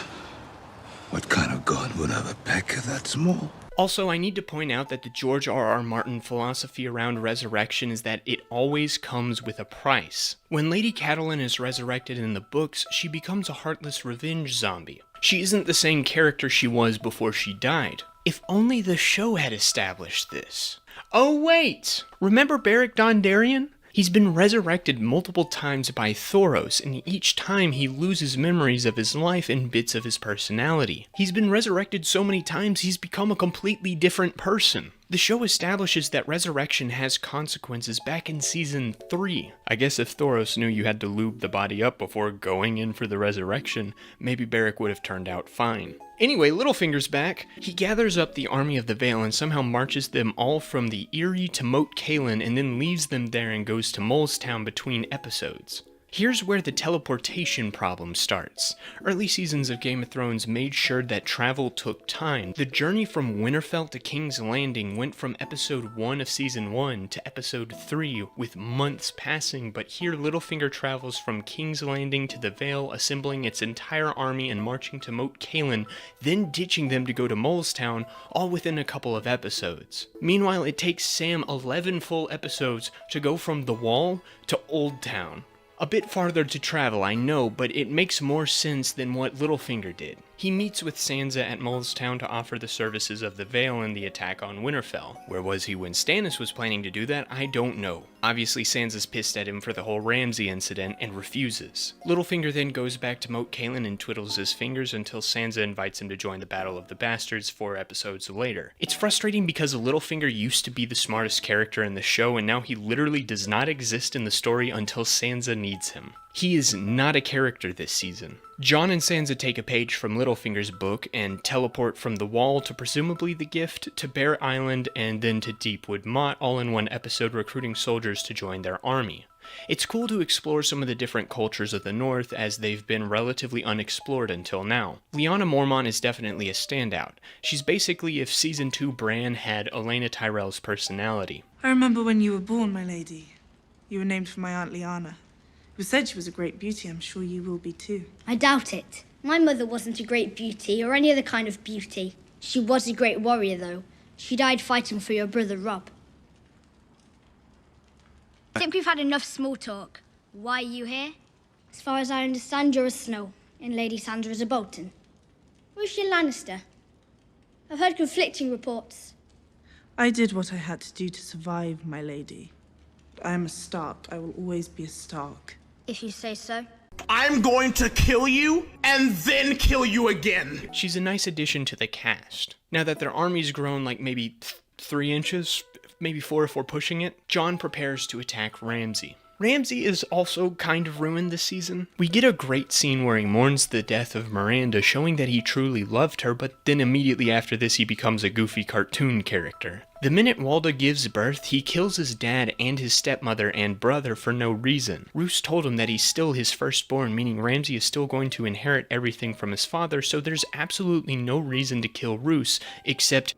What kind of god would have a pecker that small? Also, I need to point out that the George R.R. Martin philosophy around resurrection is that it always comes with a price. When Lady Catelyn is resurrected in the books, she becomes a heartless revenge zombie. She isn't the same character she was before she died. If only the show had established this. Oh wait! Remember Beric Dondarrion? He's been resurrected multiple times by Thoros, and each time he loses memories of his life and bits of his personality. He's been resurrected so many times he's become a completely different person. The show establishes that resurrection has consequences back in Season 3. I guess if Thoros knew you had to lube the body up before going in for the resurrection, maybe Beric would have turned out fine. Anyway, Littlefinger's back. He gathers up the army of the Vale and somehow marches them all from the Eyrie to Moat Cailin and then leaves them there and goes to Molestown between episodes. Here's where the teleportation problem starts. Early seasons of Game of Thrones made sure that travel took time. The journey from Winterfell to King's Landing went from episode 1 of season 1 to episode 3 with months passing, but here Littlefinger travels from King's Landing to the Vale, assembling its entire army and marching to Moat Cailin, then ditching them to go to Molestown, all within a couple of episodes. Meanwhile, it takes Sam 11 full episodes to go from the Wall to Old Town. A bit farther to travel, I know, but it makes more sense than what Littlefinger did. He meets with Sansa at Molestown to offer the services of the Vale in the attack on Winterfell. Where was he when Stannis was planning to do that? I don't know. Obviously, Sansa's pissed at him for the whole Ramsay incident and refuses. Littlefinger then goes back to Moat Cailin and twiddles his fingers until Sansa invites him to join the Battle of the Bastards 4 episodes later. It's frustrating because Littlefinger used to be the smartest character in the show, and now he literally does not exist in the story until Sansa needs him. He is not a character this season. Jon and Sansa take a page from Littlefinger's book and teleport from the Wall to presumably the Gift to Bear Island and then to Deepwood Motte, all in one episode, recruiting soldiers to join their army. It's cool to explore some of the different cultures of the North as they've been relatively unexplored until now. Lyanna Mormont is definitely a standout. She's basically if Season 2 Bran had Olenna Tyrell's personality. I remember when you were born, my lady. You were named for my Aunt Lyanna. Who said she was a great beauty. I'm sure you will be too. I doubt it. My mother wasn't a great beauty or any other kind of beauty. She was a great warrior, though. She died fighting for your brother, Rob. I think we've had enough small talk. Why are you here? As far as I understand, you're a Snow, and Lady Sandra is a Bolton. Who's your Lannister? I've heard conflicting reports. I did what I had to do to survive, my lady. But I am a Stark. I will always be a Stark. If you say so. I'm going to kill you, and then kill you again. She's a nice addition to the cast. Now that their army's grown like maybe 3 inches, maybe 4 if we're pushing it, Jon prepares to attack Ramsay. Ramsay is also kind of ruined this season. We get a great scene where he mourns the death of Miranda, showing that he truly loved her, but then immediately after this he becomes a goofy cartoon character. The minute Walda gives birth, he kills his dad and his stepmother and brother for no reason. Roose told him that he's still his firstborn, meaning Ramsay is still going to inherit everything from his father, so there's absolutely no reason to kill Roose, except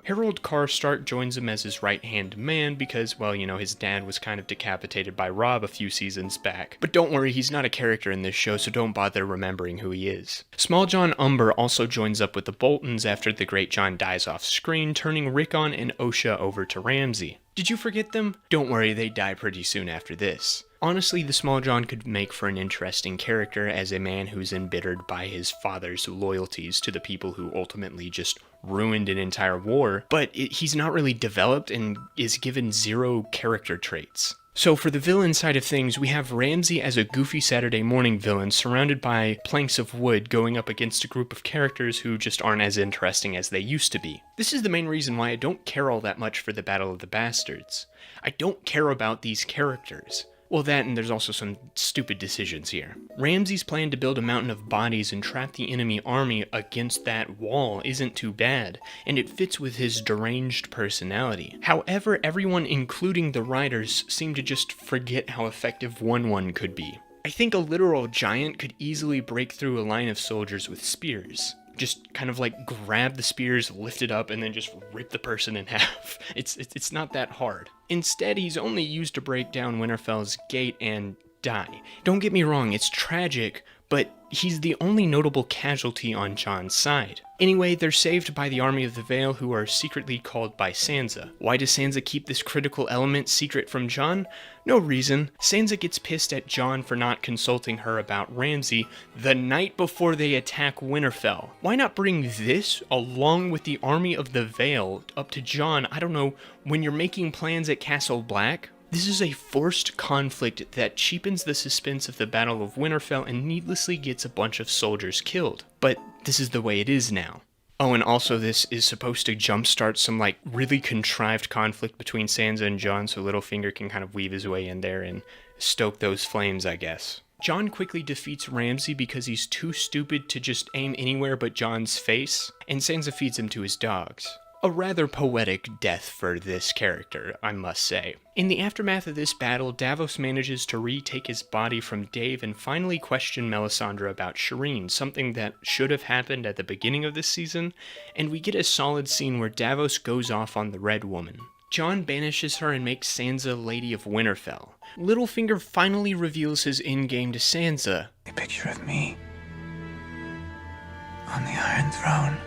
Harold Karstark joins him as his right-hand man because, well, you know, his dad was kind of decapitated by Robb a few seasons back. But don't worry, he's not a character in this show, so don't bother remembering who he is. Small John Umber also joins up with the Boltons after the Great John dies off screen, turning Rickon and Osha over to Ramsay. Did you forget them? Don't worry, they die pretty soon after this. Honestly, the Small John could make for an interesting character as a man who's embittered by his father's loyalties to the people who ultimately just ruined an entire war, but he's not really developed and is given 0 character traits. So for the villain side of things, we have Ramsay as a goofy Saturday morning villain surrounded by planks of wood going up against a group of characters who just aren't as interesting as they used to be. This is the main reason why I don't care all that much for the Battle of the Bastards. I don't care about these characters. Well, that, and there's also some stupid decisions here. Ramsay's plan to build a mountain of bodies and trap the enemy army against that wall isn't too bad, and it fits with his deranged personality. However, everyone, including the writers, seem to just forget how effective 1-1 could be. I think a literal giant could easily break through a line of soldiers with spears. Just kind of like grab the spears, lift it up, and then just rip the person in half. It's not that hard. Instead, he's only used to break down Winterfell's gate and die. Don't get me wrong, it's tragic, but he's the only notable casualty on Jon's side. Anyway, they're saved by the Army of the Vale, who are secretly called by Sansa. Why does Sansa keep this critical element secret from Jon? No reason. Sansa gets pissed at Jon for not consulting her about Ramsay the night before they attack Winterfell. Why not bring this, along with the Army of the Vale, up to Jon, I don't know, when you're making plans at Castle Black? This is a forced conflict that cheapens the suspense of the Battle of Winterfell and needlessly gets a bunch of soldiers killed. But this is the way it is now. Oh, and also this is supposed to jumpstart some, like, really contrived conflict between Sansa and Jon so Littlefinger can kind of weave his way in there and stoke those flames, I guess. Jon quickly defeats Ramsay because he's too stupid to just aim anywhere but Jon's face, and Sansa feeds him to his dogs. A rather poetic death for this character, I must say. In the aftermath of this battle, Davos manages to retake his body from Dave and finally question Melisandre about Shireen, something that should have happened at the beginning of this season, and we get a solid scene where Davos goes off on the Red Woman. Jon banishes her and makes Sansa Lady of Winterfell. Littlefinger finally reveals his endgame to Sansa. A picture of me on the Iron Throne.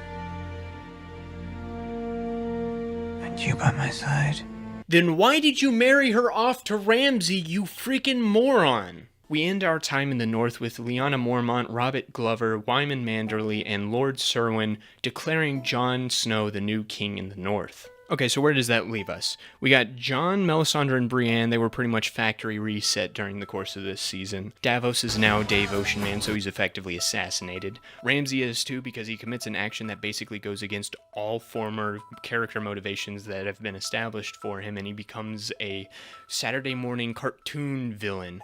You by my side. Then why did you marry her off to Ramsay, you freaking moron? We end our time in the North with Lyanna Mormont, Robert Glover, Wyman Manderley, and Lord Serwyn declaring Jon Snow the new king in the North. Okay, so where does that leave us? We got Jon, Melisandre, and Brienne. They were pretty much factory reset during the course of this season. Davos is now Dave Oceanman, so he's effectively assassinated. Ramsay is too, because he commits an action that basically goes against all former character motivations that have been established for him, and he becomes a Saturday morning cartoon villain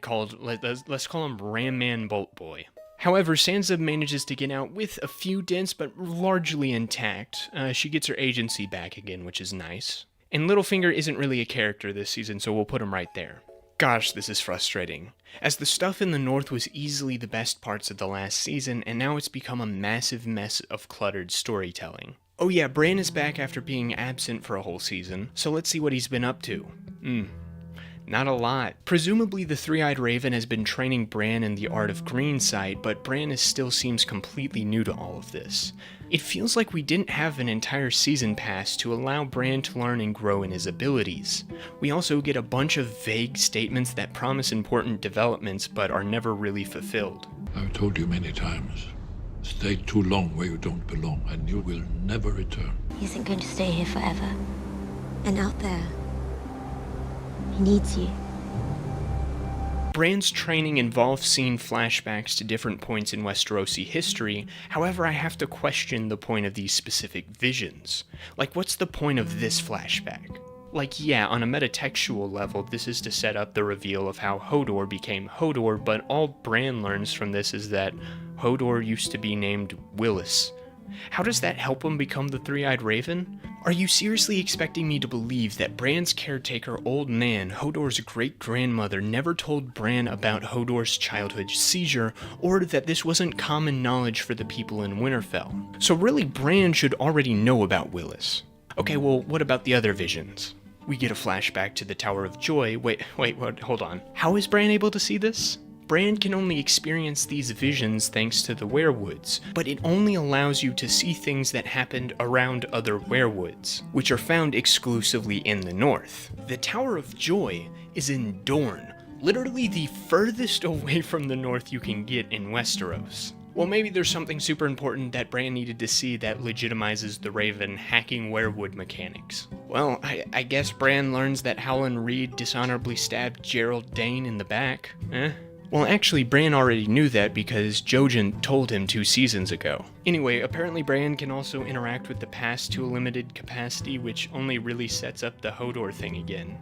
called, let's call him Ram Man Bolt Boy. However, Sansa manages to get out with a few dents, but largely intact. She gets her agency back again, which is nice. And Littlefinger isn't really a character this season, so we'll put him right there. Gosh, this is frustrating. As the stuff in the North was easily the best parts of the last season, and now it's become a massive mess of cluttered storytelling. Oh yeah, Bran is back after being absent for a whole season, so let's see what he's been up to. Not a lot. Presumably the Three-Eyed Raven has been training Bran in the art of greensight, but Bran still seems completely new to all of this. It feels like we didn't have an entire season pass to allow Bran to learn and grow in his abilities. We also get a bunch of vague statements that promise important developments but are never really fulfilled. I've told you many times, stay too long where you don't belong and you will never return. He isn't going to stay here forever. And out there, he needs you. Bran's training involves seeing flashbacks to different points in Westerosi history. However, I have to question the point of these specific visions. Like, what's the point of this flashback? Like, yeah, on a metatextual level, this is to set up the reveal of how Hodor became Hodor, but all Bran learns from this is that Hodor used to be named Willis. How does that help him become the Three-Eyed Raven? Are you seriously expecting me to believe that Bran's caretaker, Old Nan, Hodor's great-grandmother, never told Bran about Hodor's childhood seizure, or that this wasn't common knowledge for the people in Winterfell? So really, Bran should already know about Willis. Okay, well, what about the other visions? We get a flashback to the Tower of Joy. Wait, hold on. How is Bran able to see this? Bran can only experience these visions thanks to the werewoods, but it only allows you to see things that happened around other werewoods, which are found exclusively in the north. The Tower of Joy is in Dorne, literally the furthest away from the north you can get in Westeros. Well, maybe there's something super important that Bran needed to see that legitimizes the Raven hacking werewood mechanics. Well, I guess Bran learns that Howland Reed dishonorably stabbed Gerald Dane in the back. Well, actually, Bran already knew that because Jojen told him 2 seasons ago. Anyway, apparently Bran can also interact with the past to a limited capacity, which only really sets up the Hodor thing again.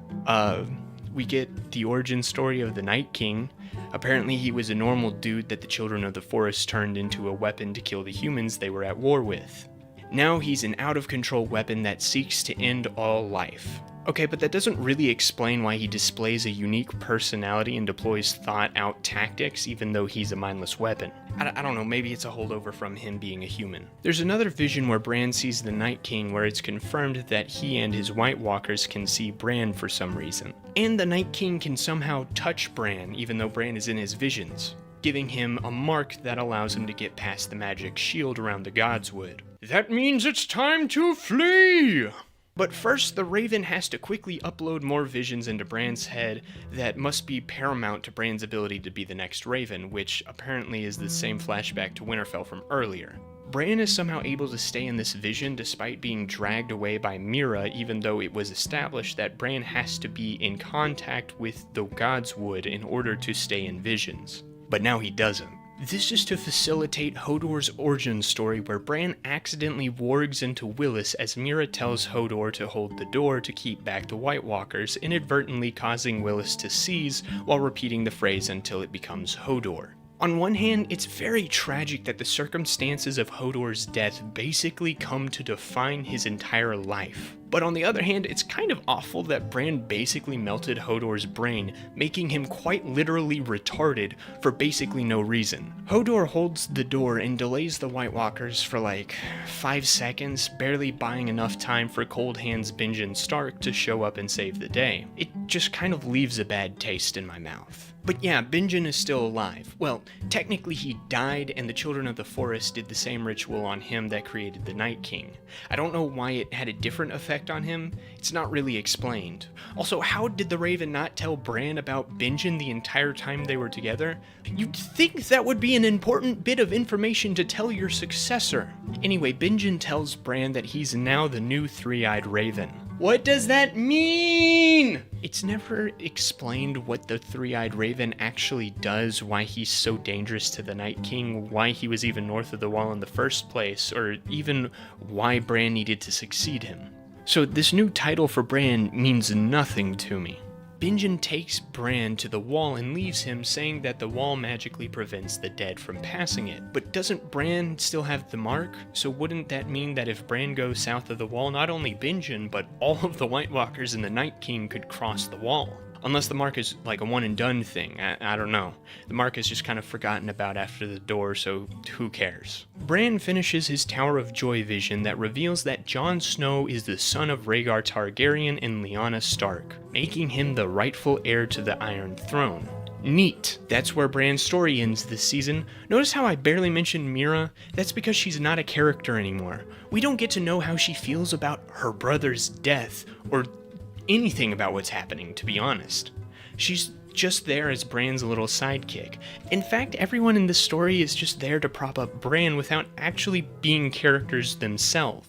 We get the origin story of the Night King. Apparently he was a normal dude that the Children of the Forest turned into a weapon to kill the humans they were at war with. Now he's an out-of-control weapon that seeks to end all life. Okay, but that doesn't really explain why he displays a unique personality and deploys thought-out tactics even though he's a mindless weapon. I don't know, maybe it's a holdover from him being a human. There's another vision where Bran sees the Night King where it's confirmed that he and his White Walkers can see Bran for some reason. And the Night King can somehow touch Bran even though Bran is in his visions, giving him a mark that allows him to get past the magic shield around the Godswood. That means it's time to flee! But first, the Raven has to quickly upload more visions into Bran's head that must be paramount to Bran's ability to be the next Raven, which apparently is the same flashback to Winterfell from earlier. Bran is somehow able to stay in this vision despite being dragged away by Mira, even though it was established that Bran has to be in contact with the Godswood in order to stay in visions. But now he doesn't. This is to facilitate Hodor's origin story where Bran accidentally wargs into Willis as Mira tells Hodor to hold the door to keep back the White Walkers, inadvertently causing Willis to seize while repeating the phrase until it becomes Hodor. On one hand, it's very tragic that the circumstances of Hodor's death basically come to define his entire life. But on the other hand, it's kind of awful that Bran basically melted Hodor's brain, making him quite literally retarded for basically no reason. Hodor holds the door and delays the White Walkers for like 5 seconds, barely buying enough time for Cold Hands Benjen Stark to show up and save the day. It just kind of leaves a bad taste in my mouth. But yeah, Benjen is still alive. Well, technically he died and the Children of the Forest did the same ritual on him that created the Night King. I don't know why it had a different effect on him. It's not really explained. Also, how did the Raven not tell Bran about Benjen the entire time they were together? You'd think that would be an important bit of information to tell your successor. Anyway, Benjen tells Bran that he's now the new Three-Eyed Raven. What does that mean? It's never explained what the Three-Eyed Raven actually does, why he's so dangerous to the Night King, why he was even north of the Wall in the first place, or even why Bran needed to succeed him. So this new title for Bran means nothing to me. Benjen takes Bran to the Wall and leaves him, saying that the Wall magically prevents the dead from passing it. But doesn't Bran still have the mark? So wouldn't that mean that if Bran goes south of the Wall, not only Benjen, but all of the White Walkers and the Night King could cross the Wall? Unless the mark is like a one and done thing, I don't know. The mark is just kind of forgotten about after the door, so who cares? Bran finishes his Tower of Joy vision that reveals that Jon Snow is the son of Rhaegar Targaryen and Lyanna Stark, making him the rightful heir to the Iron Throne. Neat. That's where Bran's story ends this season. Notice how I barely mentioned Mira? That's because she's not a character anymore. We don't get to know how she feels about her brother's death, or anything about what's happening, to be honest. She's just there as Bran's little sidekick. In fact, everyone in this story is just there to prop up Bran without actually being characters themselves.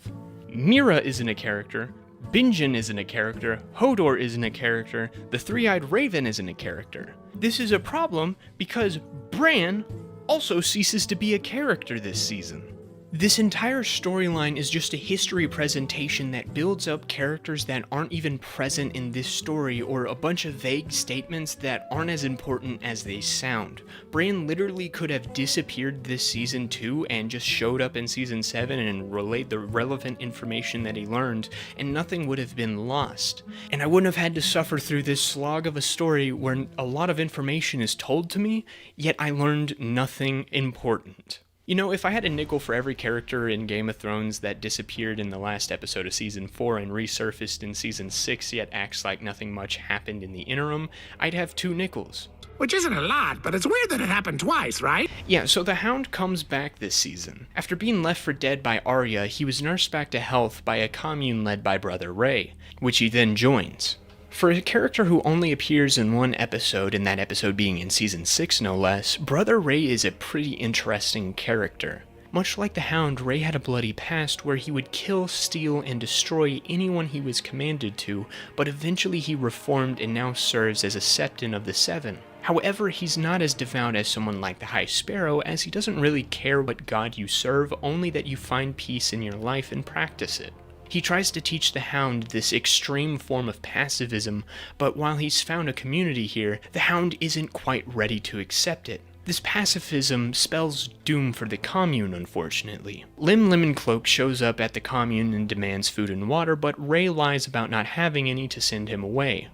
Mira isn't a character, Bingen isn't a character, Hodor isn't a character, the Three-Eyed Raven isn't a character. This is a problem because Bran also ceases to be a character this season. This entire storyline is just a history presentation that builds up characters that aren't even present in this story, or a bunch of vague statements that aren't as important as they sound. Bran literally could have disappeared this season too and just showed up in season 7 and relayed the relevant information that he learned, and nothing would have been lost. And I wouldn't have had to suffer through this slog of a story where a lot of information is told to me, yet I learned nothing important. You know, if I had a nickel for every character in Game of Thrones that disappeared in the last episode of Season 4 and resurfaced in Season 6 yet acts like nothing much happened in the interim, I'd have 2 nickels. Which isn't a lot, but it's weird that it happened twice, right? Yeah, so the Hound comes back this season. After being left for dead by Arya, he was nursed back to health by a commune led by Brother Ray, which he then joins. For a character who only appears in one episode, and that episode being in Season 6 no less, Brother Ray is a pretty interesting character. Much like the Hound, Ray had a bloody past where he would kill, steal, and destroy anyone he was commanded to, but eventually he reformed and now serves as a Septon of the Seven. However, he's not as devout as someone like the High Sparrow, as he doesn't really care what god you serve, only that you find peace in your life and practice it. He tries to teach the Hound this extreme form of pacifism, but while he's found a community here, the Hound isn't quite ready to accept it. This pacifism spells doom for the commune, unfortunately. Lim Lemoncloak shows up at the commune and demands food and water, but Ray lies about not having any to send him away.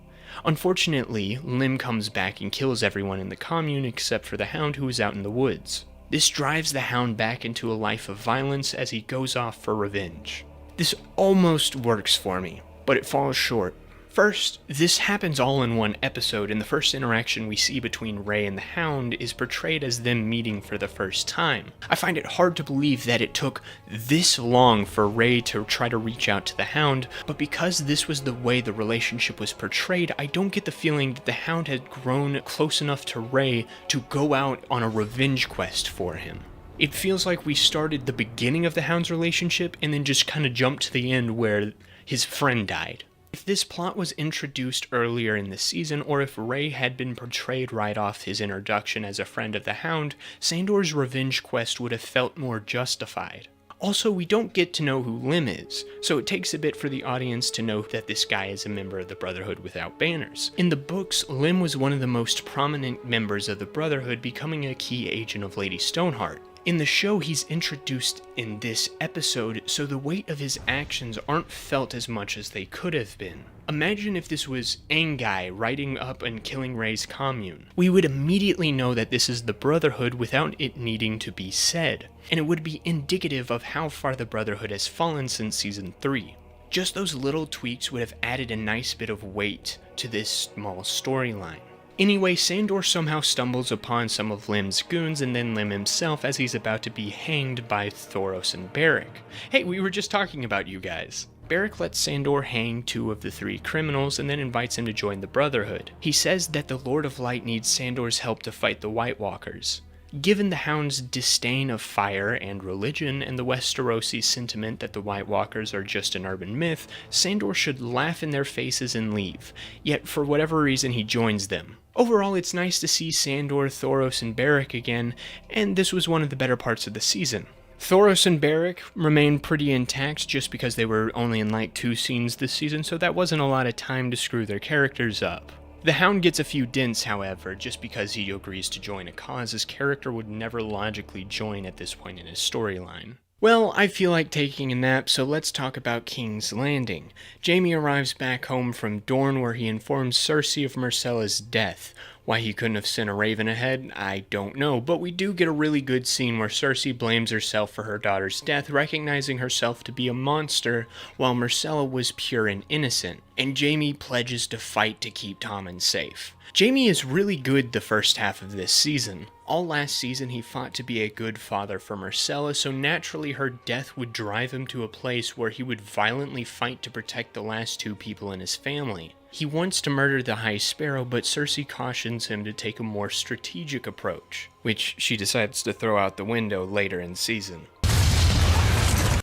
Unfortunately, Lim comes back and kills everyone in the commune except for the Hound, who is out in the woods. This drives the Hound back into a life of violence as he goes off for revenge. This almost works for me, but it falls short. First, this happens all in one episode, and the first interaction we see between Ray and the Hound is portrayed as them meeting for the first time. I find it hard to believe that it took this long for Ray to try to reach out to the Hound, but because this was the way the relationship was portrayed, I don't get the feeling that the Hound had grown close enough to Ray to go out on a revenge quest for him. It feels like we started the beginning of the Hound's relationship and then just kind of jumped to the end where his friend died. If this plot was introduced earlier in the season, or if Ray had been portrayed right off his introduction as a friend of the Hound, Sandor's revenge quest would have felt more justified. Also, we don't get to know who Lim is, so it takes a bit for the audience to know that this guy is a member of the Brotherhood Without Banners. In the books, Lim was one of the most prominent members of the Brotherhood, becoming a key agent of Lady Stoneheart. In the show, he's introduced in this episode, so the weight of his actions aren't felt as much as they could have been. Imagine if this was Anguy riding up and killing Ray's commune. We would immediately know that this is the Brotherhood without it needing to be said, and it would be indicative of how far the Brotherhood has fallen since Season 3. Just those little tweaks would have added a nice bit of weight to this small storyline. Anyway, Sandor somehow stumbles upon some of Lim's goons and then Lim himself as he's about to be hanged by Thoros and Beric. Hey, we were just talking about you guys. Beric lets Sandor hang 2 of the 3 criminals and then invites him to join the Brotherhood. He says that the Lord of Light needs Sandor's help to fight the White Walkers. Given the Hound's disdain of fire and religion and the Westerosi sentiment that the White Walkers are just an urban myth, Sandor should laugh in their faces and leave, yet for whatever reason he joins them. Overall, it's nice to see Sandor, Thoros, and Beric again, and this was one of the better parts of the season. Thoros and Beric remain pretty intact just because they were only in like 2 scenes this season, so that wasn't a lot of time to screw their characters up. The Hound gets a few dents, however, just because he agrees to join a cause his character would never logically join at this point in his storyline. Well, I feel like taking a nap, so let's talk about King's Landing. Jaime arrives back home from Dorne where he informs Cersei of Myrcella's death. Why he couldn't have sent a raven ahead, I don't know, but we do get a really good scene where Cersei blames herself for her daughter's death, recognizing herself to be a monster, while Myrcella was pure and innocent, and Jaime pledges to fight to keep Tommen safe. Jaime is really good the first half of this season. All last season he fought to be a good father for Myrcella, so naturally her death would drive him to a place where he would violently fight to protect the last two people in his family. He wants to murder the High Sparrow, but Cersei cautions him to take a more strategic approach, which she decides to throw out the window later in season.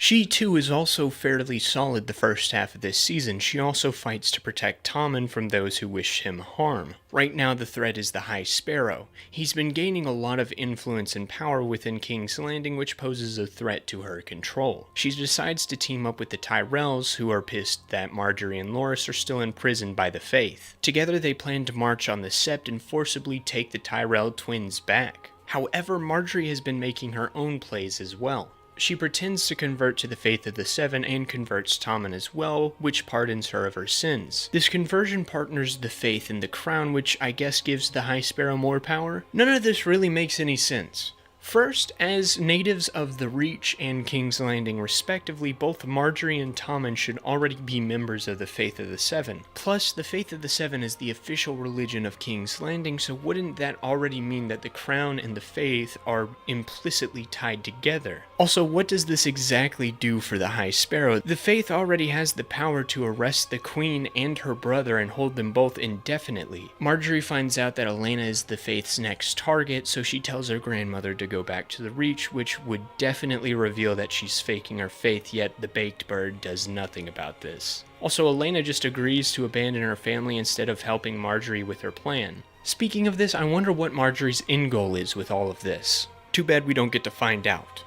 She too is also fairly solid the first half of this season. She also fights to protect Tommen from those who wish him harm. Right now the threat is the High Sparrow. He's been gaining a lot of influence and power within King's Landing, which poses a threat to her control. She decides to team up with the Tyrells, who are pissed that Margaery and Loras are still imprisoned by the Faith. Together they plan to march on the Sept and forcibly take the Tyrell twins back. However, Margaery has been making her own plays as well. She pretends to convert to the Faith of the Seven and converts Tommen as well, which pardons her of her sins. This conversion partners the Faith in the Crown, which I guess gives the High Sparrow more power. None of this really makes any sense. First, as natives of the Reach and King's Landing respectively, both Margaery and Tommen should already be members of the Faith of the Seven. Plus, the Faith of the Seven is the official religion of King's Landing, so wouldn't that already mean that the Crown and the Faith are implicitly tied together? Also, what does this exactly do for the High Sparrow? The Faith already has the power to arrest the Queen and her brother and hold them both indefinitely. Margaery finds out that Olenna is the Faith's next target, so she tells her grandmother to go back to the Reach, which would definitely reveal that she's faking her faith, yet the Baked Bird does nothing about this. Also, Olenna just agrees to abandon her family instead of helping Margaery with her plan. Speaking of this, I wonder what Margaery's end goal is with all of this. Too bad we don't get to find out.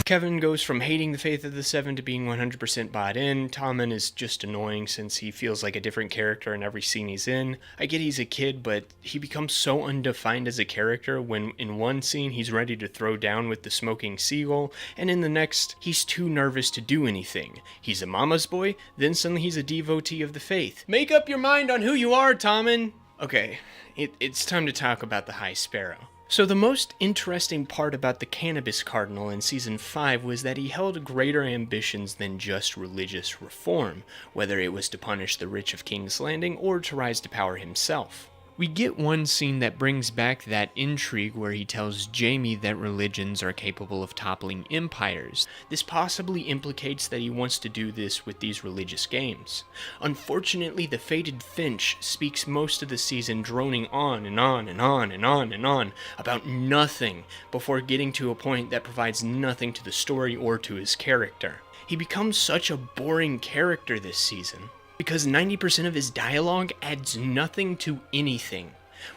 Kevin goes from hating the Faith of the Seven to being 100% bought in. Tommen is just annoying since he feels like a different character in every scene he's in. I get he's a kid, but he becomes so undefined as a character when in one scene he's ready to throw down with the smoking seagull, and in the next he's too nervous to do anything. He's a mama's boy, then suddenly he's a devotee of the Faith. Make up your mind on who you are, Tommen! Okay, it's time to talk about the High Sparrow. So the most interesting part about the Cannabis Cardinal in Season 5 was that he held greater ambitions than just religious reform, whether it was to punish the rich of King's Landing or to rise to power himself. We get one scene that brings back that intrigue where he tells Jaime that religions are capable of toppling empires. This possibly implicates that he wants to do this with these religious games. Unfortunately, the fated Finch speaks most of the season droning on and on and on and on and on about nothing before getting to a point that provides nothing to the story or to his character. He becomes such a boring character this season, because 90% of his dialogue adds nothing to anything.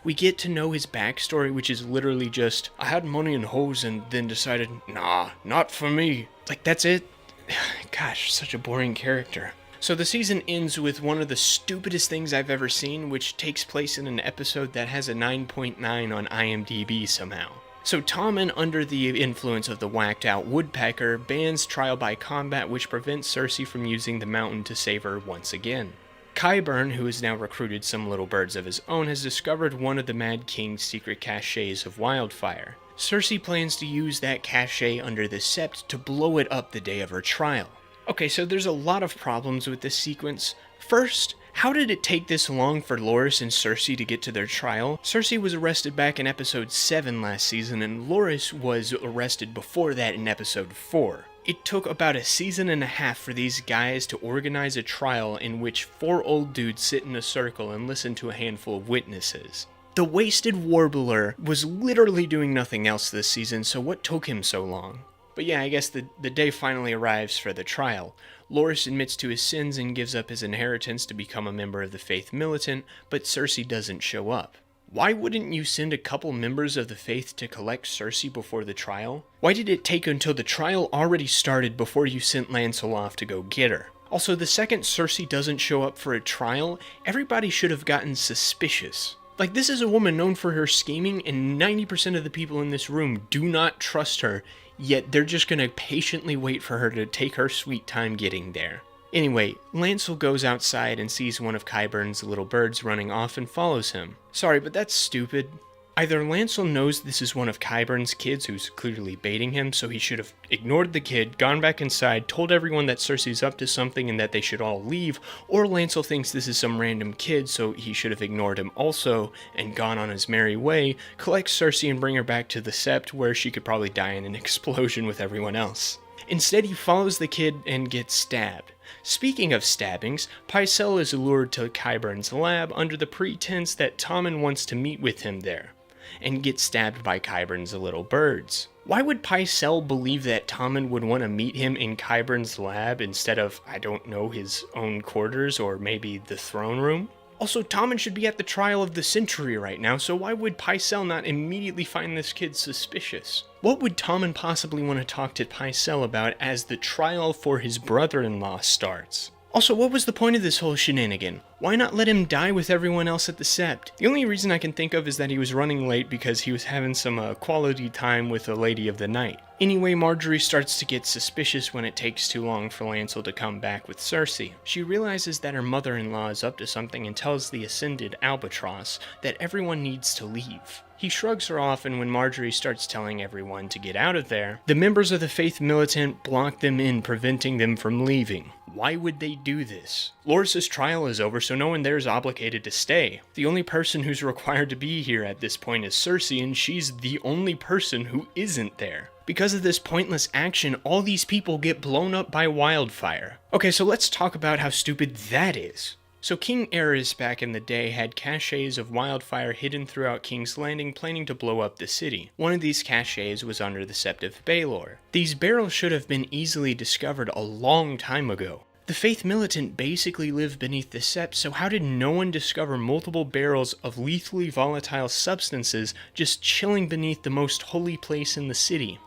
We get to know his backstory, which is literally just, I had money and hoes and then decided, nah, not for me. Like, that's it? Gosh, such a boring character. So the season ends with one of the stupidest things I've ever seen, which takes place in an episode that has a 9.9 on IMDb somehow. So Tommen, under the influence of the whacked-out woodpecker, bans trial by combat, which prevents Cersei from using the mountain to save her once again. Qyburn, who has now recruited some little birds of his own, has discovered one of the Mad King's secret caches of wildfire. Cersei plans to use that cache under the Sept to blow it up the day of her trial. Okay, so there's a lot of problems with this sequence. First, how did it take this long for Loras and Cersei to get to their trial? Cersei was arrested back in episode 7 last season, and Loras was arrested before that in episode 4. It took about a season and a half for these guys to organize a trial in which 4 old dudes sit in a circle and listen to a handful of witnesses. The Wasted Warbler was literally doing nothing else this season, so what took him so long? But yeah, I guess the day finally arrives for the trial. Loras admits to his sins and gives up his inheritance to become a member of the Faith Militant, but Cersei doesn't show up. Why wouldn't you send a couple members of the Faith to collect Cersei before the trial? Why did it take until the trial already started before you sent Lancel off to go get her? Also, the second Cersei doesn't show up for a trial, everybody should have gotten suspicious. Like, this is a woman known for her scheming, and 90% of the people in this room do not trust her, yet they're just gonna patiently wait for her to take her sweet time getting there. Anyway, Lancel goes outside and sees one of Qyburn's little birds running off and follows him. Sorry, but that's stupid. Either Lancel knows this is one of Qyburn's kids who's clearly baiting him, so he should have ignored the kid, gone back inside, told everyone that Cersei's up to something and that they should all leave, or Lancel thinks this is some random kid, so he should have ignored him also and gone on his merry way, collect Cersei and bring her back to the Sept where she could probably die in an explosion with everyone else. Instead, he follows the kid and gets stabbed. Speaking of stabbings, Pycelle is lured to Qyburn's lab under the pretense that Tommen wants to meet with him there, and gets stabbed by Qyburn's little birds. Why would Pycelle believe that Tommen would want to meet him in Qyburn's lab instead of, I don't know, his own quarters or maybe the throne room? Also, Tommen should be at the trial of the century right now, so why would Pycelle not immediately find this kid suspicious? What would Tommen possibly want to talk to Pycelle about as the trial for his brother-in-law starts? Also, what was the point of this whole shenanigan? Why not let him die with everyone else at the Sept? The only reason I can think of is that he was running late because he was having some quality time with a lady of the night. Anyway, Margaery starts to get suspicious when it takes too long for Lancel to come back with Cersei. She realizes that her mother-in-law is up to something and tells the Ascended Albatross that everyone needs to leave. He shrugs her off, and when Margaery starts telling everyone to get out of there, the members of the Faith Militant block them in, preventing them from leaving. Why would they do this? Loras' trial is over, so no one there is obligated to stay. The only person who's required to be here at this point is Cersei, and she's the only person who isn't there. Because of this pointless action, all these people get blown up by wildfire. Okay, so let's talk about how stupid that is. So King Aerys back in the day had caches of wildfire hidden throughout King's Landing, planning to blow up the city. One of these caches was under the Sept of Baelor. These barrels should have been easily discovered a long time ago. The Faith Militant basically live beneath the Sept, so how did no one discover multiple barrels of lethally volatile substances just chilling beneath the most holy place in the city?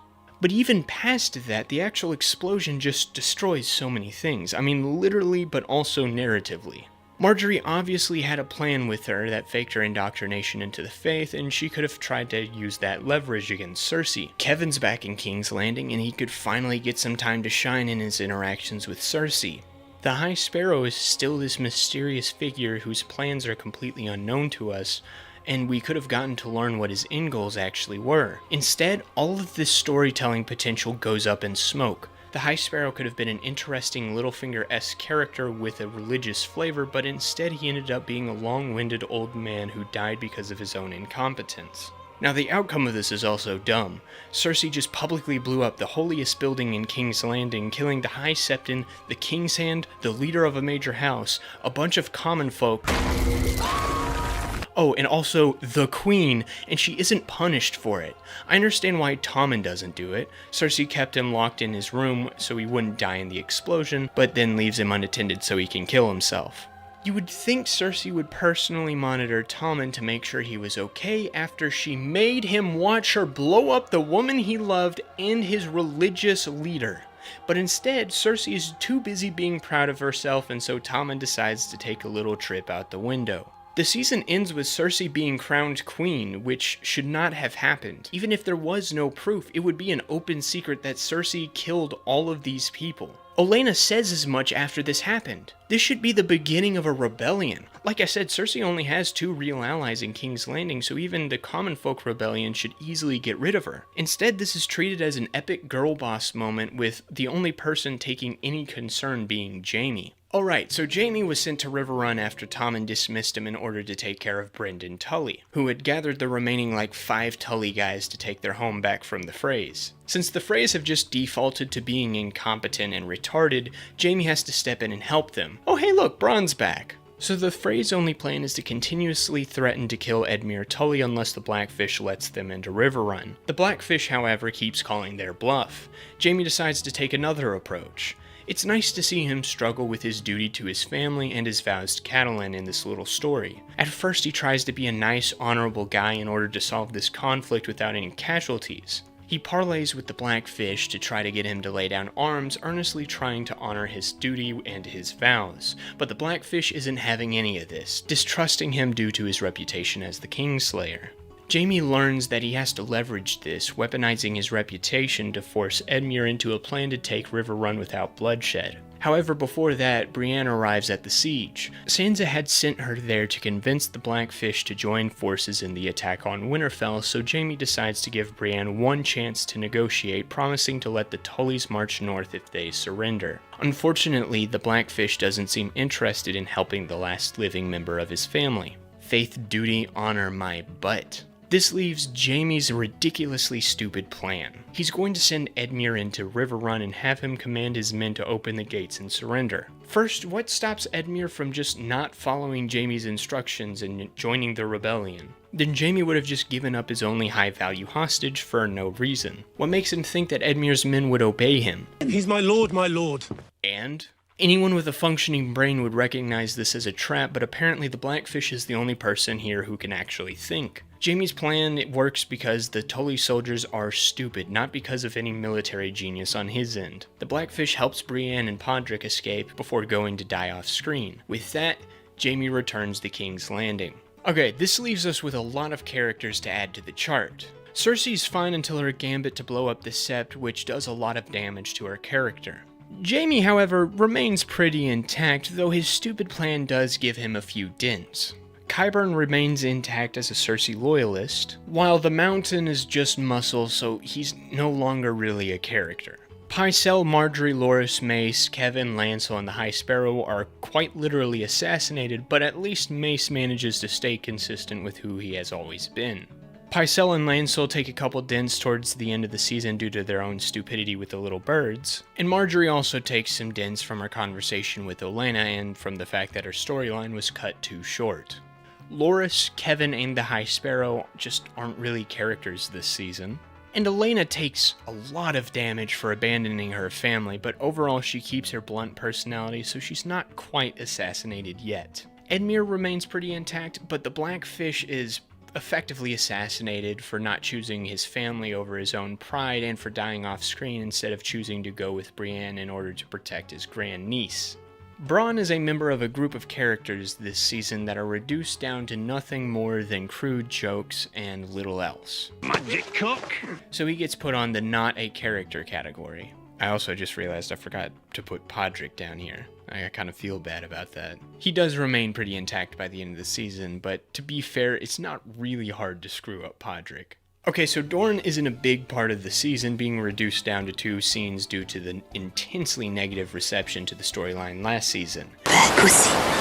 But even past that, the actual explosion just destroys so many things. I mean, literally, but also narratively. Margaery obviously had a plan with her that faked her indoctrination into the faith, and she could have tried to use that leverage against Cersei. Kevin's back in King's Landing, and he could finally get some time to shine in his interactions with Cersei. The High Sparrow is still this mysterious figure whose plans are completely unknown to us, and we could have gotten to learn what his end goals actually were. Instead, all of this storytelling potential goes up in smoke. The High Sparrow could have been an interesting Littlefinger-esque character with a religious flavor, but instead he ended up being a long-winded old man who died because of his own incompetence. Now, the outcome of this is also dumb. Cersei just publicly blew up the holiest building in King's Landing, killing the High Septon, the King's Hand, the leader of a major house, a bunch of common folk, oh, and also the Queen, and she isn't punished for it. I understand why Tommen doesn't do it. Cersei kept him locked in his room so he wouldn't die in the explosion, but then leaves him unattended so he can kill himself. You would think Cersei would personally monitor Tommen to make sure he was okay after she made him watch her blow up the woman he loved and his religious leader. But instead, Cersei is too busy being proud of herself, and so Tommen decides to take a little trip out the window. The season ends with Cersei being crowned queen, which should not have happened. Even if there was no proof, it would be an open secret that Cersei killed all of these people. Olenna says as much after this happened. This should be the beginning of a rebellion. Like I said, Cersei only has 2 real allies in King's Landing, so even the common folk rebellion should easily get rid of her. Instead, this is treated as an epic girl boss moment, with the only person taking any concern being Jaime. Alright, so Jaime was sent to Riverrun after Tommen dismissed him in order to take care of Brynden Tully, who had gathered the remaining 5 Tully guys to take their home back from the Freys. Since the Freys have just defaulted to being incompetent and retarded, Jaime has to step in and help them. Oh hey look, Bronn's back! So the Freys' only plan is to continuously threaten to kill Edmure Tully unless the Blackfish lets them into Riverrun. The Blackfish, however, keeps calling their bluff. Jaime decides to take another approach. It's nice to see him struggle with his duty to his family and his vows to Catelyn in this little story. At first he tries to be a nice, honorable guy in order to solve this conflict without any casualties. He parleys with the Blackfish to try to get him to lay down arms, earnestly trying to honor his duty and his vows. But the Blackfish isn't having any of this, distrusting him due to his reputation as the Kingslayer. Jaime learns that he has to leverage this, weaponizing his reputation to force Edmure into a plan to take Riverrun without bloodshed. However, before that, Brienne arrives at the siege. Sansa had sent her there to convince the Blackfish to join forces in the attack on Winterfell, so Jaime decides to give Brienne one chance to negotiate, promising to let the Tullys march north if they surrender. Unfortunately, the Blackfish doesn't seem interested in helping the last living member of his family. Faith, duty, honor, my butt. This leaves Jaime's ridiculously stupid plan. He's going to send Edmure into Riverrun and have him command his men to open the gates and surrender. First, what stops Edmure from just not following Jaime's instructions and joining the rebellion? Then Jaime would have just given up his only high-value hostage for no reason. What makes him think that Edmure's men would obey him? He's my lord, my lord. And? Anyone with a functioning brain would recognize this as a trap, but apparently the Blackfish is the only person here who can actually think. Jaime's plan works because the Tully soldiers are stupid, not because of any military genius on his end. The Blackfish helps Brienne and Podrick escape before going to die off screen. With that, Jaime returns the King's Landing. Okay, this leaves us with a lot of characters to add to the chart. Cersei's fine until her gambit to blow up the Sept, which does a lot of damage to her character. Jaime, however, remains pretty intact, though his stupid plan does give him a few dents. Qyburn remains intact as a Cersei loyalist, while the Mountain is just muscle, so he's no longer really a character. Pycelle, Margaery, Loras, Mace, Kevin, Lancel, and the High Sparrow are quite literally assassinated, but at least Mace manages to stay consistent with who he has always been. Pycelle and Lancel take a couple dents towards the end of the season due to their own stupidity with the little birds, and Margaery also takes some dents from her conversation with Olenna and from the fact that her storyline was cut too short. Loras, Kevin, and the High Sparrow just aren't really characters this season. And Olenna takes a lot of damage for abandoning her family, but overall she keeps her blunt personality, so she's not quite assassinated yet. Edmure remains pretty intact, but the Blackfish is effectively assassinated for not choosing his family over his own pride and for dying off screen instead of choosing to go with Brienne in order to protect his grandniece. Bronn is a member of a group of characters this season that are reduced down to nothing more than crude jokes and little else. Magic cook! So he gets put on the not a character category. I also just realized I forgot to put Podrick down here. I kind of feel bad about that. He does remain pretty intact by the end of the season, but to be fair, it's not really hard to screw up Podrick. Okay, so Dorne isn't a big part of the season, being reduced down to 2 scenes due to the intensely negative reception to the storyline last season.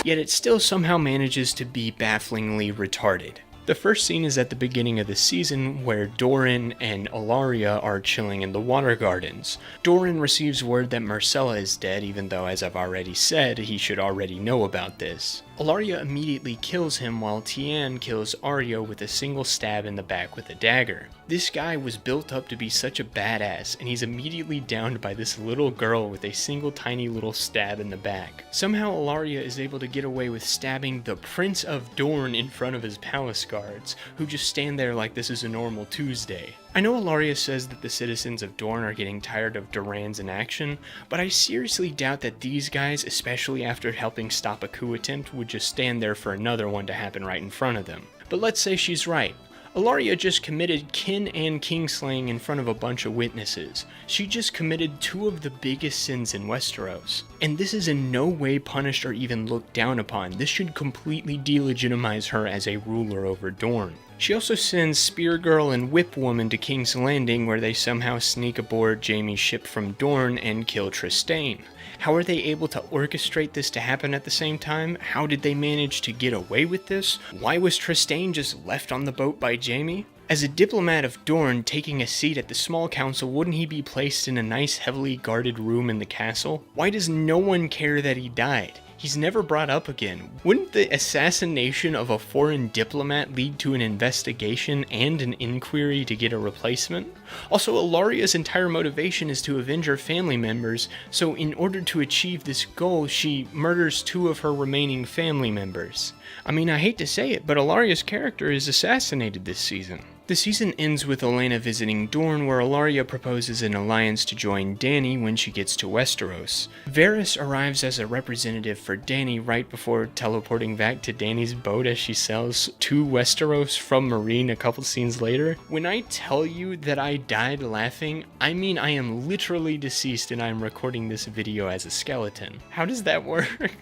Yet it still somehow manages to be bafflingly retarded. The first scene is at the beginning of the season where Doran and Ellaria are chilling in the water gardens. Doran receives word that Myrcella is dead, even though, as I've already said, he should already know about this. Ellaria immediately kills him while Tian kills Arya with a single stab in the back with a dagger. This guy was built up to be such a badass, and he's immediately downed by this little girl with a single tiny little stab in the back. Somehow Ellaria is able to get away with stabbing the Prince of Dorne in front of his palace guards, who just stand there like this is a normal Tuesday. I know Ellaria says that the citizens of Dorne are getting tired of Doran's inaction, but I seriously doubt that these guys, especially after helping stop a coup attempt, would just stand there for another one to happen right in front of them. But let's say she's right. Ellaria just committed kin and kingslaying in front of a bunch of witnesses. She just committed 2 of the biggest sins in Westeros. And this is in no way punished or even looked down upon. This should completely delegitimize her as a ruler over Dorne. She also sends Spear Girl and Whip Woman to King's Landing, where they somehow sneak aboard Jaime's ship from Dorne and kill Trystane. How are they able to orchestrate this to happen at the same time? How did they manage to get away with this? Why was Trystane just left on the boat by Jaime? As a diplomat of Dorne taking a seat at the small council, wouldn't he be placed in a nice heavily guarded room in the castle? Why does no one care that he died? He's never brought up again. Wouldn't the assassination of a foreign diplomat lead to an investigation and an inquiry to get a replacement? Also, Ellaria's entire motivation is to avenge her family members, so in order to achieve this goal, she murders 2 of her remaining family members. I mean, I hate to say it, but Ellaria's character is assassinated this season. The season ends with Olenna visiting Dorne, where Ellaria proposes an alliance to join Dany when she gets to Westeros. Varys arrives as a representative for Dany right before teleporting back to Dany's boat as she sails to Westeros from Meereen a couple scenes later. When I tell you that I died laughing, I mean I am literally deceased and I am recording this video as a skeleton. How does that work?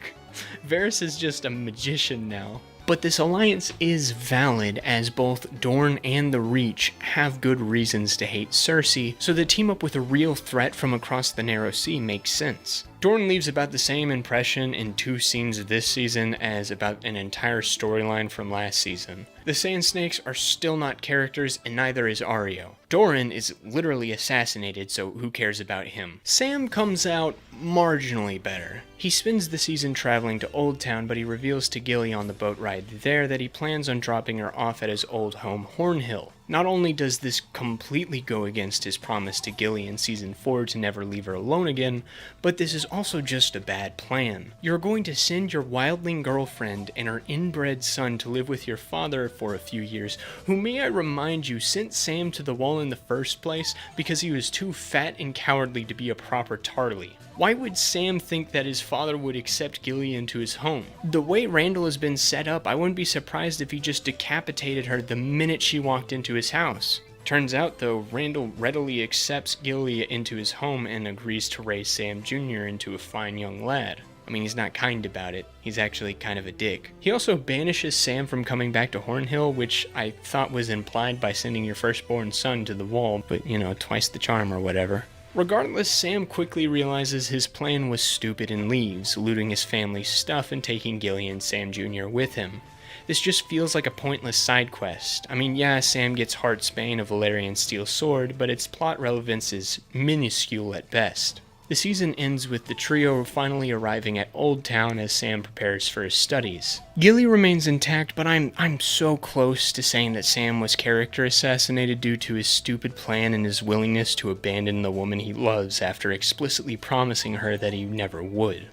Varys is just a magician now. But this alliance is valid, as both Dorne and the Reach have good reasons to hate Cersei, so the team up with a real threat from across the Narrow Sea makes sense. Dorne leaves about the same impression in 2 scenes this season as about an entire storyline from last season. The Sand Snakes are still not characters, and neither is Areo. Doran is literally assassinated, so who cares about him? Sam comes out marginally better. He spends the season traveling to Old Town, but he reveals to Gilly on the boat ride there that he plans on dropping her off at his old home, Hornhill. Not only does this completely go against his promise to Gilly in Season 4 to never leave her alone again, but this is also just a bad plan. You're going to send your wildling girlfriend and her inbred son to live with your father for a few years, who, may I remind you, sent Sam to the wall in the first place because he was too fat and cowardly to be a proper Tarly. Why would Sam think that his father would accept Gilly into his home? The way Randall has been set up, I wouldn't be surprised if he just decapitated her the minute she walked into his house. Turns out, though, Randall readily accepts Gilly into his home and agrees to raise Sam Jr. into a fine young lad. I mean, he's not kind about it. He's actually kind of a dick. He also banishes Sam from coming back to Hornhill, which I thought was implied by sending your firstborn son to the wall, but, you know, twice the charm or whatever. Regardless, Sam quickly realizes his plan was stupid and leaves, looting his family's stuff and taking Gilly and Sam Jr. with him. This just feels like a pointless side quest. I mean, yeah, Sam gets Heartsbane, a Valyrian steel sword, but its plot relevance is minuscule at best. The season ends with the trio finally arriving at Old Town as Sam prepares for his studies. Gilly remains intact, but I'm so close to saying that Sam was character assassinated due to his stupid plan and his willingness to abandon the woman he loves after explicitly promising her that he never would.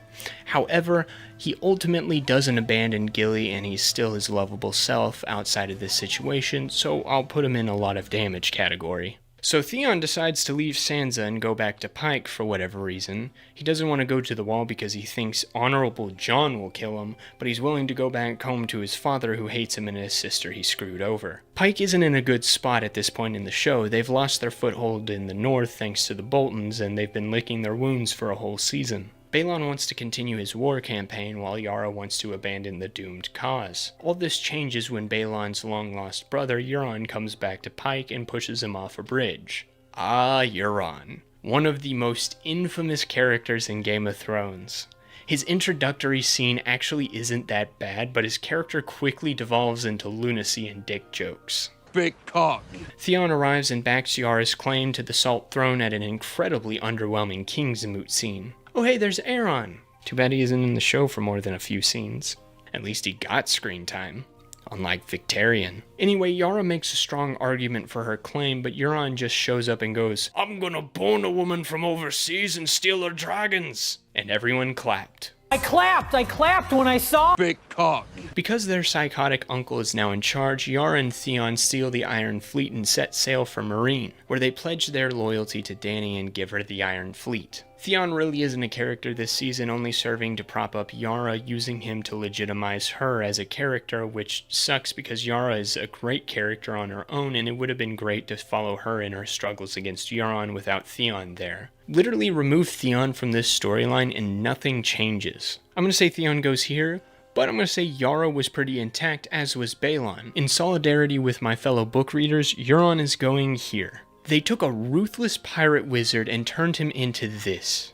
However, he ultimately doesn't abandon Gilly and he's still his lovable self outside of this situation, so I'll put him in a lot of damage category. So Theon decides to leave Sansa and go back to Pike for whatever reason. He doesn't want to go to the wall because he thinks Honorable Jon will kill him, but he's willing to go back home to his father who hates him and his sister he screwed over. Pike isn't in a good spot at this point in the show. They've lost their foothold in the north thanks to the Boltons, and they've been licking their wounds for a whole season. Balon wants to continue his war campaign while Yara wants to abandon the doomed cause. All this changes when Balon's long-lost brother Euron comes back to Pike and pushes him off a bridge. Ah, Euron. One of the most infamous characters in Game of Thrones. His introductory scene actually isn't that bad, but his character quickly devolves into lunacy and dick jokes. Big cock. Theon arrives and backs Yara's claim to the Salt Throne at an incredibly underwhelming Kingsmoot scene. Oh hey, there's Aeron! Too bad he isn't in the show for more than a few scenes. At least he got screen time. Unlike Victarion. Anyway, Yara makes a strong argument for her claim, but Euron just shows up and goes, "I'm gonna bone a woman from overseas and steal her dragons!" And everyone clapped. I clapped when I saw big cock. Because their psychotic uncle is now in charge, Yara and Theon steal the Iron Fleet and set sail for Meereen, where they pledge their loyalty to Dany and give her the Iron Fleet. Theon really isn't a character this season, only serving to prop up Yara, using him to legitimize her as a character, which sucks because Yara is a great character on her own, and it would have been great to follow her in her struggles against Euron without Theon there. Literally remove Theon from this storyline and nothing changes. I'm going to say Theon goes here, but I'm going to say Yara was pretty intact, as was Balon. In solidarity with my fellow book readers, Euron is going here. They took a ruthless pirate wizard and turned him into this.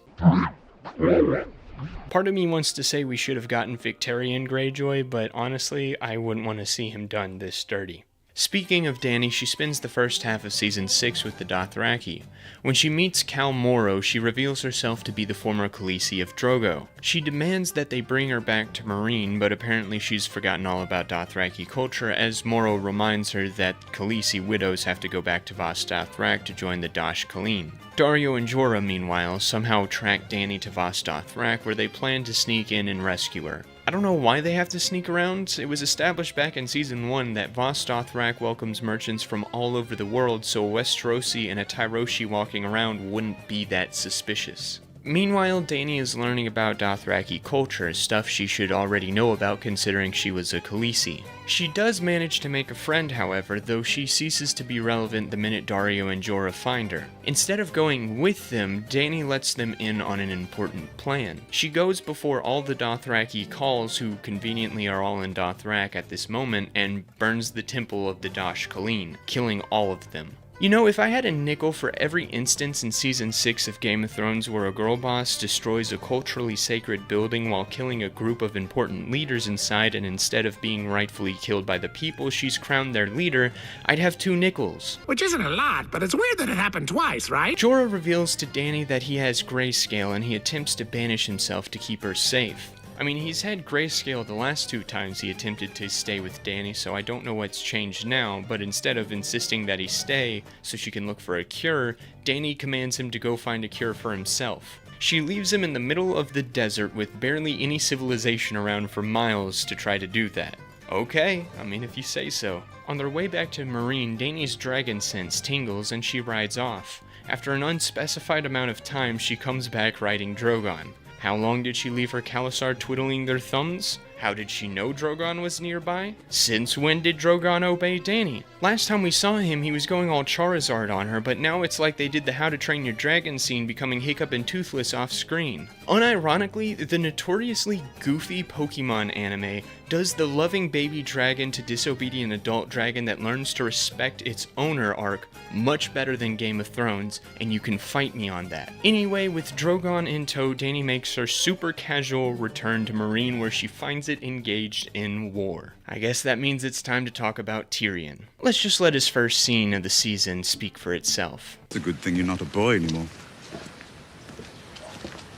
Part of me wants to say we should have gotten Victarion Greyjoy, but honestly, I wouldn't want to see him done this dirty. Speaking of Dany, she spends the first half of Season 6 with the Dothraki. When she meets Khal Moro, she reveals herself to be the former Khaleesi of Drogo. She demands that they bring her back to Meereen, but apparently she's forgotten all about Dothraki culture, as Moro reminds her that Khaleesi widows have to go back to Vas Dothrak to join the Dosh Khaleen. Daario and Jorah, meanwhile, somehow track Dany to Vas Dothrak, where they plan to sneak in and rescue her. I don't know why they have to sneak around. It was established back in Season 1 that Vos Dothrak welcomes merchants from all over the world, so a Westerosi and a Tyroshi walking around wouldn't be that suspicious. Meanwhile, Dany is learning about Dothraki culture, stuff she should already know about considering she was a Khaleesi. She does manage to make a friend, however, though she ceases to be relevant the minute Daario and Jorah find her. Instead of going with them, Dany lets them in on an important plan. She goes before all the Dothraki Khals, who conveniently are all in Dothrak at this moment, and burns the temple of the Dosh Khaleen, killing all of them. You know, if I had a nickel for every instance in Season 6 of Game of Thrones where a girl boss destroys a culturally sacred building while killing a group of important leaders inside, and instead of being rightfully killed by the people she's crowned their leader, I'd have 2 nickels. Which isn't a lot, but it's weird that it happened twice, right? Jorah reveals to Dany that he has grayscale and he attempts to banish himself to keep her safe. I mean, he's had grayscale the last 2 times he attempted to stay with Dany, so I don't know what's changed now, but instead of insisting that he stay so she can look for a cure, Dany commands him to go find a cure for himself. She leaves him in the middle of the desert with barely any civilization around for miles to try to do that. Okay, I mean, if you say so. On their way back to Meereen, Dany's dragon sense tingles and she rides off. After an unspecified amount of time, she comes back riding Drogon. How long did she leave her Khalasar twiddling their thumbs? How did she know Drogon was nearby? Since when did Drogon obey Dany? Last time we saw him, he was going all Charizard on her, but now it's like they did the How to Train Your Dragon scene becoming Hiccup and Toothless off screen. Unironically, the notoriously goofy Pokemon anime does the loving baby dragon to disobedient adult dragon that learns to respect its owner arc much better than Game of Thrones, and you can fight me on that. Anyway, with Drogon in tow, Dany makes her super casual return to Meereen where she finds it engaged in war. I guess that means it's time to talk about Tyrion. Let's just let his first scene of the season speak for itself. It's a good thing you're not a boy anymore.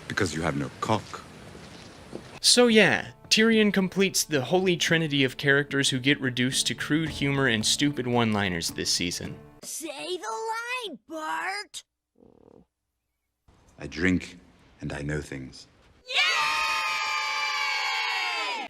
Because you have no cock. So yeah, Tyrion completes the holy trinity of characters who get reduced to crude humor and stupid one-liners this season. Say the line, Bart! I drink and I know things.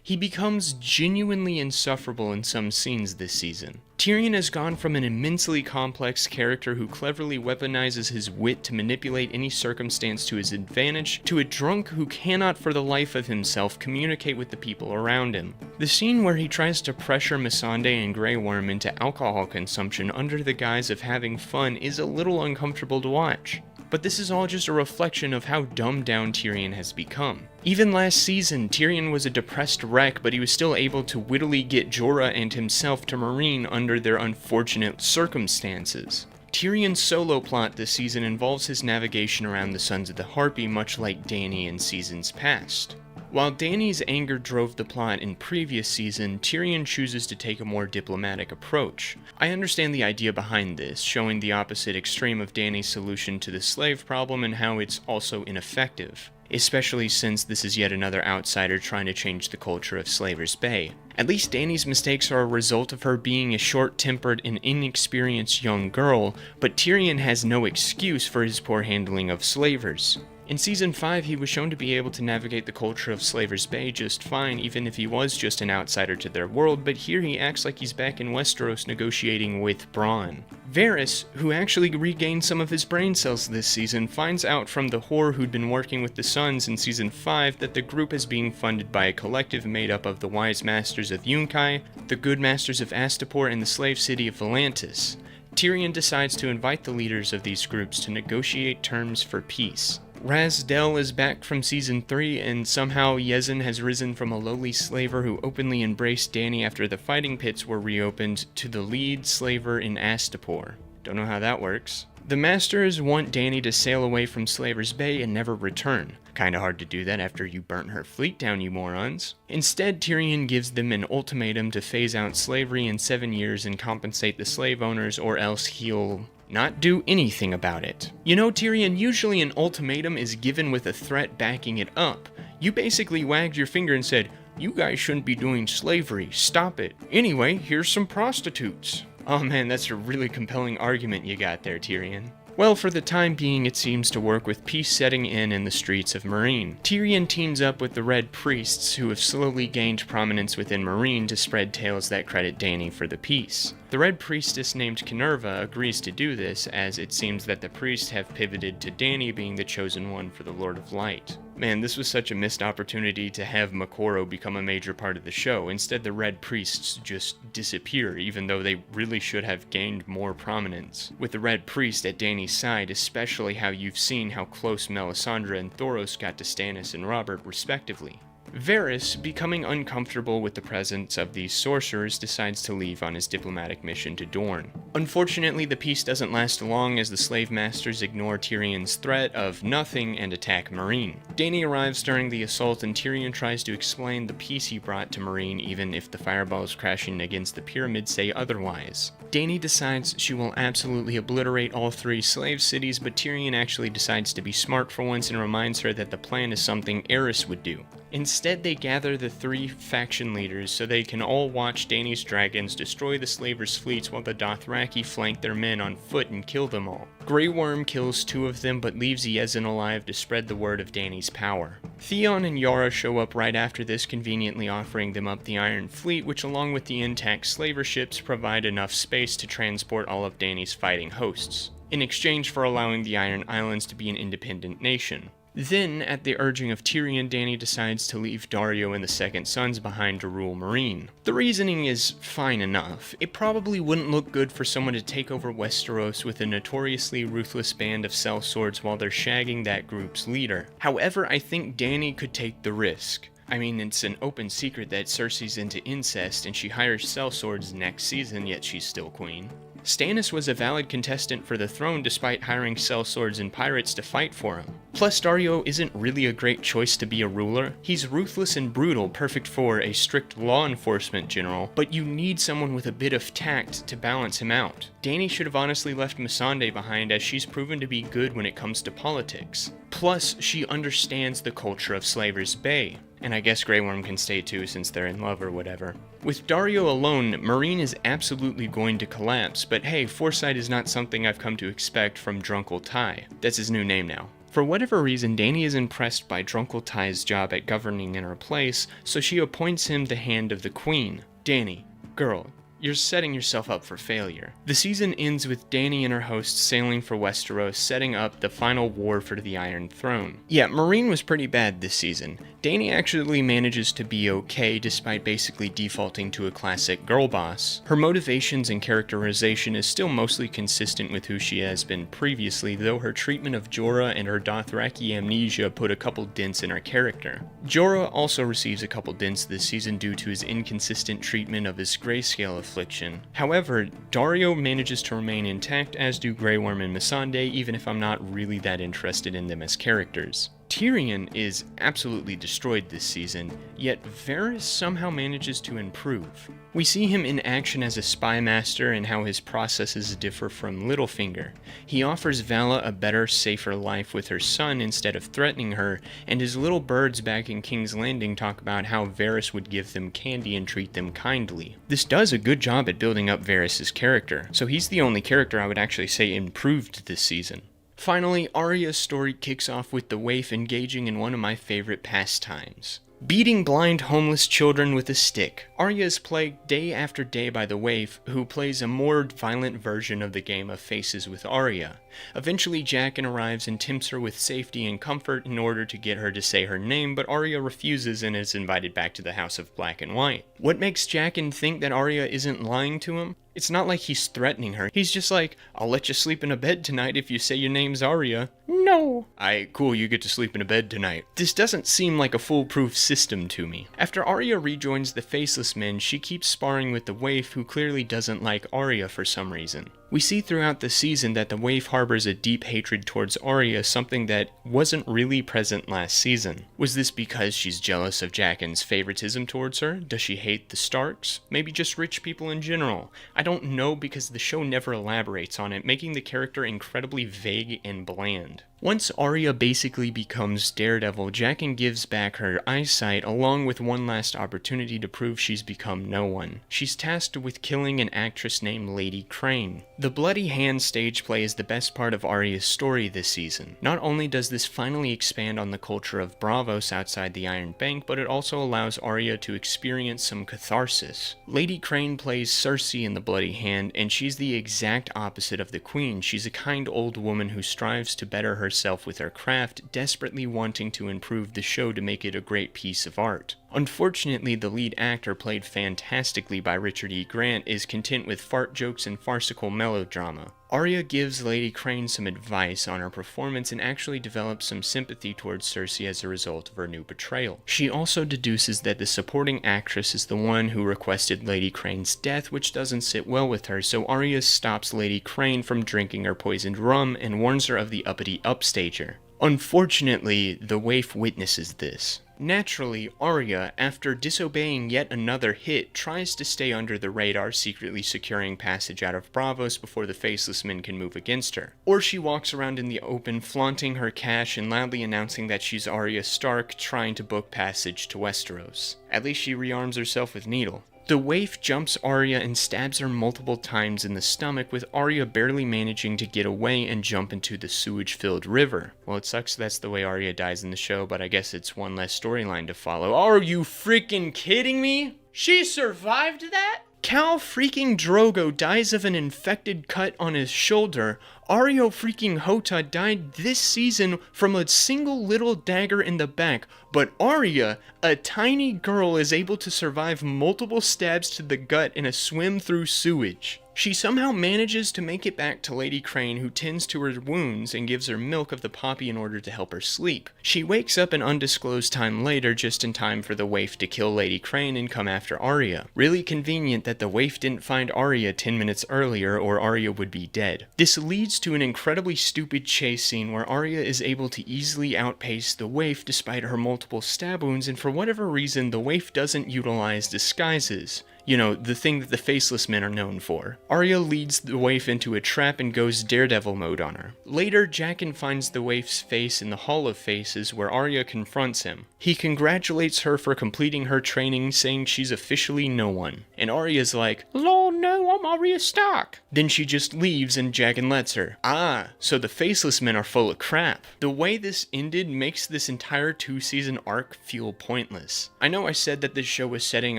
He becomes genuinely insufferable in some scenes this season. Tyrion has gone from an immensely complex character who cleverly weaponizes his wit to manipulate any circumstance to his advantage, to a drunk who cannot for the life of himself communicate with the people around him. The scene where he tries to pressure Missandei and Grey Worm into alcohol consumption under the guise of having fun is a little uncomfortable to watch. But this is all just a reflection of how dumbed down Tyrion has become. Even last season, Tyrion was a depressed wreck, but he was still able to wittily get Jorah and himself to Meereen under their unfortunate circumstances. Tyrion's solo plot this season involves his navigation around the Sons of the Harpy, much like Dany in seasons past. While Dany's anger drove the plot in previous season, Tyrion chooses to take a more diplomatic approach. I understand the idea behind this, showing the opposite extreme of Dany's solution to the slave problem and how it's also ineffective, especially since this is yet another outsider trying to change the culture of Slaver's Bay. At least Dany's mistakes are a result of her being a short-tempered and inexperienced young girl, but Tyrion has no excuse for his poor handling of slavers. In Season 5, he was shown to be able to navigate the culture of Slaver's Bay just fine, even if he was just an outsider to their world, but here he acts like he's back in Westeros negotiating with Bronn. Varys, who actually regained some of his brain cells this season, finds out from the whore who'd been working with the Sons in Season 5 that the group is being funded by a collective made up of the Wise Masters of Yunkai, the Good Masters of Astapor, and the Slave City of Volantis. Tyrion decides to invite the leaders of these groups to negotiate terms for peace. Razdel is back from Season 3, and somehow Yezzan has risen from a lowly slaver who openly embraced Dany after the fighting pits were reopened to the lead slaver in Astapor. Don't know how that works. The Masters want Dany to sail away from Slaver's Bay and never return. Kinda hard to do that after you burnt her fleet down, you morons. Instead, Tyrion gives them an ultimatum to phase out slavery in 7 years and compensate the slave owners, or else he'll not do anything about it. You know, Tyrion, usually an ultimatum is given with a threat backing it up. You basically wagged your finger and said, "You guys shouldn't be doing slavery, stop it. Anyway, here's some prostitutes." Oh man, that's a really compelling argument you got there, Tyrion. Well, for the time being, it seems to work with peace setting in the streets of Meereen. Tyrion teams up with the Red Priests, who have slowly gained prominence within Meereen, to spread tales that credit Dany for the peace. The Red Priestess named Minerva agrees to do this, as it seems that the priests have pivoted to Dany being the chosen one for the Lord of Light. Man, this was such a missed opportunity to have Moqorro become a major part of the show. Instead, the Red Priests just disappear, even though they really should have gained more prominence. With the Red Priest at Dany's side, especially how you've seen how close Melisandre and Thoros got to Stannis and Robert, respectively. Varys, becoming uncomfortable with the presence of these sorcerers, decides to leave on his diplomatic mission to Dorne. Unfortunately, the peace doesn't last long as the slave masters ignore Tyrion's threat of nothing and attack Meereen. Dany arrives during the assault and Tyrion tries to explain the peace he brought to Meereen even if the fireballs crashing against the pyramids say otherwise. Dany decides she will absolutely obliterate all 3 slave cities, but Tyrion actually decides to be smart for once and reminds her that the plan is something Aerys would do. Instead, they gather the 3 faction leaders so they can all watch Dany's dragons destroy the slavers' fleets while the Dothraki flank their men on foot and kill them all. Grey Worm kills 2 of them but leaves Yezin alive to spread the word of Dany's power. Theon and Yara show up right after this, conveniently offering them up the Iron Fleet, which along with the intact slaver ships provide enough space to transport all of Dany's fighting hosts, in exchange for allowing the Iron Islands to be an independent nation. Then, at the urging of Tyrion, Dany decides to leave Daario and the Second Sons behind to rule Meereen. The reasoning is fine enough. It probably wouldn't look good for someone to take over Westeros with a notoriously ruthless band of sellswords while they're shagging that group's leader. However, I think Dany could take the risk. I mean, it's an open secret that Cersei's into incest and she hires sellswords next season, yet she's still queen. Stannis was a valid contestant for the throne despite hiring sellswords and pirates to fight for him. Plus, Daario isn't really a great choice to be a ruler. He's ruthless and brutal, perfect for a strict law enforcement general, but you need someone with a bit of tact to balance him out. Dany should have honestly left Missandei behind, as she's proven to be good when it comes to politics. Plus, she understands the culture of Slaver's Bay. And I guess Grey Worm can stay too since they're in love or whatever. With Daario alone, Meereen is absolutely going to collapse, but hey, foresight is not something I've come to expect from Drunkle Ty. That's his new name now. For whatever reason, Dany is impressed by Drunkle Ty's job at governing in her place, so she appoints him the Hand of the Queen. Dany, girl, you're setting yourself up for failure. The season ends with Dany and her hosts sailing for Westeros, setting up the final war for the Iron Throne. Yeah, Meereen was pretty bad this season. Dany actually manages to be okay despite basically defaulting to a classic girl boss. Her motivations and characterization is still mostly consistent with who she has been previously, though her treatment of Jorah and her Dothraki amnesia put a couple dents in her character. Jorah also receives a couple dents this season due to his inconsistent treatment of his grayscale affliction. However, Daario manages to remain intact, as do Grey Worm and Missandei, even if I'm not really that interested in them as characters. Tyrion is absolutely destroyed this season, yet Varys somehow manages to improve. We see him in action as a spy master and how his processes differ from Littlefinger. He offers Vala a better, safer life with her son instead of threatening her, and his little birds back in King's Landing talk about how Varys would give them candy and treat them kindly. This does a good job at building up Varys' character, so he's the only character I would actually say improved this season. Finally, Arya's story kicks off with the waif engaging in one of my favorite pastimes: beating blind homeless children with a stick. Arya is plagued day after day by the waif, who plays a more violent version of the game of Faces with Arya. Eventually, Jaqen arrives and tempts her with safety and comfort in order to get her to say her name, but Arya refuses and is invited back to the House of Black and White. What makes Jaqen think that Arya isn't lying to him? It's not like he's threatening her. He's just like, I'll let you sleep in a bed tonight if you say your name's Arya. No. Aight, cool, you get to sleep in a bed tonight. This doesn't seem like a foolproof system to me. After Arya rejoins the Faceless Men, she keeps sparring with the waif, who clearly doesn't like Arya for some reason. We see throughout the season that the waif harbors a deep hatred towards Arya, something that wasn't really present last season. Was this because she's jealous of Jaqen's favoritism towards her? Does she hate the Starks? Maybe just rich people in general? I don't know, because the show never elaborates on it, making the character incredibly vague and bland. Once Arya basically becomes Daredevil, Jaqen gives back her eyesight along with one last opportunity to prove she's become no one. She's tasked with killing an actress named Lady Crane. The bloody hand stage play is the best part of Arya's story this season. Not only does this finally expand on the culture of Braavos outside the Iron Bank, but it also allows Arya to experience some catharsis. Lady Crane plays Cersei in the bloody hand, and she's the exact opposite of the Queen. She's a kind old woman who strives to better herself with her craft, desperately wanting to improve the show to make it a great piece of art. Unfortunately, the lead actor, played fantastically by Richard E. Grant, is content with fart jokes and farcical melodrama. Arya gives Lady Crane some advice on her performance and actually develops some sympathy towards Cersei as a result of her new betrayal. She also deduces that the supporting actress is the one who requested Lady Crane's death, which doesn't sit well with her, so Arya stops Lady Crane from drinking her poisoned rum and warns her of the uppity upstager. Unfortunately, the waif witnesses this. Naturally, Arya, after disobeying yet another hit, tries to stay under the radar, secretly securing passage out of Braavos before the Faceless Men can move against her. Or she walks around in the open, flaunting her cash and loudly announcing that she's Arya Stark, trying to book passage to Westeros. At least she rearms herself with Needle. The waif jumps Arya and stabs her multiple times in the stomach, with Arya barely managing to get away and jump into the sewage-filled river. Well, it sucks that's the way Arya dies in the show, but I guess it's one less storyline to follow. Are you freaking kidding me? She survived that? Khal freaking Drogo dies of an infected cut on his shoulder. Arya freaking Hota died this season from a single little dagger in the back, but Arya, a tiny girl, is able to survive multiple stabs to the gut in a swim through sewage. She somehow manages to make it back to Lady Crane, who tends to her wounds and gives her milk of the poppy in order to help her sleep. She wakes up an undisclosed time later, just in time for the waif to kill Lady Crane and come after Arya. Really convenient that the waif didn't find Arya 10 minutes earlier, or Arya would be dead. This leads to an incredibly stupid chase scene where Arya is able to easily outpace the waif despite her multiple stab wounds, and for whatever reason the waif doesn't utilize disguises. You know, the thing that the Faceless Men are known for. Arya leads the waif into a trap and goes Daredevil mode on her. Later, Jaqen finds the waif's face in the Hall of Faces, where Arya confronts him. He congratulates her for completing her training, saying she's officially no one. And Arya's like, "Lord, no, I'm Arya Stark." Then she just leaves and Jaqen lets her. Ah, so the Faceless Men are full of crap. The way this ended makes this entire 2-season arc feel pointless. I know I said that this show was setting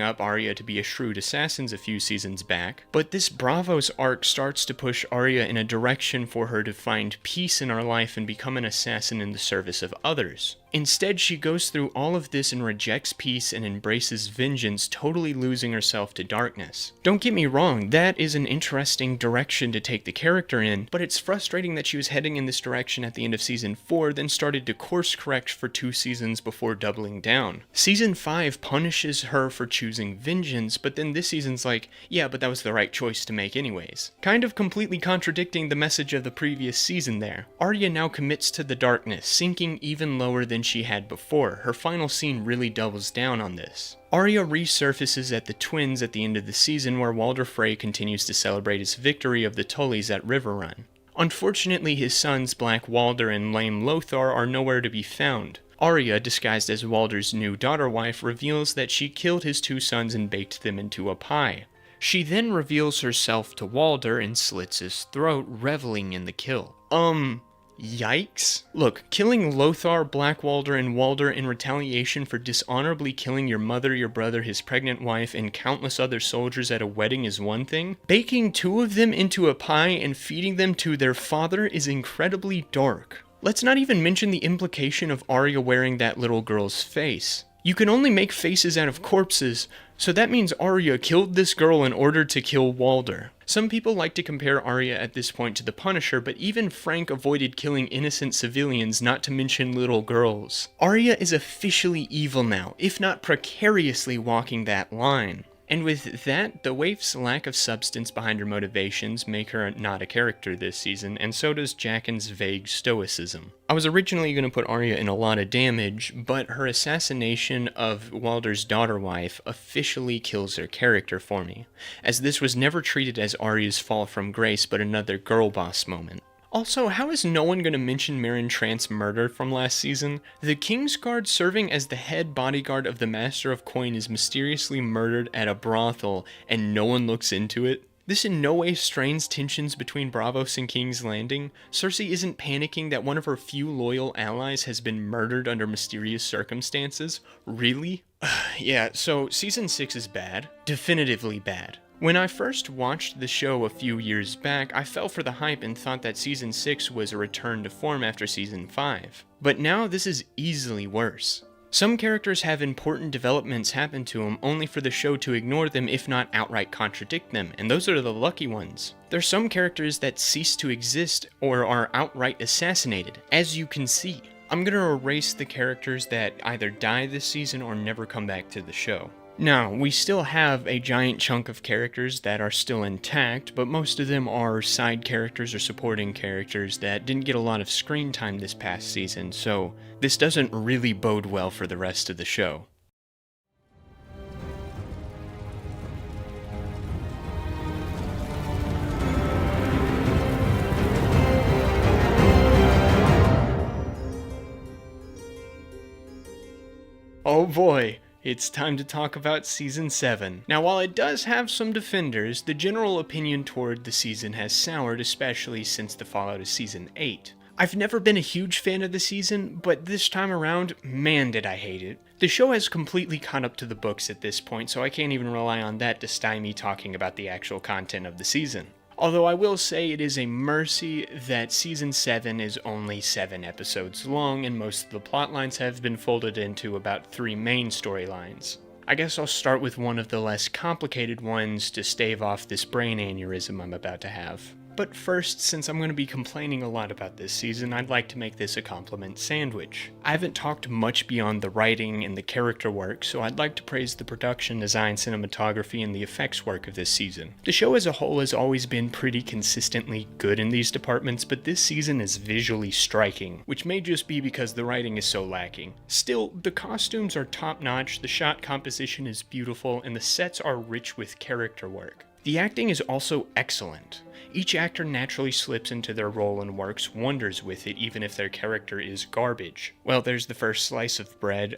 up Arya to be a shrewd assassins a few seasons back, but this Braavos arc starts to push Arya in a direction for her to find peace in her life and become an assassin in the service of others. Instead, she goes through all of this and rejects peace and embraces vengeance, totally losing herself to darkness. Don't get me wrong, that is an interesting direction to take the character in, but it's frustrating that she was heading in this direction at the end of Season 4, then started to course correct for 2 seasons before doubling down. Season 5 punishes her for choosing vengeance, but then this season's like, yeah, but that was the right choice to make anyways. Kind of completely contradicting the message of the previous season there. Arya now commits to the darkness, sinking even lower than she had before. Her final scene really doubles down on this. Arya resurfaces at the Twins at the end of the season, where Walder Frey continues to celebrate his victory of the Tullys at Riverrun. Unfortunately, his sons Black Walder and Lame Lothar are nowhere to be found. Arya, disguised as Walder's new daughter-wife, reveals that she killed his 2 sons and baked them into a pie. She then reveals herself to Walder and slits his throat, reveling in the kill. Yikes. Look, killing Lothar, Black Walder, and Walder in retaliation for dishonorably killing your mother, your brother, his pregnant wife, and countless other soldiers at a wedding is one thing. Baking 2 of them into a pie and feeding them to their father is incredibly dark. Let's not even mention the implication of Arya wearing that little girl's face. You can only make faces out of corpses, so that means Arya killed this girl in order to kill Walder. Some people like to compare Arya at this point to the Punisher, but even Frank avoided killing innocent civilians, not to mention little girls. Arya is officially evil now, if not precariously walking that line. And with that, the waif's lack of substance behind her motivations make her not a character this season, and so does Jaqen's vague stoicism. I was originally going to put Arya in a lot of damage, but her assassination of Walder's daughter-wife officially kills her character for me, as this was never treated as Arya's fall from grace but another girl boss moment. Also, how is no one going to mention Meryn Trant's murder from last season? The Kingsguard serving as the head bodyguard of the Master of Coin is mysteriously murdered at a brothel, and no one looks into it. This in no way strains tensions between Braavos and King's Landing. Cersei isn't panicking that one of her few loyal allies has been murdered under mysterious circumstances. Really? Yeah, so Season 6 is bad. Definitively bad. When I first watched the show a few years back, I fell for the hype and thought that Season 6 was a return to form after Season 5. But now this is easily worse. Some characters have important developments happen to them only for the show to ignore them if not outright contradict them, and those are the lucky ones. There's some characters that cease to exist or are outright assassinated, as you can see. I'm gonna erase the characters that either die this season or never come back to the show. Now, we still have a giant chunk of characters that are still intact, but most of them are side characters or supporting characters that didn't get a lot of screen time this past season, so this doesn't really bode well for the rest of the show. Oh boy! It's time to talk about Season 7. Now, while it does have some defenders, the general opinion toward the season has soured, especially since the fallout of Season 8. I've never been a huge fan of the season, but this time around, man did I hate it. The show has completely caught up to the books at this point, so I can't even rely on that to stymie talking about the actual content of the season. Although I will say it is a mercy that Season 7 is only 7 episodes long and most of the plotlines have been folded into about 3 main storylines. I guess I'll start with one of the less complicated ones to stave off this brain aneurysm I'm about to have. But first, since I'm going to be complaining a lot about this season, I'd like to make this a compliment sandwich. I haven't talked much beyond the writing and the character work, so I'd like to praise the production, design, cinematography, and the effects work of this season. The show as a whole has always been pretty consistently good in these departments, but this season is visually striking, which may just be because the writing is so lacking. Still, the costumes are top-notch, the shot composition is beautiful, and the sets are rich with character work. The acting is also excellent. Each actor naturally slips into their role and works wonders with it, even if their character is garbage. Well, there's the first slice of bread.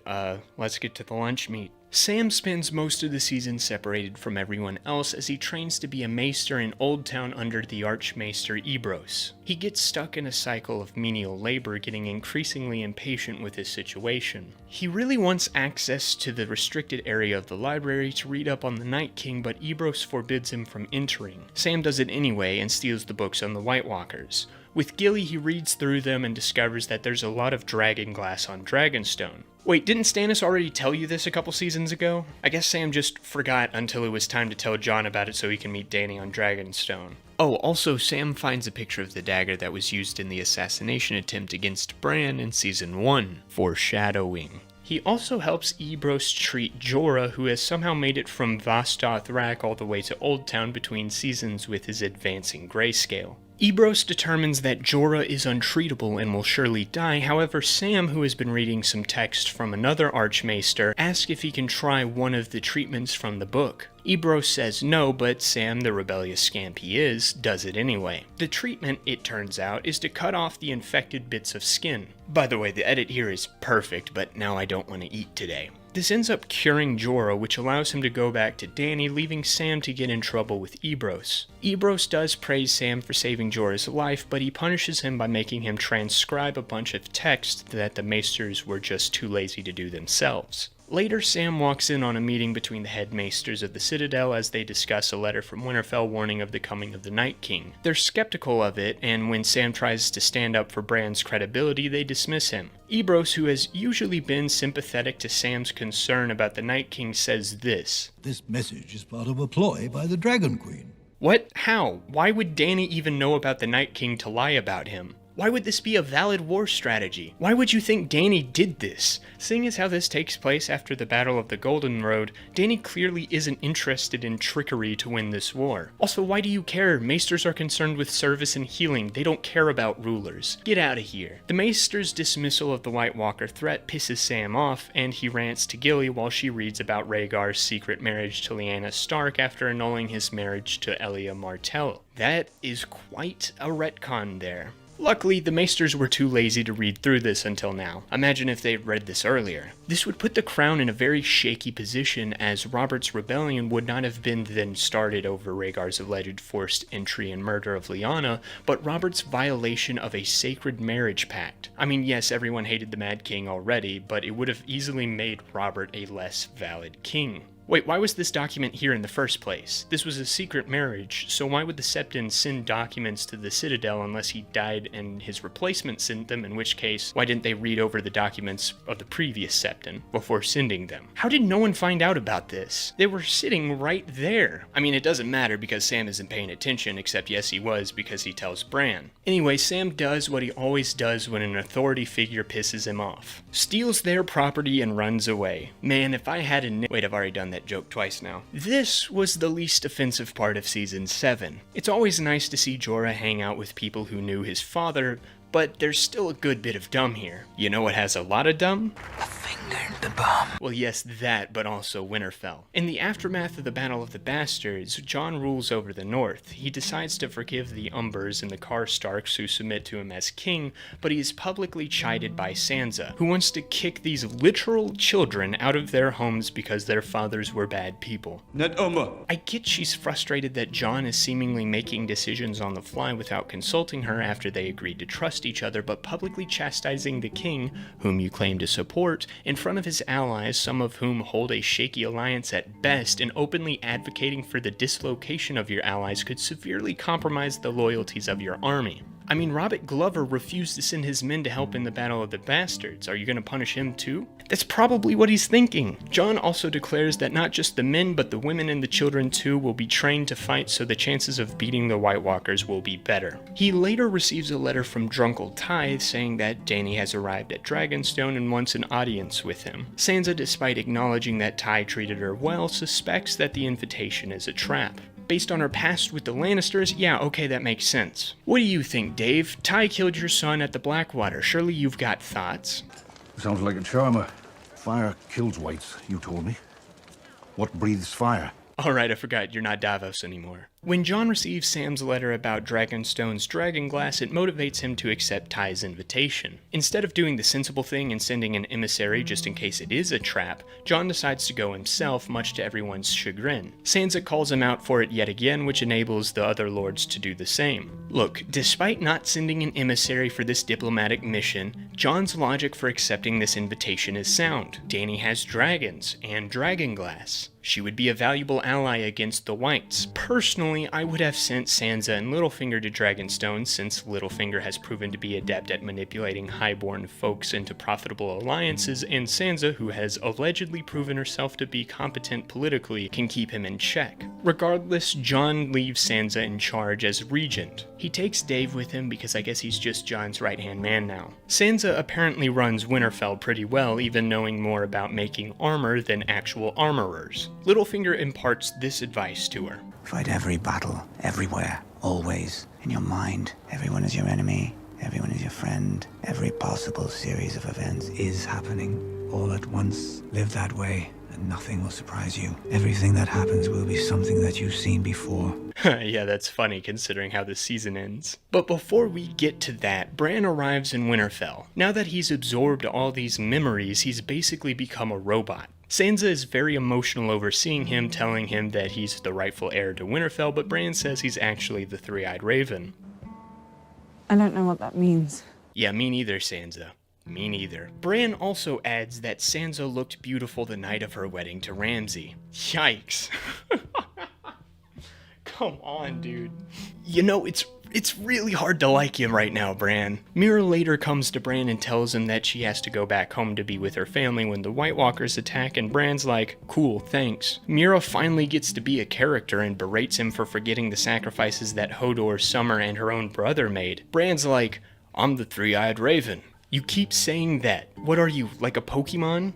Let's get to the lunch meat. Sam spends most of the season separated from everyone else as he trains to be a maester in Old Town under the Archmaester Ebrose. He gets stuck in a cycle of menial labor, getting increasingly impatient with his situation. He really wants access to the restricted area of the library to read up on the Night King, but Ebrose forbids him from entering. Sam does it anyway and steals the books on the White Walkers. With Gilly, he reads through them and discovers that there's a lot of dragon glass on Dragonstone. Wait, didn't Stannis already tell you this a couple seasons ago? I guess Sam just forgot until it was time to tell Jon about it so he can meet Dany on Dragonstone. Oh, also Sam finds a picture of the dagger that was used in the assassination attempt against Bran in Season 1. Foreshadowing. He also helps Ebrose treat Jorah, who has somehow made it from Vastoth Rak all the way to Old Town between seasons with his advancing grayscale. Ebrose determines that Jorah is untreatable and will surely die. However, Sam, who has been reading some text from another Archmaester, asks if he can try one of the treatments from the book. Ebrose says no, but Sam, the rebellious scamp he is, does it anyway. The treatment, it turns out, is to cut off the infected bits of skin. By the way, the edit here is perfect, but now I don't want to eat today. This ends up curing Jorah, which allows him to go back to Dany, leaving Sam to get in trouble with Ebrose. Ebrose does praise Sam for saving Jorah's life, but he punishes him by making him transcribe a bunch of text that the maesters were just too lazy to do themselves. Later, Sam walks in on a meeting between the headmaesters of the Citadel as they discuss a letter from Winterfell warning of the coming of the Night King. They're skeptical of it, and when Sam tries to stand up for Bran's credibility, they dismiss him. Ebrose, who has usually been sympathetic to Sam's concern about the Night King, says this. This message is part of a ploy by the Dragon Queen. What? How? Why would Dany even know about the Night King to lie about him? Why would this be a valid war strategy? Why would you think Dany did this? Seeing as how this takes place after the Battle of the Golden Road, Dany clearly isn't interested in trickery to win this war. Also, why do you care? Maesters are concerned with service and healing. They don't care about rulers. Get out of here. The Maester's dismissal of the White Walker threat pisses Sam off, and he rants to Gilly while she reads about Rhaegar's secret marriage to Lyanna Stark after annulling his marriage to Elia Martell. That is quite a retcon there. Luckily, the maesters were too lazy to read through this until now. Imagine if they'd read this earlier. This would put the crown in a very shaky position, as Robert's rebellion would not have been then started over Rhaegar's alleged forced entry and murder of Lyanna, but Robert's violation of a sacred marriage pact. I mean, yes, everyone hated the Mad King already, but it would have easily made Robert a less valid king. Wait, why was this document here in the first place? This was a secret marriage, so why would the Septon send documents to the Citadel unless he died and his replacement sent them, in which case, why didn't they read over the documents of the previous Septon before sending them? How did no one find out about this? They were sitting right there. I mean, it doesn't matter because Sam isn't paying attention, except yes he was because he tells Bran. Anyway, Sam does what he always does when an authority figure pisses him off. Steals their property and runs away. Man, if I had a wait, I've already done that joke twice now. This was the least offensive part of Season 7. It's always nice to see Jorah hang out with people who knew his father, but there's still a good bit of dumb here. You know what has a lot of dumb? The bomb. Well, yes, that, but also Winterfell. In the aftermath of the Battle of the Bastards, Jon rules over the North. He decides to forgive the Umbers and the Karstarks who submit to him as king, but he is publicly chided by Sansa, who wants to kick these literal children out of their homes because their fathers were bad people. I get she's frustrated that Jon is seemingly making decisions on the fly without consulting her after they agreed to trust each other, but publicly chastising the king, whom you claim to support, in front of his allies, some of whom hold a shaky alliance at best, and openly advocating for the dislocation of your allies could severely compromise the loyalties of your army. I mean, Robert Glover refused to send his men to help in the Battle of the Bastards. Are you going to punish him too? That's probably what he's thinking. Jon also declares that not just the men, but the women and the children too will be trained to fight, so the chances of beating the White Walkers will be better. He later receives a letter from Drunkle Tithe saying that Dany has arrived at Dragonstone and wants an audience with him. Sansa, despite acknowledging that Tithe treated her well, suspects that the invitation is a trap. Based on her past with the Lannisters, yeah, okay, that makes sense. What do you think, Dave? Ty killed your son at the Blackwater. Surely you've got thoughts. Sounds like a charmer. Fire kills whites, you told me. What breathes fire? Alright, I forgot, you're not Davos anymore. When Jon receives Sam's letter about Dragonstone's dragonglass, it motivates him to accept Ty's invitation. Instead of doing the sensible thing and sending an emissary just in case it is a trap, Jon decides to go himself, much to everyone's chagrin. Sansa calls him out for it yet again, which enables the other lords to do the same. Look, despite not sending an emissary for this diplomatic mission, Jon's logic for accepting this invitation is sound. Dany has dragons and dragonglass. She would be a valuable ally against the Whites. Personally, I would have sent Sansa and Littlefinger to Dragonstone, since Littlefinger has proven to be adept at manipulating highborn folks into profitable alliances, and Sansa, who has allegedly proven herself to be competent politically, can keep him in check. Regardless, Jon leaves Sansa in charge as regent. He takes Dave with him because I guess he's just Jon's right-hand man now. Sansa apparently runs Winterfell pretty well, even knowing more about making armor than actual armorers. Littlefinger imparts this advice to her. Fight every battle, everywhere, always. In your mind, everyone is your enemy, everyone is your friend. Every possible series of events is happening all at once. Live that way, and nothing will surprise you. Everything that happens will be something that you've seen before. Yeah, that's funny considering how the season ends. But before we get to that, Bran arrives in Winterfell. Now that he's absorbed all these memories, he's basically become a robot. Sansa is very emotional over seeing him, telling him that he's the rightful heir to Winterfell, but Bran says he's actually the three-eyed raven. I don't know what that means. Yeah, me neither, Sansa. Me neither. Bran also adds that Sansa looked beautiful the night of her wedding to Ramsay. Yikes. Come on, dude. You know, it's really hard to like him right now, Bran. Mira later comes to Bran and tells him that she has to go back home to be with her family when the White Walkers attack, and Bran's like, cool, thanks. Mira finally gets to be a character and berates him for forgetting the sacrifices that Hodor, Summer, and her own brother made. Bran's like, I'm the three-eyed raven. You keep saying that. What are you, like a Pokemon?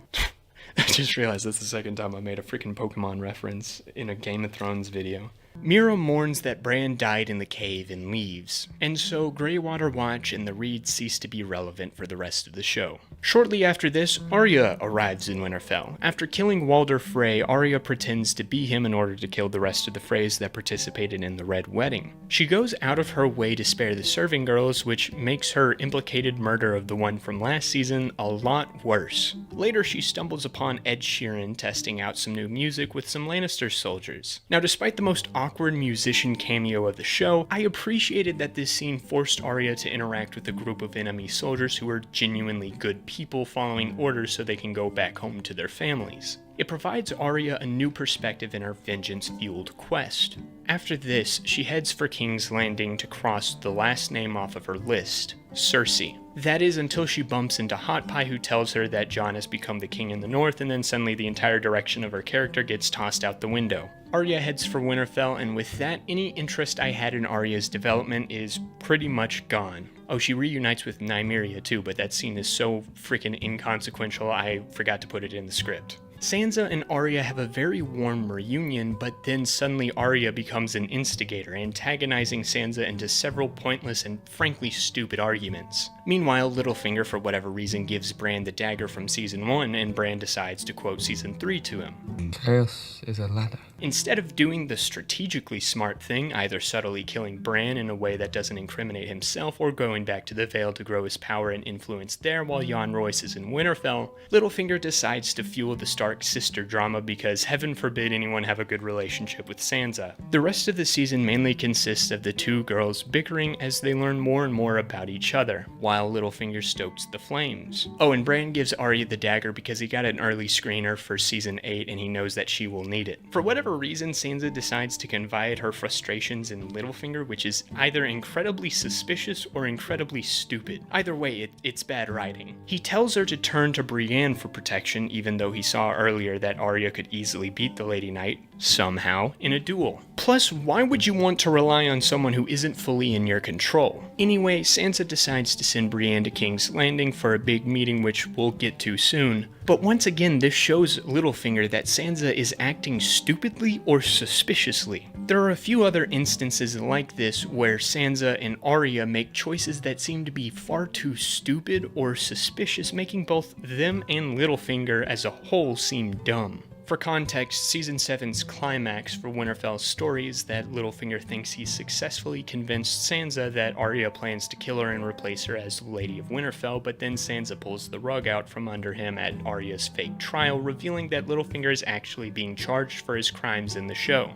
I just realized that's the second time I made a freaking Pokemon reference in a Game of Thrones video. Mira mourns that Bran died in the cave and leaves, and so Greywater Watch and the Reeds cease to be relevant for the rest of the show. Shortly after this, Arya arrives in Winterfell. After killing Walder Frey, Arya pretends to be him in order to kill the rest of the Freys that participated in the Red Wedding. She goes out of her way to spare the serving girls, which makes her implicated murder of the one from last season a lot worse. Later, she stumbles upon Ed Sheeran testing out some new music with some Lannister soldiers. Now, despite the most awkward musician cameo of the show, I appreciated that this scene forced Arya to interact with a group of enemy soldiers who are genuinely good people following orders so they can go back home to their families. It provides Arya a new perspective in her vengeance-fueled quest. After this, she heads for King's Landing to cross the last name off of her list, Cersei. That is until she bumps into Hot Pie, who tells her that Jon has become the king in the north, and then suddenly the entire direction of her character gets tossed out the window. Arya heads for Winterfell, and with that, any interest I had in Arya's development is pretty much gone. Oh, she reunites with Nymeria too, but that scene is so freaking inconsequential I forgot to put it in the script. Sansa and Arya have a very warm reunion, but then suddenly Arya becomes an instigator, antagonizing Sansa into several pointless and frankly stupid arguments. Meanwhile, Littlefinger, for whatever reason, gives Bran the dagger from Season 1, and Bran decides to quote Season 3 to him. Chaos is a ladder. Instead of doing the strategically smart thing, either subtly killing Bran in a way that doesn't incriminate himself, or going back to the Vale to grow his power and influence there while Jon Royce is in Winterfell, Littlefinger decides to fuel the Stark sister drama because heaven forbid anyone have a good relationship with Sansa. The rest of the season mainly consists of the two girls bickering as they learn more and more about each other, while Littlefinger stokes the flames. Oh, and Bran gives Arya the dagger because he got an early screener for Season 8 and he knows that she will need it. For whatever reason, Sansa decides to confide her frustrations in Littlefinger, which is either incredibly suspicious or incredibly stupid. Either way, it's bad writing. He tells her to turn to Brienne for protection, even though he saw earlier that Arya could easily beat the Lady Knight, somehow, in a duel. Plus, why would you want to rely on someone who isn't fully in your control? Anyway, Sansa decides to send Brienne to King's Landing for a big meeting, which we'll get to soon. But once again, this shows Littlefinger that Sansa is acting stupidly or suspiciously. There are a few other instances like this where Sansa and Arya make choices that seem to be far too stupid or suspicious, making both them and Littlefinger as a whole seem dumb. For context, Season 7's climax for Winterfell's story is that Littlefinger thinks he's successfully convinced Sansa that Arya plans to kill her and replace her as Lady of Winterfell, but then Sansa pulls the rug out from under him at Arya's fake trial, revealing that Littlefinger is actually being charged for his crimes in the show.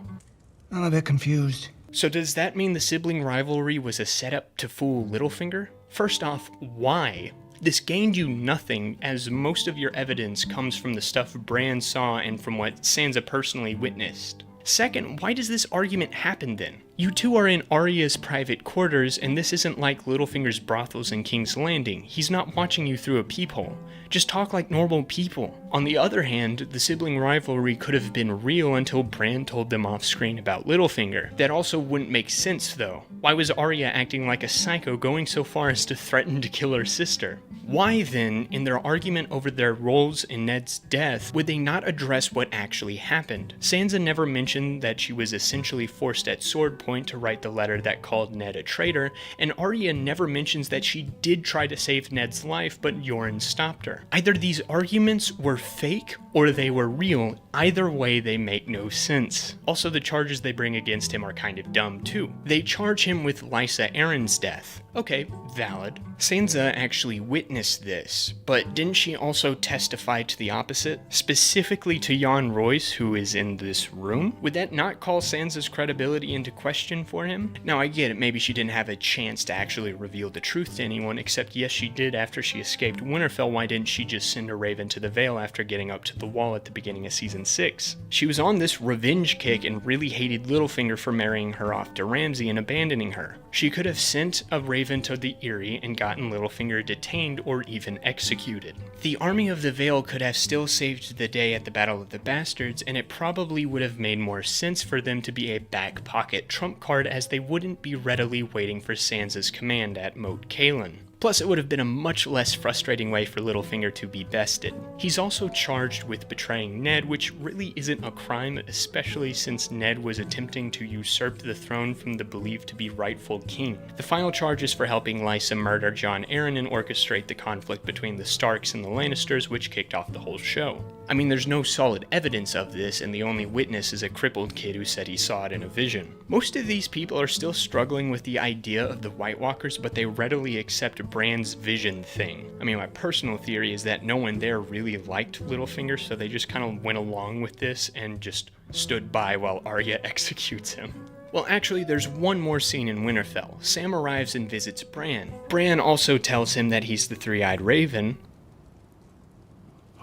I'm a bit confused. So does that mean the sibling rivalry was a setup to fool Littlefinger? First off, why? This gained you nothing, as most of your evidence comes from the stuff Bran saw and from what Sansa personally witnessed. Second, why does this argument happen then? You two are in Arya's private quarters, and this isn't like Littlefinger's brothels in King's Landing. He's not watching you through a peephole. Just talk like normal people. On the other hand, the sibling rivalry could have been real until Bran told them off screen about Littlefinger. That also wouldn't make sense though. Why was Arya acting like a psycho, going so far as to threaten to kill her sister? Why then, in their argument over their roles in Ned's death, would they not address what actually happened? Sansa never mentioned that she was essentially forced at sword point to write the letter that called Ned a traitor, and Arya never mentions that she did try to save Ned's life, but Yoren stopped her. Either these arguments were fake, or they were real. Either way, they make no sense. Also, the charges they bring against him are kind of dumb too. They charge him with Lysa Arryn's death. Okay, valid. Sansa actually witnessed this, but didn't she also testify to the opposite? Specifically to Jon Royce, who is in this room? Would that not call Sansa's credibility into question for him? Now I get it, maybe she didn't have a chance to actually reveal the truth to anyone, except yes she did after she escaped Winterfell. Why didn't she just send a raven to the Vale after getting up to the wall at the beginning of Season 6? She was on this revenge kick and really hated Littlefinger for marrying her off to Ramsay and abandoning her. She could have sent a raven to the Eyrie and gotten Littlefinger detained or even executed. The army of the Vale could have still saved the day at the Battle of the Bastards, and it probably would have made more sense for them to be a back pocket trump card, as they wouldn't be readily waiting for Sansa's command at Moat Cailin. Plus, it would have been a much less frustrating way for Littlefinger to be bested. He's also charged with betraying Ned, which really isn't a crime, especially since Ned was attempting to usurp the throne from the believed to be rightful king. The final charge is for helping Lysa murder Jon Arryn and orchestrate the conflict between the Starks and the Lannisters, which kicked off the whole show. I mean, there's no solid evidence of this, and the only witness is a crippled kid who said he saw it in a vision. Most of these people are still struggling with the idea of the White Walkers, but they readily accept Bran's vision thing. I mean, my personal theory is that no one there really liked Littlefinger, so they just kind of went along with this and just stood by while Arya executes him. Well, actually, there's one more scene in Winterfell. Sam arrives and visits Bran. Bran also tells him that he's the Three-Eyed Raven.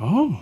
Oh.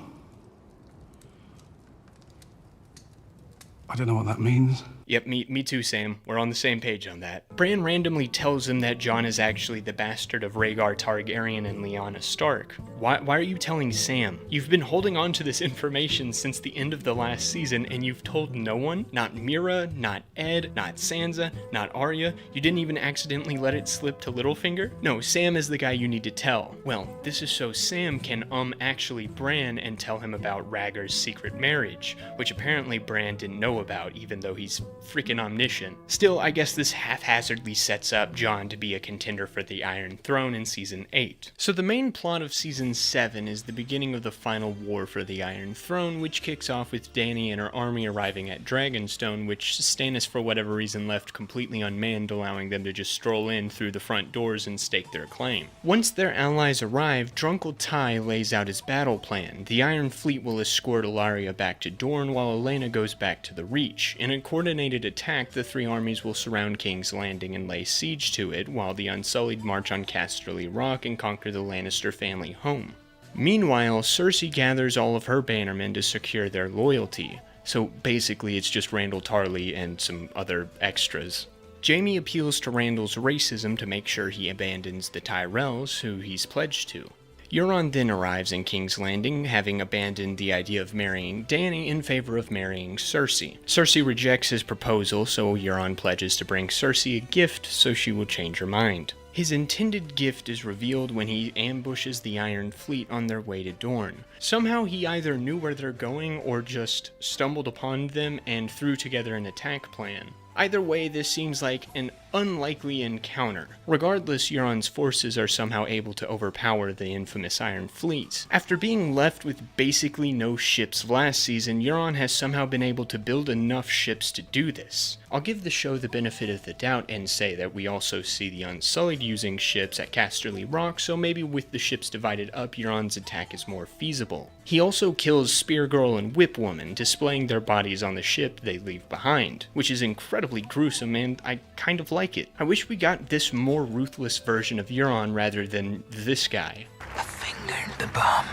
I don't know what that means. Yep, me too, Sam. We're on the same page on that. Bran randomly tells him that Jon is actually the bastard of Rhaegar Targaryen and Lyanna Stark. Why are you telling Sam? You've been holding on to this information since the end of the last season, and you've told no one? Not Mira, not Ed, not Sansa, not Arya. You didn't even accidentally let it slip to Littlefinger? No, Sam is the guy you need to tell. Well, this is so Sam can actually Bran and tell him about Rhaegar's secret marriage, which apparently Bran didn't know about, even though he's freaking omniscient. Still, I guess this haphazardly sets up Jon to be a contender for the Iron Throne in Season 8. So the main plot of Season 7 is the beginning of the final war for the Iron Throne, which kicks off with Dany and her army arriving at Dragonstone, which Stannis for whatever reason left completely unmanned, allowing them to just stroll in through the front doors and stake their claim. Once their allies arrive, Drunkle Ty lays out his battle plan. The Iron Fleet will escort Ellaria back to Dorne while Olenna goes back to the Reach. In a coordinated attack, the three armies will surround King's Landing and lay siege to it, while the Unsullied march on Casterly Rock and conquer the Lannister family home. Meanwhile, Cersei gathers all of her bannermen to secure their loyalty. So basically it's just Randall Tarley and some other extras. Jaime appeals to Randall's racism to make sure he abandons the Tyrells, who he's pledged to. Euron then arrives in King's Landing, having abandoned the idea of marrying Dany in favor of marrying Cersei. Cersei rejects his proposal, so Euron pledges to bring Cersei a gift so she will change her mind. His intended gift is revealed when he ambushes the Iron Fleet on their way to Dorne. Somehow he either knew where they're going or just stumbled upon them and threw together an attack plan. Either way, this seems like an unlikely encounter. Regardless, Euron's forces are somehow able to overpower the infamous Iron Fleet. After being left with basically no ships last season, Euron has somehow been able to build enough ships to do this. I'll give the show the benefit of the doubt and say that we also see the Unsullied using ships at Casterly Rock, so maybe with the ships divided up, Euron's attack is more feasible. He also kills Spear Girl and Whip Woman, displaying their bodies on the ship they leave behind, which is incredibly gruesome and I kind of like it. I wish we got this more ruthless version of Euron rather than this guy. A finger in the bum.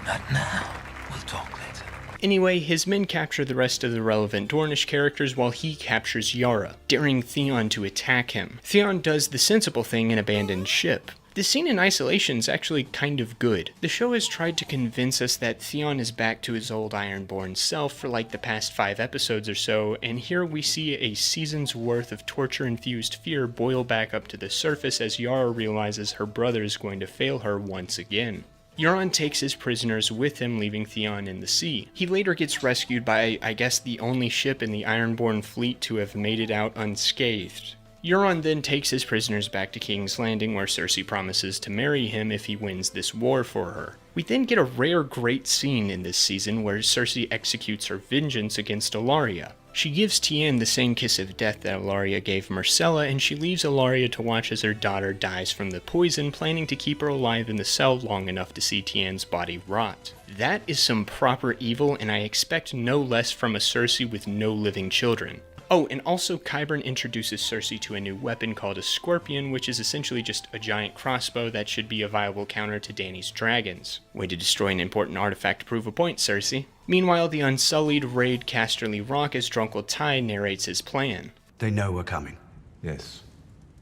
Not now. We'll talk later. Anyway, his men capture the rest of the relevant Dornish characters while he captures Yara, daring Theon to attack him. Theon does the sensible thing and abandons ship. This scene in isolation is actually kind of good. The show has tried to convince us that Theon is back to his old Ironborn self for like the past 5 episodes or so, and here we see a season's worth of torture-infused fear boil back up to the surface as Yara realizes her brother is going to fail her once again. Euron takes his prisoners with him, leaving Theon in the sea. He later gets rescued by, I guess, the only ship in the Ironborn fleet to have made it out unscathed. Euron then takes his prisoners back to King's Landing, where Cersei promises to marry him if he wins this war for her. We then get a rare great scene in this season where Cersei executes her vengeance against Ellaria. She gives Tien the same kiss of death that Ellaria gave Myrcella, and she leaves Ellaria to watch as her daughter dies from the poison, planning to keep her alive in the cell long enough to see Tien's body rot. That is some proper evil, and I expect no less from a Cersei with no living children. Oh, and also Qyburn introduces Cersei to a new weapon called a Scorpion, which is essentially just a giant crossbow that should be a viable counter to Dany's dragons. Way to destroy an important artifact to prove a point, Cersei. Meanwhile, the Unsullied raid Casterly Rock as Drunkle Ty narrates his plan. They know we're coming. Yes.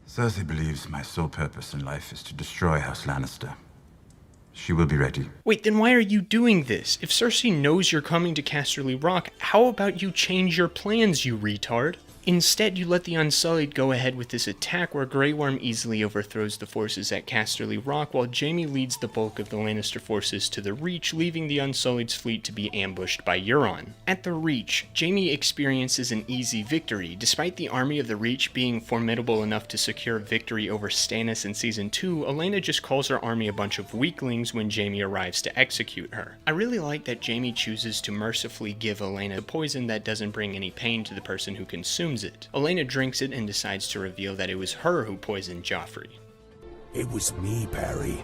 Cersei believes my sole purpose in life is to destroy House Lannister. She will be ready. Wait, then why are you doing this? If Cersei knows you're coming to Casterly Rock, how about you change your plans, you retard? Instead, you let the Unsullied go ahead with this attack where Grey Worm easily overthrows the forces at Casterly Rock, while Jaime leads the bulk of the Lannister forces to the Reach, leaving the Unsullied's fleet to be ambushed by Euron. At the Reach, Jaime experiences an easy victory. Despite the army of the Reach being formidable enough to secure victory over Stannis in Season 2, Olenna just calls her army a bunch of weaklings when Jaime arrives to execute her. I really like that Jaime chooses to mercifully give Olenna a poison that doesn't bring any pain to the person who consumes it. Olenna drinks it and decides to reveal that it was her who poisoned Joffrey. It was me, Barry.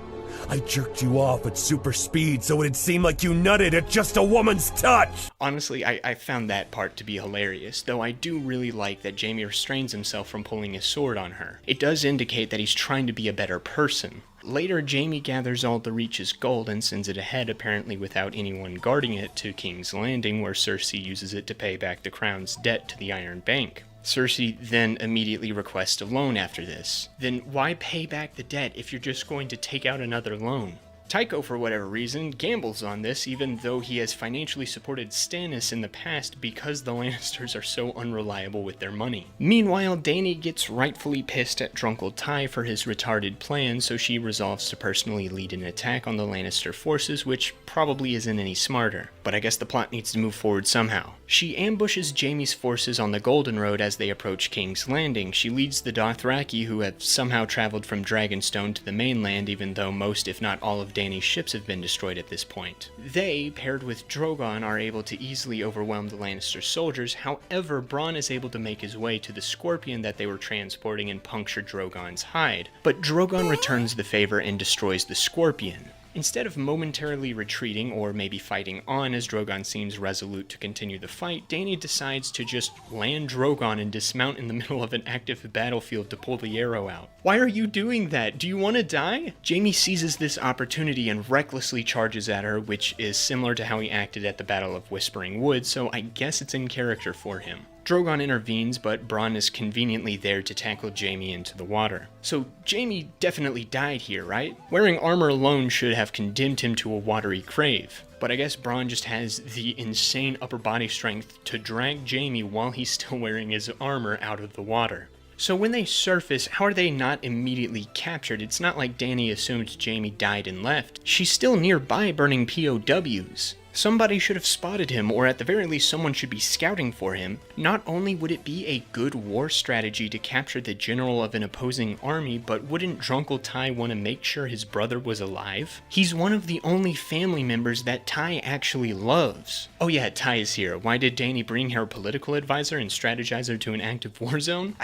I jerked you off at super speed so it'd seem like you nutted at just a woman's touch! Honestly, I found that part to be hilarious, though I do really like that Jaime restrains himself from pulling his sword on her. It does indicate that he's trying to be a better person. Later, Jaime gathers all the Reach's gold and sends it ahead, apparently without anyone guarding it, to King's Landing, where Cersei uses it to pay back the Crown's debt to the Iron Bank. Cersei then immediately requests a loan after this. Then why pay back the debt if you're just going to take out another loan? Tycho, for whatever reason, gambles on this, even though he has financially supported Stannis in the past because the Lannisters are so unreliable with their money. Meanwhile, Dany gets rightfully pissed at Drunkle Ty for his retarded plan, so she resolves to personally lead an attack on the Lannister forces, which probably isn't any smarter. But I guess the plot needs to move forward somehow. She ambushes Jaime's forces on the Golden Road as they approach King's Landing. She leads the Dothraki, who have somehow traveled from Dragonstone to the mainland, even though most, if not all, of Dany's ships have been destroyed at this point. They, paired with Drogon, are able to easily overwhelm the Lannister soldiers. However, Bronn is able to make his way to the Scorpion that they were transporting and puncture Drogon's hide. But Drogon returns the favor and destroys the Scorpion. Instead of momentarily retreating or maybe fighting on as Drogon seems resolute to continue the fight, Dany decides to just land Drogon and dismount in the middle of an active battlefield to pull the arrow out. Why are you doing that? Do you want to die? Jaime seizes this opportunity and recklessly charges at her, which is similar to how he acted at the Battle of Whispering Wood, so I guess it's in character for him. Drogon intervenes, but Bronn is conveniently there to tackle Jaime into the water. So Jaime definitely died here, right? Wearing armor alone should have condemned him to a watery grave. But I guess Bronn just has the insane upper body strength to drag Jaime while he's still wearing his armor out of the water. So when they surface, how are they not immediately captured? It's not like Dany assumed Jaime died and left. She's still nearby burning POWs. Somebody should have spotted him, or at the very least someone should be scouting for him. Not only would it be a good war strategy to capture the general of an opposing army, but wouldn't Drunkle Ty want to make sure his brother was alive? He's one of the only family members that Ty actually loves. Oh yeah, Ty is here. Why did Dany bring her political advisor and strategizer to an active war zone?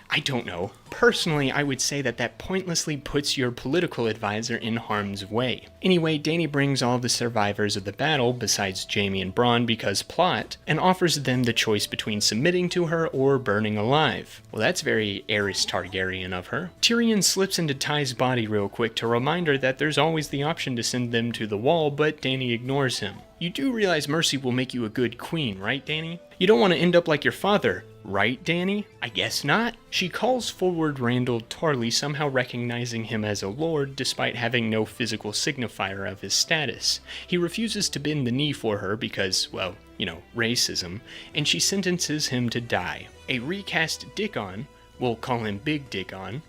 I don't know. Personally, I would say that pointlessly puts your political advisor in harm's way. Anyway, Dany brings all the survivors of the battle, besides Jaime and Bronn because plot, and offers them the choice between submitting to her or burning alive. Well, that's very Aerys Targaryen of her. Tyrion slips into Ty's body real quick to remind her that there's always the option to send them to the wall, but Dany ignores him. You do realize mercy will make you a good queen, right, Dany? You don't want to end up like your father, right, Dany? I guess not. She calls forward Randall Tarly, somehow recognizing him as a lord despite having no physical signifier of his status. He refuses to bend the knee for her because, well, you know, racism, and she sentences him to die. A recast Dickon, we'll call him Big Dickon,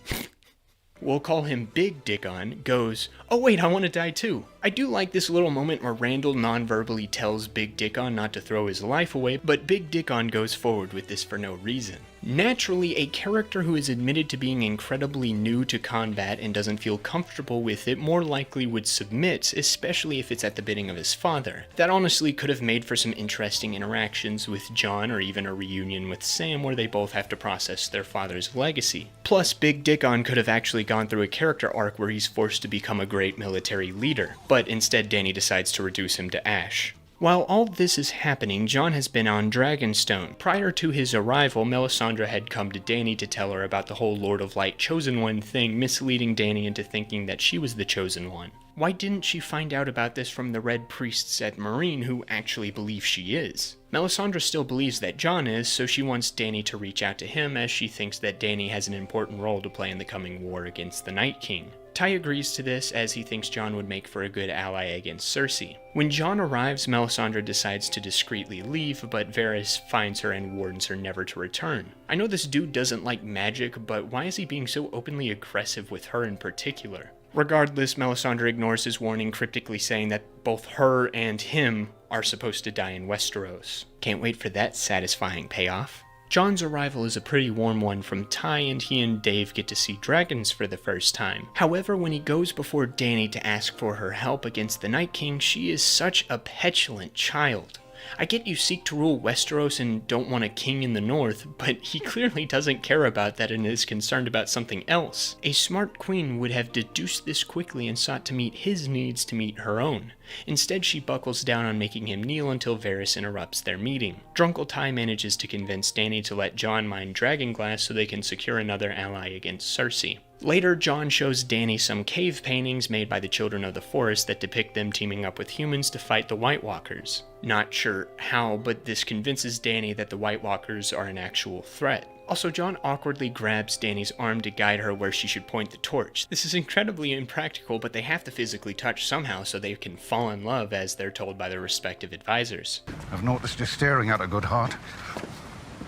goes, "Oh wait, I want to die too." I do like this little moment where Randall non-verbally tells Big Dickon not to throw his life away, but Big Dickon goes forward with this for no reason. Naturally, a character who is admitted to being incredibly new to combat and doesn't feel comfortable with it more likely would submit, especially if it's at the bidding of his father. That honestly could have made for some interesting interactions with Jon or even a reunion with Sam where they both have to process their father's legacy. Plus, Big Dickon could have actually gone through a character arc where he's forced to become a great military leader, but instead Dany decides to reduce him to ash. While all this is happening, Jon has been on Dragonstone. Prior to his arrival, Melisandre had come to Dany to tell her about the whole Lord of Light Chosen One thing, misleading Dany into thinking that she was the Chosen One. Why didn't she find out about this from the Red Priests at Meereen who actually believe she is? Melisandre still believes that Jon is, so she wants Dany to reach out to him as she thinks that Dany has an important role to play in the coming war against the Night King. Ty agrees to this as he thinks Jon would make for a good ally against Cersei. When Jon arrives, Melisandre decides to discreetly leave, but Varys finds her and warns her never to return. I know this dude doesn't like magic, but why is he being so openly aggressive with her in particular? Regardless, Melisandre ignores his warning, cryptically saying that both her and him are supposed to die in Westeros. Can't wait for that satisfying payoff. Jon's arrival is a pretty warm one from Ty, and he and Dave get to see dragons for the first time. However, when he goes before Dany to ask for her help against the Night King, she is such a petulant child. I get you seek to rule Westeros and don't want a king in the north, but he clearly doesn't care about that and is concerned about something else. A smart queen would have deduced this quickly and sought to meet his needs to meet her own. Instead, she buckles down on making him kneel until Varys interrupts their meeting. Drunk Ty manages to convince Dany to let Jon mine dragonglass so they can secure another ally against Cersei. Later, Jon shows Dany some cave paintings made by the Children of the Forest that depict them teaming up with humans to fight the White Walkers. Not sure how, but this convinces Dany that the White Walkers are an actual threat. Also, Jon awkwardly grabs Dany's arm to guide her where she should point the torch. This is incredibly impractical, but they have to physically touch somehow so they can fall in love as they're told by their respective advisors. I've noticed you staring at a good heart.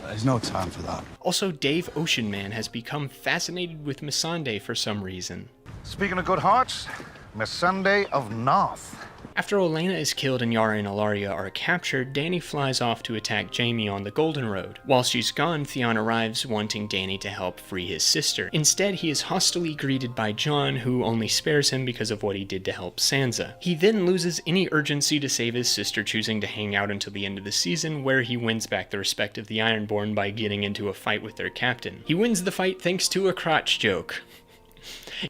There's no time for that. Also, Dave Oceanman has become fascinated with Missandei for some reason. Speaking of good hearts, Missandei of North. After Olenna is killed and Yara and Ilaria are captured, Dany flies off to attack Jaime on the Golden Road. While she's gone, Theon arrives wanting Dany to help free his sister. Instead, he is hostilely greeted by Jon, who only spares him because of what he did to help Sansa. He then loses any urgency to save his sister, choosing to hang out until the end of the season, where he wins back the respect of the Ironborn by getting into a fight with their captain. He wins the fight thanks to a crotch joke.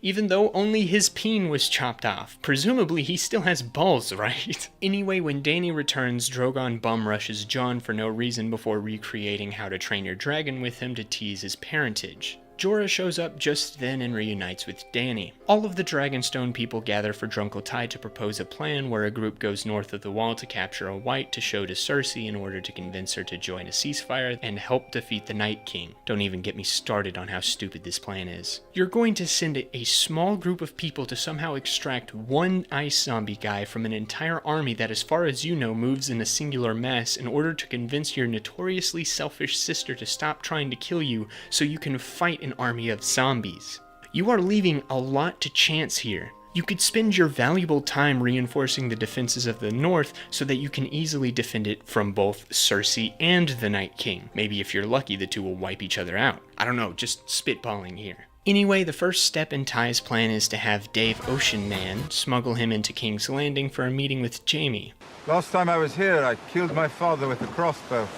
Even though only his peen was chopped off. Presumably he still has balls, right? Anyway, when Dany returns, Drogon bum rushes Jon for no reason before recreating How to Train Your Dragon with him to tease his parentage. Jorah shows up just then and reunites with Dany. All of the Dragonstone people gather for Drunkle Ty to propose a plan where a group goes north of the wall to capture a white to show to Cersei in order to convince her to join a ceasefire and help defeat the Night King. Don't even get me started on how stupid this plan is. You're going to send a small group of people to somehow extract one ice zombie guy from an entire army that, as far as you know, moves in a singular mass in order to convince your notoriously selfish sister to stop trying to kill you so you can fight an army of zombies. You are leaving a lot to chance here. You could spend your valuable time reinforcing the defenses of the north so that you can easily defend it from both Cersei and the Night King. Maybe if you're lucky, the two will wipe each other out. I don't know, just spitballing here. Anyway, the first step in Ty's plan is to have Dave Oceanman smuggle him into King's Landing for a meeting with Jaime. Last time I was here, I killed my father with a crossbow.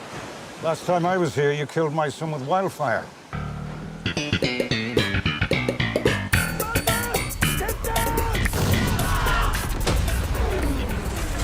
Last time I was here, you killed my son with wildfire.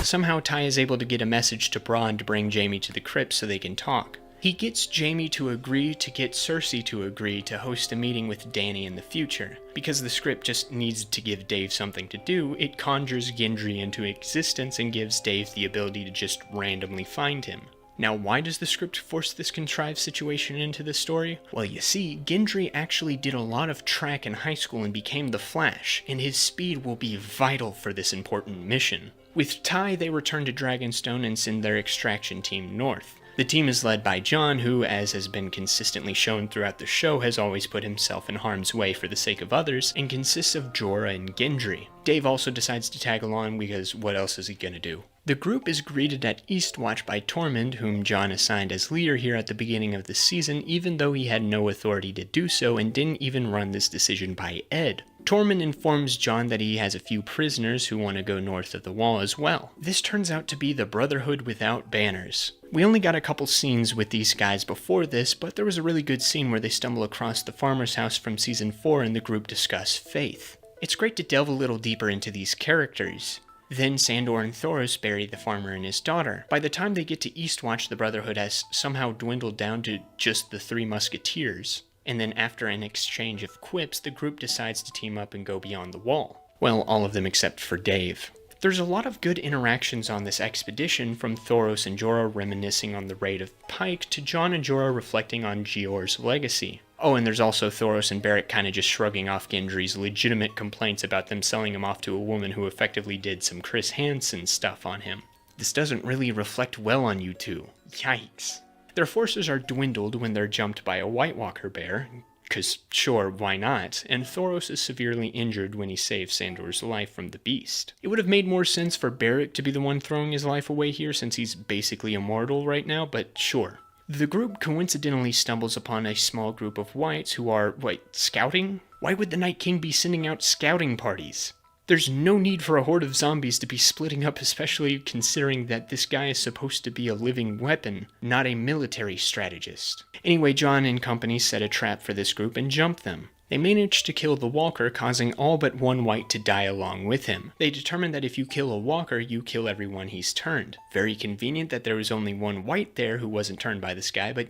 Somehow Ty is able to get a message to Bronn to bring Jaime to the crypt so they can talk. He gets Jaime to agree to get Cersei to agree to host a meeting with Dany in the future. Because the script just needs to give Dave something to do, it conjures Gendry into existence and gives Dave the ability to just randomly find him. Now, why does the script force this contrived situation into the story? Well, you see, Gendry actually did a lot of track in high school and became the Flash, and his speed will be vital for this important mission. With Ty, they return to Dragonstone and send their extraction team north. The team is led by Jon, who, as has been consistently shown throughout the show, has always put himself in harm's way for the sake of others, and consists of Jorah and Gendry. Dave also decides to tag along because what else is he gonna do? The group is greeted at Eastwatch by Tormund, whom Jon assigned as leader here at the beginning of the season, even though he had no authority to do so and didn't even run this decision by Ed. Tormund informs Jon that he has a few prisoners who want to go north of the wall as well. This turns out to be the Brotherhood without banners. We only got a couple scenes with these guys before this, but there was a really good scene where they stumble across the farmer's house from season 4 and the group discuss faith. It's great to delve a little deeper into these characters. Then Sandor and Thoros bury the farmer and his daughter. By the time they get to Eastwatch, the Brotherhood has somehow dwindled down to just the 3 musketeers. And then after an exchange of quips, the group decides to team up and go beyond the wall. Well, all of them except for Dave. There's a lot of good interactions on this expedition, from Thoros and Jorah reminiscing on the raid of Pike to Jon and Jorah reflecting on Gior's legacy. Oh, and there's also Thoros and Beric kind of just shrugging off Gendry's legitimate complaints about them selling him off to a woman who effectively did some Chris Hansen stuff on him. This doesn't really reflect well on you two. Yikes. Their forces are dwindled when they're jumped by a White Walker bear, 'cause sure, why not? And Thoros is severely injured when he saves Sandor's life from the beast. It would have made more sense for Beric to be the one throwing his life away here, since he's basically immortal right now, but sure. The group coincidentally stumbles upon a small group of whites who are, scouting? Why would the Night King be sending out scouting parties? There's no need for a horde of zombies to be splitting up, especially considering that this guy is supposed to be a living weapon, not a military strategist. Anyway, Jon and company set a trap for this group and jump them. They manage to kill the walker, causing all but one white to die along with him. They determine that if you kill a walker, you kill everyone he's turned. Very convenient that there was only one white there who wasn't turned by this guy, but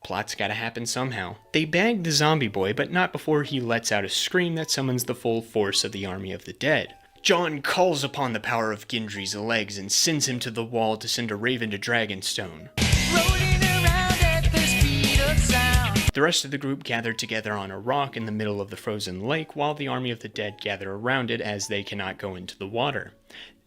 plot's gotta happen somehow. They bag the zombie boy, but not before he lets out a scream that summons the full force of the army of the dead. Jon calls upon the power of Gendry's legs and sends him to the wall to send a raven to Dragonstone. The rest of the group gathered together on a rock in the middle of the frozen lake, while the army of the dead gather around it as they cannot go into the water.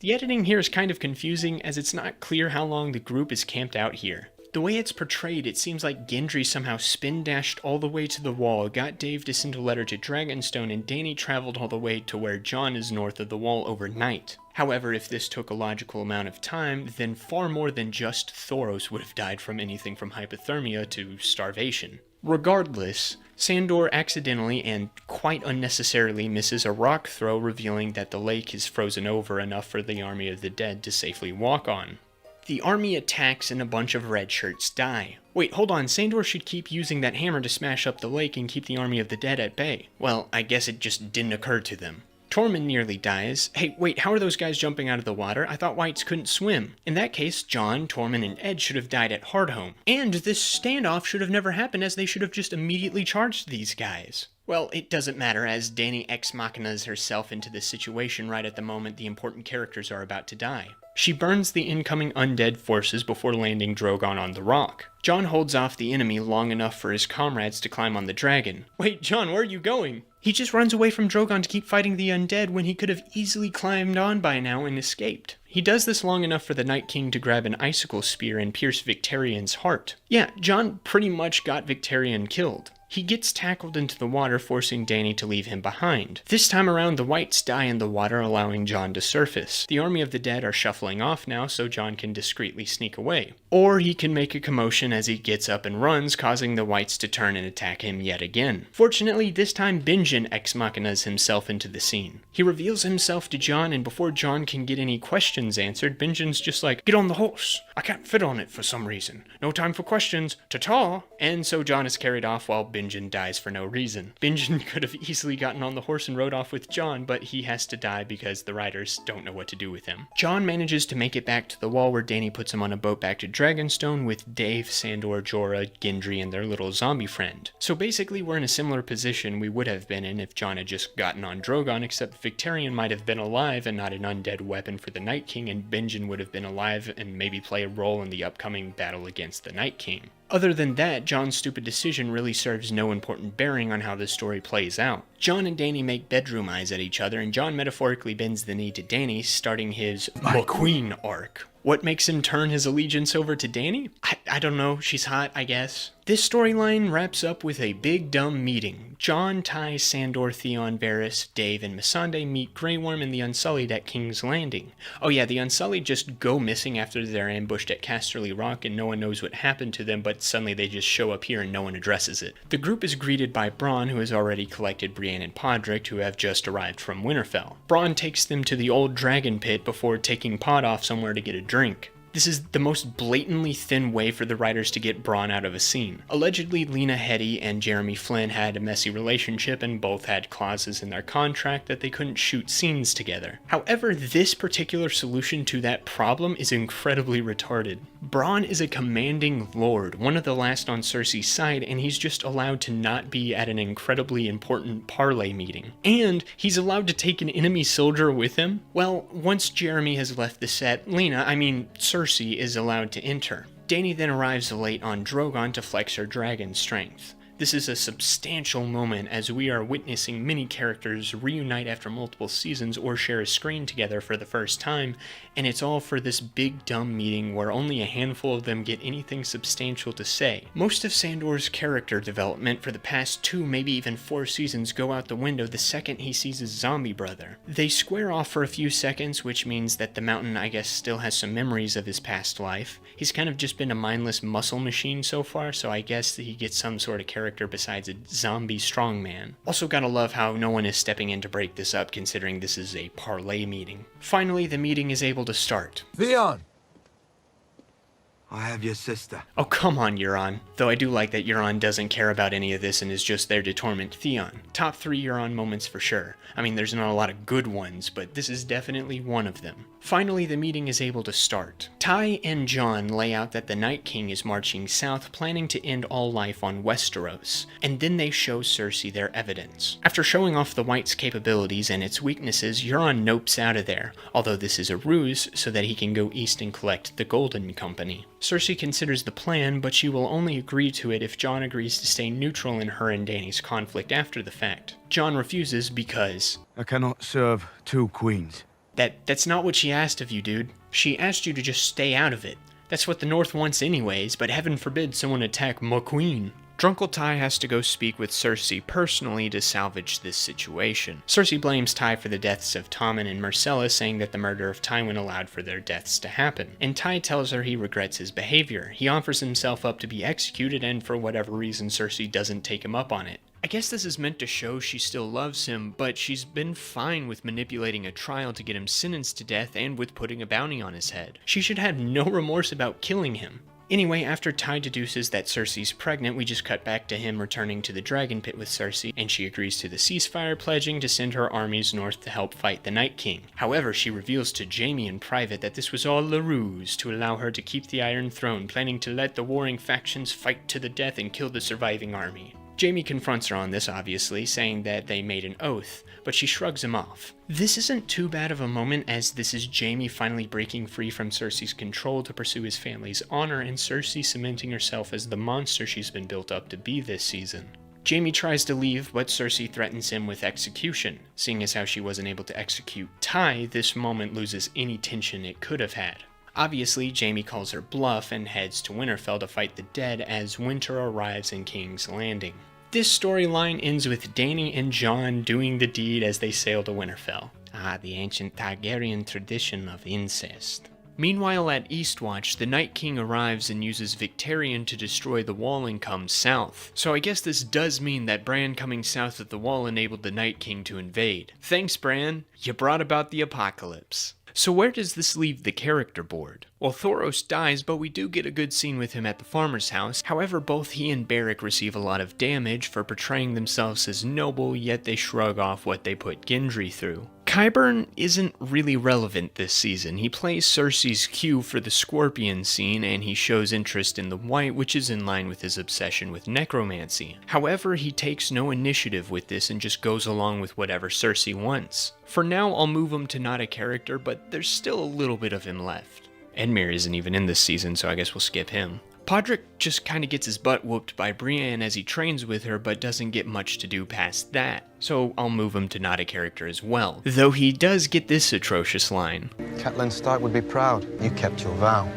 The editing here is kind of confusing, as it's not clear how long the group is camped out here. The way it's portrayed, it seems like Gendry somehow spin-dashed all the way to the wall, got Dave to send a letter to Dragonstone, and Dany traveled all the way to where Jon is north of the wall overnight. However, if this took a logical amount of time, then far more than just Thoros would have died from anything from hypothermia to starvation. Regardless, Sandor accidentally and quite unnecessarily misses a rock throw, revealing that the lake is frozen over enough for the army of the dead to safely walk on. The army attacks and a bunch of red shirts die. Wait, hold on, Sandor should keep using that hammer to smash up the lake and keep the army of the dead at bay. Well, I guess it just didn't occur to them. Tormund nearly dies. Hey, wait, how are those guys jumping out of the water? I thought whites couldn't swim. In that case, Jon, Tormund, and Ed should have died at Hardhome. And this standoff should have never happened, as they should have just immediately charged these guys. Well, it doesn't matter, as Dany ex machinas herself into this situation right at the moment the important characters are about to die. She burns the incoming undead forces before landing Drogon on the rock. Jon holds off the enemy long enough for his comrades to climb on the dragon. Wait, Jon, where are you going? He just runs away from Drogon to keep fighting the undead when he could have easily climbed on by now and escaped. He does this long enough for the Night King to grab an icicle spear and pierce Victarion's heart. Yeah, Jon pretty much got Victarion killed. He gets tackled into the water, forcing Dany to leave him behind. This time around, the whites die in the water, allowing Jon to surface. The army of the dead are shuffling off now, so Jon can discreetly sneak away. Or he can make a commotion as he gets up and runs, causing the whites to turn and attack him yet again. Fortunately, this time Benjen ex machinas himself into the scene. He reveals himself to Jon, and before Jon can get any questions answered, Benjen's just like, "Get on the horse. I can't fit on it for some reason. No time for questions. Ta-ta!" And so Jon is carried off while Benjen dies for no reason. Benjen could have easily gotten on the horse and rode off with Jon, but he has to die because the riders don't know what to do with him. Jon manages to make it back to the wall, where Dany puts him on a boat back to Dragonstone with Dave, Sandor, Jorah, Gendry, and their little zombie friend. So basically we're in a similar position we would have been in if Jon had just gotten on Drogon, except Victarion might have been alive and not an undead weapon for the Night King, and Benjen would have been alive and maybe play a role in the upcoming battle against the Night King. Other than that, Jon's stupid decision really serves no important bearing on how this story plays out. Jon and Dany make bedroom eyes at each other, and Jon metaphorically bends the knee to Dany, starting his McQueen arc. What makes him turn his allegiance over to Dany? I don't know, she's hot, I guess. This storyline wraps up with a big dumb meeting. Jon, Ty, Sandor, Theon, Varys, Dave, and Missandei meet Grey Worm and the Unsullied at King's Landing. Oh yeah, the Unsullied just go missing after they're ambushed at Casterly Rock, and no one knows what happened to them, but suddenly they just show up here and no one addresses it. The group is greeted by Bronn, who has already collected Brienne and Podrick, who have just arrived from Winterfell. Bronn takes them to the old dragon pit before taking Pod off somewhere to get a drink. This is the most blatantly thin way for the writers to get Bronn out of a scene. Allegedly, Lena Headey and Jeremy Flynn had a messy relationship and both had clauses in their contract that they couldn't shoot scenes together. However, this particular solution to that problem is incredibly retarded. Bronn is a commanding lord, one of the last on Cersei's side, and he's just allowed to not be at an incredibly important parlay meeting. And he's allowed to take an enemy soldier with him? Well, once Jeremy has left the set, Cersei is allowed to enter. Dany then arrives late on Drogon to flex her dragon strength. This is a substantial moment as we are witnessing many characters reunite after multiple seasons or share a screen together for the first time, and it's all for this big dumb meeting where only a handful of them get anything substantial to say. Most of Sandor's character development for the past 2, maybe even 4 seasons go out the window the second he sees his zombie brother. They square off for a few seconds, which means that the Mountain, I guess, still has some memories of his past life. He's kind of just been a mindless muscle machine so far, so I guess that he gets some sort of character besides a zombie strongman. Also gotta love how no one is stepping in to break this up considering this is a parlay meeting. Finally, the meeting is able to start. Theon! I have your sister. Oh, come on, Euron. Though I do like that Euron doesn't care about any of this and is just there to torment Theon. Top 3 Euron moments for sure. I mean, there's not a lot of good ones, but this is definitely one of them. Finally, the meeting is able to start. Ty and Jon lay out that the Night King is marching south, planning to end all life on Westeros, and then they show Cersei their evidence. After showing off the White's capabilities and its weaknesses, Euron nopes out of there, although this is a ruse so that he can go east and collect the Golden Company. Cersei considers the plan, but she will only agree to it if Jon agrees to stay neutral in her and Dany's conflict after the fact. Jon refuses because I cannot serve 2 queens. That's not what she asked of you, dude. She asked you to just stay out of it. That's what the North wants anyways, but heaven forbid someone attack my queen. Drunkle Ty has to go speak with Cersei personally to salvage this situation. Cersei blames Ty for the deaths of Tommen and Myrcella, saying that the murder of Tywin allowed for their deaths to happen. And Ty tells her he regrets his behavior. He offers himself up to be executed, and for whatever reason Cersei doesn't take him up on it. I guess this is meant to show she still loves him, but she's been fine with manipulating a trial to get him sentenced to death and with putting a bounty on his head. She should have no remorse about killing him. Anyway, after Ty deduces that Cersei's pregnant, we just cut back to him returning to the Dragon Pit with Cersei, and she agrees to the ceasefire, pledging to send her armies north to help fight the Night King. However, she reveals to Jaime in private that this was all a ruse to allow her to keep the Iron Throne, planning to let the warring factions fight to the death and kill the surviving army. Jaime confronts her on this, obviously, saying that they made an oath, but she shrugs him off. This isn't too bad of a moment, as this is Jaime finally breaking free from Cersei's control to pursue his family's honor, and Cersei cementing herself as the monster she's been built up to be this season. Jaime tries to leave, but Cersei threatens him with execution. Seeing as how she wasn't able to execute Ty, this moment loses any tension it could have had. Obviously, Jaime calls her bluff and heads to Winterfell to fight the dead as winter arrives in King's Landing. This storyline ends with Dany and Jon doing the deed as they sail to Winterfell. The ancient Targaryen tradition of incest. Meanwhile, at Eastwatch, the Night King arrives and uses Victarion to destroy the wall and comes south. So I guess this does mean that Bran coming south of the wall enabled the Night King to invade. Thanks, Bran. You brought about the apocalypse. So where does this leave the character board? Well, Thoros dies, but we do get a good scene with him at the farmer's house. However, both he and Beric receive a lot of damage for portraying themselves as noble, yet they shrug off what they put Gendry through. Qyburn isn't really relevant this season. He plays Cersei's cue for the scorpion scene, and he shows interest in the White, which is in line with his obsession with necromancy. However, he takes no initiative with this and just goes along with whatever Cersei wants. For now, I'll move him to not a character, but there's still a little bit of him left. Edmure isn't even in this season, so I guess we'll skip him. Podrick just kinda gets his butt whooped by Brienne as he trains with her, but doesn't get much to do past that. So I'll move him to not a character as well. Though he does get this atrocious line. Catelyn Stark would be proud. You kept your vow.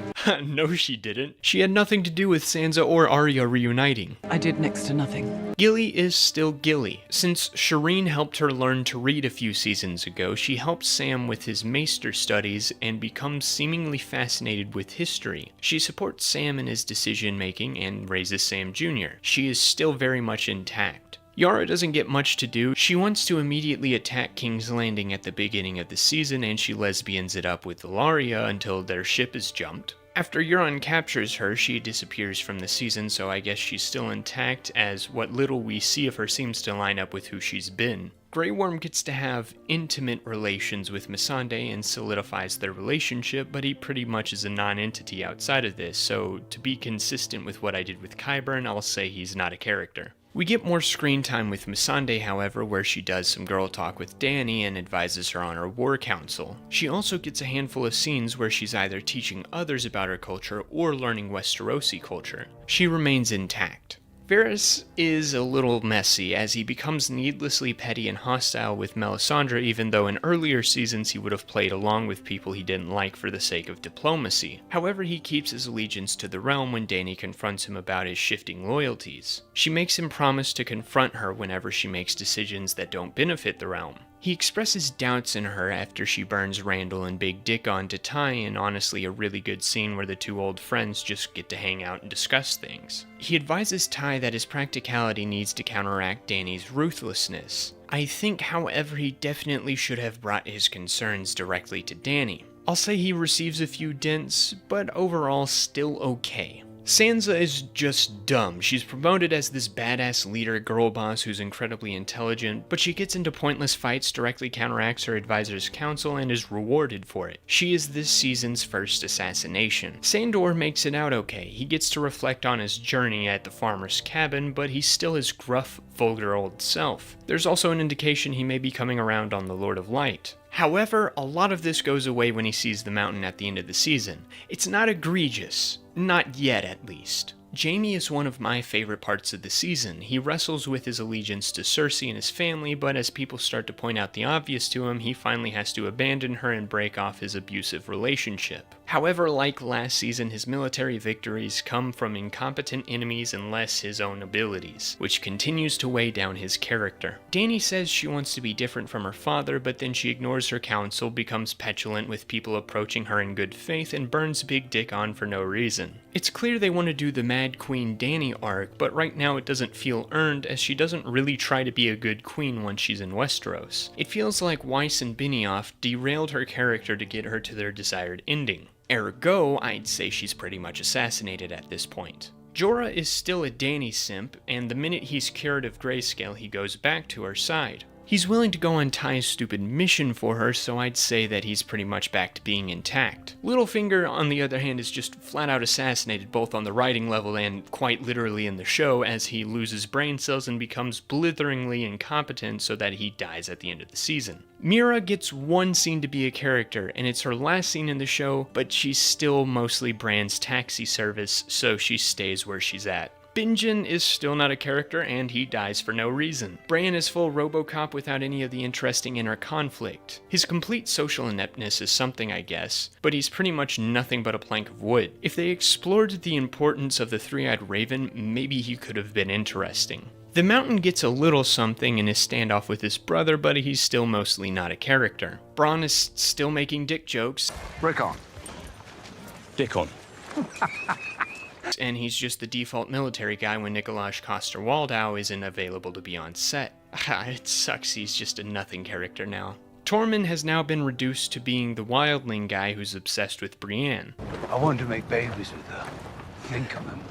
No, she didn't. She had nothing to do with Sansa or Arya reuniting. I did next to nothing. Gilly is still Gilly. Since Shireen helped her learn to read a few seasons ago, she helps Sam with his Maester studies and becomes seemingly fascinated with history. She supports Sam in his decision-making and raises Sam Jr. She is still very much intact. Yara doesn't get much to do. She wants to immediately attack King's Landing at the beginning of the season, and she lesbians it up with Ilaria until their ship is jumped. After Euron captures her, she disappears from the season, so I guess she's still intact, as what little we see of her seems to line up with who she's been. Grey Worm gets to have intimate relations with Missandei and solidifies their relationship, but he pretty much is a non-entity outside of this, so to be consistent with what I did with Qyburn, I'll say he's not a character. We get more screen time with Missandei, however, where she does some girl talk with Dany and advises her on her war council. She also gets a handful of scenes where she's either teaching others about her culture or learning Westerosi culture. She remains intact. Varys is a little messy, as he becomes needlessly petty and hostile with Melisandre, even though in earlier seasons he would have played along with people he didn't like for the sake of diplomacy. However, he keeps his allegiance to the realm when Dany confronts him about his shifting loyalties. She makes him promise to confront her whenever she makes decisions that don't benefit the realm. He expresses doubts in her after she burns Randall and Big Dick on to Ty in honestly a really good scene where the two old friends just get to hang out and discuss things. He advises Ty that his practicality needs to counteract Dany's ruthlessness. I think, however, he definitely should have brought his concerns directly to Dany. I'll say he receives a few dents, but overall still okay. Sansa is just dumb. She's promoted as this badass leader girl boss who's incredibly intelligent, but she gets into pointless fights, directly counteracts her advisor's counsel, and is rewarded for it. She is this season's first assassination. Sandor makes it out okay. He gets to reflect on his journey at the farmer's cabin, but he's still his gruff, vulgar old self. There's also an indication he may be coming around on the Lord of Light. However, a lot of this goes away when he sees the mountain at the end of the season. It's not egregious. Not yet, at least. Jaime is one of my favorite parts of the season. He wrestles with his allegiance to Cersei and his family, but as people start to point out the obvious to him, he finally has to abandon her and break off his abusive relationship. However, like last season, his military victories come from incompetent enemies and less his own abilities, which continues to weigh down his character. Dany says she wants to be different from her father, but then she ignores her counsel, becomes petulant with people approaching her in good faith, and burns Big Dick on for no reason. It's clear they want to do the Mad Queen Dany arc, but right now it doesn't feel earned, as she doesn't really try to be a good queen once she's in Westeros. It feels like Weiss and Benioff derailed her character to get her to their desired ending. Ergo, I'd say she's pretty much assassinated at this point. Jorah is still a Dany simp, and the minute he's cured of grayscale, he goes back to her side. He's willing to go on Ty's stupid mission for her, so I'd say that he's pretty much back to being intact. Littlefinger, on the other hand, is just flat out assassinated both on the writing level and quite literally in the show, as he loses brain cells and becomes blitheringly incompetent so that he dies at the end of the season. Mira gets one scene to be a character, and it's her last scene in the show, but she's still mostly Bran's taxi service, so she stays where she's at. Bingen is still not a character, and he dies for no reason. Bran is full RoboCop without any of the interesting inner conflict. His complete social ineptness is something, I guess, but he's pretty much nothing but a plank of wood. If they explored the importance of the three-eyed raven, maybe he could have been interesting. The Mountain gets a little something in his standoff with his brother, but he's still mostly not a character. Bronn is still making dick jokes. Break on. Dick on. And he's just the default military guy when Nikolaj Coster-Waldau isn't available to be on set. It sucks he's just a nothing character now. Tormund has now been reduced to being the wildling guy who's obsessed with Brienne. I want to make babies with her. Think of them.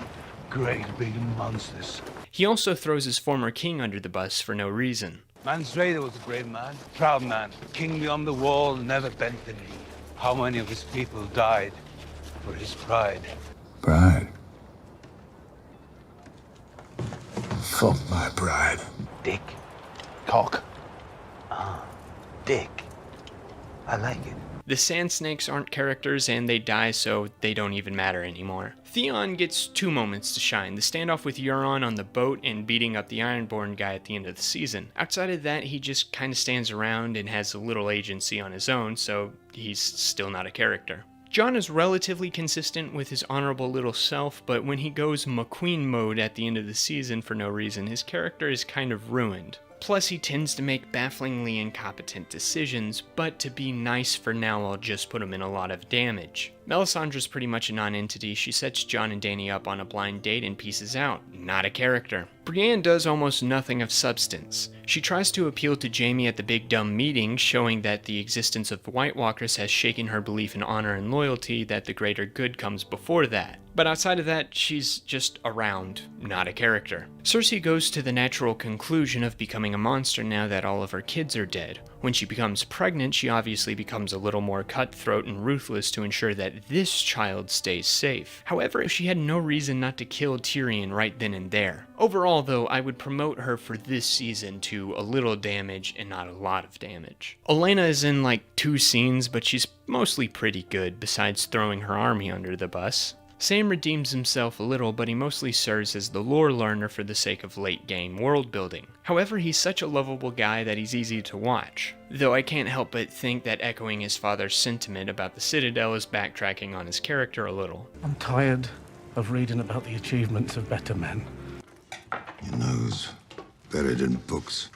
Great big monsters. He also throws his former king under the bus for no reason. Mansraider was a brave man, proud man. King beyond the wall, never bent the knee. How many of his people died for his pride? Pride? Fuck my pride. Dick. Cock. Dick. I like it. The Sand Snakes aren't characters and they die, so they don't even matter anymore. Theon gets two moments to shine, the standoff with Euron on the boat and beating up the Ironborn guy at the end of the season. Outside of that, he just kinda stands around and has a little agency on his own, so he's still not a character. Jon is relatively consistent with his honorable little self, but when he goes McQueen mode at the end of the season for no reason, his character is kind of ruined. Plus, he tends to make bafflingly incompetent decisions, but to be nice for now, I'll just put him in a lot of damage. Melisandre's pretty much a non-entity. She sets Jon and Dany up on a blind date and pieces out. Not a character. Brienne does almost nothing of substance. She tries to appeal to Jaime at the big dumb meeting, showing that the existence of White Walkers has shaken her belief in honor and loyalty, that the greater good comes before that. But outside of that, she's just around, not a character. Cersei goes to the natural conclusion of becoming a monster now that all of her kids are dead. When she becomes pregnant, she obviously becomes a little more cutthroat and ruthless to ensure that this child stays safe. However, she had no reason not to kill Tyrion right then and there. Overall, though, I would promote her for this season to a little damage and not a lot of damage. Olenna is in like 2 scenes, but she's mostly pretty good, besides throwing her army under the bus. Sam redeems himself a little, but he mostly serves as the lore learner for the sake of late-game world building. However, he's such a lovable guy that he's easy to watch. Though I can't help but think that echoing his father's sentiment about the Citadel is backtracking on his character a little. I'm tired of reading about the achievements of better men. Your nose, buried in books.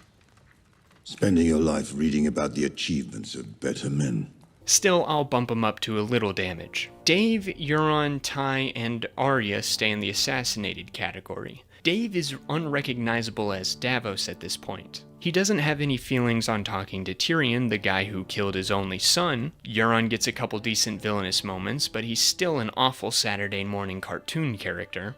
Spending your life reading about the achievements of better men. Still, I'll bump him up to a little damage. Dave, Euron, Ty, and Arya stay in the assassinated category. Dave is unrecognizable as Davos at this point. He doesn't have any feelings on talking to Tyrion, the guy who killed his only son. Euron gets a couple decent villainous moments, but he's still an awful Saturday morning cartoon character.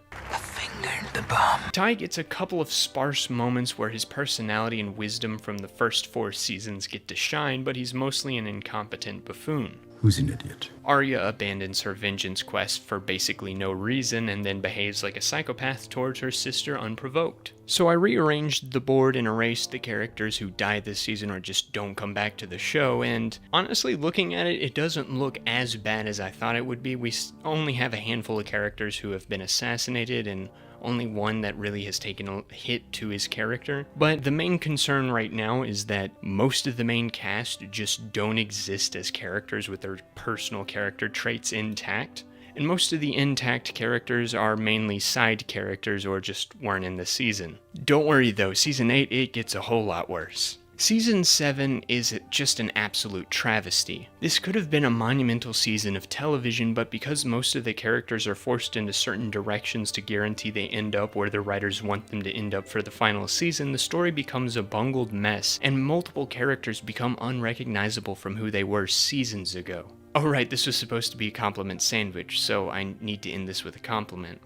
Ty gets a couple of sparse moments where his personality and wisdom from the first 4 seasons get to shine, but he's mostly an incompetent buffoon. Who's an idiot? Arya abandons her vengeance quest for basically no reason and then behaves like a psychopath towards her sister unprovoked. So I rearranged the board and erased the characters who died this season or just don't come back to the show, and honestly, looking at it, it doesn't look as bad as I thought it would be. We only have a handful of characters who have been assassinated and only one that really has taken a hit to his character. But the main concern right now is that most of the main cast just don't exist as characters with their personal character traits intact. And most of the intact characters are mainly side characters or just weren't in the season. Don't worry though, Season 8, it gets a whole lot worse. Season 7 is just an absolute travesty. This could have been a monumental season of television, but because most of the characters are forced into certain directions to guarantee they end up where the writers want them to end up for the final season, the story becomes a bungled mess, and multiple characters become unrecognizable from who they were seasons ago. Oh right, this was supposed to be a compliment sandwich, so I need to end this with a compliment.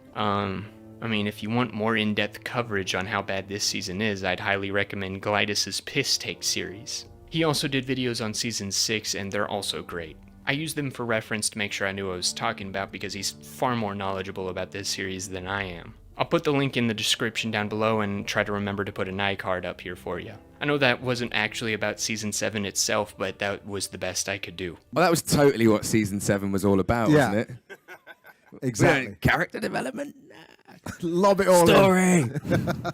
I mean, if you want more in-depth coverage on how bad this season is, I'd highly recommend Glidus' Piss Take series. He also did videos on Season 6, and they're also great. I used them for reference to make sure I knew what I was talking about because he's far more knowledgeable about this series than I am. I'll put the link in the description down below and try to remember to put an iCard up here for you. I know that wasn't actually about Season 7 itself, but that was the best I could do. Well, that was totally what Season 7 was all about, wasn't it? Exactly. Character development? Lob it all Story! in.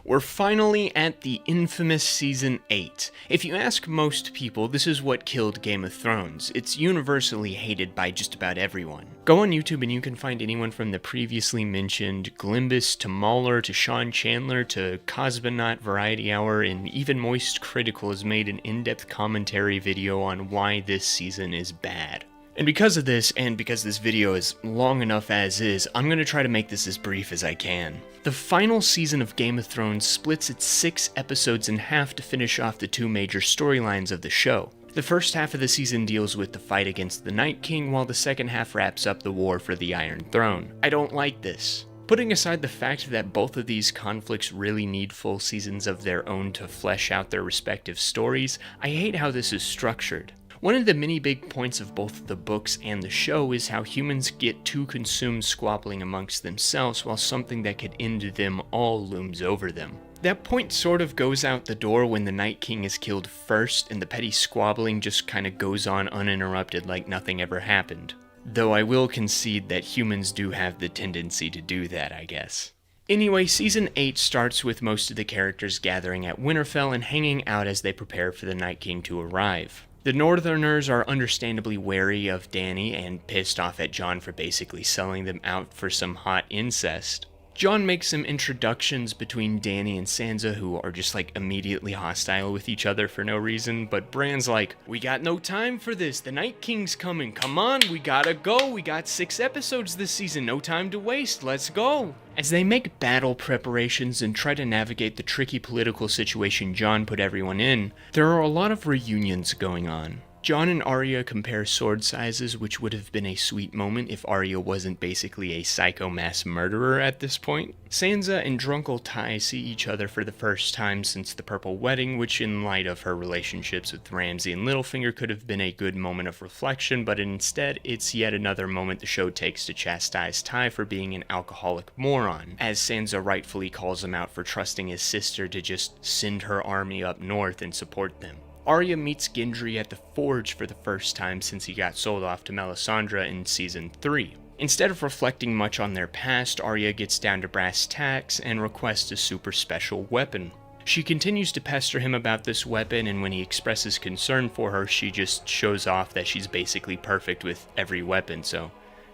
We're finally at the infamous Season 8. If you ask most people, this is what killed Game of Thrones. It's universally hated by just about everyone. Go on YouTube and you can find anyone from the previously mentioned Glimbus to Mauler to Sean Chandler to Cosmonaut Variety Hour, and even Moist Critical has made an in-depth commentary video on why this season is bad. And because of this, and because this video is long enough as is, I'm going to try to make this as brief as I can. The final season of Game of Thrones splits its 6 episodes in half to finish off the 2 major storylines of the show. The first half of the season deals with the fight against the Night King, while the second half wraps up the war for the Iron Throne. I don't like this. Putting aside the fact that both of these conflicts really need full seasons of their own to flesh out their respective stories, I hate how this is structured. One of the many big points of both the books and the show is how humans get too consumed squabbling amongst themselves while something that could end them all looms over them. That point sort of goes out the door when the Night King is killed first and the petty squabbling just kinda goes on uninterrupted like nothing ever happened. Though I will concede that humans do have the tendency to do that, I guess. Anyway, Season 8 starts with most of the characters gathering at Winterfell and hanging out as they prepare for the Night King to arrive. The Northerners are understandably wary of Dany and pissed off at Jon for basically selling them out for some hot incest. Jon makes some introductions between Dany and Sansa, who are just like immediately hostile with each other for no reason, but Bran's like, we got no time for this, the Night King's coming, come on, we gotta go, we got 6 episodes this season, no time to waste, let's go. As they make battle preparations and try to navigate the tricky political situation Jon put everyone in, there are a lot of reunions going on. Jon and Arya compare sword sizes, which would have been a sweet moment if Arya wasn't basically a psycho mass murderer at this point. Sansa and Drunkle Ty see each other for the first time since the Purple Wedding, which in light of her relationships with Ramsay and Littlefinger could have been a good moment of reflection, but instead it's yet another moment the show takes to chastise Ty for being an alcoholic moron, as Sansa rightfully calls him out for trusting his sister to just send her army up north and support them. Arya meets Gendry at the Forge for the first time since he got sold off to Melisandre in Season 3. Instead of reflecting much on their past, Arya gets down to brass tacks and requests a super special weapon. She continues to pester him about this weapon, and when he expresses concern for her, she just shows off that she's basically perfect with every weapon, so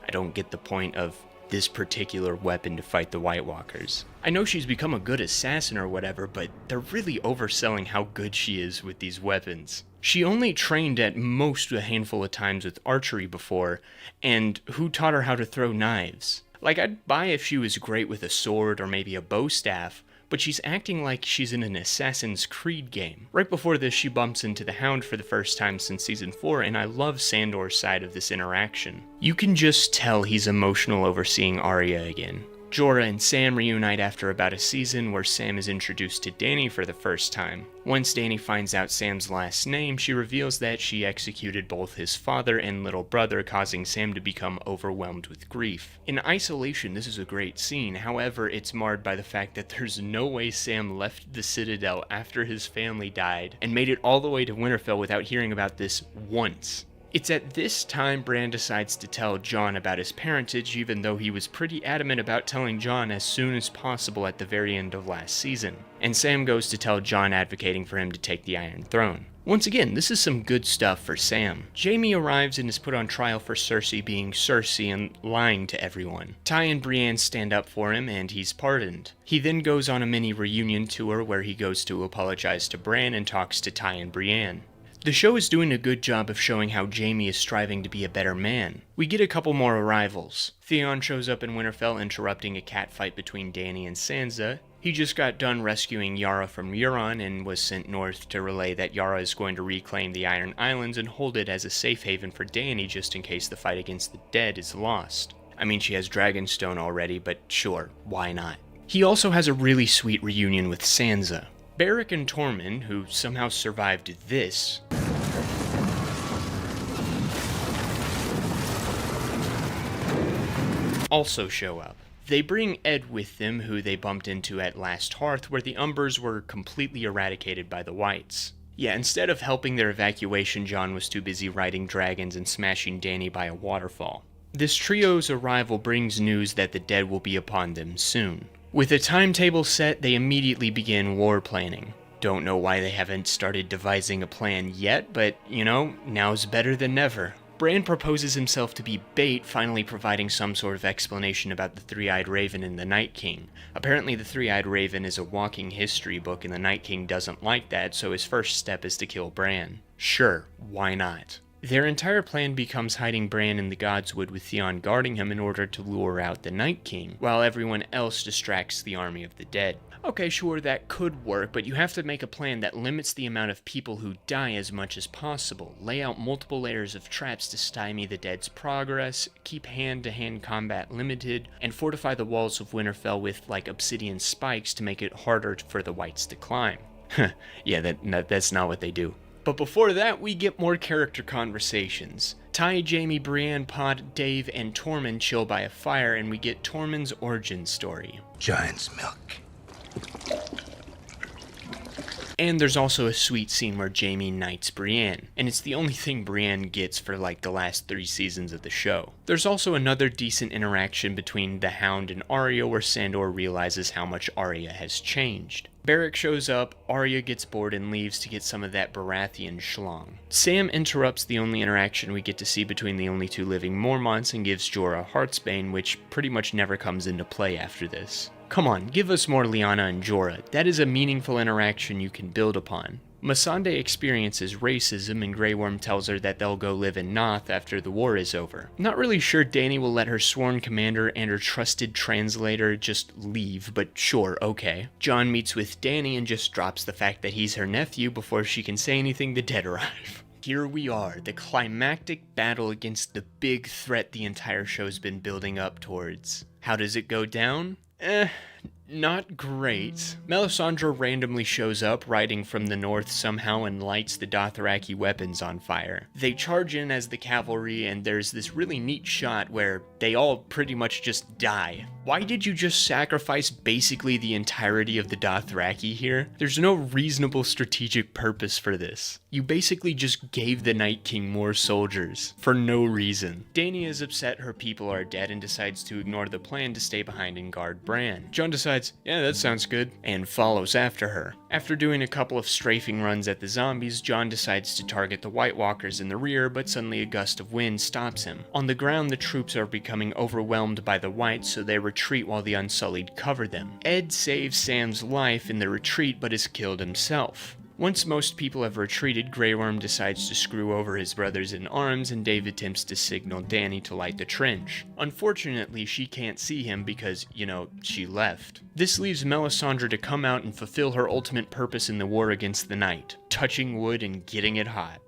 I don't get the point of this particular weapon to fight the White Walkers. I know she's become a good assassin or whatever, but they're really overselling how good she is with these weapons. She only trained at most a handful of times with archery before, and who taught her how to throw knives? Like, I'd buy if she was great with a sword or maybe a bow staff, but she's acting like she's in an Assassin's Creed game. Right before this, she bumps into the Hound for the first time since Season 4, and I love Sandor's side of this interaction. You can just tell he's emotional over seeing Arya again. Jorah and Sam reunite after about a season where Sam is introduced to Dany for the first time. Once Dany finds out Sam's last name, she reveals that she executed both his father and little brother, causing Sam to become overwhelmed with grief. In isolation, this is a great scene, however, it's marred by the fact that there's no way Sam left the Citadel after his family died and made it all the way to Winterfell without hearing about this once. It's at this time Bran decides to tell Jon about his parentage, even though he was pretty adamant about telling Jon as soon as possible at the very end of last season. And Sam goes to tell Jon, advocating for him to take the Iron Throne. Once again, this is some good stuff for Sam. Jaime arrives and is put on trial for Cersei being Cersei and lying to everyone. Ty and Brienne stand up for him and he's pardoned. He then goes on a mini reunion tour where he goes to apologize to Bran and talks to Ty and Brienne. The show is doing a good job of showing how Jaime is striving to be a better man. We get a couple more arrivals. Theon shows up in Winterfell interrupting a catfight between Dany and Sansa. He just got done rescuing Yara from Euron and was sent north to relay that Yara is going to reclaim the Iron Islands and hold it as a safe haven for Dany just in case the fight against the dead is lost. I mean, she has Dragonstone already, but sure, why not? He also has a really sweet reunion with Sansa. Beric and Tormund, who somehow survived this, also show up. They bring Ed with them, who they bumped into at Last Hearth, where the Umbers were completely eradicated by the Whites. Yeah, instead of helping their evacuation, Jon was too busy riding dragons and smashing Dany by a waterfall. This trio's arrival brings news that the dead will be upon them soon. With a timetable set, they immediately begin war planning. Don't know why they haven't started devising a plan yet, but, you know, now's better than never. Bran proposes himself to be bait, finally providing some sort of explanation about the Three-Eyed Raven and the Night King. Apparently the Three-Eyed Raven is a walking history book and the Night King doesn't like that, so his first step is to kill Bran. Sure, why not? Their entire plan becomes hiding Bran in the Godswood with Theon guarding him in order to lure out the Night King, while everyone else distracts the army of the dead. Okay, sure, that could work, but you have to make a plan that limits the amount of people who die as much as possible, lay out multiple layers of traps to stymie the dead's progress, keep hand-to-hand combat limited, and fortify the walls of Winterfell with, like, obsidian spikes to make it harder for the Whites to climb. Yeah, that's not what they do. But before that, we get more character conversations. Ty, Jaime, Brienne, Pod, Dave, and Tormund chill by a fire, and we get Tormund's origin story. Giant's milk. And there's also a sweet scene where Jaime knights Brienne, and it's the only thing Brienne gets for like the last 3 seasons of the show. There's also another decent interaction between the Hound and Arya where Sandor realizes how much Arya has changed. Beric shows up, Arya gets bored and leaves to get some of that Baratheon schlong. Sam interrupts the only interaction we get to see between the only 2 living Mormonts and gives Jorah Heartsbane, which pretty much never comes into play after this. Come on, give us more Lyanna and Jorah. That is a meaningful interaction you can build upon. Missandei experiences racism and Grey Worm tells her that they'll go live in Noth after the war is over. Not really sure Dany will let her sworn commander and her trusted translator just leave, but sure, okay. Jon meets with Dany and just drops the fact that he's her nephew before she can say anything. The dead arrive. Here we are, the climactic battle against the big threat the entire show's been building up towards. How does it go down? Not great. Melisandre randomly shows up, riding from the north somehow, and lights the Dothraki weapons on fire. They charge in as the cavalry, and there's this really neat shot where they all pretty much just die. Why did you just sacrifice basically the entirety of the Dothraki here? There's no reasonable strategic purpose for this. You basically just gave the Night King more soldiers, for no reason. Dany is upset her people are dead and decides to ignore the plan to stay behind and guard Bran. Jon decides, yeah, that sounds good, and follows after her. After doing a couple of strafing runs at the zombies, Jon decides to target the White Walkers in the rear, but suddenly a gust of wind stops him. On the ground, the troops are becoming overwhelmed by the Whites, so they retreat while the Unsullied cover them. Ed saves Sam's life in the retreat, but is killed himself. Once most people have retreated, Grey Worm decides to screw over his brothers in arms, and Dave attempts to signal Dany to light the trench. Unfortunately, she can't see him because, she left. This leaves Melisandre to come out and fulfill her ultimate purpose in the war against the Night, touching wood and getting it hot.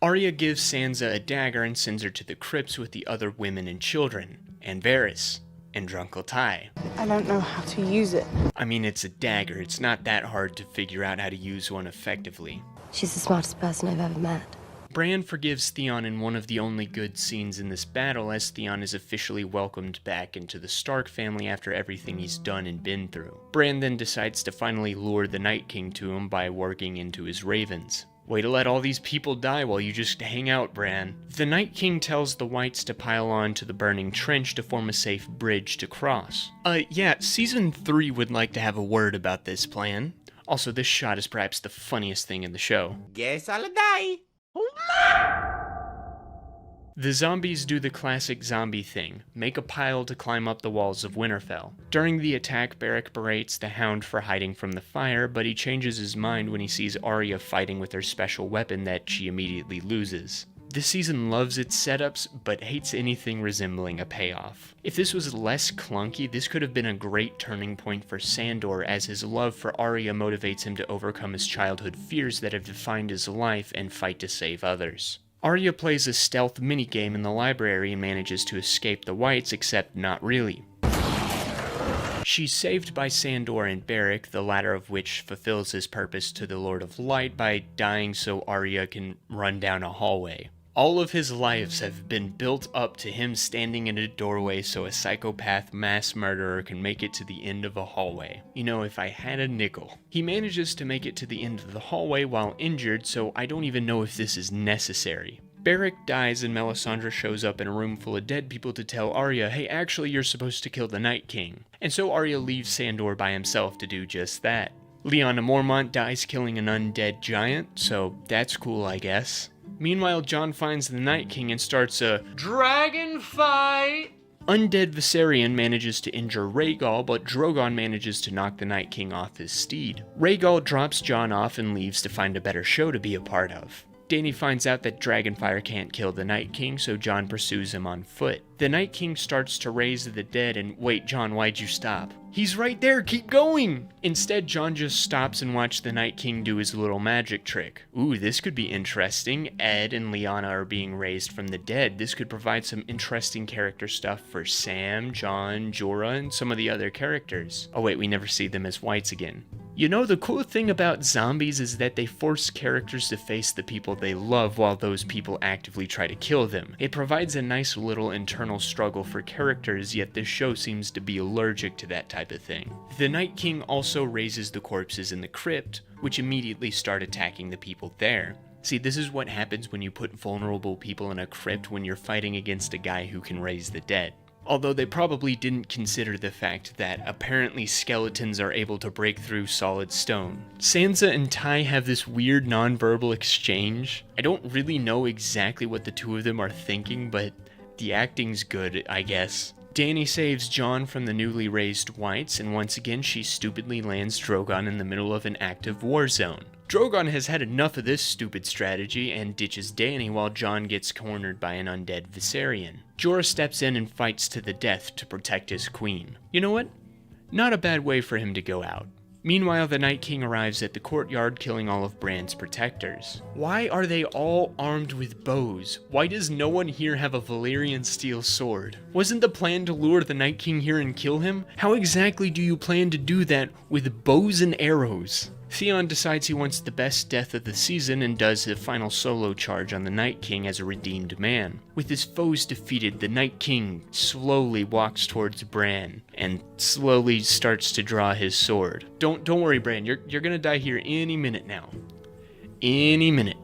Arya gives Sansa a dagger and sends her to the crypts with the other women and children, and Varys, and Drunkle Ty. I don't know how to use it. I mean, it's a dagger. It's not that hard to figure out how to use one effectively. She's the smartest person I've ever met. Bran forgives Theon in one of the only good scenes in this battle, as Theon is officially welcomed back into the Stark family after everything he's done and been through. Bran then decides to finally lure the Night King to him by working into his ravens. Way to let all these people die while you just hang out, Bran. The Night King tells the Whites to pile on to the burning trench to form a safe bridge to cross. Yeah, Season 3 would like to have a word about this plan. Also, this shot is perhaps the funniest thing in the show. Guess I'll die. The zombies do the classic zombie thing, make a pile to climb up the walls of Winterfell. During the attack, Beric berates the Hound for hiding from the fire, but he changes his mind when he sees Arya fighting with her special weapon that she immediately loses. This season loves its setups, but hates anything resembling a payoff. If this was less clunky, this could have been a great turning point for Sandor, as his love for Arya motivates him to overcome his childhood fears that have defined his life and fight to save others. Arya plays a stealth minigame in the library and manages to escape the Whites, except not really. She's saved by Sandor and Beric, the latter of which fulfills his purpose to the Lord of Light by dying so Arya can run down a hallway. All of his lives have been built up to him standing in a doorway so a psychopath mass murderer can make it to the end of a hallway. If I had a nickel. He manages to make it to the end of the hallway while injured, so I don't even know if this is necessary. Beric dies and Melisandre shows up in a room full of dead people to tell Arya, hey, actually you're supposed to kill the Night King. And so Arya leaves Sandor by himself to do just that. Lyanna Mormont dies killing an undead giant, so that's cool, I guess. Meanwhile, Jon finds the Night King and starts a dragon fight. Undead Viserion manages to injure Rhaegal, but Drogon manages to knock the Night King off his steed. Rhaegal drops Jon off and leaves to find a better show to be a part of. Dany finds out that Dragonfire can't kill the Night King, so Jon pursues him on foot. The Night King starts to raise the dead and, wait, Jon, why'd you stop? He's right there, keep going! Instead, Jon just stops and watches the Night King do his little magic trick. Ooh, this could be interesting. Ed and Lyanna are being raised from the dead. This could provide some interesting character stuff for Sam, Jon, Jorah, and some of the other characters. Oh wait, we never see them as Whites again. You know, the cool thing about zombies is that they force characters to face the people they love while those people actively try to kill them. It provides a nice little internal struggle for characters, yet this show seems to be allergic to that type of thing. The Night King also raises the corpses in the crypt, which immediately start attacking the people there. See, this is what happens when you put vulnerable people in a crypt when you're fighting against a guy who can raise the dead. Although they probably didn't consider the fact that apparently skeletons are able to break through solid stone. Sansa and Ty have this weird nonverbal exchange. I don't really know exactly what the two of them are thinking, but the acting's good, I guess. Dany saves Jon from the newly raised Whites, and once again she stupidly lands Drogon in the middle of an active war zone. Drogon has had enough of this stupid strategy and ditches Dany while Jon gets cornered by an undead Viserion. Jorah steps in and fights to the death to protect his queen. You know what? Not a bad way for him to go out. Meanwhile, the Night King arrives at the courtyard, killing all of Bran's protectors. Why are they all armed with bows? Why does no one here have a Valyrian steel sword? Wasn't the plan to lure the Night King here and kill him? How exactly do you plan to do that with bows and arrows? Theon decides he wants the best death of the season and does the final solo charge on the Night King as a redeemed man. With his foes defeated, the Night King slowly walks towards Bran and slowly starts to draw his sword. Don't worry, Bran, you're gonna die here any minute now. Any minute.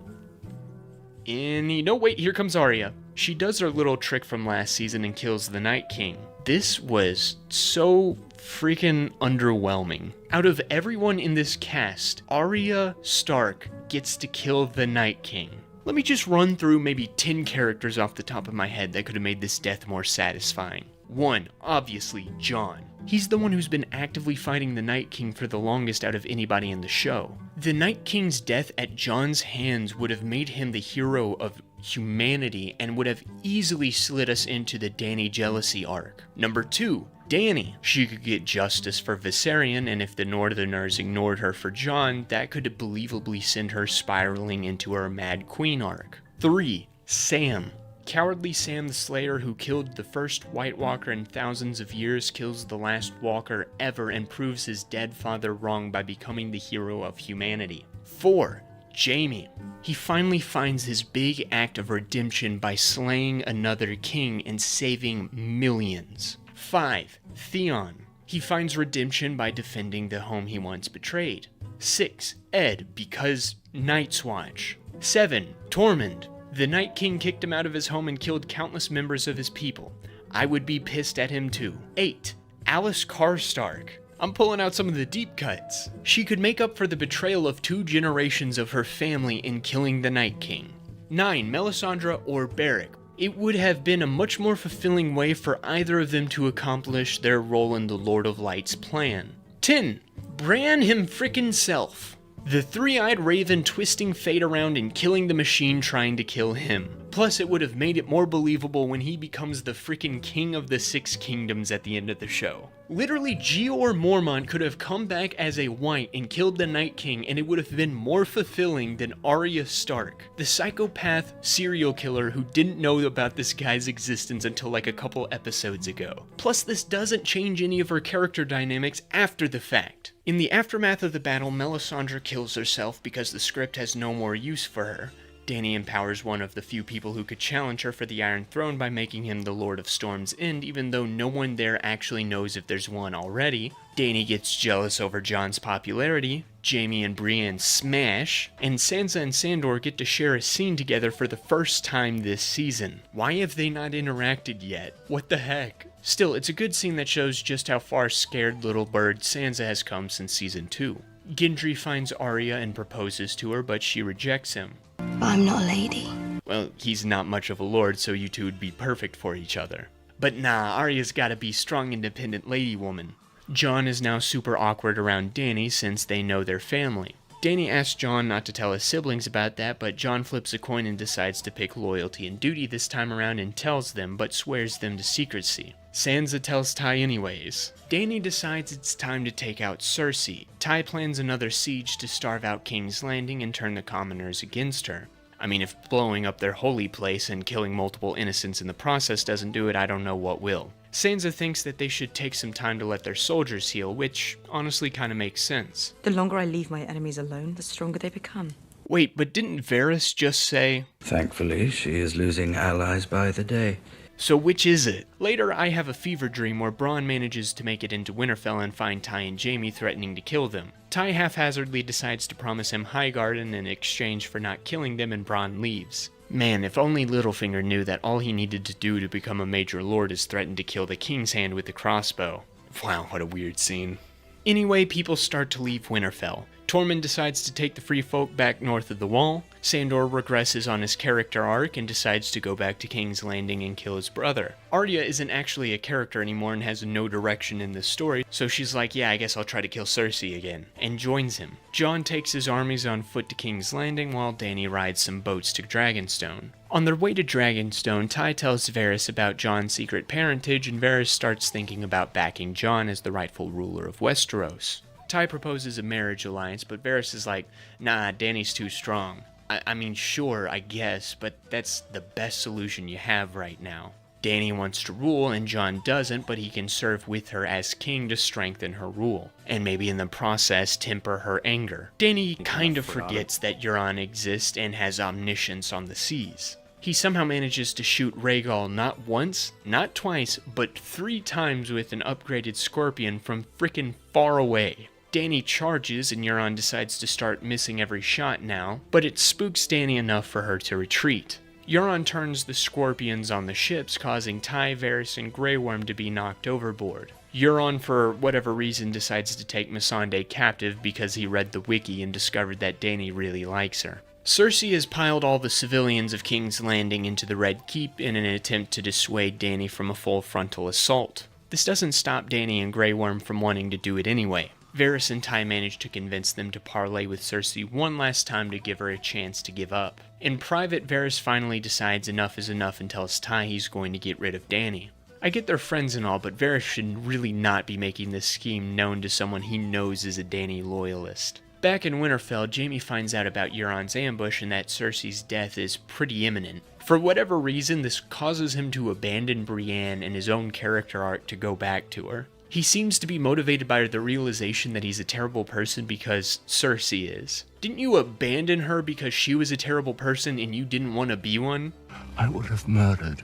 No, wait, here comes Arya. She does her little trick from last season and kills the Night King. This was so freaking underwhelming. Out of everyone in this cast, Arya Stark gets to kill the Night King. Let me just run through maybe 10 characters off the top of my head that could have made this death more satisfying. 1, obviously, Jon. He's the one who's been actively fighting the Night King for the longest out of anybody in the show. The Night King's death at Jon's hands would have made him the hero of humanity and would have easily slid us into the Dany jealousy arc. Number 2, Dany. She could get justice for Viserion, and if the Northerners ignored her for Jon, that could believably send her spiraling into her Mad Queen arc. 3, Sam. Cowardly Sam the Slayer, who killed the first White Walker in thousands of years, kills the last Walker ever and proves his dead father wrong by becoming the hero of humanity. 4, Jaime. He finally finds his big act of redemption by slaying another king and saving millions. 5, Theon. He finds redemption by defending the home he once betrayed. 6, Ed, because Night's Watch. 7, Tormund. The Night King kicked him out of his home and killed countless members of his people. I would be pissed at him too. 8, Alice Karstark. I'm pulling out some of the deep cuts. She could make up for the betrayal of 2 generations of her family in killing the Night King. 9, Melisandre or Beric. It would have been a much more fulfilling way for either of them to accomplish their role in the Lord of Light's plan. 10, Bran him frickin' self. The three-eyed raven twisting fate around and killing the machine trying to kill him. Plus, it would have made it more believable when he becomes the freaking king of the 6 kingdoms at the end of the show. Literally, Jeor Mormont could have come back as a white and killed the Night King, and it would have been more fulfilling than Arya Stark, the psychopath serial killer who didn't know about this guy's existence until like a couple episodes ago. Plus, this doesn't change any of her character dynamics after the fact. In the aftermath of the battle, Melisandre kills herself because the script has no more use for her. Dany empowers one of the few people who could challenge her for the Iron Throne by making him the Lord of Storm's End, even though no one there actually knows if there's one already. Dany gets jealous over Jon's popularity, Jaime and Brienne smash, and Sansa and Sandor get to share a scene together for the first time this season. Why have they not interacted yet? What the heck? Still, it's a good scene that shows just how far scared little bird Sansa has come since season 2. Gendry finds Arya and proposes to her, but she rejects him. I'm not a lady. Well, he's not much of a lord, so you two would be perfect for each other. But nah, Arya's gotta be strong, independent lady woman. Jon is now super awkward around Dany since they know their family. Dany asks Jon not to tell his siblings about that, but Jon flips a coin and decides to pick loyalty and duty this time around and tells them, but swears them to secrecy. Sansa tells Ty anyways. Dany decides it's time to take out Cersei. Ty plans another siege to starve out King's Landing and turn the commoners against her. I mean, if blowing up their holy place and killing multiple innocents in the process doesn't do it, I don't know what will. Sansa thinks that they should take some time to let their soldiers heal, which honestly kind of makes sense. The longer I leave my enemies alone, the stronger they become. Wait, but didn't Varys just say... Thankfully, she is losing allies by the day. So which is it? Later, I have a fever dream where Bronn manages to make it into Winterfell and find Ty and Jaime threatening to kill them. Ty haphazardly decides to promise him Highgarden in exchange for not killing them, and Bronn leaves. Man, if only Littlefinger knew that all he needed to do to become a Major Lord is threaten to kill the King's Hand with the crossbow. Wow, what a weird scene. Anyway, people start to leave Winterfell. Tormund decides to take the free folk back north of the Wall. Sandor regresses on his character arc and decides to go back to King's Landing and kill his brother. Arya isn't actually a character anymore and has no direction in this story, so she's like, yeah, I guess I'll try to kill Cersei again, and joins him. Jon takes his armies on foot to King's Landing while Dany rides some boats to Dragonstone. On their way to Dragonstone, Ty tells Varys about Jon's secret parentage, and Varys starts thinking about backing Jon as the rightful ruler of Westeros. Ty proposes a marriage alliance, but Varys is like, nah, Dany's too strong. I mean, sure, I guess, but that's the best solution you have right now. Dany wants to rule, and Jon doesn't, but he can serve with her as king to strengthen her rule, and maybe in the process temper her anger. Dany kind of forgets that Euron exists and has omniscience on the seas. He somehow manages to shoot Rhaegal not once, not twice, but 3 times with an upgraded scorpion from frickin' far away. Dany charges and Euron decides to start missing every shot now, but it spooks Dany enough for her to retreat. Euron turns the scorpions on the ships, causing Ty, Varys, and Grey Worm to be knocked overboard. Euron, for whatever reason, decides to take Missandei captive because he read the wiki and discovered that Dany really likes her. Cersei has piled all the civilians of King's Landing into the Red Keep in an attempt to dissuade Dany from a full frontal assault. This doesn't stop Dany and Grey Worm from wanting to do it anyway. Varys and Ty manage to convince them to parley with Cersei one last time to give her a chance to give up. In private, Varys finally decides enough is enough and tells Ty he's going to get rid of Dany. I get they're friends and all, but Varys should really not be making this scheme known to someone he knows is a Dany loyalist. Back in Winterfell, Jaime finds out about Euron's ambush and that Cersei's death is pretty imminent. For whatever reason, this causes him to abandon Brienne and his own character arc to go back to her. He seems to be motivated by the realization that he's a terrible person because Cersei is. Didn't you abandon her because she was a terrible person and you didn't want to be one? I would have murdered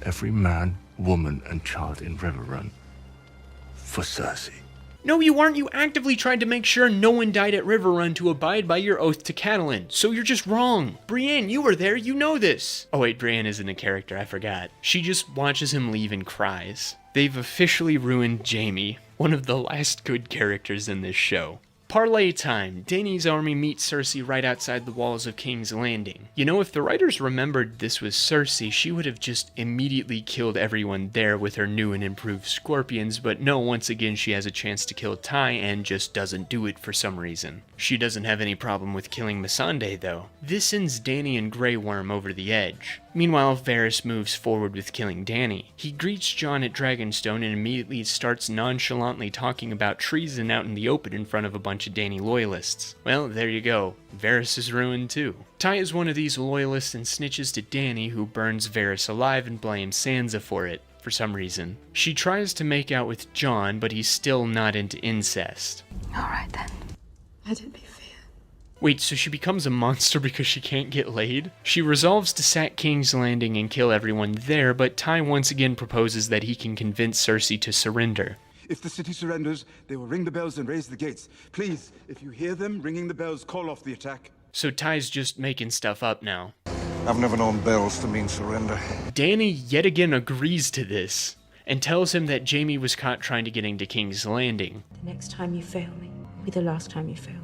every man, woman, and child in Riverrun for Cersei. No, you aren't. You actively tried to make sure no one died at Riverrun to abide by your oath to Catelyn, so you're just wrong. Brienne, you were there, you know this. Oh wait, Brienne isn't a character, I forgot. She just watches him leave and cries. They've officially ruined Jaime, one of the last good characters in this show. Parlay time. Dany's army meets Cersei right outside the walls of King's Landing. You know, if the writers remembered this was Cersei, she would have just immediately killed everyone there with her new and improved scorpions, but no, once again she has a chance to kill Ty and just doesn't do it for some reason. She doesn't have any problem with killing Missandei though. This sends Dany and Grey Worm over the edge. Meanwhile, Varys moves forward with killing Dany. He greets Jon at Dragonstone and immediately starts nonchalantly talking about treason out in the open in front of a bunch of Dany loyalists. Well, there you go. Varys is ruined too. Ty is one of these loyalists and snitches to Dany, who burns Varys alive and blames Sansa for it, for some reason. She tries to make out with Jon, but he's still not into incest. Alright then. Let it be fair. Wait, so she becomes a monster because she can't get laid? She resolves to sack King's Landing and kill everyone there, but Ty once again proposes that he can convince Cersei to surrender. If the city surrenders, they will ring the bells and raise the gates. Please, if you hear them ringing the bells, call off the attack. So Ty's just making stuff up now. I've never known bells to mean surrender. Dany yet again agrees to this, and tells him that Jaime was caught trying to get into King's Landing. The next time you fail me will be the last time you fail me.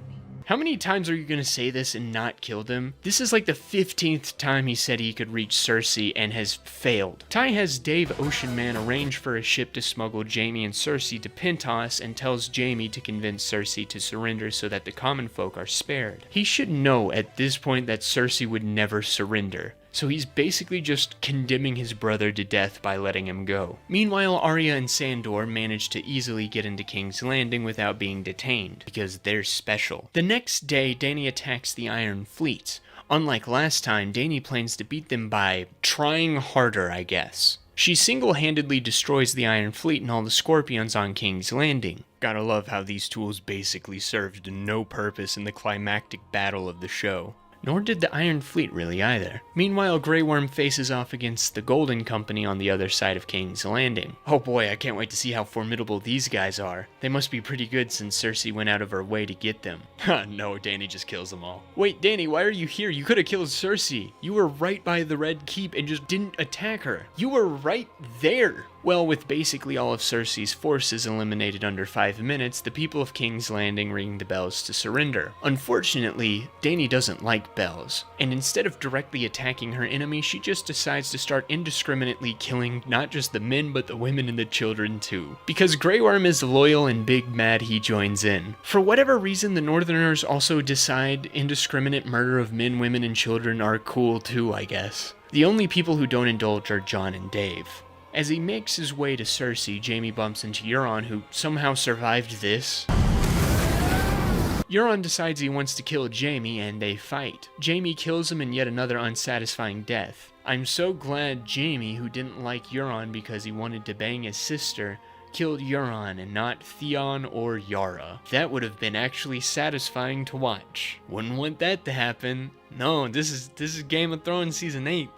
How many times are you going to say this and not kill them? This is like the 15th time he said he could reach Cersei and has failed. Ty has Dave Oceanman arrange for a ship to smuggle Jaime and Cersei to Pentos and tells Jaime to convince Cersei to surrender so that the common folk are spared. He should know at this point that Cersei would never surrender. So he's basically just condemning his brother to death by letting him go. Meanwhile, Arya and Sandor manage to easily get into King's Landing without being detained, because they're special. The next day, Dany attacks the Iron Fleet. Unlike last time, Dany plans to beat them by trying harder, I guess. She single-handedly destroys the Iron Fleet and all the Scorpions on King's Landing. Gotta love how these tools basically served no purpose in the climactic battle of the show. Nor did the Iron Fleet really either. Meanwhile, Grey Worm faces off against the Golden Company on the other side of King's Landing. Oh boy, I can't wait to see how formidable these guys are. They must be pretty good since Cersei went out of her way to get them. Ha, no, Dany just kills them all. Wait, Dany, why are you here? You could have killed Cersei. You were right by the Red Keep and just didn't attack her. You were right there. Well, with basically all of Cersei's forces eliminated under 5 minutes, the people of King's Landing ring the bells to surrender. Unfortunately, Dany doesn't like bells, and instead of directly attacking her enemy, she just decides to start indiscriminately killing not just the men, but the women and the children too. Because Grey Worm is loyal and big mad, he joins in. For whatever reason, the Northerners also decide indiscriminate murder of men, women, and children are cool too, I guess. The only people who don't indulge are Jon and Dave. As he makes his way to Cersei, Jaime bumps into Euron, who somehow survived this. Euron decides he wants to kill Jaime, and they fight. Jaime kills him in yet another unsatisfying death. I'm so glad Jaime, who didn't like Euron because he wanted to bang his sister, killed Euron and not Theon or Yara. That would have been actually satisfying to watch. Wouldn't want that to happen. No, this is Game of Thrones Season 8.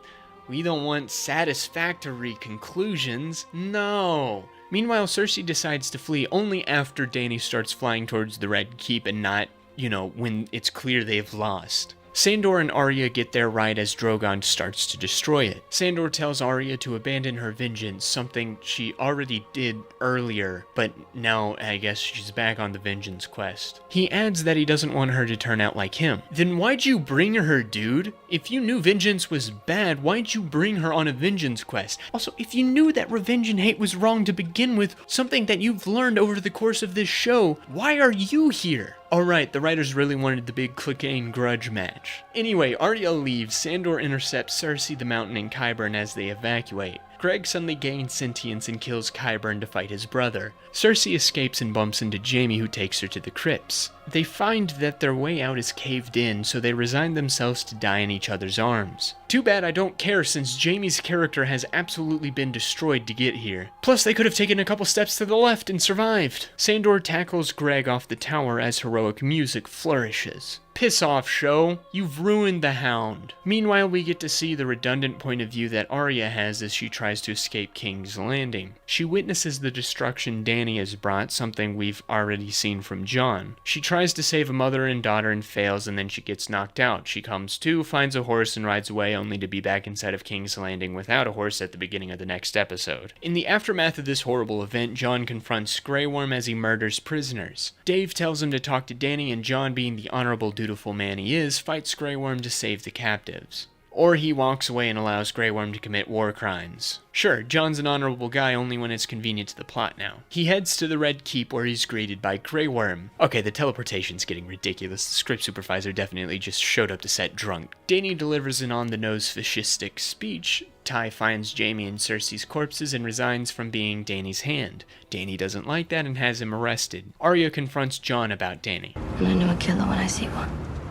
We don't want satisfactory conclusions, no. Meanwhile, Cersei decides to flee only after Dany starts flying towards the Red Keep and not, when it's clear they've lost. Sandor and Arya get there right as Drogon starts to destroy it. Sandor tells Arya to abandon her vengeance, something she already did earlier, but now I guess she's back on the vengeance quest. He adds that he doesn't want her to turn out like him. Then why'd you bring her, dude? If you knew vengeance was bad, why'd you bring her on a vengeance quest? Also, if you knew that revenge and hate was wrong to begin with, something that you've learned over the course of this show, why are you here? Alright, the writers really wanted the big Clegane grudge match. Anyway, Arya leaves, Sandor intercepts Cersei, the Mountain, and Qyburn as they evacuate. Greg suddenly gains sentience and kills Qyburn to fight his brother. Cersei escapes and bumps into Jaime, who takes her to the crypts. They find that their way out is caved in, so they resign themselves to die in each other's arms. Too bad I don't care, since Jaime's character has absolutely been destroyed to get here. Plus, they could have taken a couple steps to the left and survived. Sandor tackles Greg off the tower as heroic music flourishes. Piss off, show. You've ruined the Hound. Meanwhile, we get to see the redundant point of view that Arya has as she tries to escape King's Landing. She witnesses the destruction Dany has brought, something we've already seen from Jon. She tries to save a mother and daughter and fails, and then she gets knocked out. She comes to, finds a horse, and rides away, only to be back inside of King's Landing without a horse at the beginning of the next episode. In the aftermath of this horrible event, Jon confronts Grey Worm as he murders prisoners. Dave tells him to talk to Dany, and Jon, being the honorable, dutiful man he is, fights Grey Worm to save the captives. Or he walks away and allows Grey Worm to commit war crimes. Sure, Jon's an honorable guy only when it's convenient to the plot now. He heads to the Red Keep where he's greeted by Grey Worm. Okay, the teleportation's getting ridiculous. The script supervisor definitely just showed up to set drunk. Dany delivers an on-the-nose fascistic speech. Ty finds Jaime and Cersei's corpses and resigns from being Dany's hand. Dany doesn't like that and has him arrested. Arya confronts Jon about Dany. I know a killer when I see one.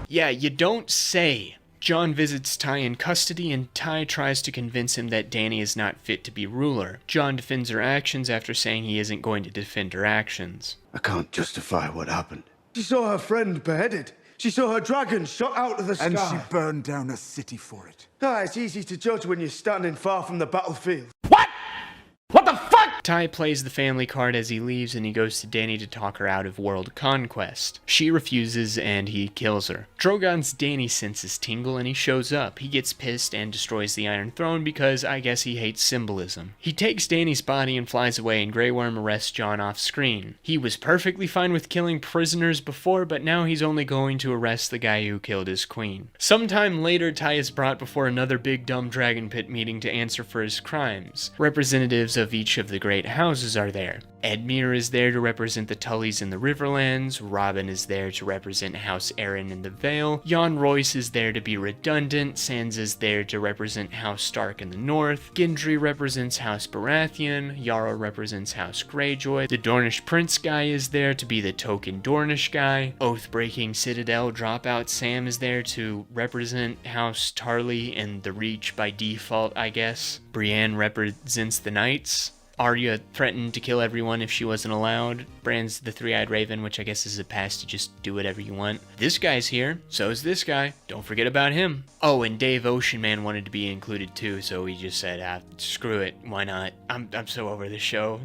Yeah, you don't say. Jon visits Ty in custody, and Ty tries to convince him that Dany is not fit to be ruler. Jon defends her actions after saying he isn't going to defend her actions. I can't justify what happened. She saw her friend beheaded. She saw her dragon shot out of the sky. And she burned down a city for it. It's easy to judge when you're standing far from the battlefield. What the fuck? Ty plays the family card as he leaves, and he goes to Dany to talk her out of world conquest. She refuses, and he kills her. Drogon's Dany senses tingle, and he shows up. He gets pissed and destroys the Iron Throne because I guess he hates symbolism. He takes Dany's body and flies away, and Grey Worm arrests Jon off screen. He was perfectly fine with killing prisoners before, but now he's only going to arrest the guy who killed his queen. Sometime later, Ty is brought before another big dumb dragon pit meeting to answer for his crimes. Representatives of each of the Grey great houses are there. Edmure is there to represent the Tullys in the Riverlands, Robin is there to represent House Arryn in the Vale, Jon Royce is there to be redundant, Sansa's there to represent House Stark in the North, Gendry represents House Baratheon, Yara represents House Greyjoy, the Dornish Prince guy is there to be the token Dornish guy, Oath-breaking Citadel dropout Sam is there to represent House Tarly and the Reach by default, I guess. Brienne represents the Knights. Arya threatened to kill everyone if she wasn't allowed. Bran's the Three-Eyed Raven, which I guess is a pass to just do whatever you want. This guy's here, so is this guy. Don't forget about him. Oh, and Dave Oceanman wanted to be included too, so he just said, screw it, why not? I'm so over this show.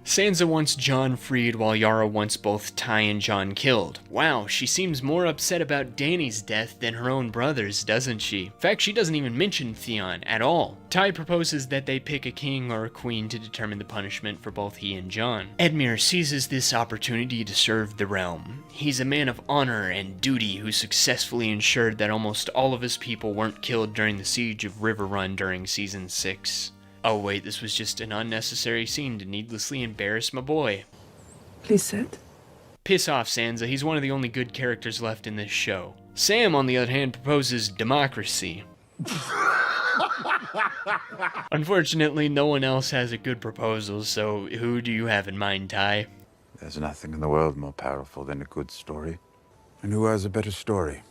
Sansa wants Jon freed while Yara wants both Ty and Jon killed. Wow, she seems more upset about Dany's death than her own brother's, doesn't she? In fact, she doesn't even mention Theon at all. Ty proposes that they pick a king or a queen to determine the punishment for both he and Jon. Edmure seizes this opportunity to serve the realm. He's a man of honor and duty who successfully ensured that almost all of his people weren't killed during the siege of Riverrun during season 6. Oh wait, this was just an unnecessary scene to needlessly embarrass my boy. Please sit. Piss off, Sansa, he's one of the only good characters left in this show. Sam, on the other hand, proposes democracy. Unfortunately, no one else has a good proposal, so who do you have in mind, Ty? There's nothing in the world more powerful than a good story. And who has a better story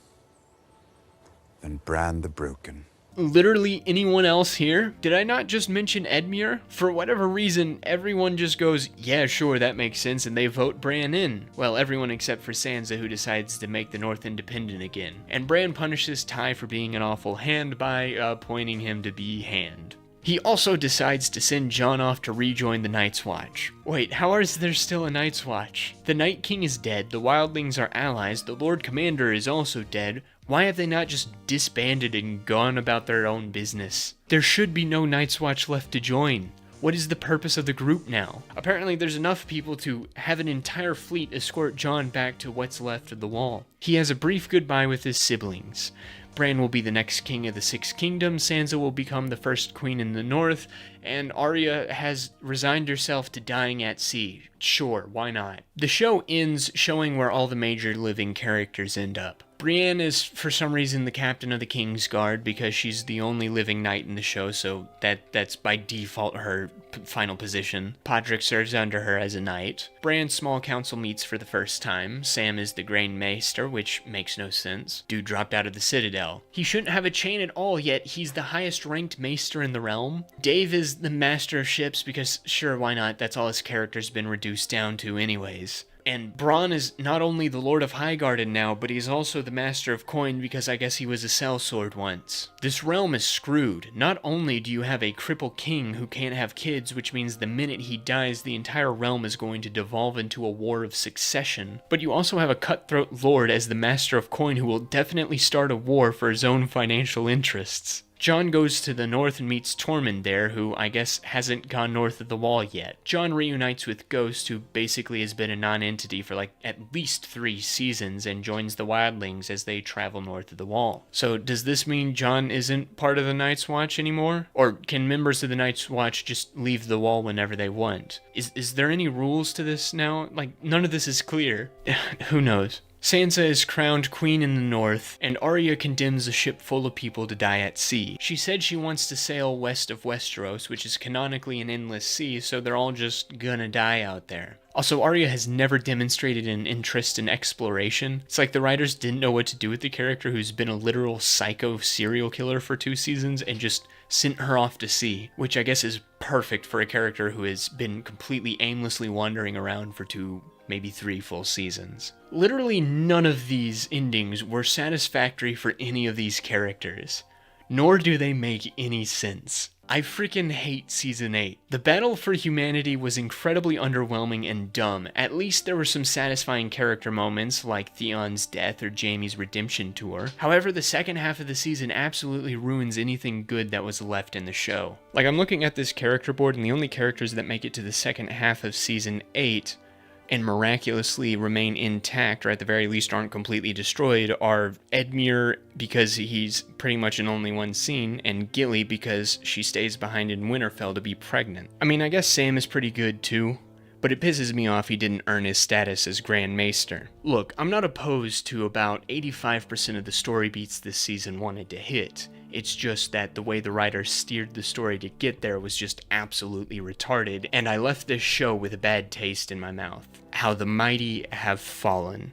than Bran the Broken? Literally anyone else here? Did I not just mention Edmure? For whatever reason, everyone just goes, yeah, sure, that makes sense, and they vote Bran in. Well, everyone except for Sansa, who decides to make the North independent again. And Bran punishes Ty for being an awful hand by appointing him to be Hand. He also decides to send Jon off to rejoin the Night's Watch. Wait, how is there still a Night's Watch? The Night King is dead, the Wildlings are allies, the Lord Commander is also dead. Why have they not just disbanded and gone about their own business? There should be no Night's Watch left to join. What is the purpose of the group now? Apparently there's enough people to have an entire fleet escort Jon back to what's left of the Wall. He has a brief goodbye with his siblings. Bran will be the next king of the Six Kingdoms, Sansa will become the first queen in the North, and Arya has resigned herself to dying at sea. Sure, why not? The show ends showing where all the major living characters end up. Brienne is, for some reason, the captain of the King's Guard because she's the only living knight in the show, so that's by default her final position. Podrick serves under her as a knight. Bran's small council meets for the first time. Sam is the Grain Maester, which makes no sense. Dude dropped out of the Citadel. He shouldn't have a chain at all, yet he's the highest ranked Maester in the realm. Dave is the Master of Ships because, sure, why not? That's all his character's been reduced down to anyways. And Bronn is not only the Lord of Highgarden now, but he's also the Master of Coin because I guess he was a sellsword once. This realm is screwed. Not only do you have a cripple king who can't have kids, which means the minute he dies, the entire realm is going to devolve into a war of succession, but you also have a cutthroat lord as the Master of Coin who will definitely start a war for his own financial interests. Jon goes to the north and meets Tormund there, who I guess hasn't gone north of the Wall yet. Jon reunites with Ghost, who basically has been a non-entity for like at least 3 seasons, and joins the Wildlings as they travel north of the Wall. So does this mean Jon isn't part of the Night's Watch anymore? Or can members of the Night's Watch just leave the Wall whenever they want? Is there any rules to this now? Like, none of this is clear. Who knows? Sansa is crowned queen in the north, and Arya condemns a ship full of people to die at sea. She said she wants to sail west of Westeros, which is canonically an endless sea, so they're all just gonna die out there. Also, Arya has never demonstrated an interest in exploration. It's like the writers didn't know what to do with the character who's been a literal psycho serial killer for 2 seasons and just sent her off to sea, which I guess is perfect for a character who has been completely aimlessly wandering around for 2, maybe 3 full seasons. Literally none of these endings were satisfactory for any of these characters, nor do they make any sense. I freaking hate Season 8. The battle for humanity was incredibly underwhelming and dumb. At least there were some satisfying character moments like Theon's death or Jaime's redemption tour. However, the second half of the season absolutely ruins anything good that was left in the show. Like, I'm looking at this character board, and the only characters that make it to the second half of Season 8 and miraculously remain intact, or at the very least aren't completely destroyed, are Edmure, because he's pretty much in only one scene, and Gilly because she stays behind in Winterfell to be pregnant. I mean, I guess Sam is pretty good too, but it pisses me off he didn't earn his status as Grand Maester. Look, I'm not opposed to about 85% of the story beats this season wanted to hit. It's just that the way the writers steered the story to get there was just absolutely retarded, and I left this show with a bad taste in my mouth. How the mighty have fallen.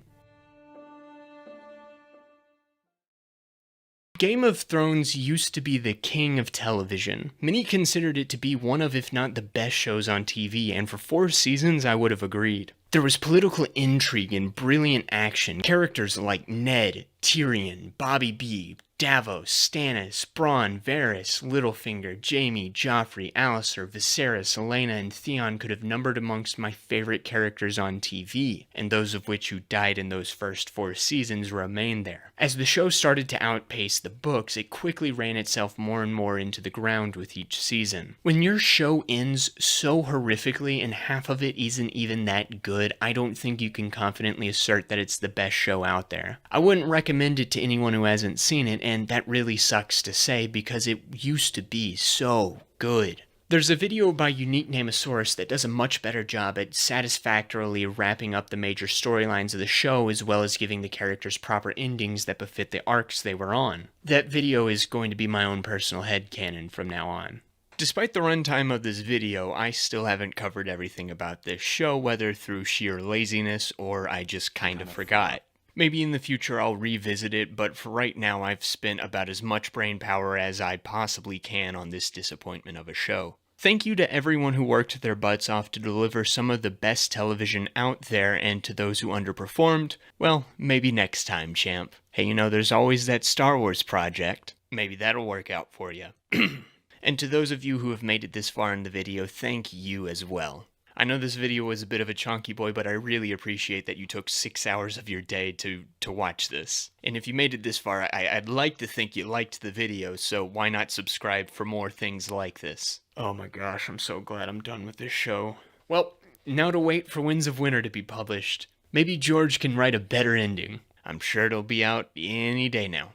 Game of Thrones used to be the king of television. Many considered it to be one of, if not the best shows on TV, and for 4 seasons I would have agreed. There was political intrigue and brilliant action. Characters like Ned, Tyrion, Bobby B, Davos, Stannis, Bronn, Varys, Littlefinger, Jaime, Joffrey, Alliser, Viserys, Elena, and Theon could have numbered amongst my favorite characters on TV, and those of which who died in those first 4 seasons remain there. As the show started to outpace the books, it quickly ran itself more and more into the ground with each season. When your show ends so horrifically and half of it isn't even that good, I don't think you can confidently assert that it's the best show out there. I wouldn't recommend it to anyone who hasn't seen it, and that really sucks to say because it used to be so good. There's a video by Unique Namosaurus that does a much better job at satisfactorily wrapping up the major storylines of the show, as well as giving the characters proper endings that befit the arcs they were on. That video is going to be my own personal headcanon from now on. Despite the runtime of this video, I still haven't covered everything about this show, whether through sheer laziness or I just kind of forgot. Maybe in the future I'll revisit it, but for right now I've spent about as much brain power as I possibly can on this disappointment of a show. Thank you to everyone who worked their butts off to deliver some of the best television out there, and to those who underperformed, well, maybe next time, champ. Hey, you know, there's always that Star Wars project. Maybe that'll work out for you. And to those of you who have made it this far in the video, thank you as well. I know this video was a bit of a chunky boy, but I really appreciate that you took 6 hours of your day to watch this. And if you made it this far, I'd like to think you liked the video, so why not subscribe for more things like this? Oh my gosh, I'm so glad I'm done with this show. Well, now to wait for Winds of Winter to be published. Maybe George can write a better ending. I'm sure it'll be out any day now.